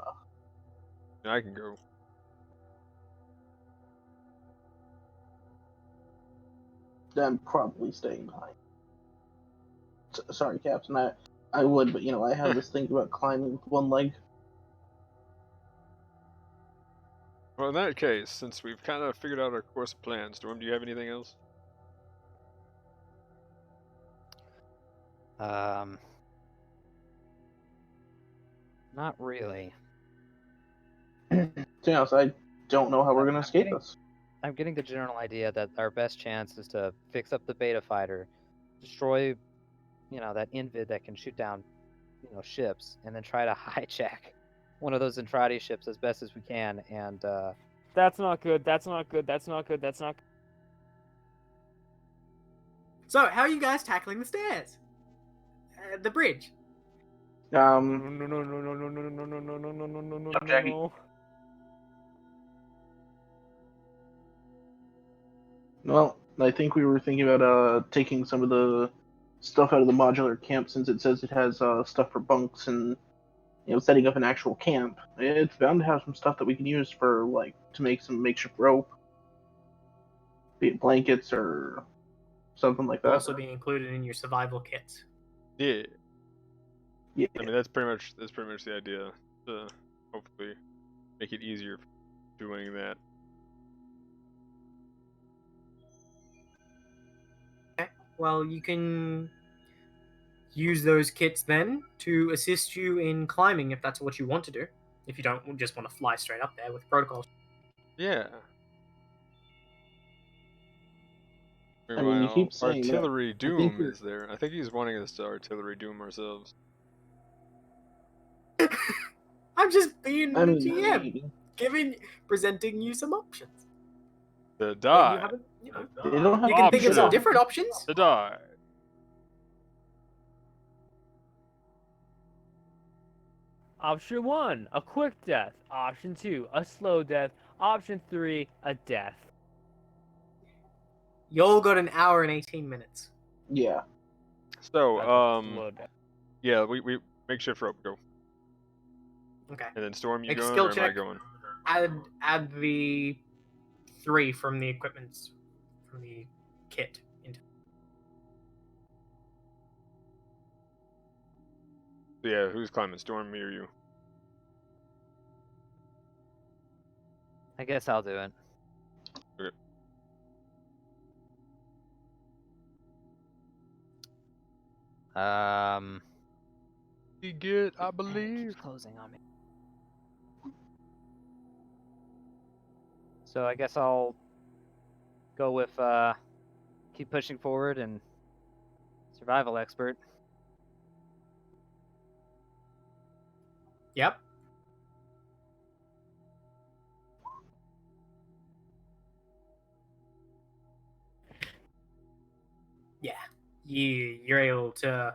I can go. I'm probably staying behind. Sorry, Captain. I would, but I have this thing about climbing with one leg. Well, in that case, since we've kind of figured out our course of plan, Storm, do you have anything else? Not really. To be honest, I don't know how we're gonna escape this. I'm getting the general idea that our best chance is to fix up the beta fighter, destroy, that invid that can shoot down, ships, and then try to hijack one of those Intrati ships as best as we can. And That's not good. That's not good. That's not good. That's not good. So, how are you guys tackling the stairs? The bridge. No, no, no, no, no, no, no, no, no, no, no, no, no, no, no, Jackie. no. Well, I think we were thinking about taking some of the stuff out of the modular camp, since it says it has stuff for bunks and setting up an actual camp. It's bound to have some stuff that we can use for to make some makeshift rope, be it blankets or something like Will that. also be included in your survival kits. Yeah. Yeah. I mean, that's pretty much the idea. To hopefully make it easier doing that. Okay. Well, you can use those kits then to assist you in climbing if that's what you want to do. If you don't just want to fly straight up there with protocol. Yeah. I mean, you Meanwhile, keep saying that. Artillery I think Doom you're- is there. I think he's wanting us to Artillery Doom ourselves. I'm just being I the mean, GM, presenting you some options. To That die. you haven't, you know. they don't have You can think of some Option. different options. To die. Option 1, a quick death. Option 2, a slow death. Option 3, a death. You all got an hour and 18 minutes. Yeah. So, That's a slow death. yeah, we makeshift rope, go. Okay. And then Storm, you Make a going skill or am I check. going? Add the 3 from the equipment, from the kit into. So yeah, who's climbing, Storm, me or you? I guess I'll do it. You get, I Man, it believe. keeps closing on me. So I guess I'll go with keep pushing forward and survival expert. Yep. Yeah. You're able to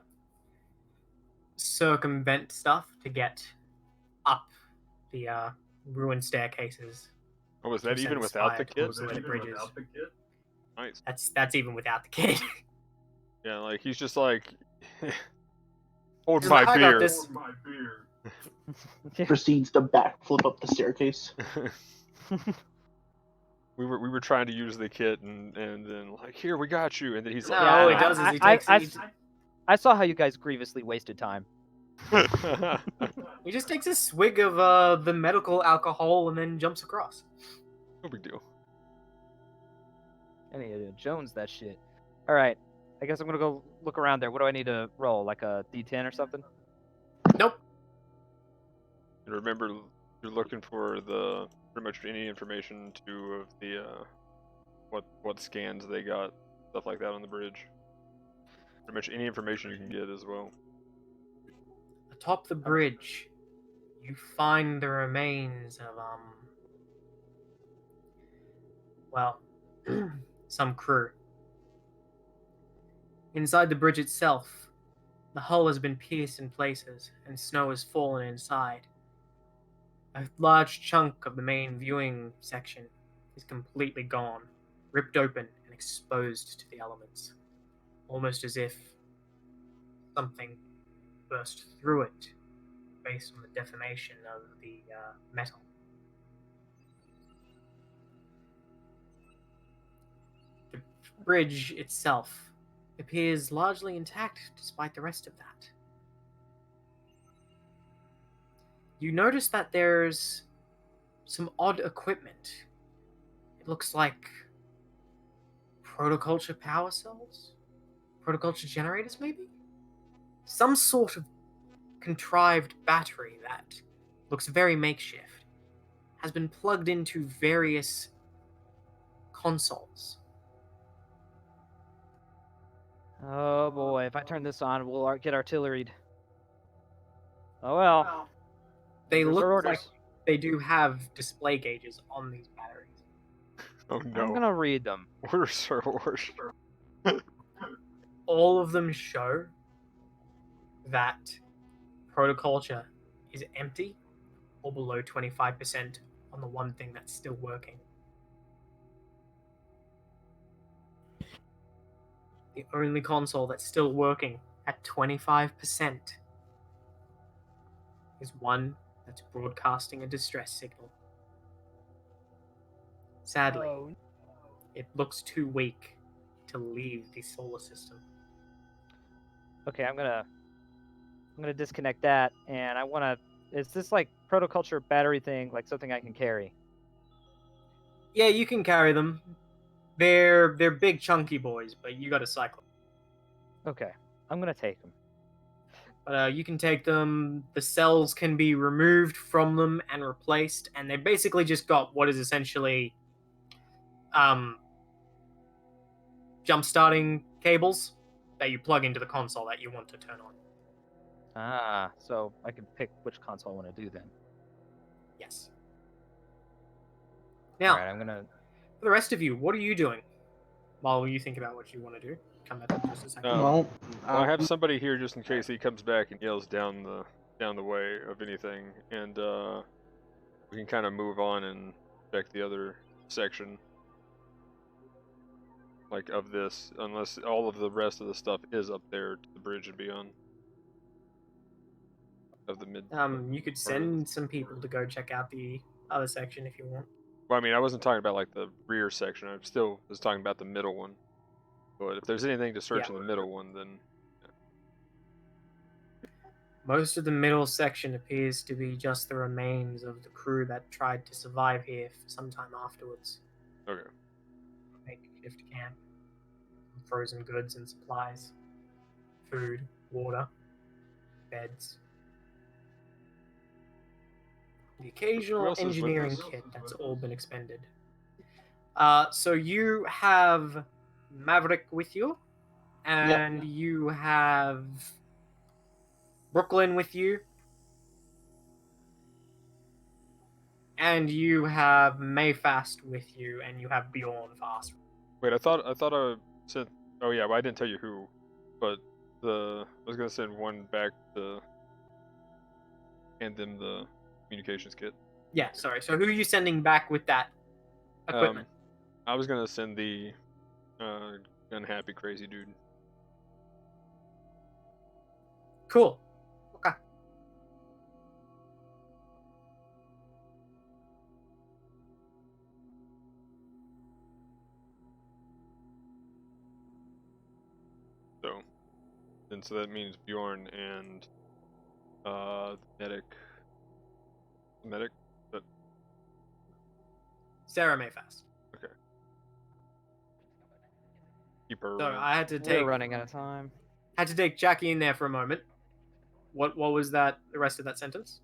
circumvent stuff to get up the ruined staircases. Oh, was to that even ascend without the spire to kit? where the bridges. Nice. That's even without the kit. Yeah, like he's just like, hold He's my like, I beer. got this. Proceeds to backflip up the staircase. we were trying to use the kit and then like, here, we got you, and then he's like, No, "Nah." all he does is he takes. I saw how you guys grievously wasted time. He just takes a swig of the medical alcohol and then jumps across. No big deal. I need to Jones that shit. All right, I guess I'm gonna go look around there. What do I need to roll? Like a D10 or something? Nope. And remember, you're looking for the pretty much any information too of the what scans they got, stuff like that on the bridge. Pretty much any information you can get as well. Atop the bridge, you find the remains of well, some crew. Inside the bridge itself, the hull has been pierced in places, and snow has fallen inside. A large chunk of the main viewing section is completely gone, ripped open and exposed to the elements, almost as if something burst through it based on the deformation of the metal. The bridge itself appears largely intact despite the rest of that. You notice that there's some odd equipment. It looks like protoculture power cells? Protoculture generators, maybe? Some sort of contrived battery that looks very makeshift has been plugged into various consoles. Oh boy, if I turn this on, we'll get artilleried. Oh well. They There's look our orders. like they do have display gauges on these batteries. Oh no. I'm gonna read them. Orders are orders. All of them show that protoculture is empty or below 25% on the one thing that's still working. The only console that's still working at 25% is one that's broadcasting a distress signal. Sadly, Oh, it looks too weak to leave the solar system. Okay, I'm gonna disconnect that, and I wanna. Is this like protoculture battery thing, like something I can carry? Yeah, you can carry them. They're big chunky boys, but you gotta cycle. Okay, I'm gonna take them. But you can take them. The cells can be removed from them and replaced, and they basically just got what is essentially jump-starting cables that you plug into the console that you want to turn on. Ah, so I can pick which console I want to do then. Yes. Now, All right, I'm gonna. for the rest of you, what are you doing while you think about what you want to do? Come back in just a second. Well, I have somebody here just in case he comes back and yells down the way of anything, and we can kind of move on and check the other section, like of this, unless all of the rest of the stuff is up there to the bridge and beyond. Of the mid. You could send some people to go check out the other section if you want. Well, I mean, I wasn't talking about like the rear section. I still was talking about the middle one. But if there's anything to search in the middle one, then Most of the middle section appears to be just the remains of the crew that tried to survive here for some time afterwards. okay. Makeshift camp, frozen goods and supplies, food, water, beds. The occasional else is with engineering us? kit that's all been expended. So you have Maverick with you, and you have Brooklyn with you, and you have Mayfast with you, and you have Bjorn Fast. Wait, I thought I sent. Oh yeah, well I didn't tell you who, but I was gonna send one back to hand them the communications kit. Yeah, sorry. So who are you sending back with that equipment? I was gonna send the unhappy crazy dude. Cool. Okay. So that means Bjorn and the medic. But Sarah Mayfast. keep her So around. I had to We're take running out of time. Jackie in there for a moment. What was that? The rest of that sentence?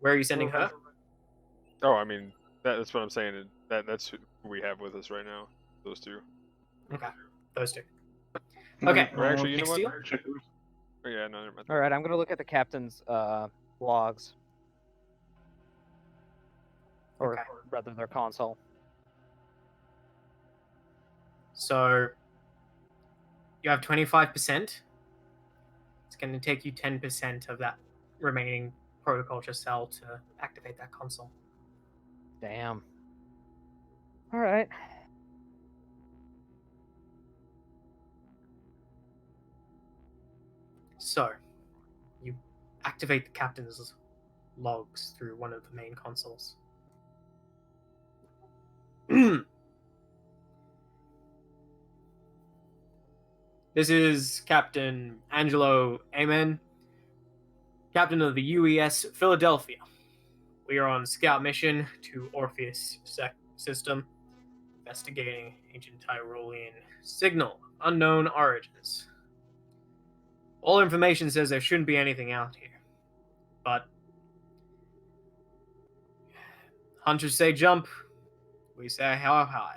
Where are you sending her? Oh, I mean that's what I'm saying. That's who we have with us right now. Those two. Okay, those two. Okay. Or actually, you know Next what? deal? Oh yeah, no, never mind. All right, I'm gonna look at the captain's logs, or Okay. rather their console. So you have 25%. It's going to take you 10% of that remaining protoculture cell to activate that console. Damn. All right. So you activate the captain's logs through one of the main consoles. This is Captain Angelo Amen, captain of the UES Philadelphia. We are on scout mission to Orpheus system, investigating ancient Tyrolean signal, unknown origins. All information says there shouldn't be anything out here, but hunters say jump, we say how high.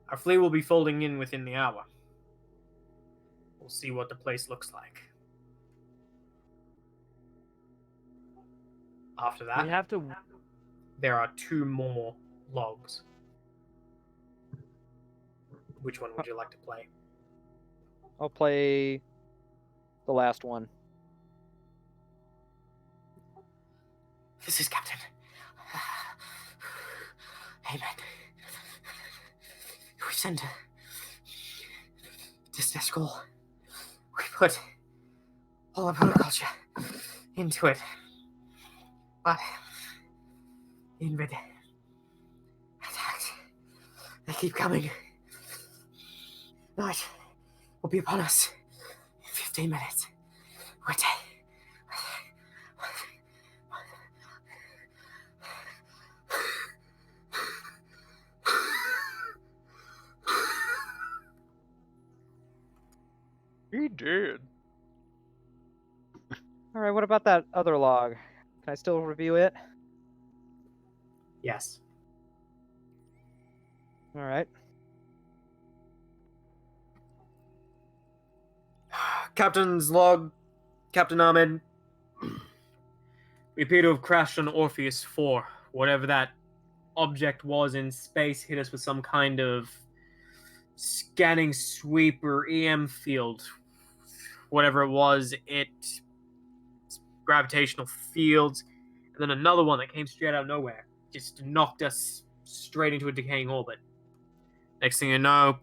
Our fleet will be folding in within the hour. We'll see what the place looks like. After that, We have to. there are 2 more logs. Which one would you like to play? I'll play the last one. This is Captain. Amen. We sent a dispatch call. We put all the protoculture into it. But the Invid attacked. They keep coming. Night will be upon us in 15 minutes. Wait. He did. All right, what about that other log? Can I still review it? Yes. All right. Captain's log, Captain Ahmed. We appear to have crashed on Orpheus 4. Whatever that object was in space hit us with some kind of scanning sweep or EM field. Whatever it was, gravitational fields, and then another one that came straight out of nowhere. Just knocked us straight into a decaying orbit. Next thing you know,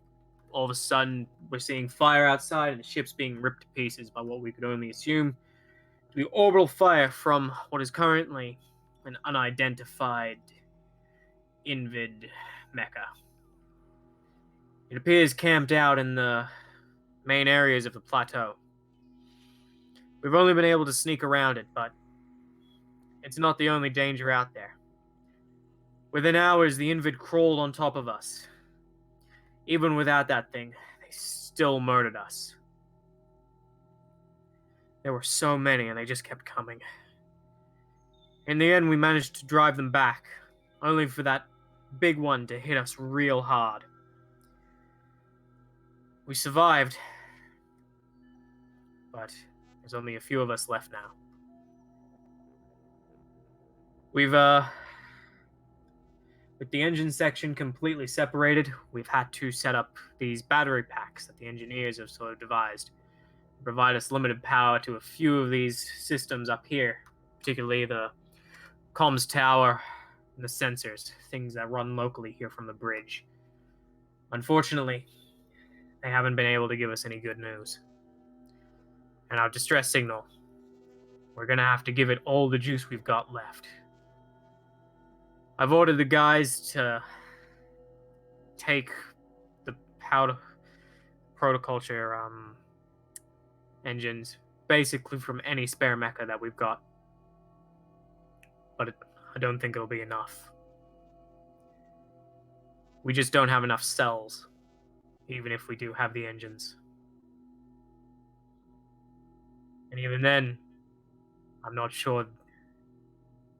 all of a sudden, we're seeing fire outside and the ship's being ripped to pieces by what we could only assume to be orbital fire from what is currently an unidentified Invid mecha. It appears camped out in the main areas of the plateau. We've only been able to sneak around it, but it's not the only danger out there. Within hours, the Invid crawled on top of us. Even without that thing, they still murdered us. There were so many, and they just kept coming. In the end, we managed to drive them back, only for that big one to hit us real hard. We survived, but there's only a few of us left now. We've, with the engine section completely separated, we've had to set up these battery packs that the engineers have sort of devised to provide us limited power to a few of these systems up here, particularly the comms tower and the sensors, things that run locally here from the bridge. Unfortunately, they haven't been able to give us any good news. And our distress signal, we're gonna have to give it all the juice we've got left. I've ordered the guys to take the powder protoculture engines basically from any spare mecha that we've got. But I don't think it'll be enough. We just don't have enough cells, even if we do have the engines. And even then, I'm not sure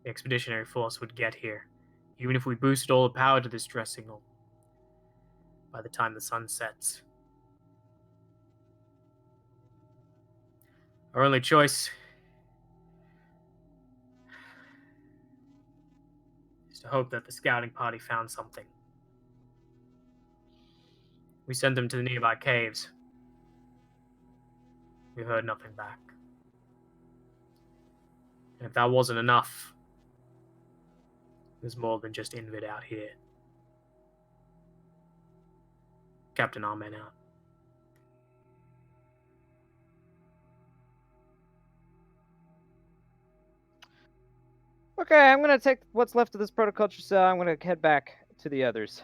the Expeditionary Force would get here, even if we boosted all the power to this stress signal by the time the sun sets. Our only choice is to hope that the scouting party found something. We sent them to the nearby caves. We heard nothing back. And if that wasn't enough, there's more than just Invid out here. Captain Ahmed out. Okay, I'm gonna take what's left of this protoculture cell. I'm gonna head back to the others.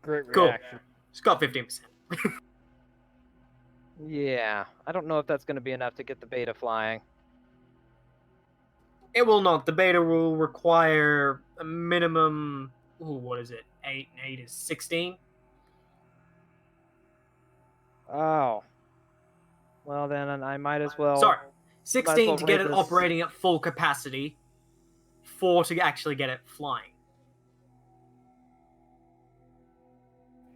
Great Cool. reaction. It's got 15%. Yeah, I don't know if that's gonna be enough to get the beta flying. It will not. The beta will require a minimum. Ooh, what is it? 8 and 8 is 16. Oh. Well, then I might as well. Sorry, 16 well to get rate it this- operating at full capacity. 4 to actually get it flying.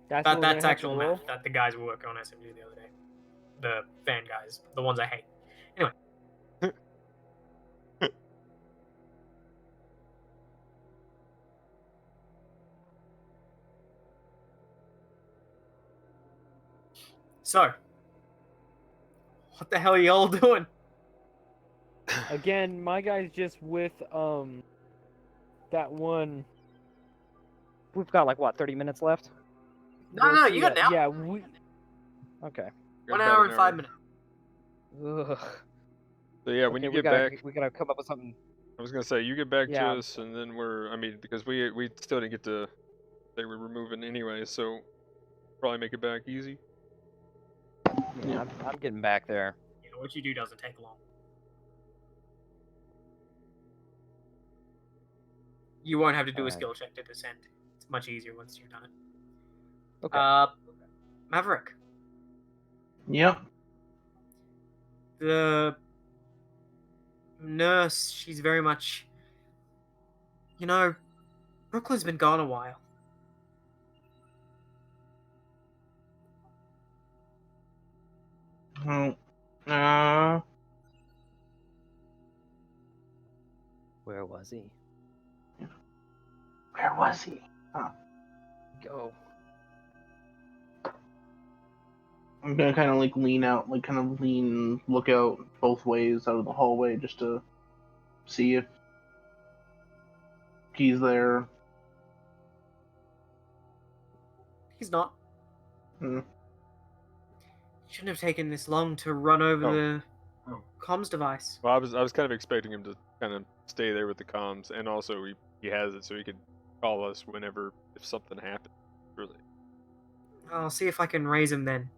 That's, what we're That's gonna have to actual roll? math that the guys were working on SMG the other day. The fan guys, the ones I hate. Anyway. So, what the hell are y'all doing? Again, my guy's just with that one. We've got like what, 30 minutes left? No, you got an hour. Yeah, we. Okay. 1 hour and 5 minutes. Ugh. So yeah, when Okay, you we get gotta, back, we gotta come up with something. I was gonna say you get back Yeah. to us, and then I mean, because we still didn't get to, they were removing anyway, so probably make it back easy. Yeah, I'm getting back there. You know, what you do doesn't take long. You won't have to do a Alright. skill check to descend. It's much easier once you've done it. Okay. Maverick, Yep. the nurse, she's very much... You know, Brooklyn's been gone a while. Oh, Where was he? where was he? Go. I'm gonna kind of like lean out, look out both ways out of the hallway just to see if he's there. He's not. Hmm. Shouldn't have taken this long to run over Oh. the comms device. Well, I was kind of expecting him to kind of stay there with the comms, and also he has it so he could call us whenever if something happened. Really. I'll see if I can raise him then.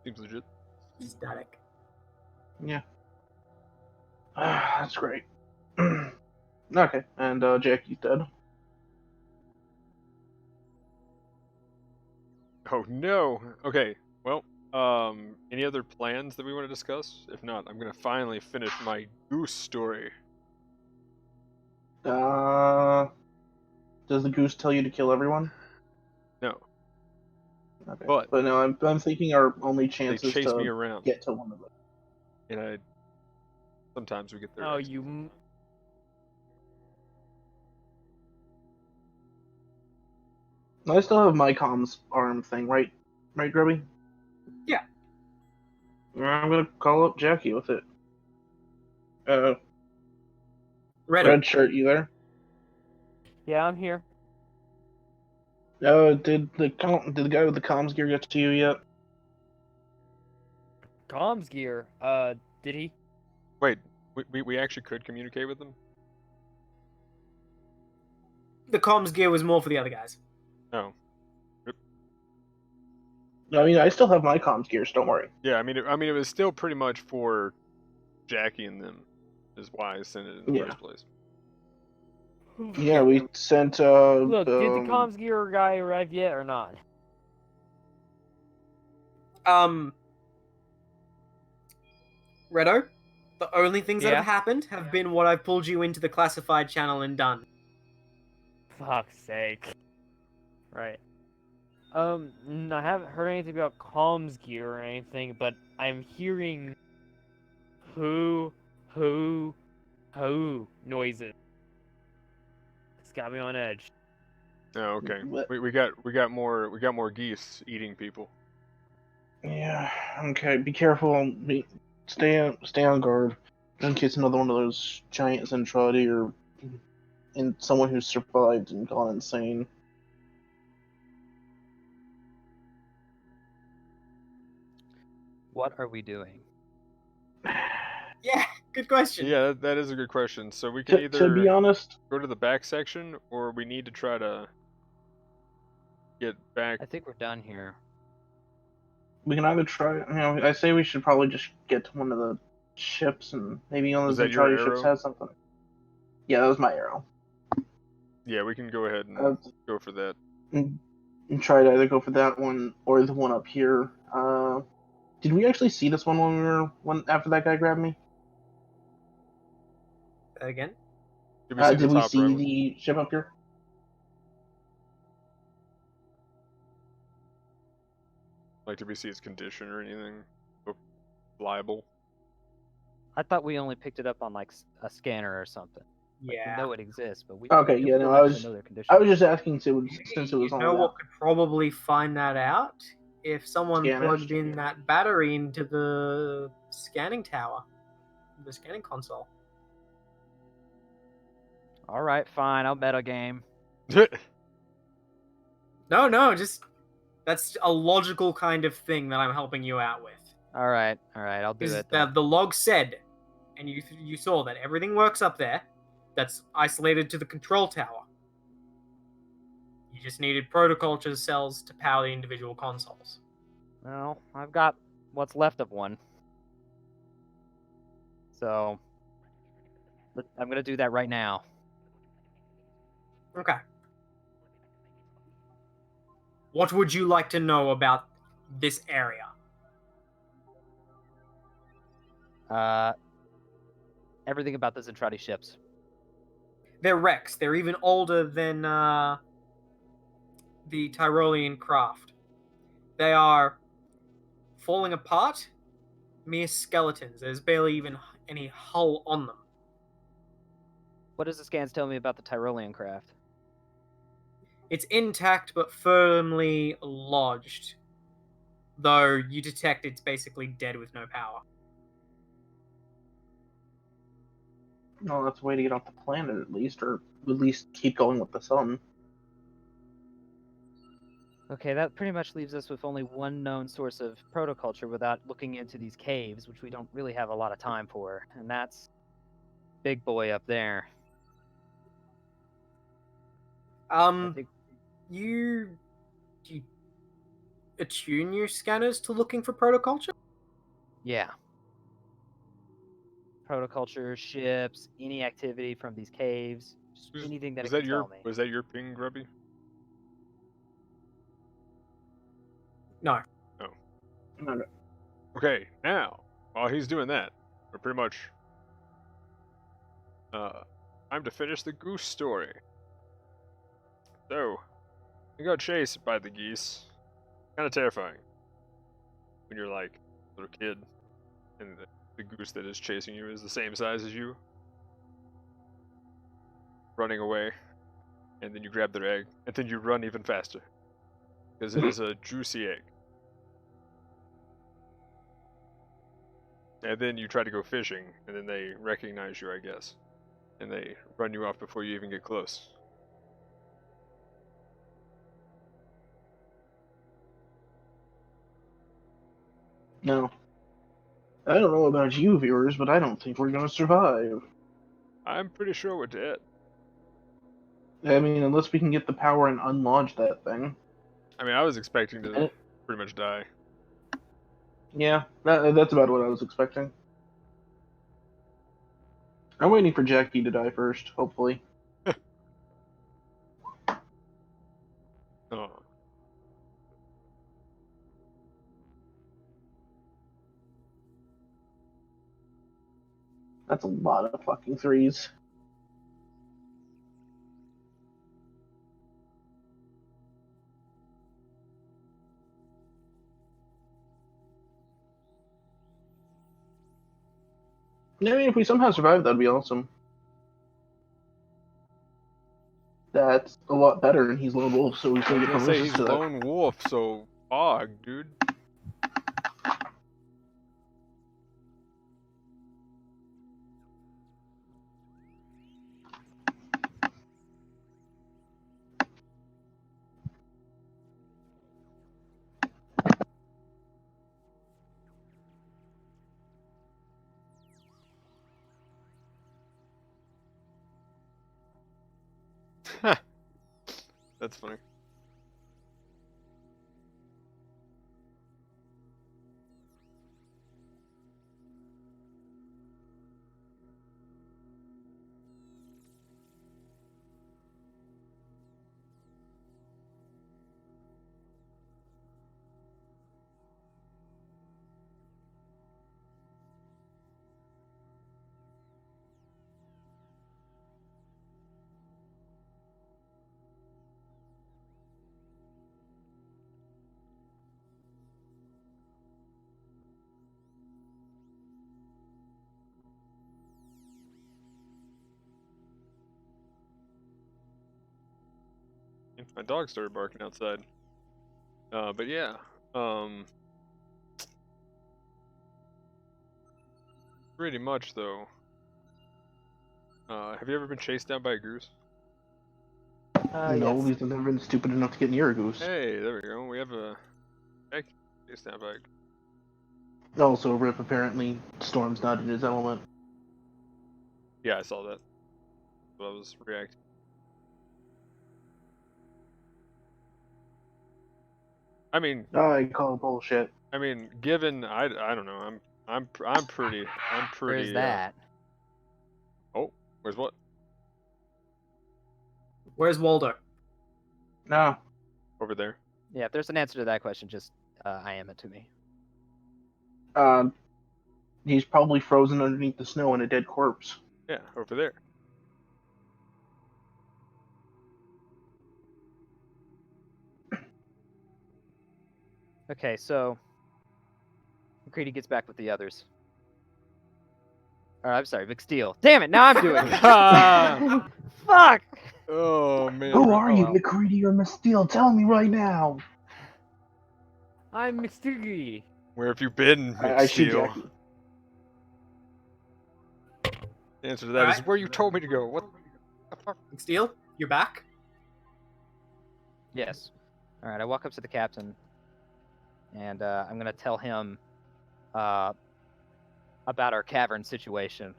Seems legit. Static. Yeah. That's great. Okay, and Jackie's dead. Oh no. Okay. Well, any other plans that we want to discuss? If not, I'm gonna finally finish my goose story. Does the goose tell you to kill everyone? No, Okay. but no, I'm thinking our only they chance is chase me to around, get to one of them. and sometimes we get there. Oh, you. I still have my comms arm thing, right? Right, Grubby? Yeah. I'm gonna call up Jackie with it. Red. Red shirt, you there? Yeah, I'm here. Did the guy with the comms gear get to you yet? Comms gear. Did he? Wait, we actually could communicate with them? The comms gear was more for the other guys. No. I mean, I still have my comms gear, so don't worry. Yeah, I mean, it was still pretty much for Jackie and them, is why I sent it in the Yeah. first place. Yeah, we sent. Look, did the comms gear guy arrive yet or not? Redo, the only things that Yeah? have happened have been what I've pulled you into the classified channel and done. Fuck's sake. Right. I haven't heard anything about comms gear or anything, but I'm hearing who noises. It's got me on edge. Oh, okay. What? We got more geese eating people. Yeah. Okay. Be careful. Stay on guard, just in case another one of those giant centrality or someone who's survived and gone insane. What are we doing? Yeah, good question. Yeah, that is a good question. So we can To either be honest, go to the back section, or we need to try to get back. I think we're done here. we can either try. I say we should probably just get to one of the ships, and maybe one of Was the that your centrality ships arrow? has something. Yeah, that was my arrow. Yeah, we can go ahead and go for that. And try to either go for that one or the one up here. Did we actually see this one when after that guy grabbed me? That again? Did we see Did the we top see right one? the ship up here? Like, did we see its condition or anything? Liable? I thought we only picked it up on like a scanner or something. Like, Yeah. we know it exists, but we Okay, we yeah, don't no, I actually was know their condition. I was just asking since it was You on know that. what could probably find that out? If someone Scanner? plugged in that battery into the scanning tower, the scanning console. All right, fine. I'll bet a game. No, just that's a logical kind of thing that I'm helping you out with. All right, I'll do Because it. Then. the log said, and you saw that everything works up there. That's isolated to the control tower. You just needed protocol cells to power the individual consoles. Well, I've got what's left of one. So I'm gonna do that right now. Okay. What would you like to know about this area? Everything about the Zentradi ships. They're wrecks. They're even older than the Tyrolean craft. They are falling apart, mere skeletons. There's barely even any hull on them. What does the scans tell me about the Tyrolean craft? It's intact but firmly lodged, though you detect it's basically dead with no power. No, that's a way to get off the planet at least, or at least keep going with the sun. Okay, that pretty much leaves us with only one known source of protoculture without looking into these caves, which we don't really have a lot of time for, and that's big boy up there. I think You attune your scanners to looking for protoculture? Yeah. Protoculture, ships, any activity from these caves, just anything that it can tell me. Was that your ping, Grubby? No. No, no. Okay, now, while he's doing that, we're pretty much time to finish the goose story. So, we got chased by the geese. Kind of terrifying when you're like a little kid and the goose that is chasing you is the same size as you, running away, and then you grab their egg, and then you run even faster because it is a juicy egg. And then you try to go fishing, and then they recognize you, I guess, and they run you off before you even get close. No. I don't know about you, viewers, but I don't think we're gonna survive. I'm pretty sure we're dead. I mean, unless we can get the power and unlodge that thing. I mean, I was expecting to And- pretty much die. Yeah, that's about what I was expecting. I'm waiting for Jackie to die first, hopefully. Oh. That's a lot of fucking threes. I mean, if we somehow survive, that'd be awesome. That's a lot better, and he's lone wolf, so he's I gonna was get gonna say permissions he's to that. lone wolf, so fog, dude. That's funny. My dog started barking outside. But yeah, pretty much though. Have you ever been chased down by a goose? No, Yes. he's never been stupid enough to get near a goose. Hey, there we go. We have a egg chased down by a goose. Also, Rip, apparently, Storm's not in his element. Yeah, I saw that. But I was reacting. I mean, I call bullshit. given I don't know. I'm pretty. Where's that? Oh, where's what? Where's Waldo? No. Over there. Yeah, if there's an answer to that question, just IM it to me. He's probably frozen underneath the snow in a dead corpse. Yeah, over there. Okay, so McCready gets back with the others. I'm sorry, McSteel. Damn it! Now I'm doing it. Fuck. Oh man. Who are you, well. McCready or Miss Steele? Tell me right now. I'm McSteely. Where have you been, I shoot McSteel? Jackie. The answer to that is Alright. where you told me to go. What the fuck? Steel, you're back. Yes. All right. I walk up to the captain, and I'm gonna tell him about our cavern situation.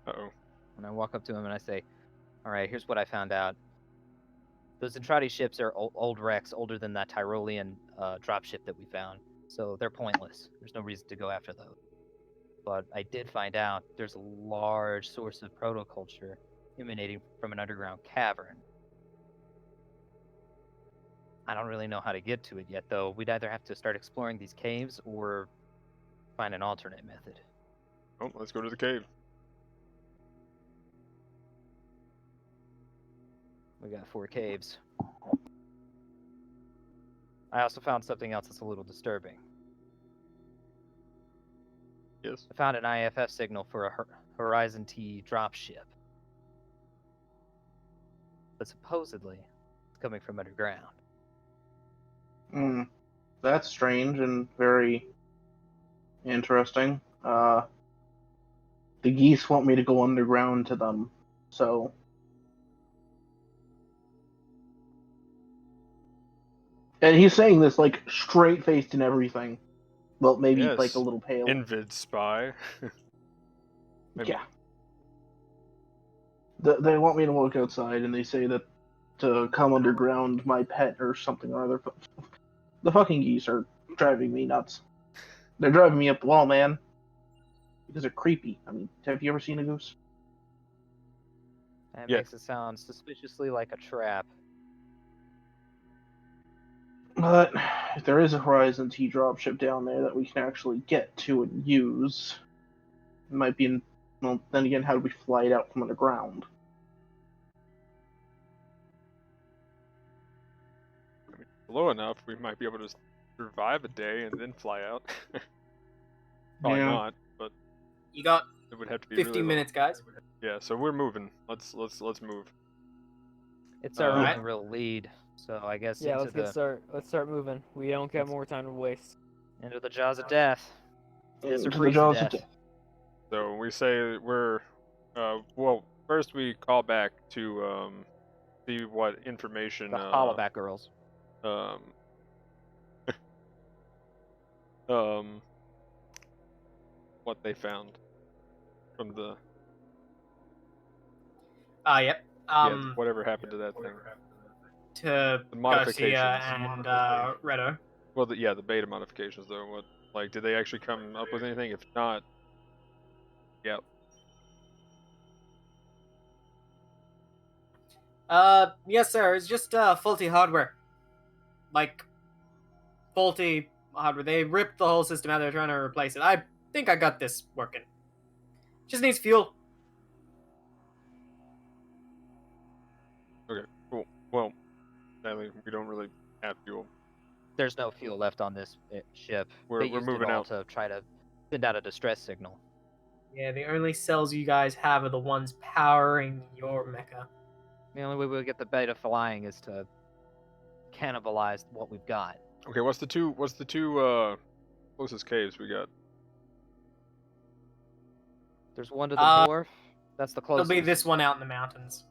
Uh-oh. And I walk up to him and I say, "All right, here's what I found out. Those Entrati ships are old wrecks, older than that Tyrolean dropship that we found. So they're pointless. There's no reason to go after those. But I did find out there's a large source of protoculture emanating from an underground cavern. I don't really know how to get to it yet, though. We'd either have to start exploring these caves or find an alternate method." Oh, let's go to the cave. We got 4 caves. I also found something else that's a little disturbing. Yes. I found an IFF signal for a Horizon T dropship. But supposedly, it's coming from underground. That's strange and very interesting. The geese want me to go underground to them, so... And he's saying this, like, straight-faced and everything. Well, maybe, Yes. like, a little pale. Invid spy. Maybe. Yeah. They want me to walk outside, and they say that to come underground, my pet or something or other. The fucking geese are driving me nuts. They're driving me up the wall, man. Because they're creepy. I mean, have you ever seen a goose? That Yeah. makes it sound suspiciously like a trap. But if there is a Horizon T dropship down there that we can actually get to and use, it might be. Well, then again, how do we fly it out from underground? Low enough, we might be able to survive a day and then fly out. Probably Yeah. not, but You got it would have to be 50 really low. minutes, guys. Yeah, so we're moving. Let's move. It's our Alright. only real lead, so I guess Yeah, into let's start moving. We don't got more time to waste. into the jaws of death. Piss or Into the freeze to jaws of death. death. So we say we're well, first we call back to see what information The hollowback girls. um what they found from the Yep. whatever happened to that thing. To The Garcia modifications. and Redo. Well, the beta modifications though. What, like, did they actually come up with anything? If not, yeah. Yes, sir. It's just faulty hardware. Like, faulty hardware. They ripped the whole system out. They're trying to replace it. I think I got this working. Just needs fuel. Okay, cool. Well, sadly, we don't really have fuel. There's no fuel left on this ship. We're They used moving it all out. to try to send out a distress signal. Yeah, the only cells you guys have are the ones powering your mecha. The only way we'll get the beta flying is to cannibalize what we've got. Okay, what's the two closest caves we got? There's one to the north. That's the It'll closest. be this one out in the mountains.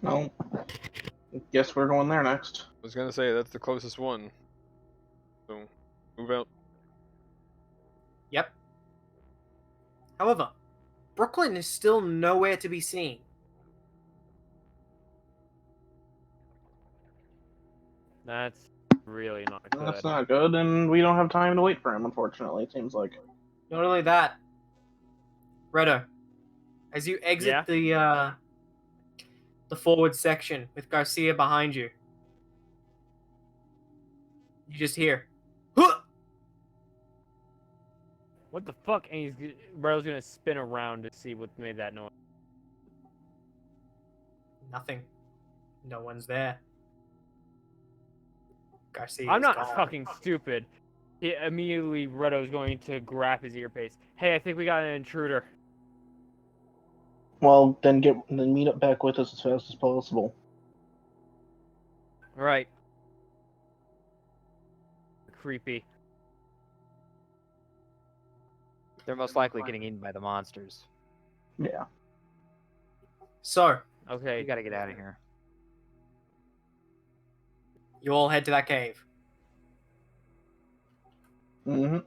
Well, I guess we're going there next. I was gonna say that's the closest one. So, move out. Yep. However, Brooklyn is still nowhere to be seen. That's really not good. That's not good, and we don't have time to wait for him, unfortunately, it seems like. Not only that, Redo, as you exit Yeah? the forward section with Garcia behind you. You just hear, "Huh!" What the fuck? And Redo's gonna spin around to see what made that noise. Nothing. No one's there. Garcia I'm is not gone. fucking stupid. Immediately, Redo's going to grab his earpiece. Hey, I think we got an intruder. Well, then meet up back with us as fast as possible. Right. Creepy. They're most likely getting eaten by the monsters. Yeah. So, We Okay. gotta get out of here. you all head to that cave. Mm-hmm.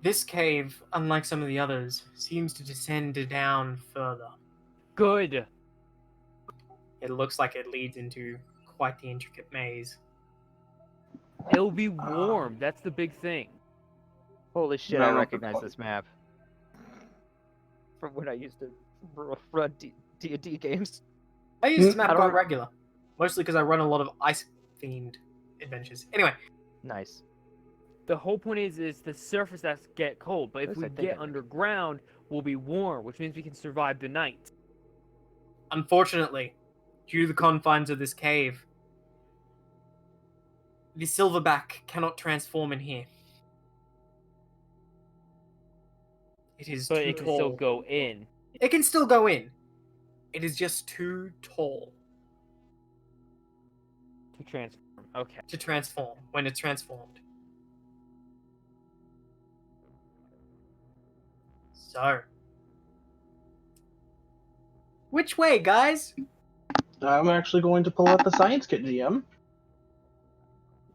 This cave, unlike some of the others, seems to descend down further. Good. It looks like it leads into quite the intricate maze. It'll be warm. That's the big thing. Holy shit, No, I no, recognize but- this map. From when I used to run D&D games. I use this I map don't quite rem- regular, mostly because I run a lot of ice-themed adventures. Anyway, Nice. The whole point is the surface has to get cold, but if Yes, we I think I get recognize. underground, we'll be warm, which means we can survive the night. unfortunately, due to the confines of this cave, the silverback cannot transform in here. It is But too it can tall. still go in. It can still go in. It is just too tall To transform. Okay. to transform when it's transformed. So, which way, guys? I'm actually going to pull out the science kit, GM,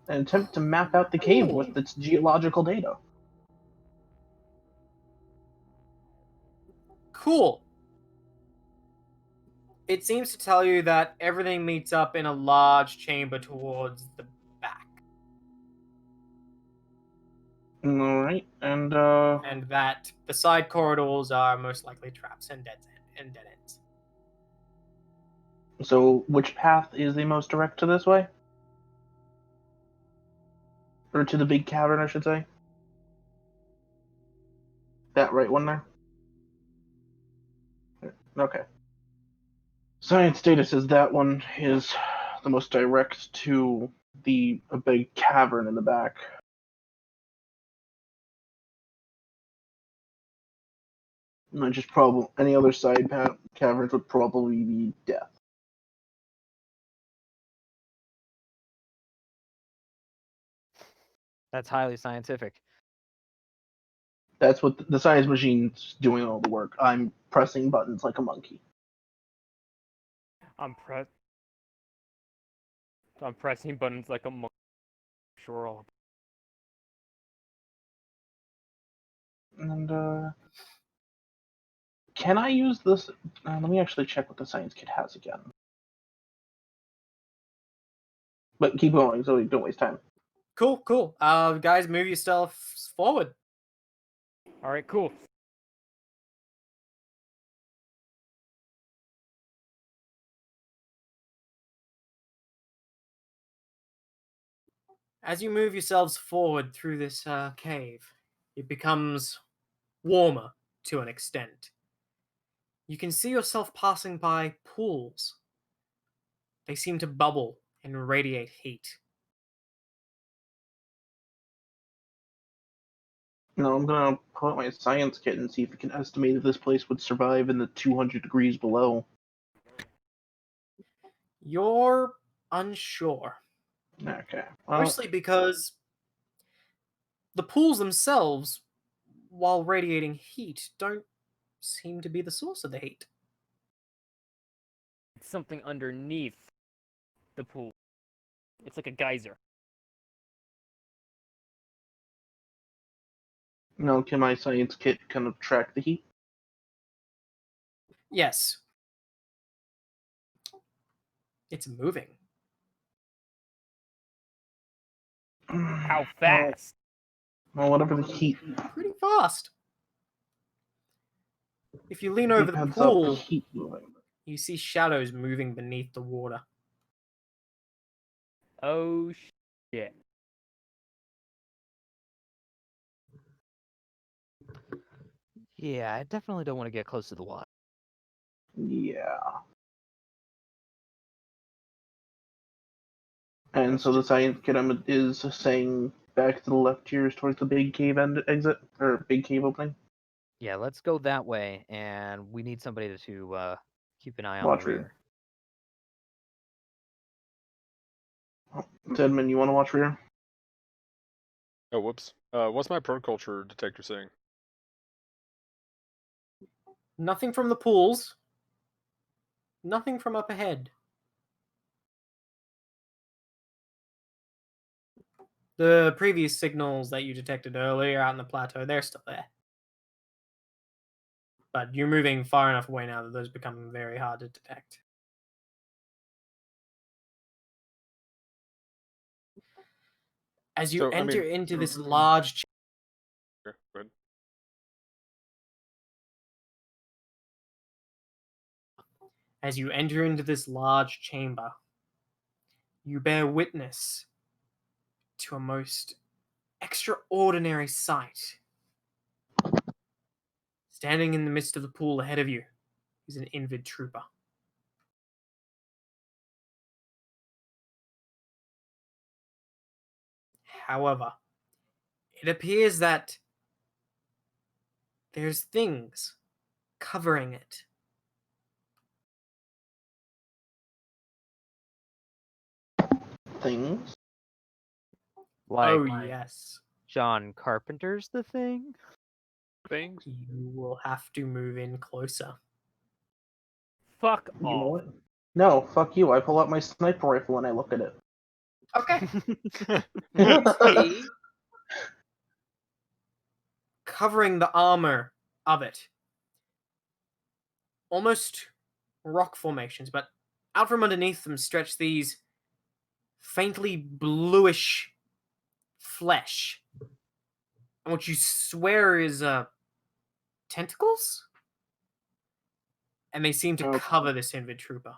and attempt to map out the cave with its geological data. Cool. It seems to tell you that everything meets up in a large chamber towards the back, Alright, and and that the side corridors are most likely traps and dead ends. so which path is the most direct to this way? Or to the big cavern, I should say? That right one there? Okay. Science data says that one is the most direct to the a big cavern in the back. Not just probably any other side caverns would probably be death. That's highly scientific. That's what the science machine's doing all the work. I'm pressing buttons like a monkey. I'm pressing buttons like a monkey. Sure. And can I use this? Let me actually check what the science kit has again. But keep going, so we don't waste time. Cool. Guys, move yourself forward. All right, cool. As you move yourselves forward through this cave, it becomes warmer to an extent. You can see yourself passing by pools. They seem to bubble and radiate heat. No, I'm gonna pull out my science kit and see if we can estimate if this place would survive in the 200 degrees below. You're unsure. Okay. Well, Mostly because the pools themselves, while radiating heat, don't seem to be the source of the heat. it's something underneath the pool. It's like a geyser. Now, can my science kit kind of track the heat? Yes. It's moving. How fast? Well, whatever the heat. Pretty fast. If you lean over the Heads up, pool, heat moving. you see shadows moving beneath the water. Oh shit. Yeah, I definitely don't want to get close to the water. Yeah. And so the science kit is saying back to the left here is towards the big cave exit, or big cave opening. Yeah, let's go that way, and we need somebody to keep an eye on Watch the rear. rear. Deadman, you want to watch rear? Oh, whoops. What's my proculture detector saying? Nothing from the pools. Nothing from up ahead. The previous signals that you detected earlier out in the plateau, they're still there. But you're moving far enough away now that those become very hard to detect. As you So, I enter mean- into this large Here, go ahead. As you enter into this large chamber, you bear witness to a most extraordinary sight. Standing in the midst of the pool ahead of you is an Invid trooper. However, it appears that there's things covering it. Things. Like Oh, yes. John Carpenter's The Thing? Things? You will have to move in closer. Fuck You know off. what? No, fuck you. I pull out my sniper rifle and I look at it. Okay. You see, covering the armor of it, almost rock formations, but out from underneath them stretch these faintly bluish flesh. And what you swear is tentacles? And they seem to Okay. cover this Invid trooper.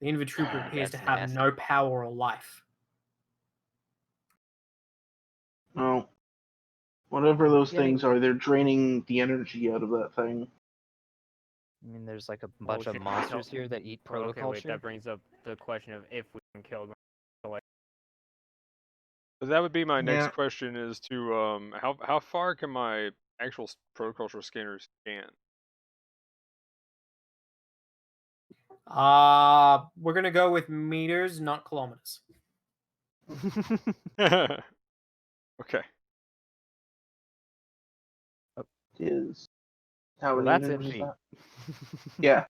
The Invid trooper appears to That's have nasty. no power or life. No. Whatever those Getting- things are, they're draining the energy out of that thing. I mean, there's like a bunch of shit. monsters here that eat Okay, wait, protoculture. that brings up the question of if we can kill them. So that would be my next Yeah. question: is to how far can my actual proculture scanner scan? We're gonna go with meters, not kilometers. Okay. Is how Well, many that's in meters is feet. that? Yeah.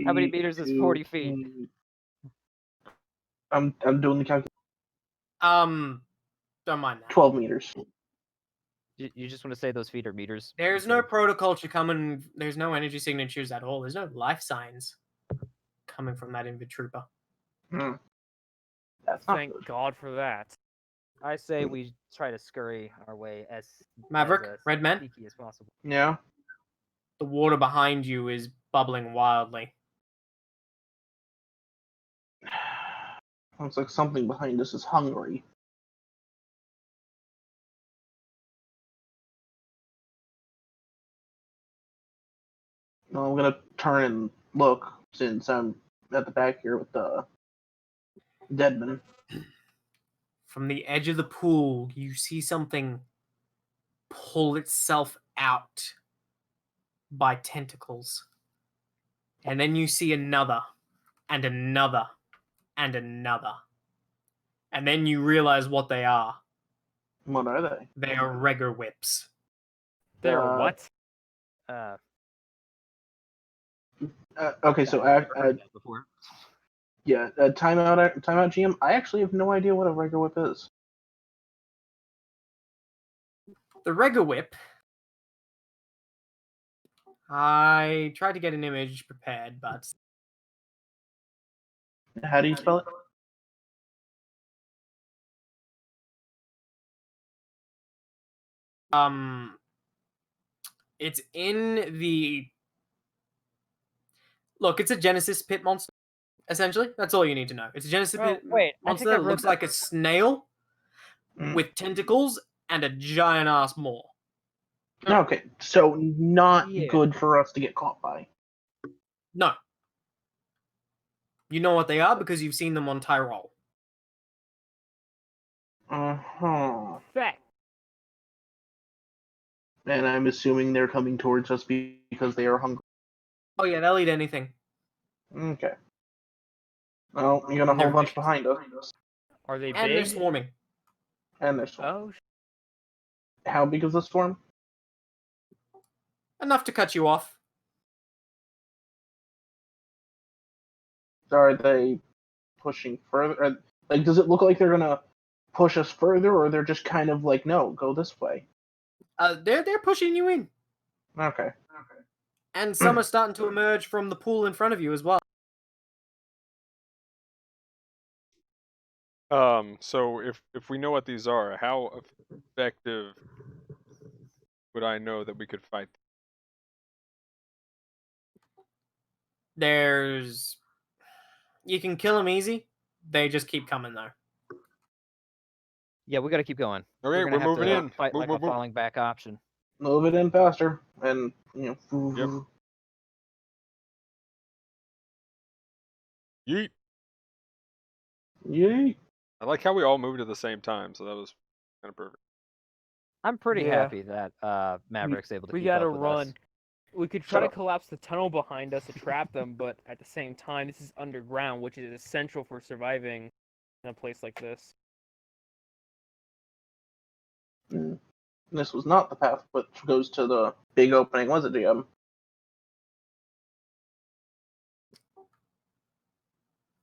How many meters is 40 feet? I'm doing the calculation. Don't mind that. 12 meters. You just want to say those feet are meters? There's no protoculture coming. There's no energy signatures at all. There's no life signs coming from that Invid trooper. Hmm. That's not Thank good. God for that. I say we try to scurry our way as Maverick, as, Red Man? sneaky as possible. Yeah. The water behind you is bubbling wildly. Looks like something behind us is hungry. Well, I'm gonna turn and look since I'm at the back here with the Deadman. From the edge of the pool, you see something pull itself out by tentacles. And then you see another, and another, and another. And then you realize what they are. What are they? They are Regger whips. They're Uh, what? Okay, so I've heard that before. yeah, timeout, GM. I actually have no idea what a Rega Whip is. The Rega Whip. I tried to get an image prepared, but How do you spell it? it's in the look. It's a Genesis pit monster. Essentially, that's all you need to know. It's a Genesis pit Wait, I think monster I've that read looks that. like a snail Mm. with tentacles and a giant ass maw. Okay, so not Yeah. good for us to get caught by. No. You know what they are because you've seen them on Tyrol. Uh-huh. Fact. And I'm assuming they're coming towards us because they are hungry. Oh yeah, they'll eat anything. Okay. Well, you got a And they're whole bunch vicious. behind us. Are they And they're big? swarming. And there's one. Oh, How big is the swarm? Enough to cut you off. Are they pushing further? Like, does it look like they're gonna push us further, or they're just kind of like, no, go this way? They're pushing you in. Okay. And some are starting to emerge from the pool in front of you as well. So if we know what these are, how effective would I know that we could fight? There's you can kill them easy. They just keep coming though. Yeah, we got to keep going. Okay, We're gonna we're have moving to in. fight Move, like move, a move. falling back option. Move it in faster, and Yep. Yeet. Yeet. I like how we all moved at the same time, so that was kind of perfect. I'm pretty Yeah. happy that Maverick's able to we keep gotta up with run. us. We could try So- to collapse the tunnel behind us to trap them, but at the same time, this is underground, which is essential for surviving in a place like this. This was not the path which goes to the big opening, was it, GM?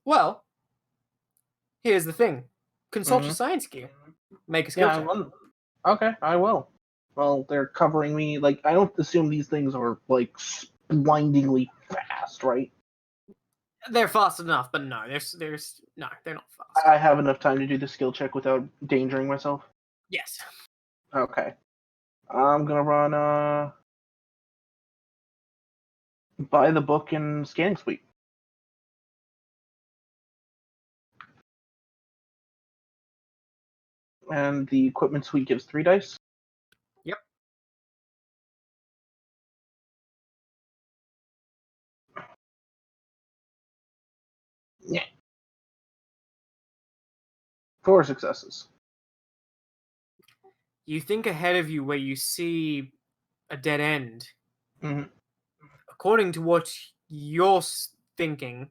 Well, here's the thing. Consult your Mhm. science gear. Make a skill Yeah, I check. will. Okay, I will. Well, they're covering me. Like, I don't assume these things are like blindingly fast, right? They're fast enough, but no, they're not fast. I have enough time to do the skill check without endangering myself. Yes. Okay. I'm gonna run buy the book and scanning suite. And the equipment suite gives 3 dice. Yep. Yeah. 4 successes. You think ahead of you where you see a dead end. Mhm. According to what you're thinking,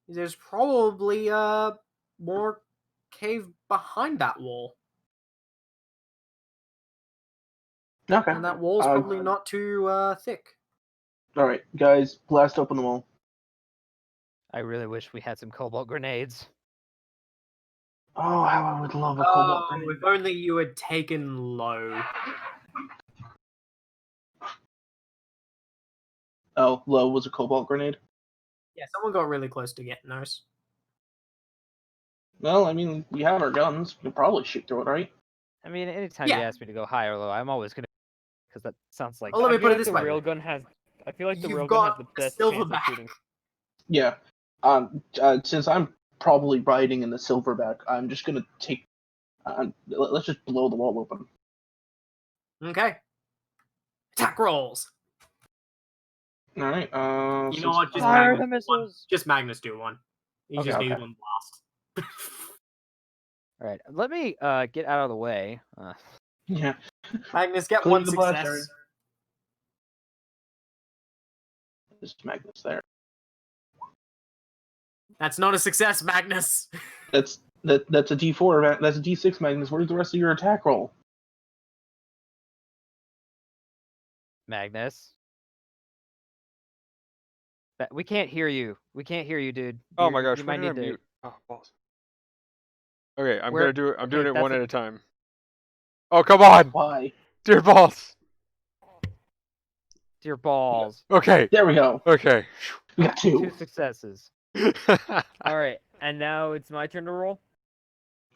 there's probably more cave behind that wall. Okay. And that wall's probably not too thick. Alright, guys, blast open the wall. I really wish we had some cobalt grenades. Oh, how I would love a cobalt Oh, grenade. if only you had taken low. Oh, low was a cobalt grenade? Yeah, someone got really close to getting those. Well, I mean, we have our guns. We could probably shoot through it, right? I mean, anytime Yeah. you ask me to go high or low, I'm always gonna, because that sounds like. Well, let me I feel put it like this the way. railgun has. I feel like the You've railgun has got the a best chance of silverback. shooting. Yeah. Since I'm probably riding in the silverback, I'm just gonna take. Let's just blow the wall open. Okay. Attack rolls. All right. You know what? Just Fire Magnus the do one. missiles! Just Magnus do one. You just need Okay. one blast. All right, let me get out of the way. Yeah. Magnus, get Clear one the blast success. area. There's Magnus there. That's not a success, Magnus. That's a D4. That's a D6, Magnus. Where's the rest of your attack roll? Magnus. We can't hear you. We can't hear you, dude. Oh my gosh, You why might did I need to. mute? Oh, balls. Okay, I'm Where- gonna do it. I'm doing okay, it that's one a- at a time. Oh, come on! Why? Dear balls! Dear balls. Okay, There we go. okay. We got Two two. successes. All right, and now it's my turn to roll.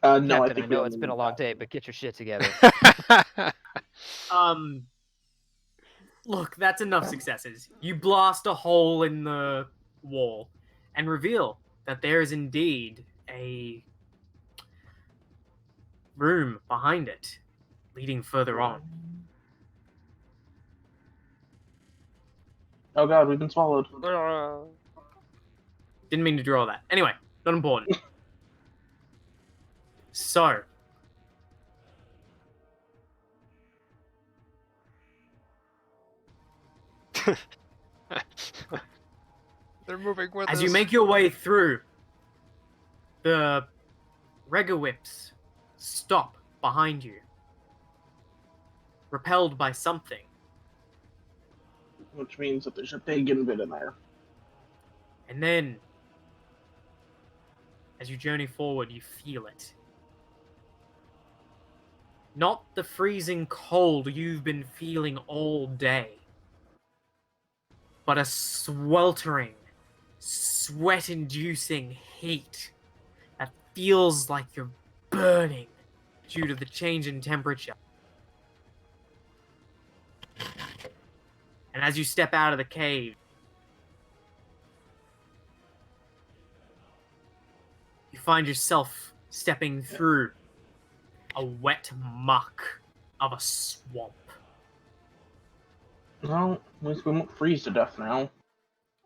No, I Captain, think I we know only it's been a need long that. day, but get your shit together. Look, that's enough successes. You blast a hole in the wall and reveal that there is indeed a room behind it, leading further on. Oh god, we've been swallowed. Didn't mean to draw that. Anyway, not important. So, They're moving with us. as you make your way through, the Rega Whips stop behind you, repelled by something. Which means that there's a big invite in there. And then, as you journey forward, you feel it. Not the freezing cold you've been feeling all day, but a sweltering, sweat-inducing heat that feels like you're burning due to the change in temperature. And as you step out of the cave, you find yourself stepping through a wet muck of a swamp. Well, at least we won't freeze to death now.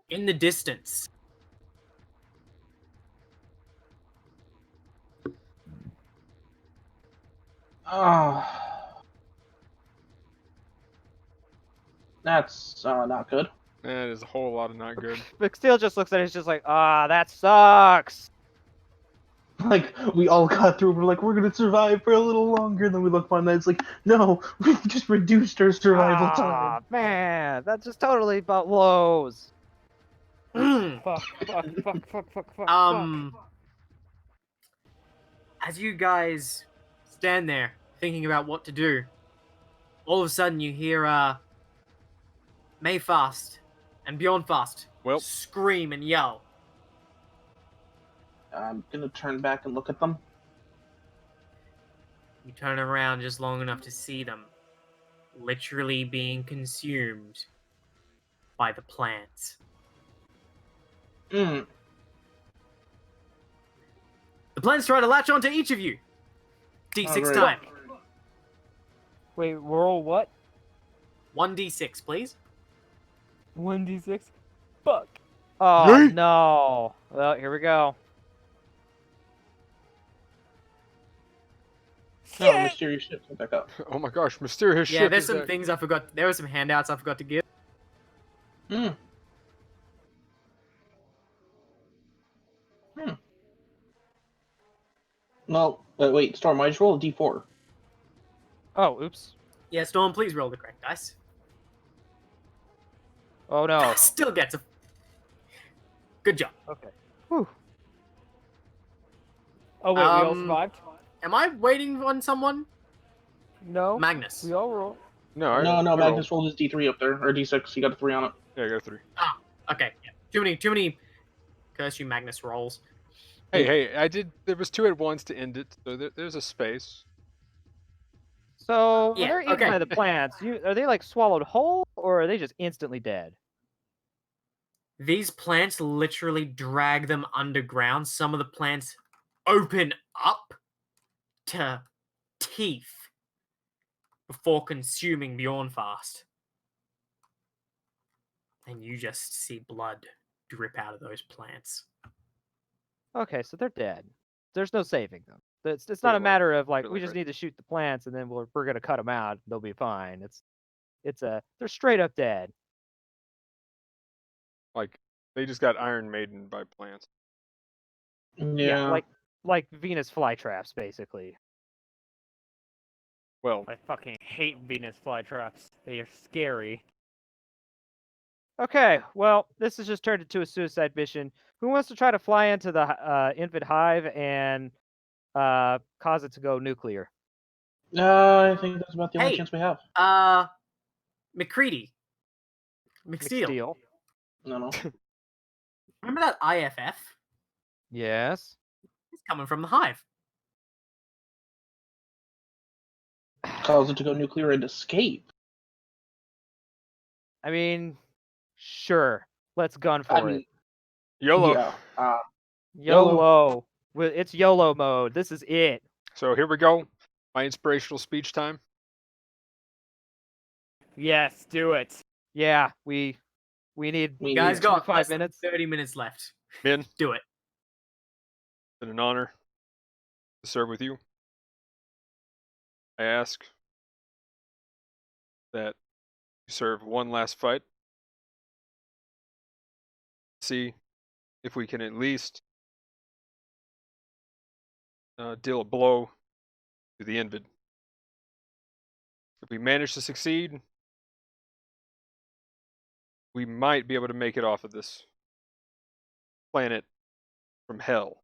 In the distance, That's not good. That is a whole lot of not good. McSteel just looks at it, he's just like, that sucks. Like, we all got through, we're like, we're gonna survive for a little longer, and then we look behind that, it's like, no, we've just reduced our survival time. Man, that just totally blows. Fuck, fuck, fuck, fuck, fuck, fuck. as you guys stand there thinking about what to do, all of a sudden you hear Mayfast and Beyondfast Well, scream and yell. I'm gonna turn back and look at them. You turn around just long enough to see them literally being consumed by the plants. Mm. The plants try to latch onto each of you. D6 Alright. time. Wait, roll what? 1d6, please. 1d6? Fuck. Oh, Yeet. no. Well, here we go. No, mysterious shit, come back up. oh my gosh, mysterious shit. Yeah, there's is some back. things I forgot. There were some handouts I forgot to give. Hmm. Well, wait, Storm, I just rolled a d4. Oh, oops. Yeah, Storm, please roll the correct dice. Oh, no. Still gets a... Good job. Okay. Oh, wait, we all Um, survived? Am I waiting on someone? No. Magnus. We all roll. No, I, No, I Magnus rolled his d3 up there, or d6, he got a 3 on it. Yeah, I got a 3. Okay, yeah. Too many curse you Magnus rolls. Hey, I did. There was 2 at once to end it, so there's a space. So, when Yeah, they're eaten okay. by the plants, are they like swallowed whole, or are they just instantly dead? These plants literally drag them underground. Some of the plants open up to teeth before consuming Bjornfast. And you just see blood drip out of those plants. Okay, so they're dead. There's no saving them. It's Pretty not a like- matter of like pretty we like just right. need to shoot the plants and then we're gonna cut them out. They'll be fine. They're straight up dead. Like, they just got Iron Maiden by plants. Yeah. Like Venus flytraps, basically. Well, I fucking hate Venus flytraps. They are scary. Okay, well, this has just turned into a suicide mission. Who wants to try to fly into the infant hive and cause it to go nuclear? I think that's about the only Hey. chance we have. McCready. McSteel. McSteel. No. Remember that IFF? Yes. It's coming from the hive. Cause it to go nuclear and escape. I mean, sure. Let's gun for I it. mean, YOLO. yeah. YOLO. It's YOLO mode. This is it. So here we go. My inspirational speech time. Yes, do it. Yeah, we need We You guys need- got 5 less than minutes. 30 minutes left. Ben, it's Do it. been an honor to serve with you. I ask that you serve one last fight. See if we can at least deal a blow to the Invid. If we manage to succeed, we might be able to make it off of this planet from hell.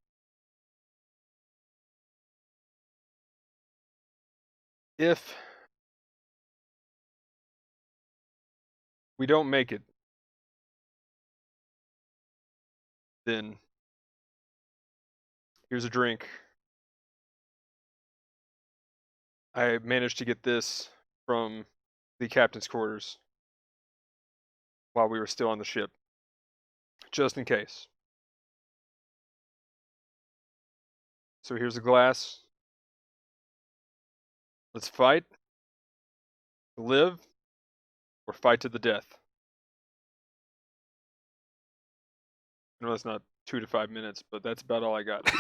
If we don't make it, then here's a drink. I managed to get this from the captain's quarters while we were still on the ship, just in case. So here's a glass. Let's fight, live, or fight to the death. I know that's not 2 to 5 minutes, but that's about all I got.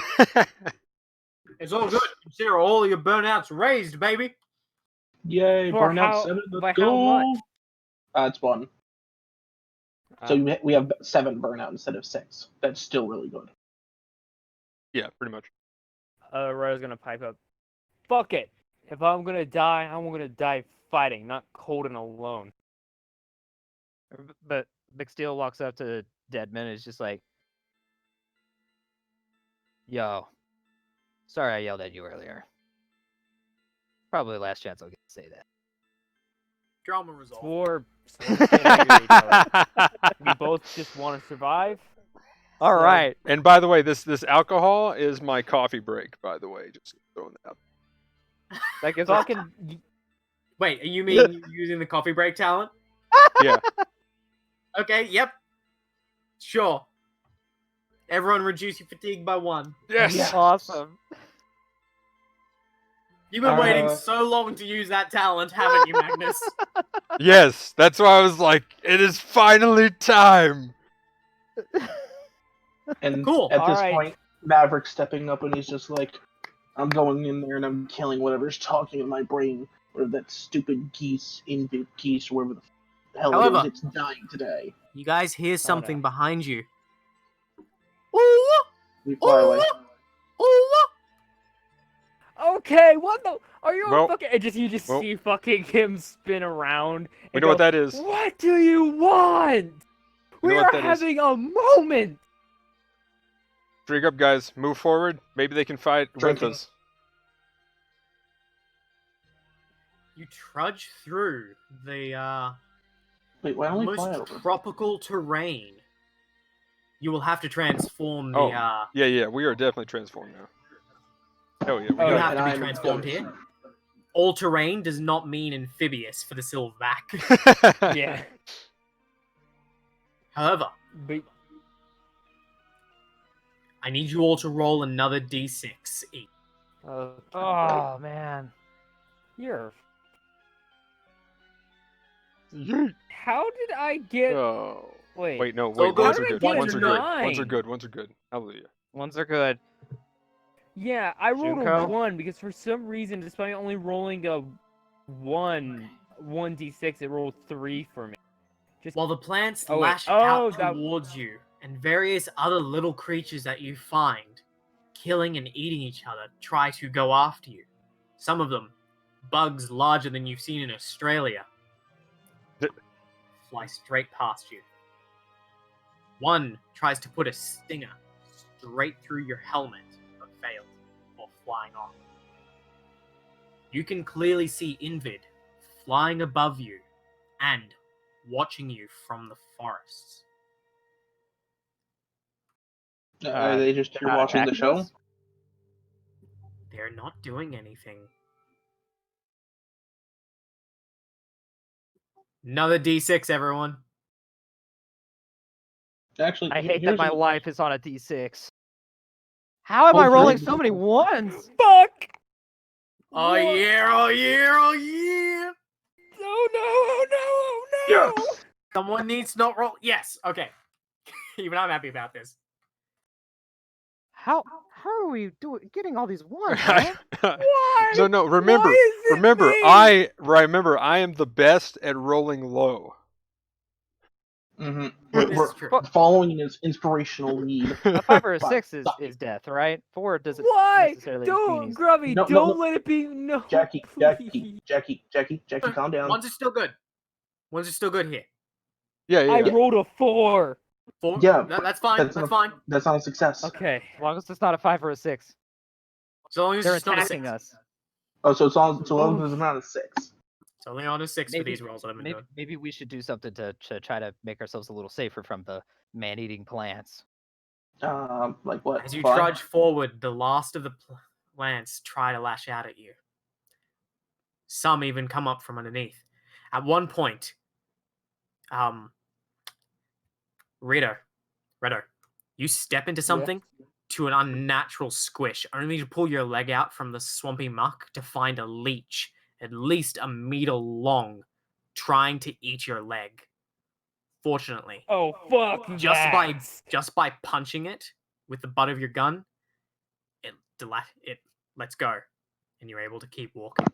It's all good. Consider all your burnouts raised, baby. Yay, For burnout how- 7. by Let's how go. much? It's 1. So we have 7 burnout instead of 6. That's still really good. Yeah, pretty much. Rose gonna pipe up. Fuck it. If I'm gonna die, I'm gonna die fighting, not cold and alone. But McSteel walks up to Deadman and is just like, "Yo, sorry I yelled at you earlier. Probably the last chance I'll get to say that." Drama resolved. Swore each other. We both just want to survive. All So- right. And by the way, this alcohol is my coffee break, by the way. Just throwing that out. That gives us Fucking Wait, you mean you're using the coffee break talent? Yeah. Okay, yep. Sure. Everyone reduce your fatigue by 1. Yes. Yeah. awesome. You've been waiting Uh, so long to use that talent, haven't you, Magnus? Yes. That's why I was like, it is finally time. And Cool. at this Alright. point, Maverick's stepping up and he's just like, I'm going in there and I'm killing whatever's talking in my brain. Whatever that stupid Invid geese, or whatever the hell it However- is, it's dying today. You guys hear something no. behind you. We fly away. okay. What the? Are you Well- fucking? You just well- see fucking him spin around. We and know what go, that is. What do you want? We We know are what that is. having a moment. Drink up, guys. Move forward. Maybe they can fight Drinking. with us. You trudge through the Wait, why don't we fly most over? tropical terrain. You will have to transform the Oh. Yeah. We are definitely transformed now. Hell yeah. We Oh, You yeah. have And to be I'm transformed ghost. here. All terrain does not mean amphibious for the silverback. got Yeah. However, But I need you all to roll another d6 each. Oh man. you're. Yeet. How did I get? Oh. Wait. Wait, no. So Wait, go ones to are good. get Ones are a good. nine. Ones are good. Ones are good. Hallelujah. Ones are good. Yeah, I rolled a Junko? 1 because for some reason, despite only rolling a 1d6, it rolled 3 for me. Just While the plants Oh, wait. lash Oh, out that- towards you, and various other little creatures that you find, killing and eating each other, try to go after you. Some of them, bugs larger than you've seen in Australia, fly straight past you. One tries to put a stinger straight through your helmet, but fails before flying off. You can clearly see Invid flying above you and watching you from the forests. Are they just They're here not watching the attacking show? us? They're not doing anything. Another D6, everyone. Actually, I hate that here's my a- life is on a d6. How am I Oh, rolling great. so many ones? Fuck! Oh What? yeah, oh yeah, oh yeah! Oh no! Oh no! Oh no! Yes! Someone needs to not roll. Yes, okay. Even I'm happy about this. How are we getting all these ones, man? Why? No, remember, Why is it remember, me? I am the best at rolling low. Mm-hmm. This is true. We're following his inspirational lead. A 5 or a Fine, 6 stop. is death, right? 4 doesn't Why? necessarily Don't, mean Grubby, No, no, don't no. let it be. No, Jackie, please. Jackie, calm down. Ones are still good. Ones are still good here. Yeah, I yeah. rolled a 4. Four? Yeah, That's fine. that's That's not- fine. That's not a success. Okay. as long as it's not a 5 or a 6. So long as They're it's not a attacking 6. us. Oh, so it's all so long Oof. as it's not a 6. It's only on a 6 for Maybe- these rolls that I've been doing. Maybe we should do something to try to make ourselves a little safer from the man-eating plants. Like what? As you Fly? trudge forward, the last of the plants try to lash out at you. Some even come up from underneath. At one point, Redder, you step into something to an unnatural squish, only to pull your leg out from the swampy muck to find a leech, at least a meter long, trying to eat your leg. Fortunately, Oh, fuck just that. by punching it with the butt of your gun, it lets go, and you're able to keep walking.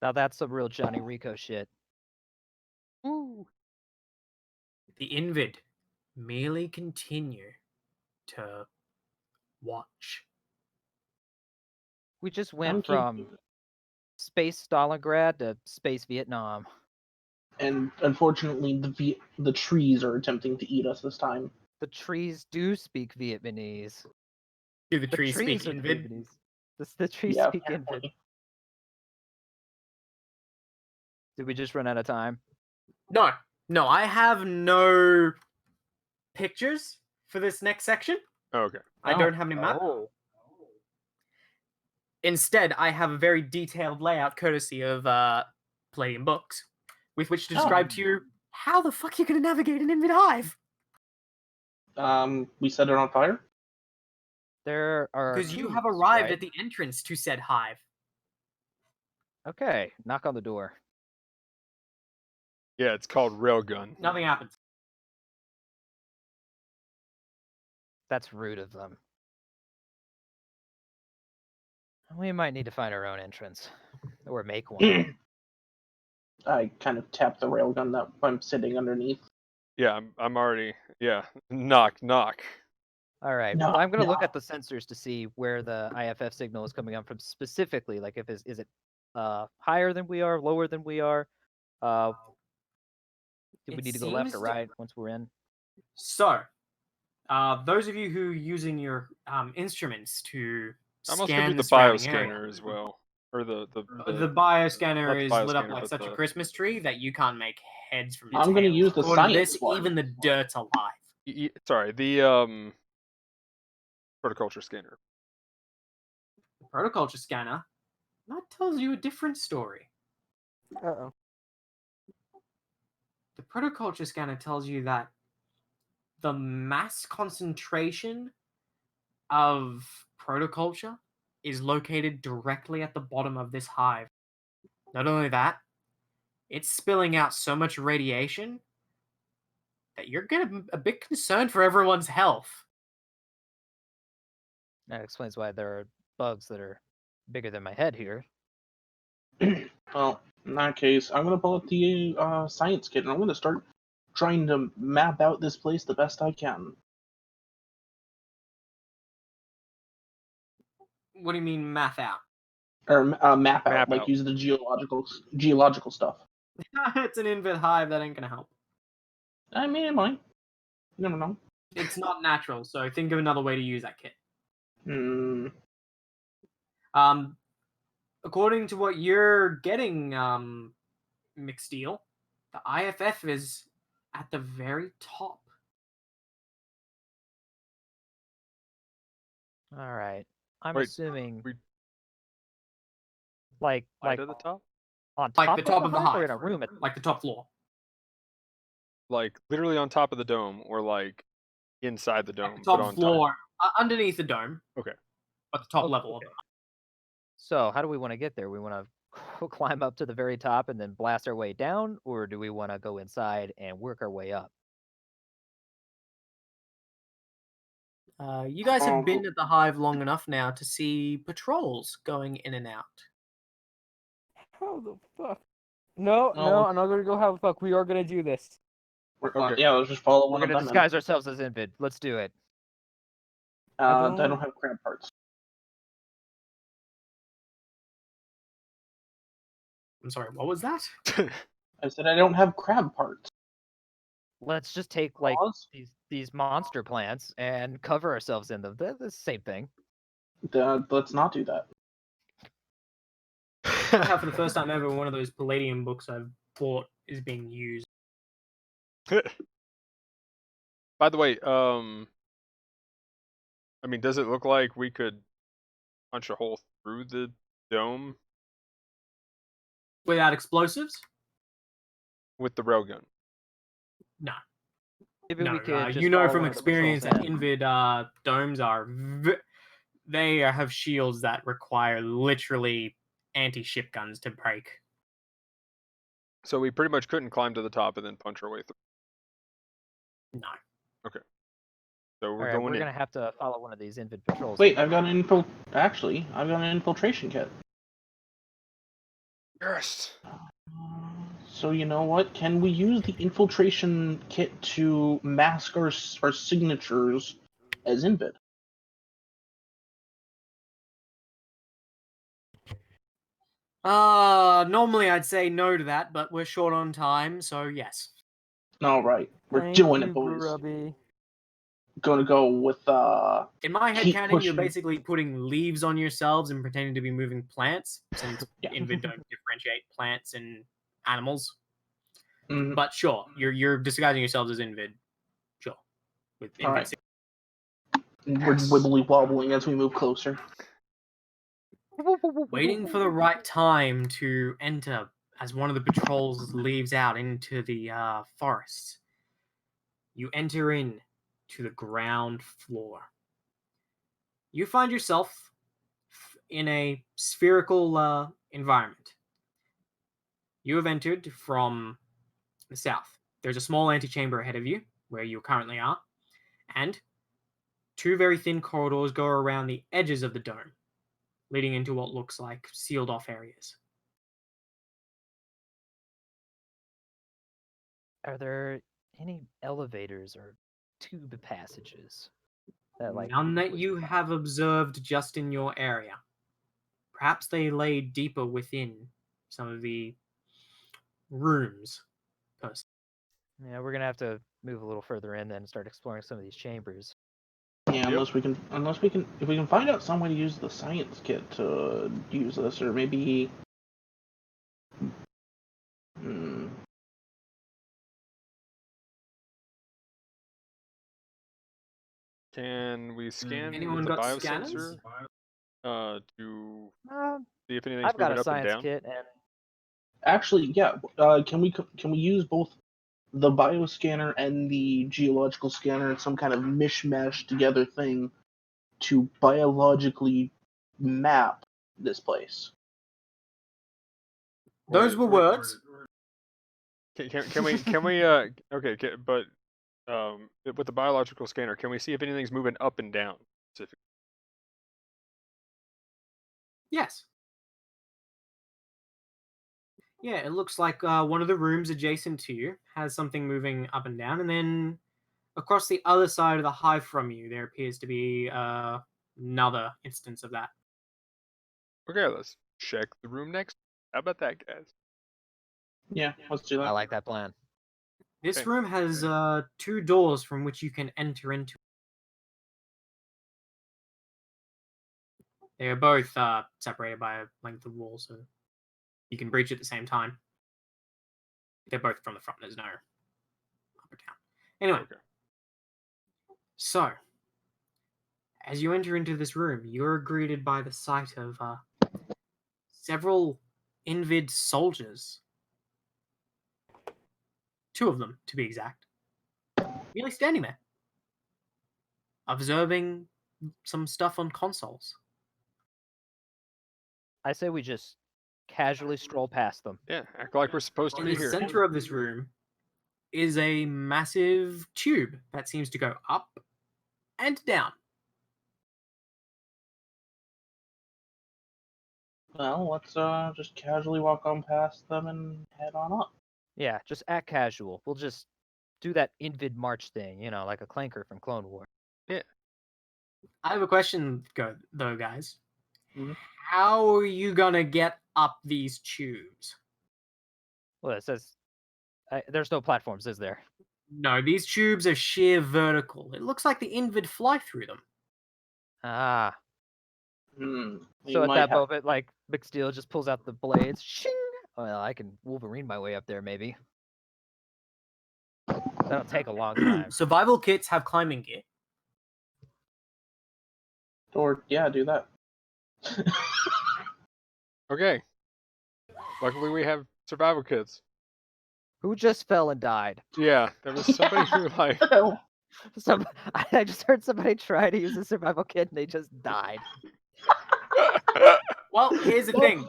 Now that's some real Johnny Rico shit. The Invid merely continue to watch. We just went I'm from keeping- space Stalingrad to space Vietnam. And unfortunately, the trees are attempting to eat us this time. The trees do speak Vietnamese. Do the The trees speak are Invid? Vietnamese. The trees Yeah, speak Invid. apparently. Did we just run out of time? No, I have no pictures for this next section. Okay. I don't have any map. Oh. Instead, I have a very detailed layout courtesy of Palladium Books, with which to describe to you how the fuck you're going to navigate an Invid hive. We set it on fire. There are. Because you have tubes, arrived right? at the entrance to said hive. Okay, knock on the door. Yeah, it's called Railgun. Nothing happens. That's rude of them. We might need to find our own entrance, or make one. I kind of tap the railgun that I'm sitting underneath. Yeah, I'm already. Yeah, knock. All right. No, Well, I'm gonna look no. at the sensors to see where the IFF signal is coming up from specifically. Like, if is it higher than we are, lower than we are? Do we It need to go left or seems to- right once we're in? So, those of you who are using your instruments to I'm also scan gonna do the surrounding bioscanner area. as well, or the The bioscanner not the is lit up bioscanner, like but such a the- Christmas tree that you can't make heads from the I'm gonna tails. use the According to science this, one. even the dirt's alive. sorry, the horticulture scanner. The protoculture scanner, that tells you a different story. Uh-oh. The protoculture scanner tells you that the mass concentration of protoculture is located directly at the bottom of this hive. Not only that, it's spilling out so much radiation that you're getting a bit concerned for everyone's health. That explains why there are bugs that are bigger than my head here. Well, in that case, I'm gonna pull up the science kit and I'm gonna start trying to map out this place the best I can. What do you mean math out? Or map out, Map like out. use the geological stuff. It's an invid hive, that ain't gonna help. I mean, it might. You never know. It's not natural, so think of another way to use that kit. According to what you're getting, McSteel, the IFF is at the very top. All right. I'm Wait, assuming we- like Right at the top? on Like top the top of the hive or hive. in a room at Like the top floor. Like literally on top of the dome, or like inside the dome, Like the but top on floor, underneath the dome. Okay. At the top Okay, level of okay. the So how do we want to get there? We want to climb up to the very top and then blast our way down, or do we want to go inside and work our way up? You guys have been at the hive long enough now to see patrols going in and out. How the fuck? No, No. I'm not gonna go have a fuck. We are gonna do this. Okay. Yeah, let's just follow We're one of gonna them. disguise ourselves as Invid. Let's do it. I don't- don't have crab parts. I'm sorry, what was that? I said I don't have crab parts. Let's just take like Pause. these monster plants and cover ourselves in them. They're the same thing. Let's not do that. I have for the first time ever one of those Palladium books I've bought is being used. By the way, I mean, does it look like we could punch a hole through the dome Without explosives? with the railgun? No. Maybe No, we could just you know follow from one of the experience that patrols in. Invid domes are they have shields that require literally anti-ship guns to break. So we pretty much couldn't climb to the top and then punch our way through. No. So All we're right, going we're in. gonna have to follow one of these Invid patrols. Wait, I've got an Actually, I've got an infiltration kit. Yes. So you know what? Can we use the infiltration kit to mask our signatures as Invid? Normally I'd say no to that, but we're short on time, so yes. All right, we're Thank doing you, it, boys. Grubby. Gonna go with In my head keep canon, you're pushing. basically putting leaves on yourselves and pretending to be moving plants, since Yeah. Invid don't differentiate plants and animals. Mhm. But sure, you're disguising yourselves as Invid. Sure. With All Invid. right. We're wibbly wobbling as we move closer. Waiting for the right time to enter as one of the patrols leaves out into the forest. You enter in to the ground floor. You find yourself in a spherical environment. You have entered from the south. There's a small antechamber ahead of you, where you currently are, and two very thin corridors go around the edges of the dome, leading into what looks like sealed off areas. Are there any elevators or tube passages that None that you have observed just in your area. Perhaps they lay deeper within some of the rooms. Yeah, we're gonna have to move a little further in then and start exploring some of these chambers. Yeah, Yep. if we can find out some way to use the science kit to use this, or maybe. Can we scan Anyone with the got biosensor scanners? to Um, see if anything's I've got moving a up and science down? kit, and Actually, yeah. Can we use both the bioscanner and the geological scanner in some kind of mishmash together thing to biologically map this place? Those were words. Can we okay, but with the biological scanner, can we see if anything's moving up and down specifically? Yes. Yeah, it looks like one of the rooms adjacent to you has something moving up and down, and then across the other side of the hive from you, there appears to be another instance of that. Okay, let's check the room next. How about that, guys? Yeah, let's do that. I like that plan. This Okay. room has 2 doors from which you can enter into. They are both separated by a length of wall, so you can breach at the same time. They're both from the front. There's no up or down. Anyway, Okay. so as you enter into this room, you're greeted by the sight of several Invid soldiers. 2 of them, to be exact. Merely standing there, observing some stuff on consoles. I say we just casually stroll past them. Yeah, act like we're supposed to In be the here. center of this room is a massive tube that seems to go up and down. Well, let's just casually walk on past them and head on up. Yeah, just act casual. We'll just do that Invid March thing, you know, like a clanker from Clone War. I have a question, though, guys. Mhm. How are you gonna get up these tubes? Well, it says there's no platforms, is there? No, these tubes are sheer vertical. It looks like the Invid fly through them. Ah. We So at might that have- moment, like, McSteel just pulls out the blades. Shing! Well, I can Wolverine my way up there, maybe. That'll take a long time. Survival kits have climbing gear. Or yeah, do that. Okay. Luckily, we have survival kits. Who just fell and died? Yeah, there was somebody who like. I just heard somebody try to use a survival kit and they just died. Well, here's the thing.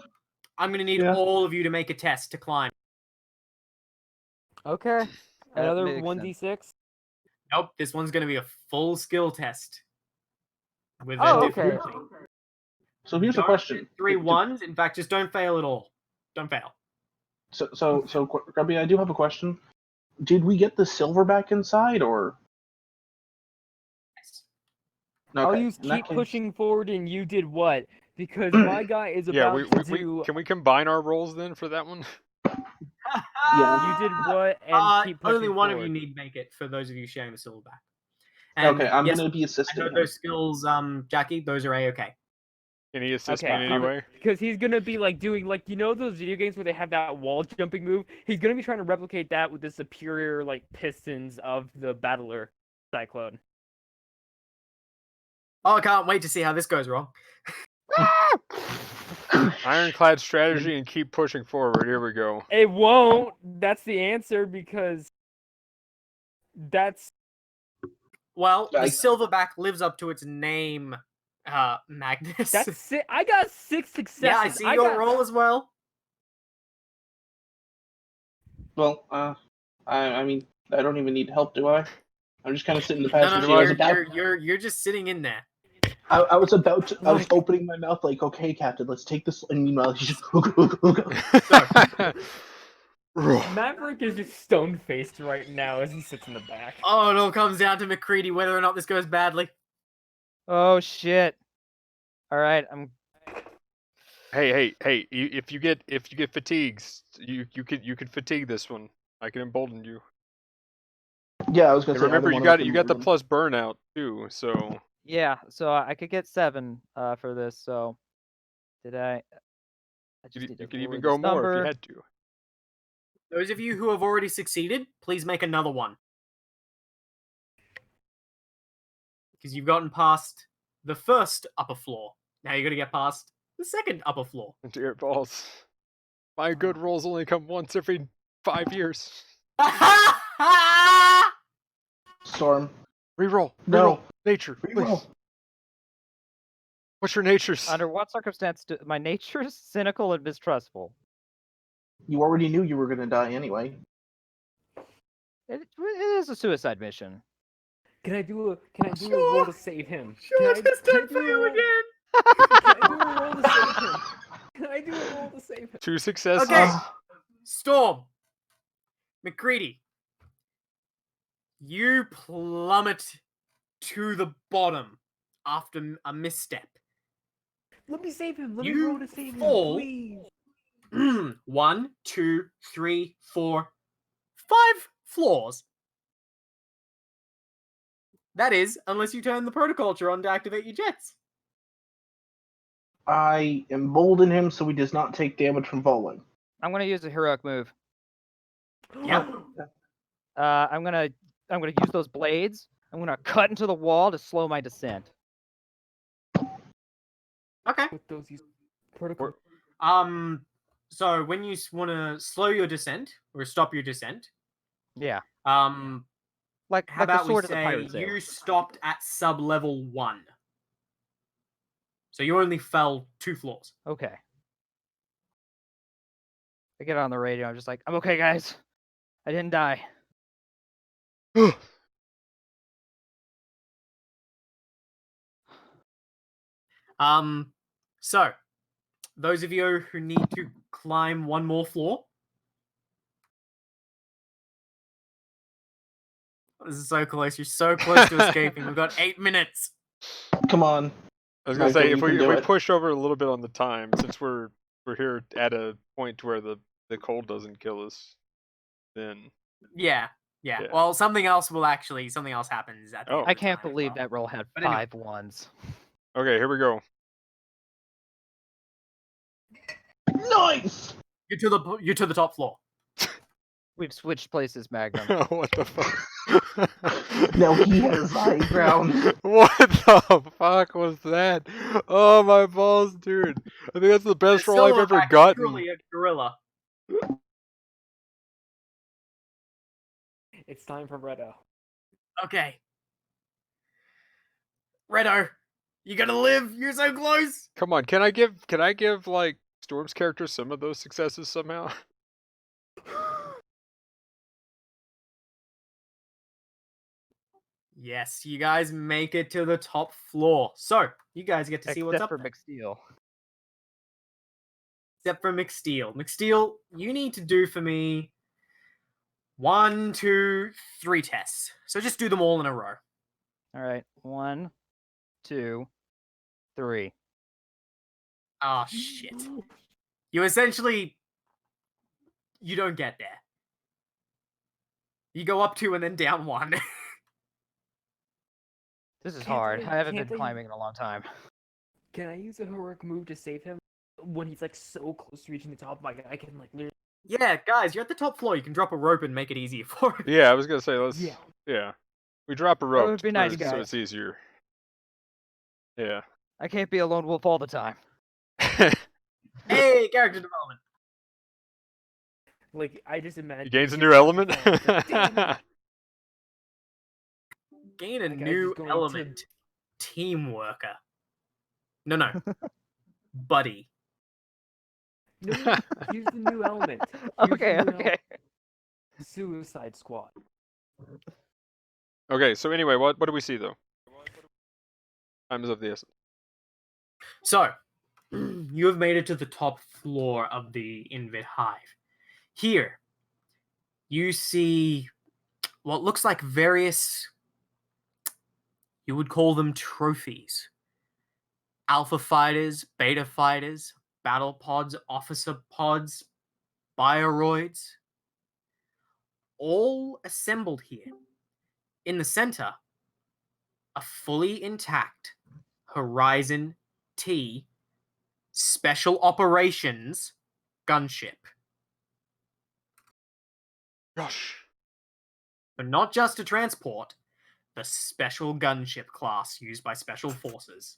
I'm gonna need Yeah. all of you to make a test to climb. Okay. That Another makes 1d6. Nope, this one's gonna be a full skill test. With a Oh, okay. difficulty. So here's the Don't question: get 3 1s. In fact, just don't fail at all. Don't fail. So, Grubby, I do have a question. Did we get the silver back inside, or? Yes. I'll Okay, use in that keep case- pushing forward and you did what? Because my guy is Yeah, about to do. can we combine our roles then for that one? Yeah. You did what and keep pushing Only one of forward. you need make it for those of you sharing the silver back. And Okay, I'm yes, gonna be I assisting know him. those skills, Jackie. Those are a-okay. Can he assist Okay, me in any way? because he's gonna be like doing like those video games where they have that wall jumping move. He's gonna be trying to replicate that with the superior like pistons of the Battler Cyclone. Oh, I can't wait to see how this goes wrong. Ironclad strategy and keep pushing forward. Here we go. It won't. That's the answer because that's Well, Yeah, the silverback lives up to its name, Magnus. I got 6 successes. Yeah, I see your roll as well. Well, I mean, I don't even need help, do I? I'm just kind of sitting in the No, passenger. no, I was about. you're just sitting in there. I was about to. I was Like- opening my mouth like, "Okay, Captain, let's take this." And meanwhile, he's just. Maverick is just stone faced right now as he sits in the back. Oh, it all comes down to McCready whether or not this goes badly. Oh shit! All right, I'm. Hey! If you get fatigues, you could fatigue this one. I can embolden you. Yeah, I was gonna And say. remember, either you one of got the them. plus burnout too. So Yeah, so I could get 7 for this. So did I? I just need you to could lower even this go more if number. you had to. Those of you who have already succeeded, please make another one. Because you've gotten past the first upper floor. Now you're going to get past the second upper floor. Dear balls. My good rolls only come once every 5 years. Storm. Reroll. No. Reroll. Nature. Reroll. Please. What's your natures? Under what circumstance do my nature's cynical and mistrustful? You already knew you were gonna die anyway. It is a suicide mission. Can I do a roll to save him? Sure, Can just can done for you again. Can I do a roll to save him? Can I do a roll to save him? 2 successes. Okay. Storm. McCready. You plummet to the bottom after a misstep. Let me save him. Let me You roll to save fall. him, please. 1, 2, 3, 4, 5 floors. That is, unless you turn the protoculture on to activate your jets. I embolden him so he does not take damage from falling. I'm gonna use a heroic move. Yep. I'm gonna use those blades. I'm gonna cut into the wall to slow my descent. Okay. With those use protocol. So when you want to slow your descent or stop your descent, Yeah. How Like the about we sword of the say pirate sailor. you stopped at sub-level 1. So you only fell 2 floors. Okay. I get on the radio. I'm just like, I'm okay, guys. I didn't die. So those of you who need to climb one more floor. This is so close. You're so close to escaping. We've got 8 minutes. Come on. I was gonna Michael, say you if can we do it. push over a little bit on the time, since we're here at a point where the cold doesn't kill us, then Yeah. Yeah. Well, something else happens at the end Oh. of I the can't time as believe well. that roll had But anyway. 5 ones. okay, here we go. Nice! You're to the top floor. We've switched places, Magnum. What the fuck? Now he has high ground. What the fuck was that? Oh my balls, dude! I think that's the best roll I've ever Silverback is gotten. truly a gorilla. It's time for Redo. Okay. Redo, you gonna live? You're so close. Come on, can I give like Storm's character some of those successes somehow? Yes, you guys make it to the top floor. So, you guys get to see what's Except up for there. McSteel. Except for McSteel. McSteel, you need to do for me 1, 2, 3 tests. So just do them all in a row. All right, 1, 2, 3. Oh, shit. You essentially... You don't get there. You go up 2 and then down 1. This is Can't hard. they- I haven't can't been they- climbing in a long time. Can I use a heroic move to save him when he's like so close to reaching the top? Like I can like literally. Yeah, guys, you're at the top floor. You can drop a rope and make it easier for him. Yeah, I was gonna say let's. Yeah. Yeah, we drop a rope. would be nice, so guys. it's easier. Yeah. I can't be a lone wolf all the time. Hey, character development. Like I just imagine. He gains a he's new about to element. fall, it's like, damn. Gain a Like, I new just go into- element. Team worker. No. Buddy. No, here's the new element. Here's Okay, the new okay. element. Suicide Squad. Okay, so anyway, what do we see though? Time is of the essence. So, you have made it to the top floor of the Invid Hive. Here, you see what looks like various, you would call them trophies. Alpha fighters, beta fighters, battle pods, officer pods, bioroids, all assembled here. In the center, a fully intact Horizon T Special Operations gunship. Gosh. But not just to transport, the special gunship class used by special forces.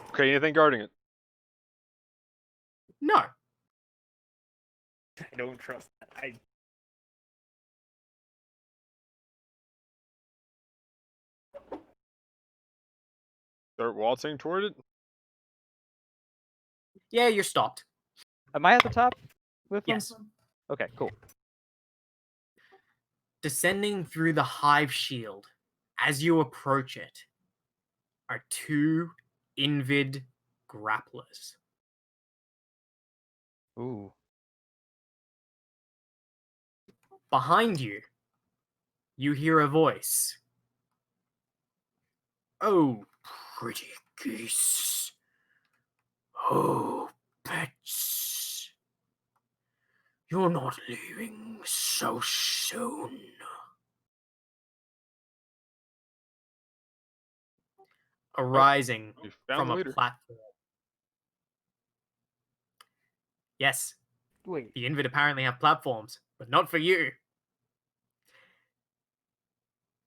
Okay, anything guarding it? No. I don't trust that. Start waltzing toward it. Yeah, you're stopped. Am I at the top with them? Yes. Okay, cool. Descending through the hive shield, as you approach it, are 2 Invid grapplers. Ooh. Behind you, you hear a voice. Oh, pretty geese. Oh, pets. You're not leaving so soon. Arising We found from the a leader. platform. Yes, Wait, the Invid apparently have platforms, but not for you.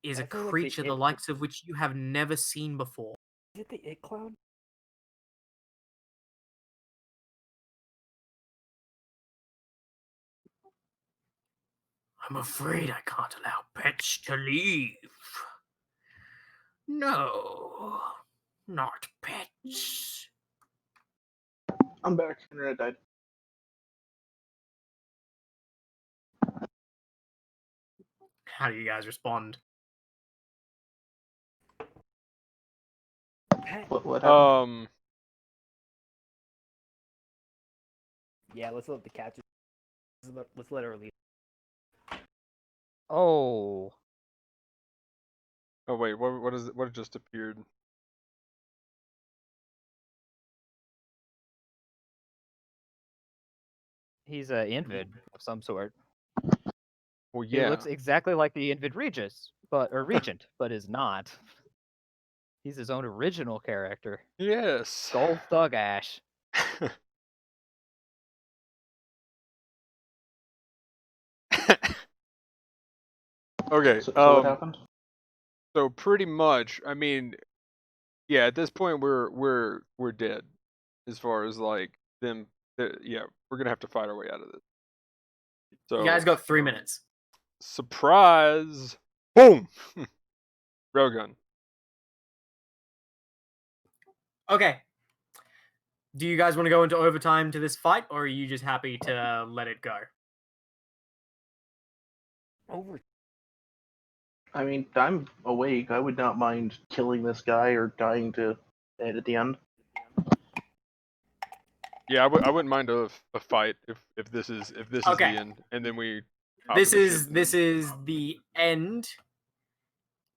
Is a That sounds like the creature the It- likes of which you have never seen before. is it the It Cloud? I'm afraid I can't allow pets to leave. No, not pets. I'm back. Internet died. How do you guys respond? Pet. What happened? Yeah, let's let the cat. Let's let her leave. Oh, Oh wait, what is it? What just appeared? he's a Invid of some sort. Well, He yeah. looks exactly like the Invid Regent, but is not. He's his own original character. Yes. Skull Thug Ash. Okay. So what happened? So pretty much, I mean, yeah. At this point, we're dead, as far as like them. Yeah, we're gonna have to fight our way out of this. So You guys got 3 minutes. surprise! Boom! Railgun. Okay. Do you guys want to go into overtime to this fight, or are you just happy to let it go? Over. I mean, I'm awake. I would not mind killing this guy or dying to it at the end. Yeah, I wouldn't mind a fight if this is Okay. the end, and then we. hop This in the is ship and this then- is the end.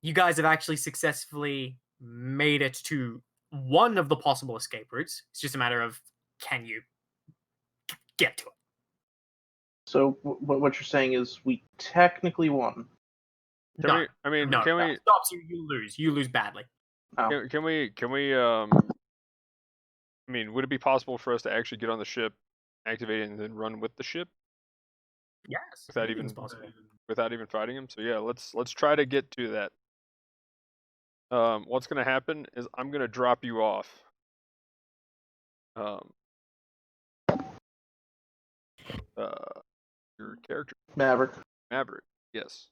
You guys have actually successfully made it to one of the possible escape routes. It's just a matter of can you get to it. So what you're saying is we technically won. Can No, we? I mean, no, can that we? stops you. You lose. You lose badly. Oh. Can we? I mean, would it be possible for us to actually get on the ship, activate it, and then run with the ship Yes, without anything's even possible. fighting him? So yeah, let's try to get to that. What's gonna happen is I'm gonna drop you off. Your character Maverick. Maverick. Yes.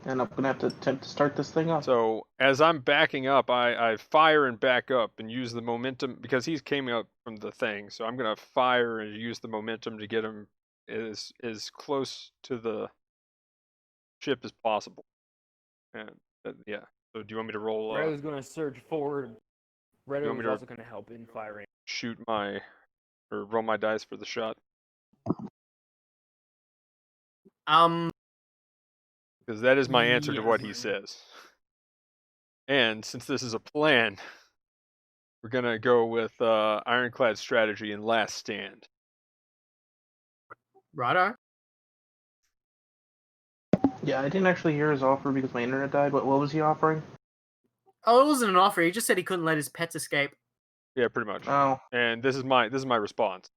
And I'm gonna have to attempt to start this thing up. So as I'm backing up, I fire and back up and use the momentum because he's came up from the thing. So I'm gonna fire and use the momentum to get him as close to the ship as possible. And yeah. So do you want me to roll? Redo's gonna surge forward. Redo want me is to- also gonna help in firing. Shoot my or roll my dice for the shot because that is my answer to what he Yes. says. And since this is a plan, we're gonna go with ironclad strategy and last stand. Righto. Yeah, I didn't actually hear his offer because my internet died. What was he offering? Oh, it wasn't an offer. He just said he couldn't let his pets escape. Yeah, pretty much. Oh, And this is my response.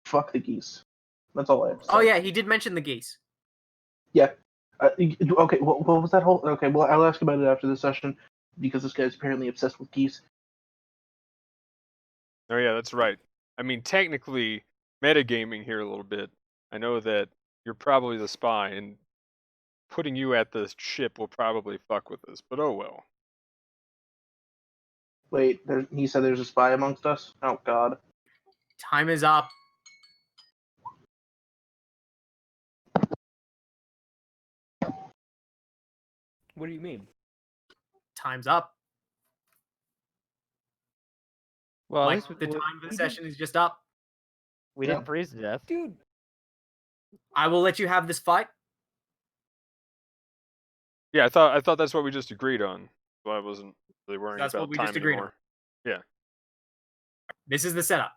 fuck the geese. That's all I have to say. Oh yeah, he did mention the geese. Yeah. Okay, what was that whole... Okay, well, I'll ask about it after the session, because this guy's apparently obsessed with geese. Oh yeah, that's right. I mean, technically, metagaming here a little bit. I know that you're probably the spy, and putting you at the ship will probably fuck with us. But oh well. Wait, he said there's a spy amongst us? Oh, God. Time is up. What do you mean? Time's up. Well, at Like least the time for the session is just up. we didn't freeze to death. Dude, I will let you have this fight. Yeah, I thought that's what we just agreed on. So I wasn't really worrying That's about what we time just agreed on. anymore. Yeah. This is the setup.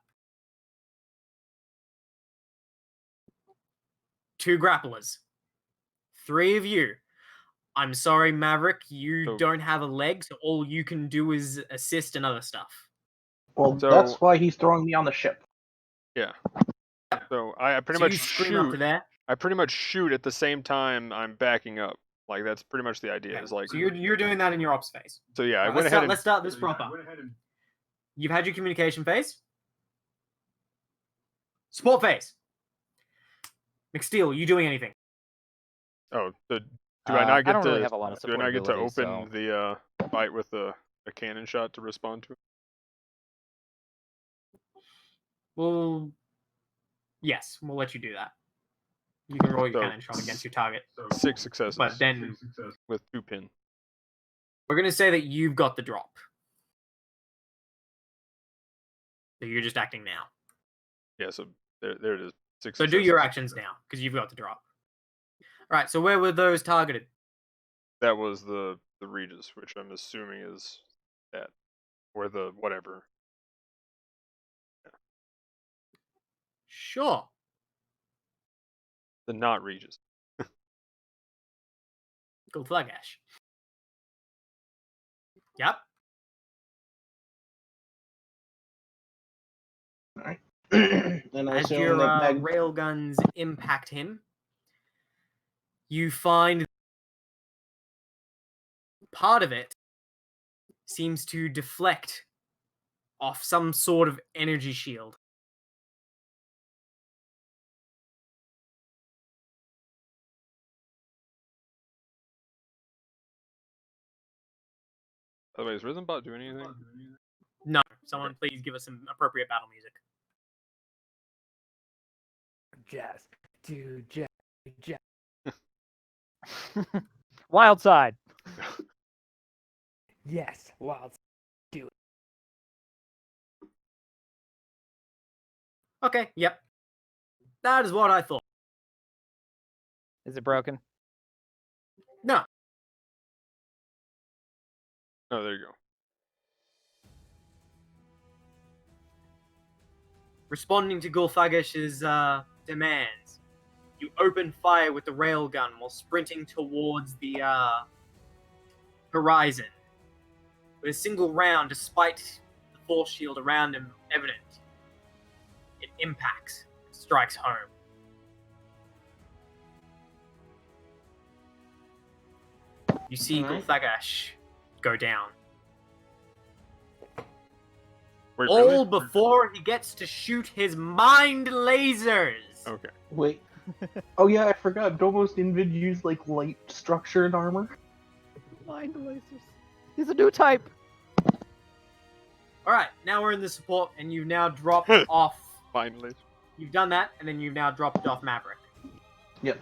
2 grapplers. 3 of you. I'm sorry, Maverick, you don't have a leg, so all you can do is assist and other stuff. Well, So- that's why he's throwing me on the ship. Yeah. So I pretty So much you scream up to shoot. there. I pretty much shoot at the same time I'm backing up. Like that's pretty much the idea. Okay, Is like so you're doing that in your ops phase. so yeah. I Right, went ahead and let's start this proper. You've had your communication phase. Support phase. McSteel, you doing anything? oh, do I not I get don't to really have a lot of do I not get to supportability, open so- the fight with a cannon shot to respond to it? Well, yes, we'll let you do that. You can roll your So, cannon shot against your target. 6 successes But then with 2 pin. we're going to say that you've got the drop. So you're just acting now. Yeah, so there it is. 6 So do your successes. actions now, because you've got the drop. All right, so where were those targeted? That was the Regis, which I'm assuming is that. Or the whatever. Sure. The not Regis. Go Flagash. Yep. Alright. And I As assume your that railguns impact him, you find part of it seems to deflect off some sort of energy shield. By the way, is Rhythmbot doing anything? No. Someone please give us some appropriate battle music. Jazz. Dude, jazz. Jazz. Wild side. Yes. Wild. Okay, yep. That is what I thought. Is it broken? No. Oh, there you go. Responding to Gulfagash's demands, you open fire with the railgun while sprinting towards the horizon. With a single round, despite the force shield around him evident, it impacts, strikes home. You see Alright. Gulfagash go down. Wait, All really? before he gets to shoot his mind lasers. Okay. Wait. Oh yeah, I forgot. Domos Invid used like light structured armor. Mind lasers. He's a new type. All right, now we're in the support, and you've now dropped off. Finally. You've done that, and then you've now dropped off Maverick. Yep.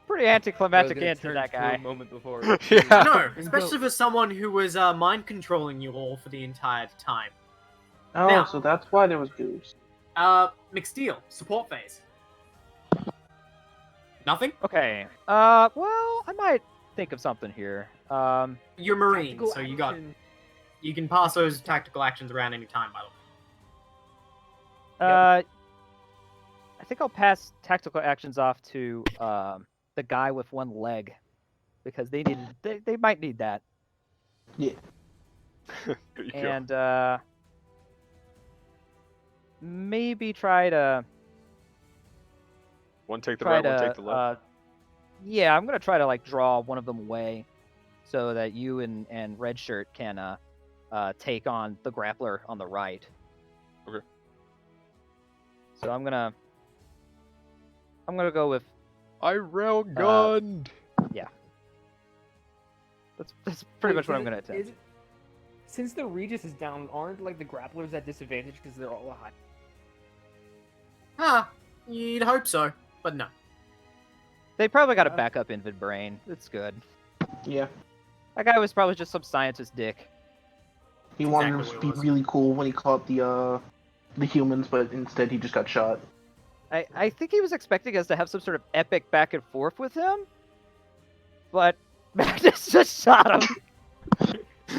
Pretty I was anticlimactic gonna answer, turn that to guy. A moment before. Yeah. No, especially for someone who was mind controlling you all for the entire time. Oh, Now- so that's why there was goose. McSteel, support phase. Nothing. Okay. Well, I might think of something here. You're Marine, Tactical so you got action. you can pass those tactical actions around any time. By the way. I think I'll pass tactical actions off to the guy with one leg, because they might need that. Yeah. There you go. And maybe try to One take the right, one take the left. yeah, I'm gonna try to like draw one of them away, so that you and Red Shirt can take on the grappler on the right. Okay. So I'm gonna go with I railgunned. that's pretty Wait, much what I'm is- gonna attempt. is- Since the Regis is down, aren't like the grapplers at disadvantage because they're all high? Ah, you'd hope so, but no. They probably got a backup Invid brain. It's good. Yeah. That guy was probably just some scientist dick. He That's wanted exactly to what be it was. really cool when he caught the humans, but instead he just got shot. I think he was expecting us to have some sort of epic back and forth with him, but Magnus just shot him.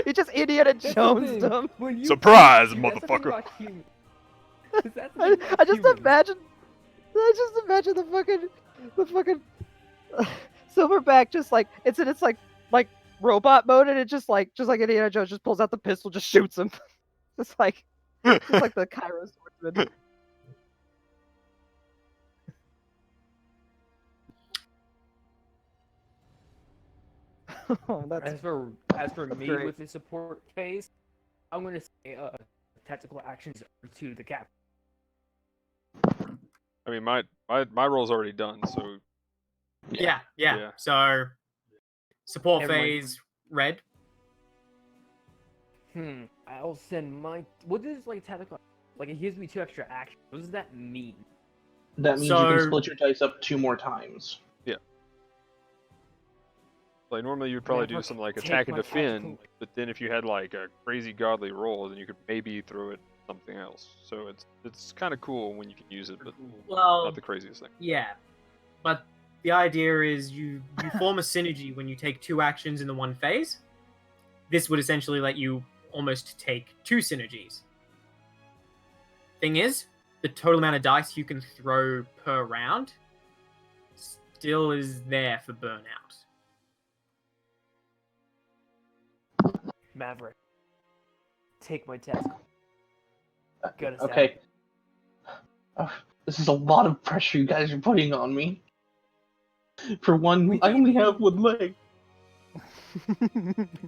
He just Indiana That's the Jones thing, them. when you Surprise, that's the thing motherfucker. about humans. That's the thing about I just humans. imagine the fucking Silverback just like it's in its like robot mode, and it just like Indiana Jones just pulls out the pistol, just shoots him. It's like the Cairo swordsman. Oh, that's As for me great. with the support phase, I'm gonna say tactical actions to the cap. I mean, my roll's already done, so Yeah. Yeah. So support Everyone- phase red. I'll send my. What does like tactical? Like it gives me 2 extra actions. What does that mean? That means you can So- split your dice up 2 more times. like normally you'd probably do Maverick, something like take attack and my defend, tactical- but then if you had like a crazy godly roll, then you could maybe throw it something else. So it's kind of cool when you can use it, but Well, not the craziest thing. yeah, but the idea is you form a synergy when you take 2 actions in the one phase. This would essentially let you almost take 2 synergies. Thing is, the total amount of dice you can throw per round still is there for burnout. Maverick, take my tactical. Gotta stab Okay. This is a lot of pressure you guys are putting on me. For one, I only have 1 leg.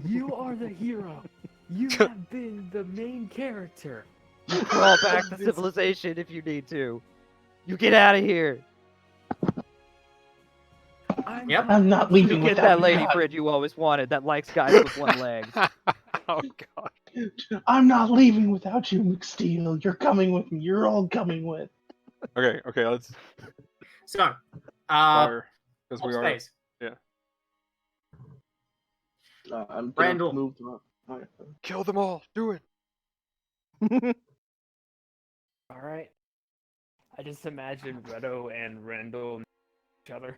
You are the hero. You have been the main character. You crawl back to civilization if you need to. You get out of here. Yep. I'm not You leaving get without that you lady guys. friend you always wanted that likes guys with 1 leg. Oh god. I'm not leaving without you, McSteel. You're coming with me. You're all coming with. Okay, let's So, fire because top we are. space. I'm gonna Randall. move them up. Alright. Kill them all. Do it. All right. I just imagine Redo and Randall each other.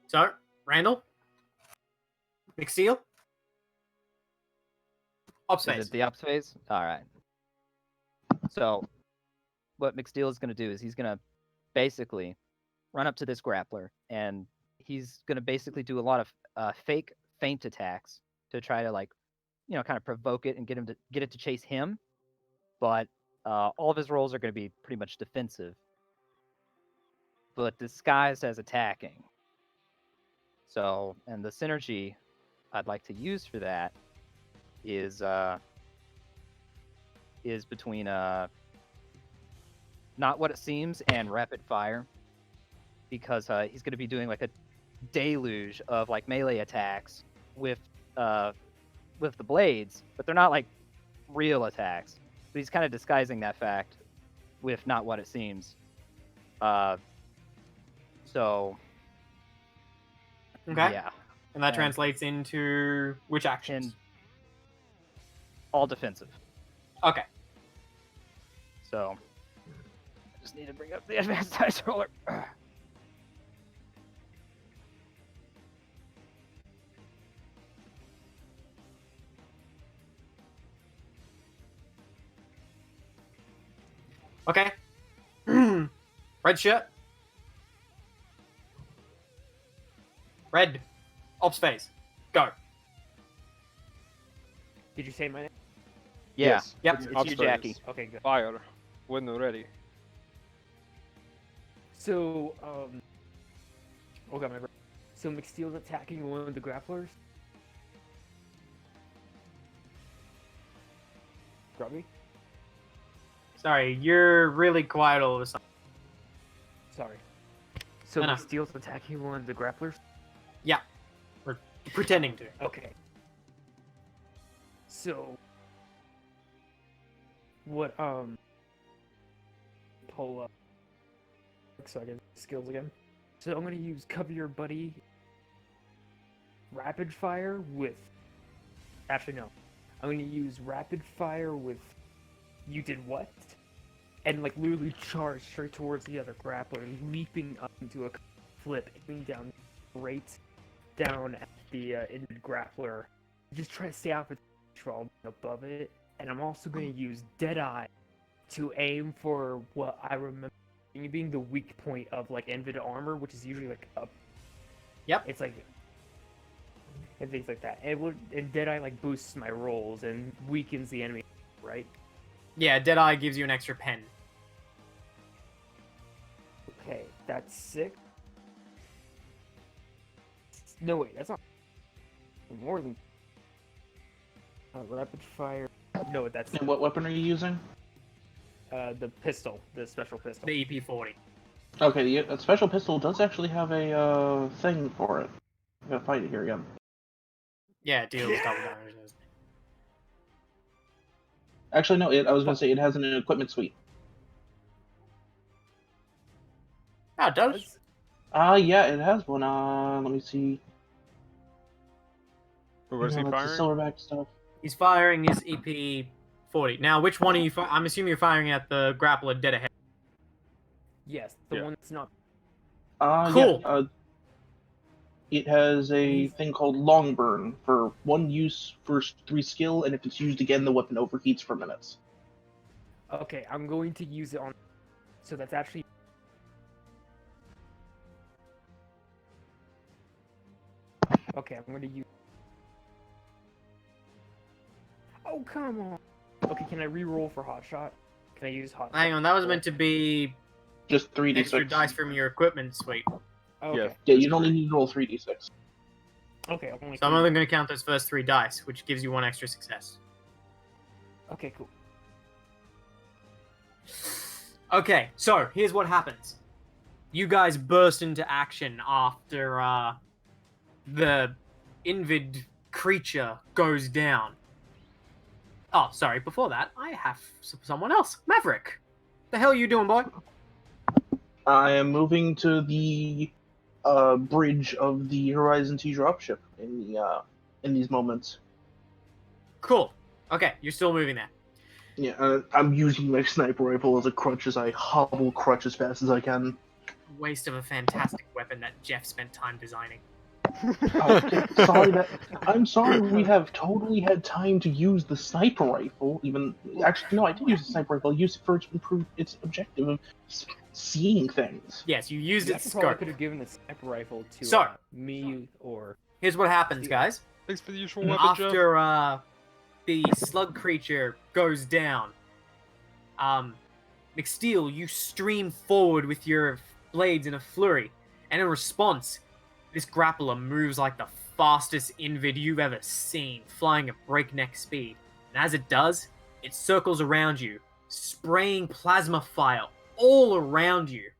So, Randall, McSteel, op Is space. it the ops phase? All right. So, what McSteel is going to do is he's going to basically run up to this grappler, and he's going to basically do a lot of fake feint attacks to try to kind of provoke it and get it to chase him. But all of his rolls are going to be pretty much defensive, but disguised as attacking. So, and the synergy I'd like to use for that is between Not What It Seems and Rapid Fire, because he's going to be doing like a deluge of like melee attacks with the blades, but they're not like real attacks. But he's kind of disguising that fact with Not What It Seems. So Okay. yeah, And that And- translates into which actions? and all defensive. Okay. So I just need to bring up the advanced dice roller. Okay. Red shirt. Red. Ops phase. Go. Did you say my name? Yeah, Yes. Yep. it's Ops you, phase. Jackie. Okay, good. Fire when they're ready. So, okay, Maverick. So McSteel's attacking one of the grapplers. Grubby? Sorry, you're really quiet all of a sudden. Sorry. So No, no. McSteel's attacking one of the grapplers? Yeah. We're pretending to. Okay. So what pull up so I get skills again. So I'm gonna use Cover Your Buddy Rapid Fire with I'm gonna use Rapid Fire with You Did What? and like literally charge straight towards the other grappler, leaping up into a flip, aiming down right down at the grappler. Just try to stay out of control above it, and I'm also going to use Deadeye to aim for what I remember being the weak point of like Invid armor, which is usually like up. Yep. It's like and things like that. And Deadeye like boosts my rolls and weakens the enemy, right? Yeah, Deadeye gives you an extra pen. Okay, that's 6. No wait, that's not more than rapid fire. No, that's And what weapon are you using? the pistol, the special pistol. The EP40. Okay, the special pistol does actually have a thing for it. I gotta find it here again. Yeah, it deals double damage. Actually, no. I was gonna say it has an equipment suite. Oh, it does? Yeah, it has one. Let me see. Where's he That's the firing? silverback stuff. He's firing his EP40. Now, which one are you I'm assuming you're firing at the grappler dead ahead. Yes, the one that's not. Cool. Yeah, it has a thing called long burn for 1 use for 3 skill, and if it's used again, the weapon overheats for minutes. Okay, I'm going to use it on. So that's actually. Okay, I'm going to use. Oh, come on. Okay, can I re-roll for hot shot? Can I use hot? Hang on, that was meant to be Just 3d6. extra dice from your equipment suite. Okay. Yeah, you'd only need to roll 3d6. Okay, I'm only. So I'm only going to count those first 3 dice, which gives you 1 extra success. Okay, cool. Okay, so here's what happens. You guys burst into action after the Invid creature goes down. Oh, sorry, before that, I have someone else. Maverick. The hell are you doing, boy? I am moving to the bridge of the Horizon T dropship in these moments. Cool. Okay, you're still moving there. Yeah, I'm using my sniper rifle as a crutch as I hobble crutch as fast as I can. Waste of a fantastic weapon that Jeff spent time designing. Okay, I'm sorry we have totally had time to use the sniper rifle. Actually, no, I did use the sniper rifle. I used it for its objective of seeing things. Yes, you used its Probably scope. could have given the sniper rifle to So- me or. Here's what happens, guys. Thanks for the usual weapon, Jeff. After the slug creature goes down, McSteel, you stream forward with your blades in a flurry, and in response, this grappler moves like the fastest Invid you've ever seen, flying at breakneck speed. And as it does, it circles around you, spraying plasma fire all around you.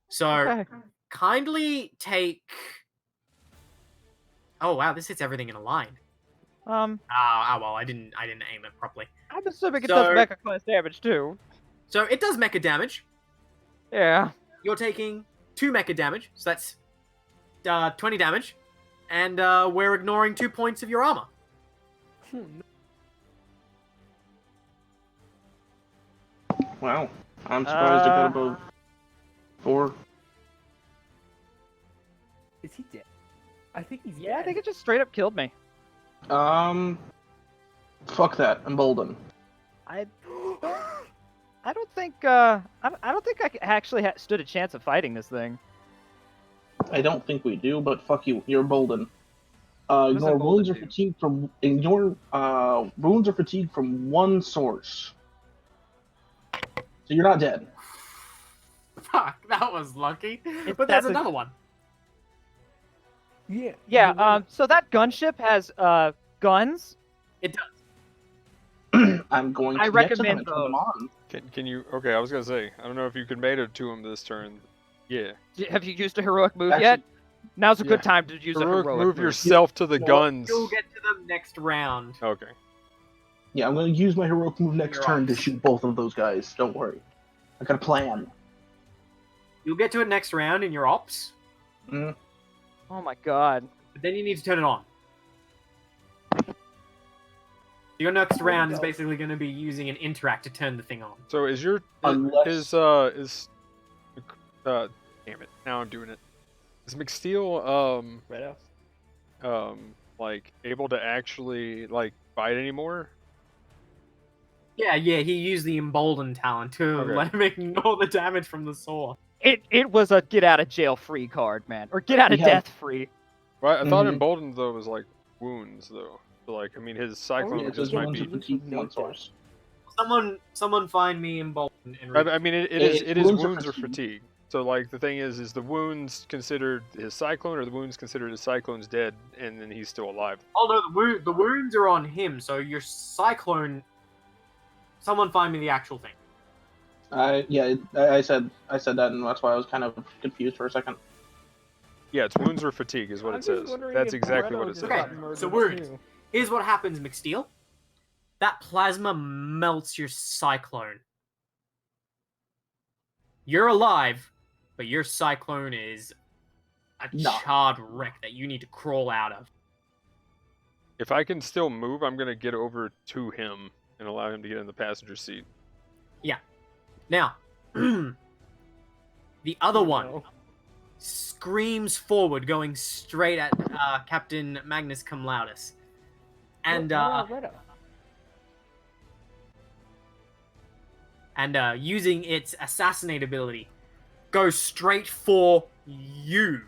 So, Okay. kindly take... Oh wow, this hits everything in a line. I'm Well, I didn't aim it properly. assuming it So- does mecha class damage too. So it does mecha damage. Yeah. You're taking 2 mecha damage, so that's 20 damage, and we're ignoring 2 points of your armor. Wow, I'm surprised I got above 4. Is he dead? I think he's Yeah, I dead. think it just straight up killed me. Fuck that, embolden. I don't think I don't think I actually stood a chance of fighting this thing. I don't think we do, but fuck you, you're embolden. does Your wounds embolden are do? fatigued from wounds are fatigued from 1 source. So you're not dead. Fuck, that was lucky. But that's there's a- another one. Yeah. Yeah. So that gunship has guns. It does. I'm going to I get to them recommend and turn them on. Can you? Okay, I was gonna say. I don't know if you could mate it to him this turn. Yeah. Have you used a heroic move Actually, yet? Now's a good yeah. time to use a Heroic heroic move move. yourself to the No, guns. You'll get to them next round. Okay. Yeah, I'm going to use my heroic move next You're turn on. to shoot both of those guys. Don't worry. I got a plan. You'll get to it next round in your ops, Mm. Oh my god. but then you need to turn it on. Your next round is basically going to be using an interact to turn the thing on. So is your Unless- damn it, now I'm doing it. Is McSteel Redo? like able to actually like fight anymore? Yeah, he used the emboldened talent to Okay. let him ignore the damage from the sword. It was a get out of jail free card, man, or get out of Yeah. death free. Well, I thought Mhm. emboldened though was like wounds though. So, like I mean his cyclone Yeah, it just says might wounds be. of fatigue from one source. Someone find me emboldened and read. I mean it It's is wounds or wounds or fatigue. fatigue. So like the thing is the wounds considered his cyclone or the wounds considered his cyclone's dead and then he's still alive? Oh no, the wounds are on him. So your cyclone. Someone find me the actual thing. I said that, and that's why I was kind of confused for a second. Yeah, it's wounds or fatigue is what I'm it just says. wondering That's if exactly Redo what it just says. Okay, got murdered so wounds. too. Here's what happens, McSteel. That plasma melts your cyclone. You're alive, but your cyclone is a No. charred wreck that you need to crawl out of. If I can still move, I'm gonna get over to him and allow him to get in the passenger seat. Now, the other Oh, one no. screams forward, going straight at Captain Magnus Cum Laudus. And Redo. using its assassinate ability, goes straight for you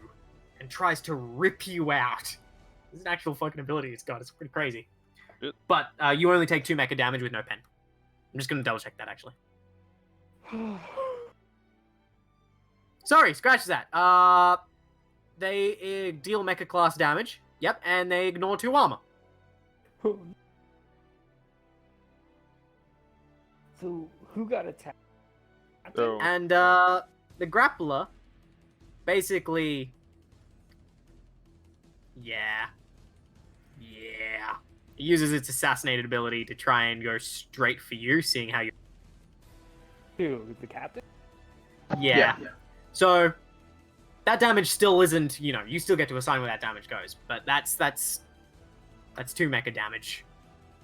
and tries to rip you out. This is an actual fucking ability it's got. It's pretty crazy. Shit. But you only take 2 mecha damage with no pen. I'm just gonna double check that actually. Sorry, scratch that. They deal mecha class damage. Yep, and they ignore 2 armor. So who got attacked? So And the grappler basically, yeah, it uses its assassinated ability to try and go straight for you, seeing how you. Who? The captain? Yeah. So that damage still isn't, you still get to assign where that damage goes, but that's 2 mecha damage.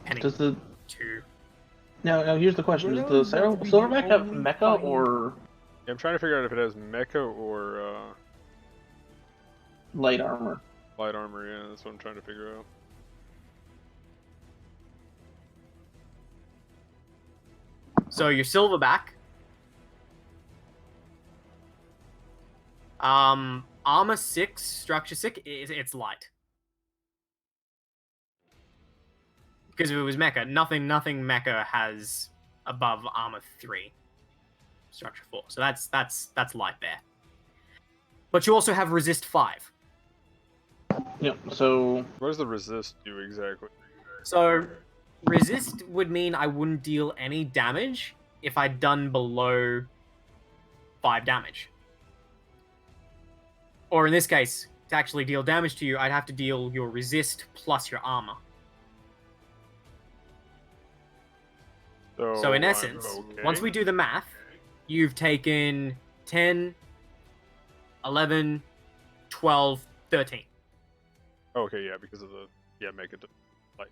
Penny Does the 2. now here's the question: Redo Does the must be Silverback have only mecha fighting- or I'm trying to figure out if it has mecha or light armor? light armor. Yeah, that's what I'm trying to figure out. So your silverback. Armor 6, structure 6, it's light. Because if it was mecha, nothing mecha has above armor 3, structure 4. So that's light there. But you also have resist 5. Yep. So What does the resist do exactly? So resist would mean I wouldn't deal any damage if I'd done below 5 damage. Or in this case, to actually deal damage to you, I'd have to deal your resist plus your armor. So in I'm essence, okay. once we do the math, you've taken 10, 11, 12, 13. Okay, yeah, because of the make it light.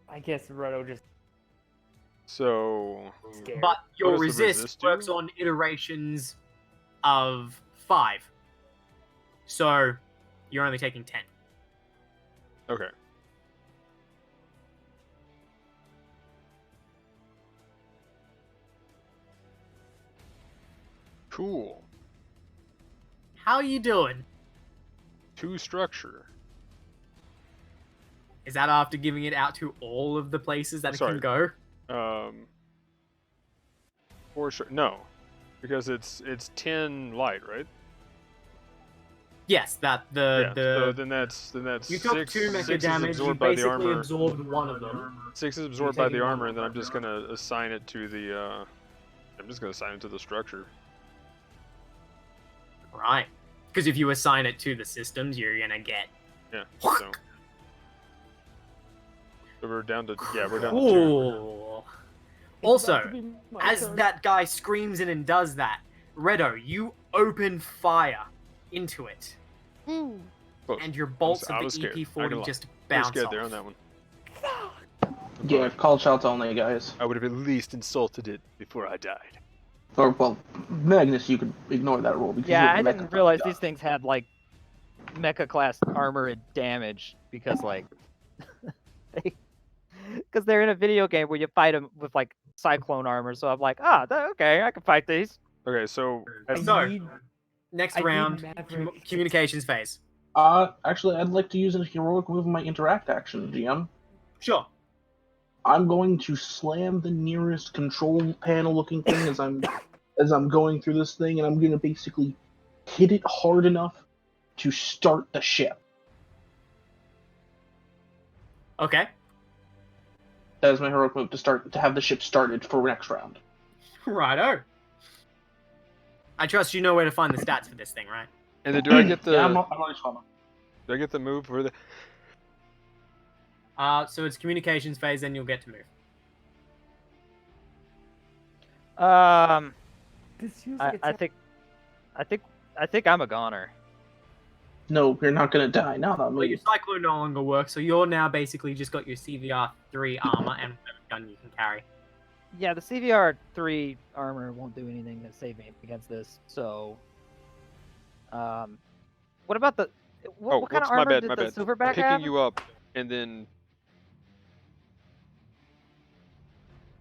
I guess Redo just So scared. But your does the resist resist do? works on iterations of 5. So you're only taking 10. okay. Cool. How you doing? 2 structure. Is that after giving it out to all of the places that it Sorry. can go? 4 no, because it's 10 light, right? Yes, that Yeah. So the then that's you 6. took 2 mecha 6 is damage. You absorbed by the basically armor. absorbed one of them. 6 is absorbed by the taking one armor, and then of I'm just gonna assign it to the. I'm just gonna assign it to the structure. Right. Because if you assign it to the systems, you're gonna get. Yeah. So we're down to we're down to 2. Cool. Also, About to be my as turn. that guy screams in and does that, Redo, you open fire into it. Close. and your bolts I of was the scared. Not gonna EP40 lie. just I was bounce scared off. there on that one. Yeah, call shots only, guys. I would have at least insulted it before I died. Or, well, Magnus, you could ignore that rule. Because Yeah, you're I the didn't mecha realize guy. these things had like mecha class armor and damage because like because they're in a video game where you fight them with like cyclone armor. So I'm like, okay, I can fight these. Okay, so So, need- next I need round, Maverick. communications phase. Actually, I'd like to use a heroic move in my interact action, GM. Sure. I'm going to slam the nearest control panel looking thing as I'm going through this thing, and I'm going to basically hit it hard enough to start the ship. Okay. That is my heroic move to have the ship started for next round. Righto. I trust you know where to find the stats for this thing, right? and then do I get the Yeah, I'm already following. do I get the move for the? So it's communications phase, then you'll get to move. This feels like I think I'm a goner. No, you're not going to die. No, Well, your me. cyclone no longer works, so you're now basically just got your CVR 3 armor and whatever gun you can carry. Yeah, the CVR 3 armor won't do anything to save me against this. So, what about the what kind of whoops, my armor bad, did my the bad. silverback Picking have? you up, and then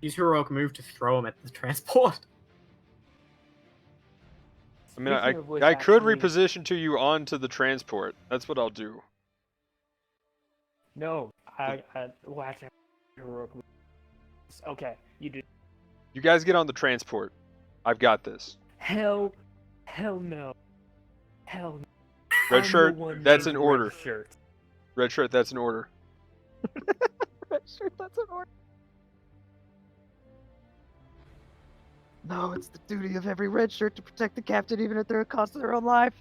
Use heroic move to throw him at the transport. I mean, Speaking of which, I could actually- reposition to you onto the transport. That's what I'll do. No, I will have to have heroic moves. Okay, you do. You guys get on the transport. I've got this. Hell no. Hell no. Red I'm the shirt, one that's named an order. Red shirt. Red shirt, that's an order. Sure, that's an order. No, it's the duty of every red shirt to protect the captain, even at the cost of their own life.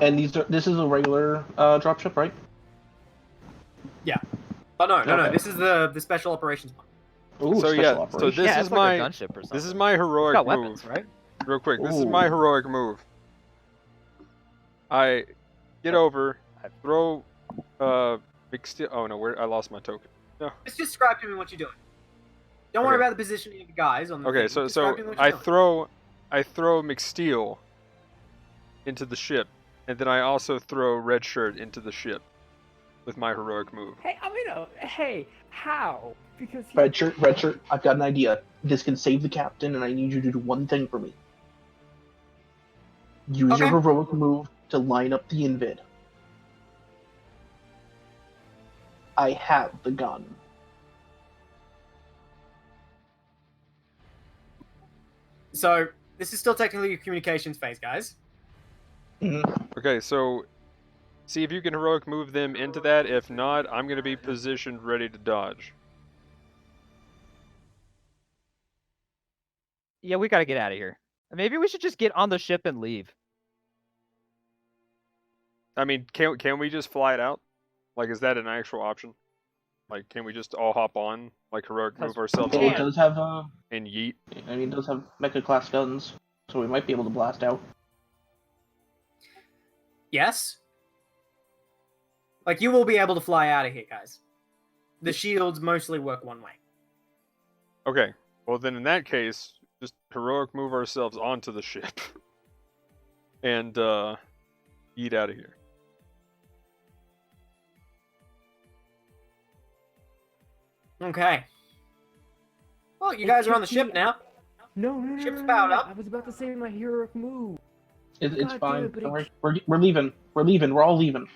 And this is a regular dropship, right? Oh no, Okay. this is the special operations one. Ooh, So, special yeah, so operation. this yeah, is it's like my a gunship or something. this is my It's heroic got move. weapons, right? Real quick, this is my Ooh. heroic move. I get over, throw big steel. Oh no, I lost my token. No. Just describe to me what you're doing. Don't worry Okay. about the positioning of the guys on the Okay, thing. so Describe to me what you're doing. I throw McSteel into the ship, and then I also throw Red Shirt into the ship with my heroic move. Hey, I mean, hey, how? Because he, Red shirt, I've got an idea. This can save the captain, and I need you to do one thing for me. Use your Okay. heroic move to line up the invid. I have the gun. So this is still technically your communications phase, guys. Okay, so see if you can heroic move them into that. If not, I'm going to be positioned ready to dodge. Yeah, we gotta get out of here. Maybe we should just get on the ship and leave. I mean, can we just fly it out? Like, is that an actual option? Like, can we just all hop on, like, heroic move ourselves It on does have and yeet? I mean, it does have mecha class guns, so we might be able to blast out. Yes. Like you will be able to fly out of here, guys. The shields mostly work one way. Okay, well then in that case, just heroic move ourselves onto the ship and yeet out of here. Okay. Well, you guys are on the ship now. no, Ship's powered up. I was about to say my heroic move. It's God damn fine. it, but Don't it- worry. We're leaving. We're leaving. We're all leaving.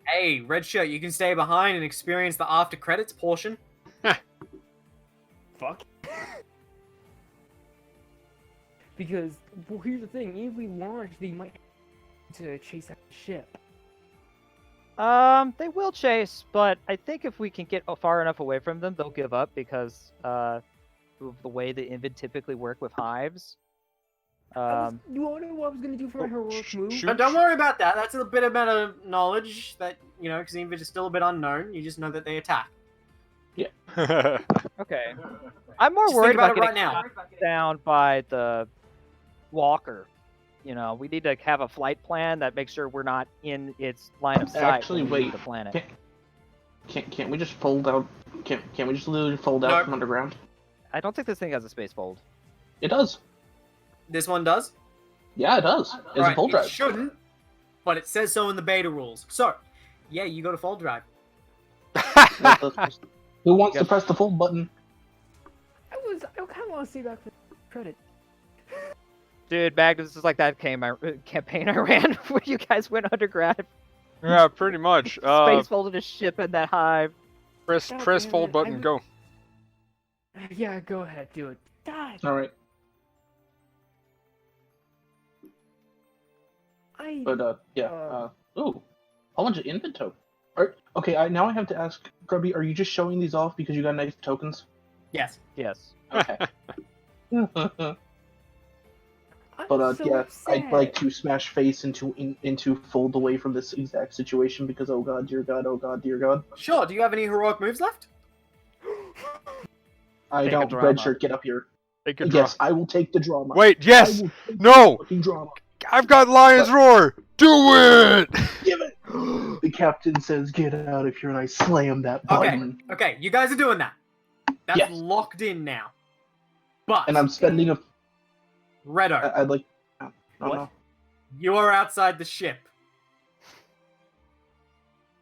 Hey, red shirt, you can stay behind and experience the after credits portion. Fuck. Because, well, here's the thing. If we launch, they might to chase after the ship. They will chase, but I think if we can get far enough away from them, they'll give up because of the way the invid typically work with hives. You want to know what I was gonna do for my heroic move? shoot. But don't worry about that. That's a bit of meta knowledge that, you know, because Invid is still a bit unknown. You just know that they attack. Okay. I'm more Just worried think about about it getting right now. knocked down by the walker. you know, we need to have a flight plan that makes sure we're not in its line of sight Actually, when we leave wait. the planet. Can't we just fold out? Can't we just literally fold out Nope. from underground? I don't think this thing has a space fold. It does. This one does. Yeah, it does. It's a Right, fold it drive. shouldn't, but it says so in the beta rules. So, yeah, you go to fold drive. Who wants to press the fold button? I kind of want to see that for credit. Dude, Magnus is like that campaign I ran where you guys went underground. Yeah, pretty much. Space folded a ship in that hive. Press God press damn fold it, button. I'm- Go. Yeah, go ahead, do it. God, All right, but yeah. Ooh, a bunch of inventory. Okay, now I have to ask, Grubby, are you just showing these off because you got nice tokens? Yes. Yes. Okay. I'm But so yeah, upset. I'd like to smash face into fold away from this exact situation because oh god, dear god, oh god, dear god. Sure, do you have any heroic moves left? I Take a don't. drama. Red shirt, get up here. Take a draw. Yes, I will take the drama. Wait. I Yes. will take No. the fucking drama. I've got Lion's Roar. Do it. Give it. The captain says, "Get out of here," and I slam that Okay. button. Okay, you guys are doing that. That's Yes. locked in now. But, And I'm spending a. Redo, I'd like. I don't What? know. you are outside the ship.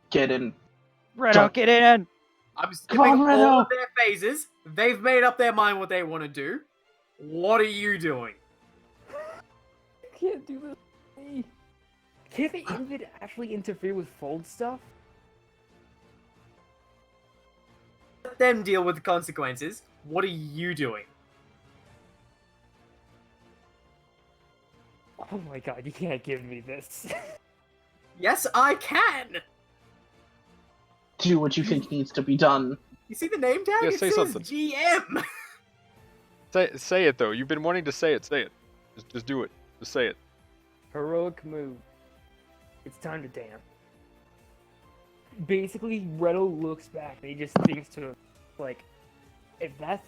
Get in. Redo, Jump. get in! I'm Come skipping on, all Redo. of their phases. They've made up their mind what they want to do. What are you doing? I can't do this. Can't the invid actually interfere with fold stuff? Let them deal with the consequences. What are you doing? Oh my god, you can't give me this. Yes, I can! Do what you think needs to be done. You see the name tag? Yeah, it say says something. GM! Say it though. You've been wanting to say it. Say it. Just do it. Just say it. Heroic move. It's time to dance. Basically, Redo looks back and he just thinks to him, like, if that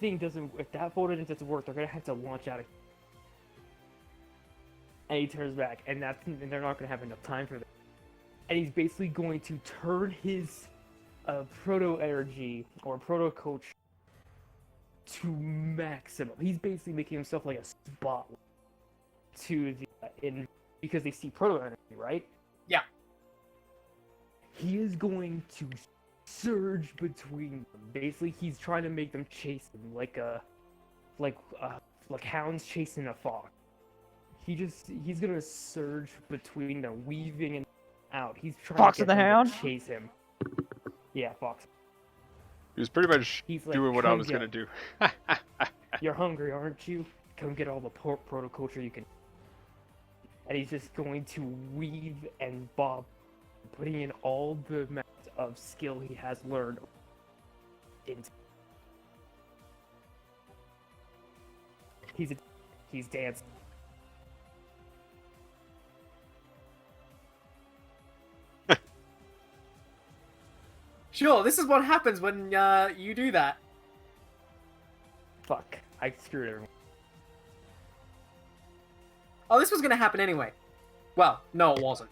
folded doesn't work, they're gonna have to launch out of. And he turns back, and they're not gonna have enough time for that. And he's basically going to turn his proto energy or proto coach to maximum. He's basically making himself like a spotlight to the because they see proto energy, right? Yeah. He is going to surge between them. Basically, he's trying to make them chase him like hounds chasing a fox. He's gonna surge between them, weaving and out. He's trying Fox to and get the them Hound? to chase him. Yeah, Fox. He was pretty much He's like, doing what I "Come was get gonna do. You're hungry, aren't you? Come get all the protoculture you can. And he's just going to weave and bob, putting in all the amount of skill he has learned into. He's dancing. Sure, this is what happens when you do that. Fuck, I screwed everyone. Oh, this was gonna happen anyway. Well, no, it wasn't.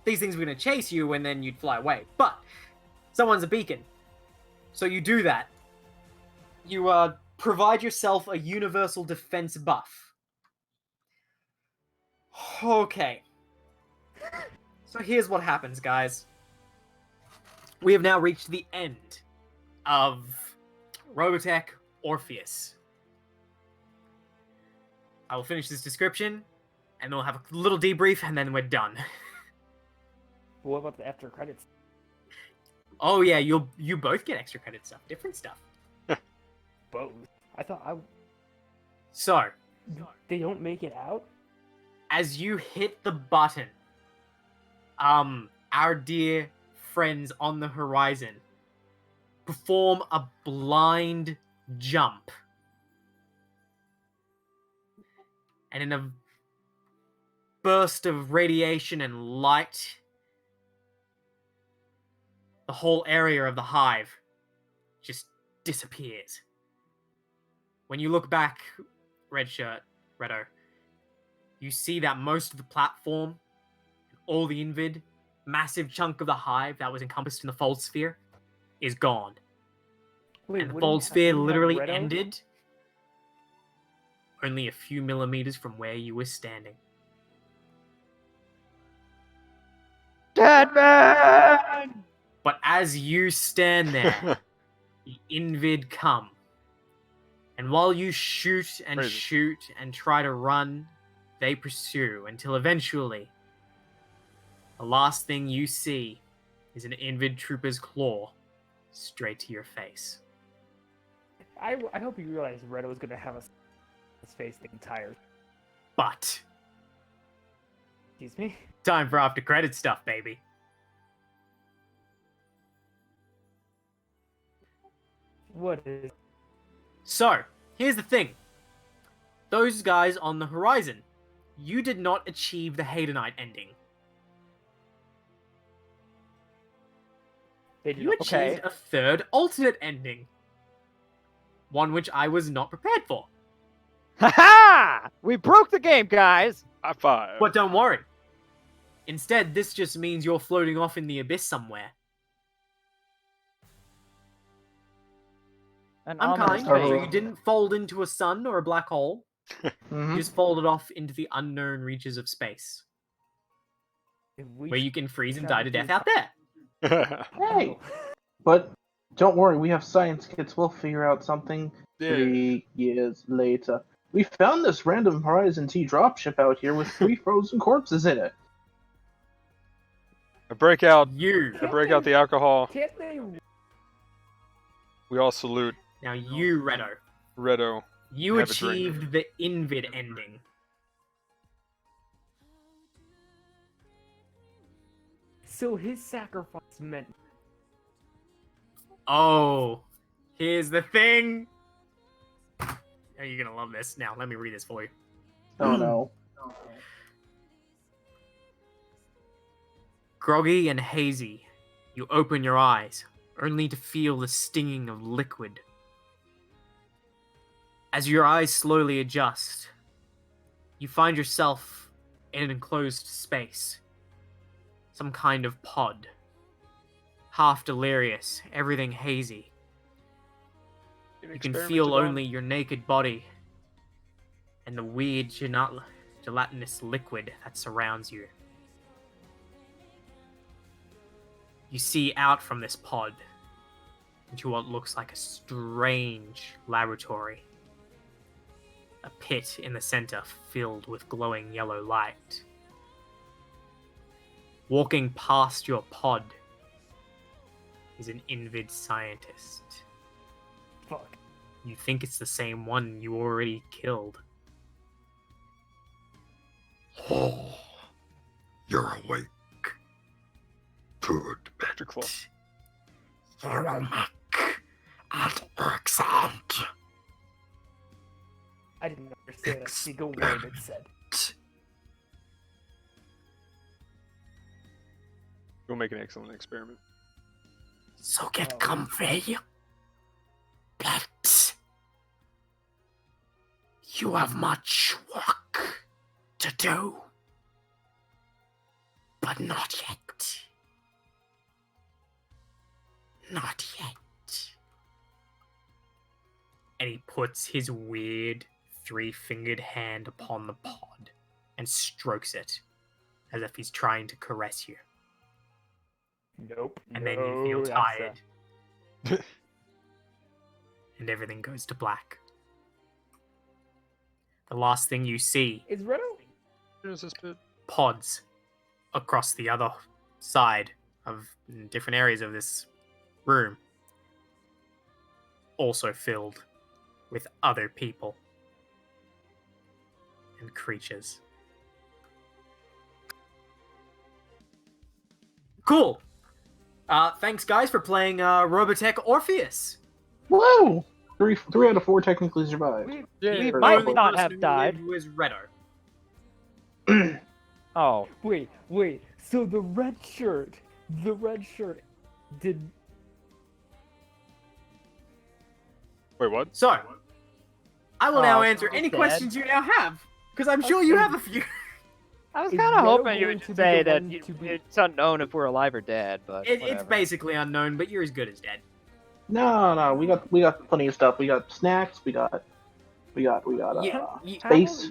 These things were gonna chase you and then you'd fly away. But someone's a beacon. So you do that. You provide yourself a universal defense buff. Okay. So here's what happens, guys. We have now reached the end of Robotech Orpheus. I will finish this description, and then we'll have a little debrief, and then we're done. But what about the after credits? Oh yeah, you both get extra credit stuff, different stuff. Both. I thought So, they don't make it out. as you hit the button, our dear friends on the horizon perform a blind jump. And in a burst of radiation and light, the whole area of the hive just disappears. When you look back, Redo, you see that most of the platform, all the invid, massive chunk of the hive that was encompassed in the fold sphere, is gone. Wait, And the wouldn't fold ha- sphere wouldn't have literally Redo? ended only a few millimeters from where you were standing. Dead man! But as you stand there, the invid come. And while you shoot and Crazy. shoot and try to run, they pursue until eventually, the last thing you see is an invid trooper's claw straight to your face. I hope you realize Redo was gonna have his face the entire. But Excuse me. time for after credit stuff, baby. What is? So, here's the thing. Those guys on the horizon, you did not achieve the Haydenite ending. They did You not- achieved a third alternate ending. One which I was not prepared for. Ha! We broke the game, guys. High five. But don't worry. Instead, this just means you're floating off in the abyss somewhere. An I'm ominous kind, Starboard. so fate. you didn't fold into a sun or a black hole. Mhm. You just folded off into the unknown reaches of space, If we where you can freeze and die to travel death through out there. Hey, but don't worry, we have science kits. We'll figure out something. Yeah. 3 years later, we found this random Horizon T dropship out here with 3 frozen corpses in it. I break out You. the alcohol. Can't they? We all salute Now you, Redo. Redo. You Have a drink. achieved the Invid ending. So his sacrifice meant. Oh, here's the thing. Oh, you're gonna love this. Now, let me read this for you. Oh no. Groggy and hazy, you open your eyes, only to feel the stinging of liquid. As your eyes slowly adjust, you find yourself in an enclosed space. Some kind of pod. Half delirious, everything hazy. You can feel only your naked body and the weird gelatinous liquid that surrounds you. You see out from this pod into what looks like a strange laboratory. A pit in the center filled with glowing yellow light. Walking past your pod is an Invid scientist. Fuck. You think it's the same one you already killed. Oh, you're awake. Good. Dr. Claw. Thermic and excellent. I didn't understand a single word it said. We'll make an excellent experiment. So get Oh. comfy. But you have much work to do. But not yet. Not yet. And he puts his weird 3-fingered hand upon the pod and strokes it as if he's trying to caress you. Nope. And then you feel tired. And everything goes to black. The last thing you see, Is Redo? Here's this bit. pods across the other side of different areas of this room, also filled with other people and creatures. Cool. Thanks, guys, for playing Robotech Orpheus. Whoa! 3 out of 4 technically survived. We Or- might Only not person have who died. lived was Redo. Oh, Wait. So the red shirt did. Wait, what? So, I will now answer he's any dead? questions you now have. Because I'm sure you have a few. I was Is kind of Yellow hoping you going would to be say the that one to be- it's unknown if we're alive or dead, but It's whatever. basically unknown, but you're as good as dead. No, we got plenty of stuff. We got snacks. We got You- space.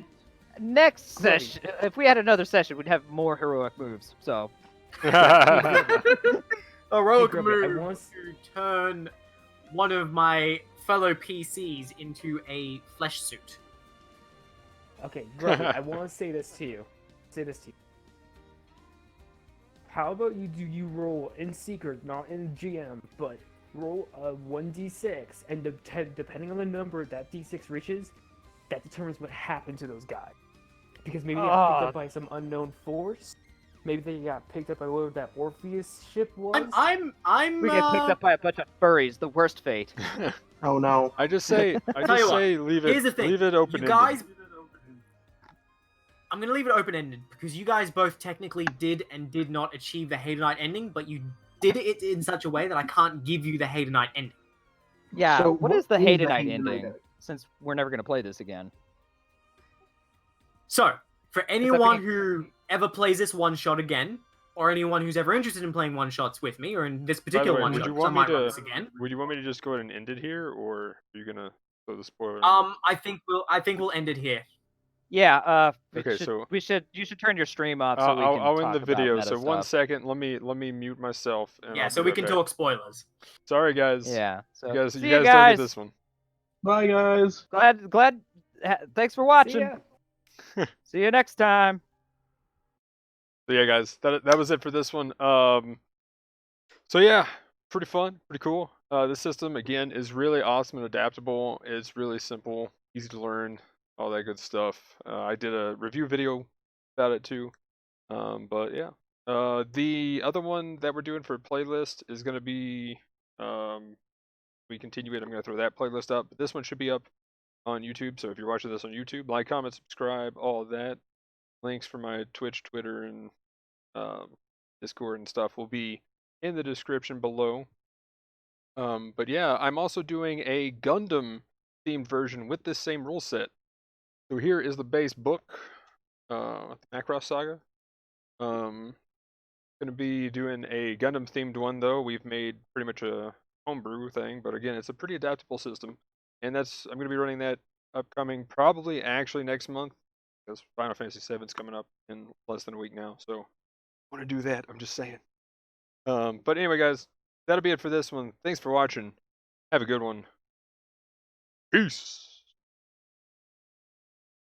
Next Grubby. session, if we had another session, we'd have more heroic moves. So Heroic Grubby, move to turn one of my fellow PCs into a flesh suit. Okay, Grubby, I want to say this to you. How about you roll in secret, not in GM, but roll a 1d6, and depending on the number that d6 reaches, that determines what happened to those guys. Because maybe they got picked up by some unknown force. Maybe they got picked up by whatever that Orpheus ship was. I'm we get picked up by a bunch of furries. The worst fate. Oh no. I just say Tell you what, leave here's the it thing. open. You guys, I'm gonna leave it open-ended because you guys both technically did and did not achieve the Haternight ending, but you did it in such a way that I can't give you the Haternight ending. Yeah. So what is the what is the Hadenite Hadenite ending? ending? Since we're never gonna play this again. So, for that anyone being- who ever plays this one-shot again, or anyone who's ever interested in playing one-shots with me, or in this particular way, would one-shot, you 'cause I want me might run to- this again. Would you want me to just go ahead and end it here, or are you gonna throw the spoiler? I think we'll end it here. Yeah. Okay, You should turn your stream off so we can I'll talk end the about video. meta So stuff. 1 second, let me mute myself. And Yeah, I'll so be we right can back. talk spoilers. Sorry guys. Yeah. So You guys see don't guys. get this one. Bye, guys. Glad. Thanks for See watching. ya. See you next time. So yeah, guys, that was it for this one. So yeah, pretty fun, pretty cool. This system again is really awesome and adaptable. It's really simple, easy to learn, all that good stuff. I did a review video about it too. But yeah, the other one that we're doing for playlist is gonna be we continue it. I'm gonna throw that playlist up. But this one should be up on YouTube. So if you're watching this on YouTube, like, comment, subscribe, all of that. Links for my Twitch, Twitter, and Discord and stuff will be in the description below. But yeah, I'm also doing a Gundam themed version with this same rule set. So here is the base book, the Macross Saga. Gonna be doing a Gundam themed one though. We've made pretty much a homebrew thing, but again, it's a pretty adaptable system, and I'm gonna be running that upcoming probably actually next month because Final Fantasy VII's coming up in less than a week now. So I want to do that. I'm just saying. But anyway, guys, that'll be it for this one. Thanks for watching. Have a good one. Peace.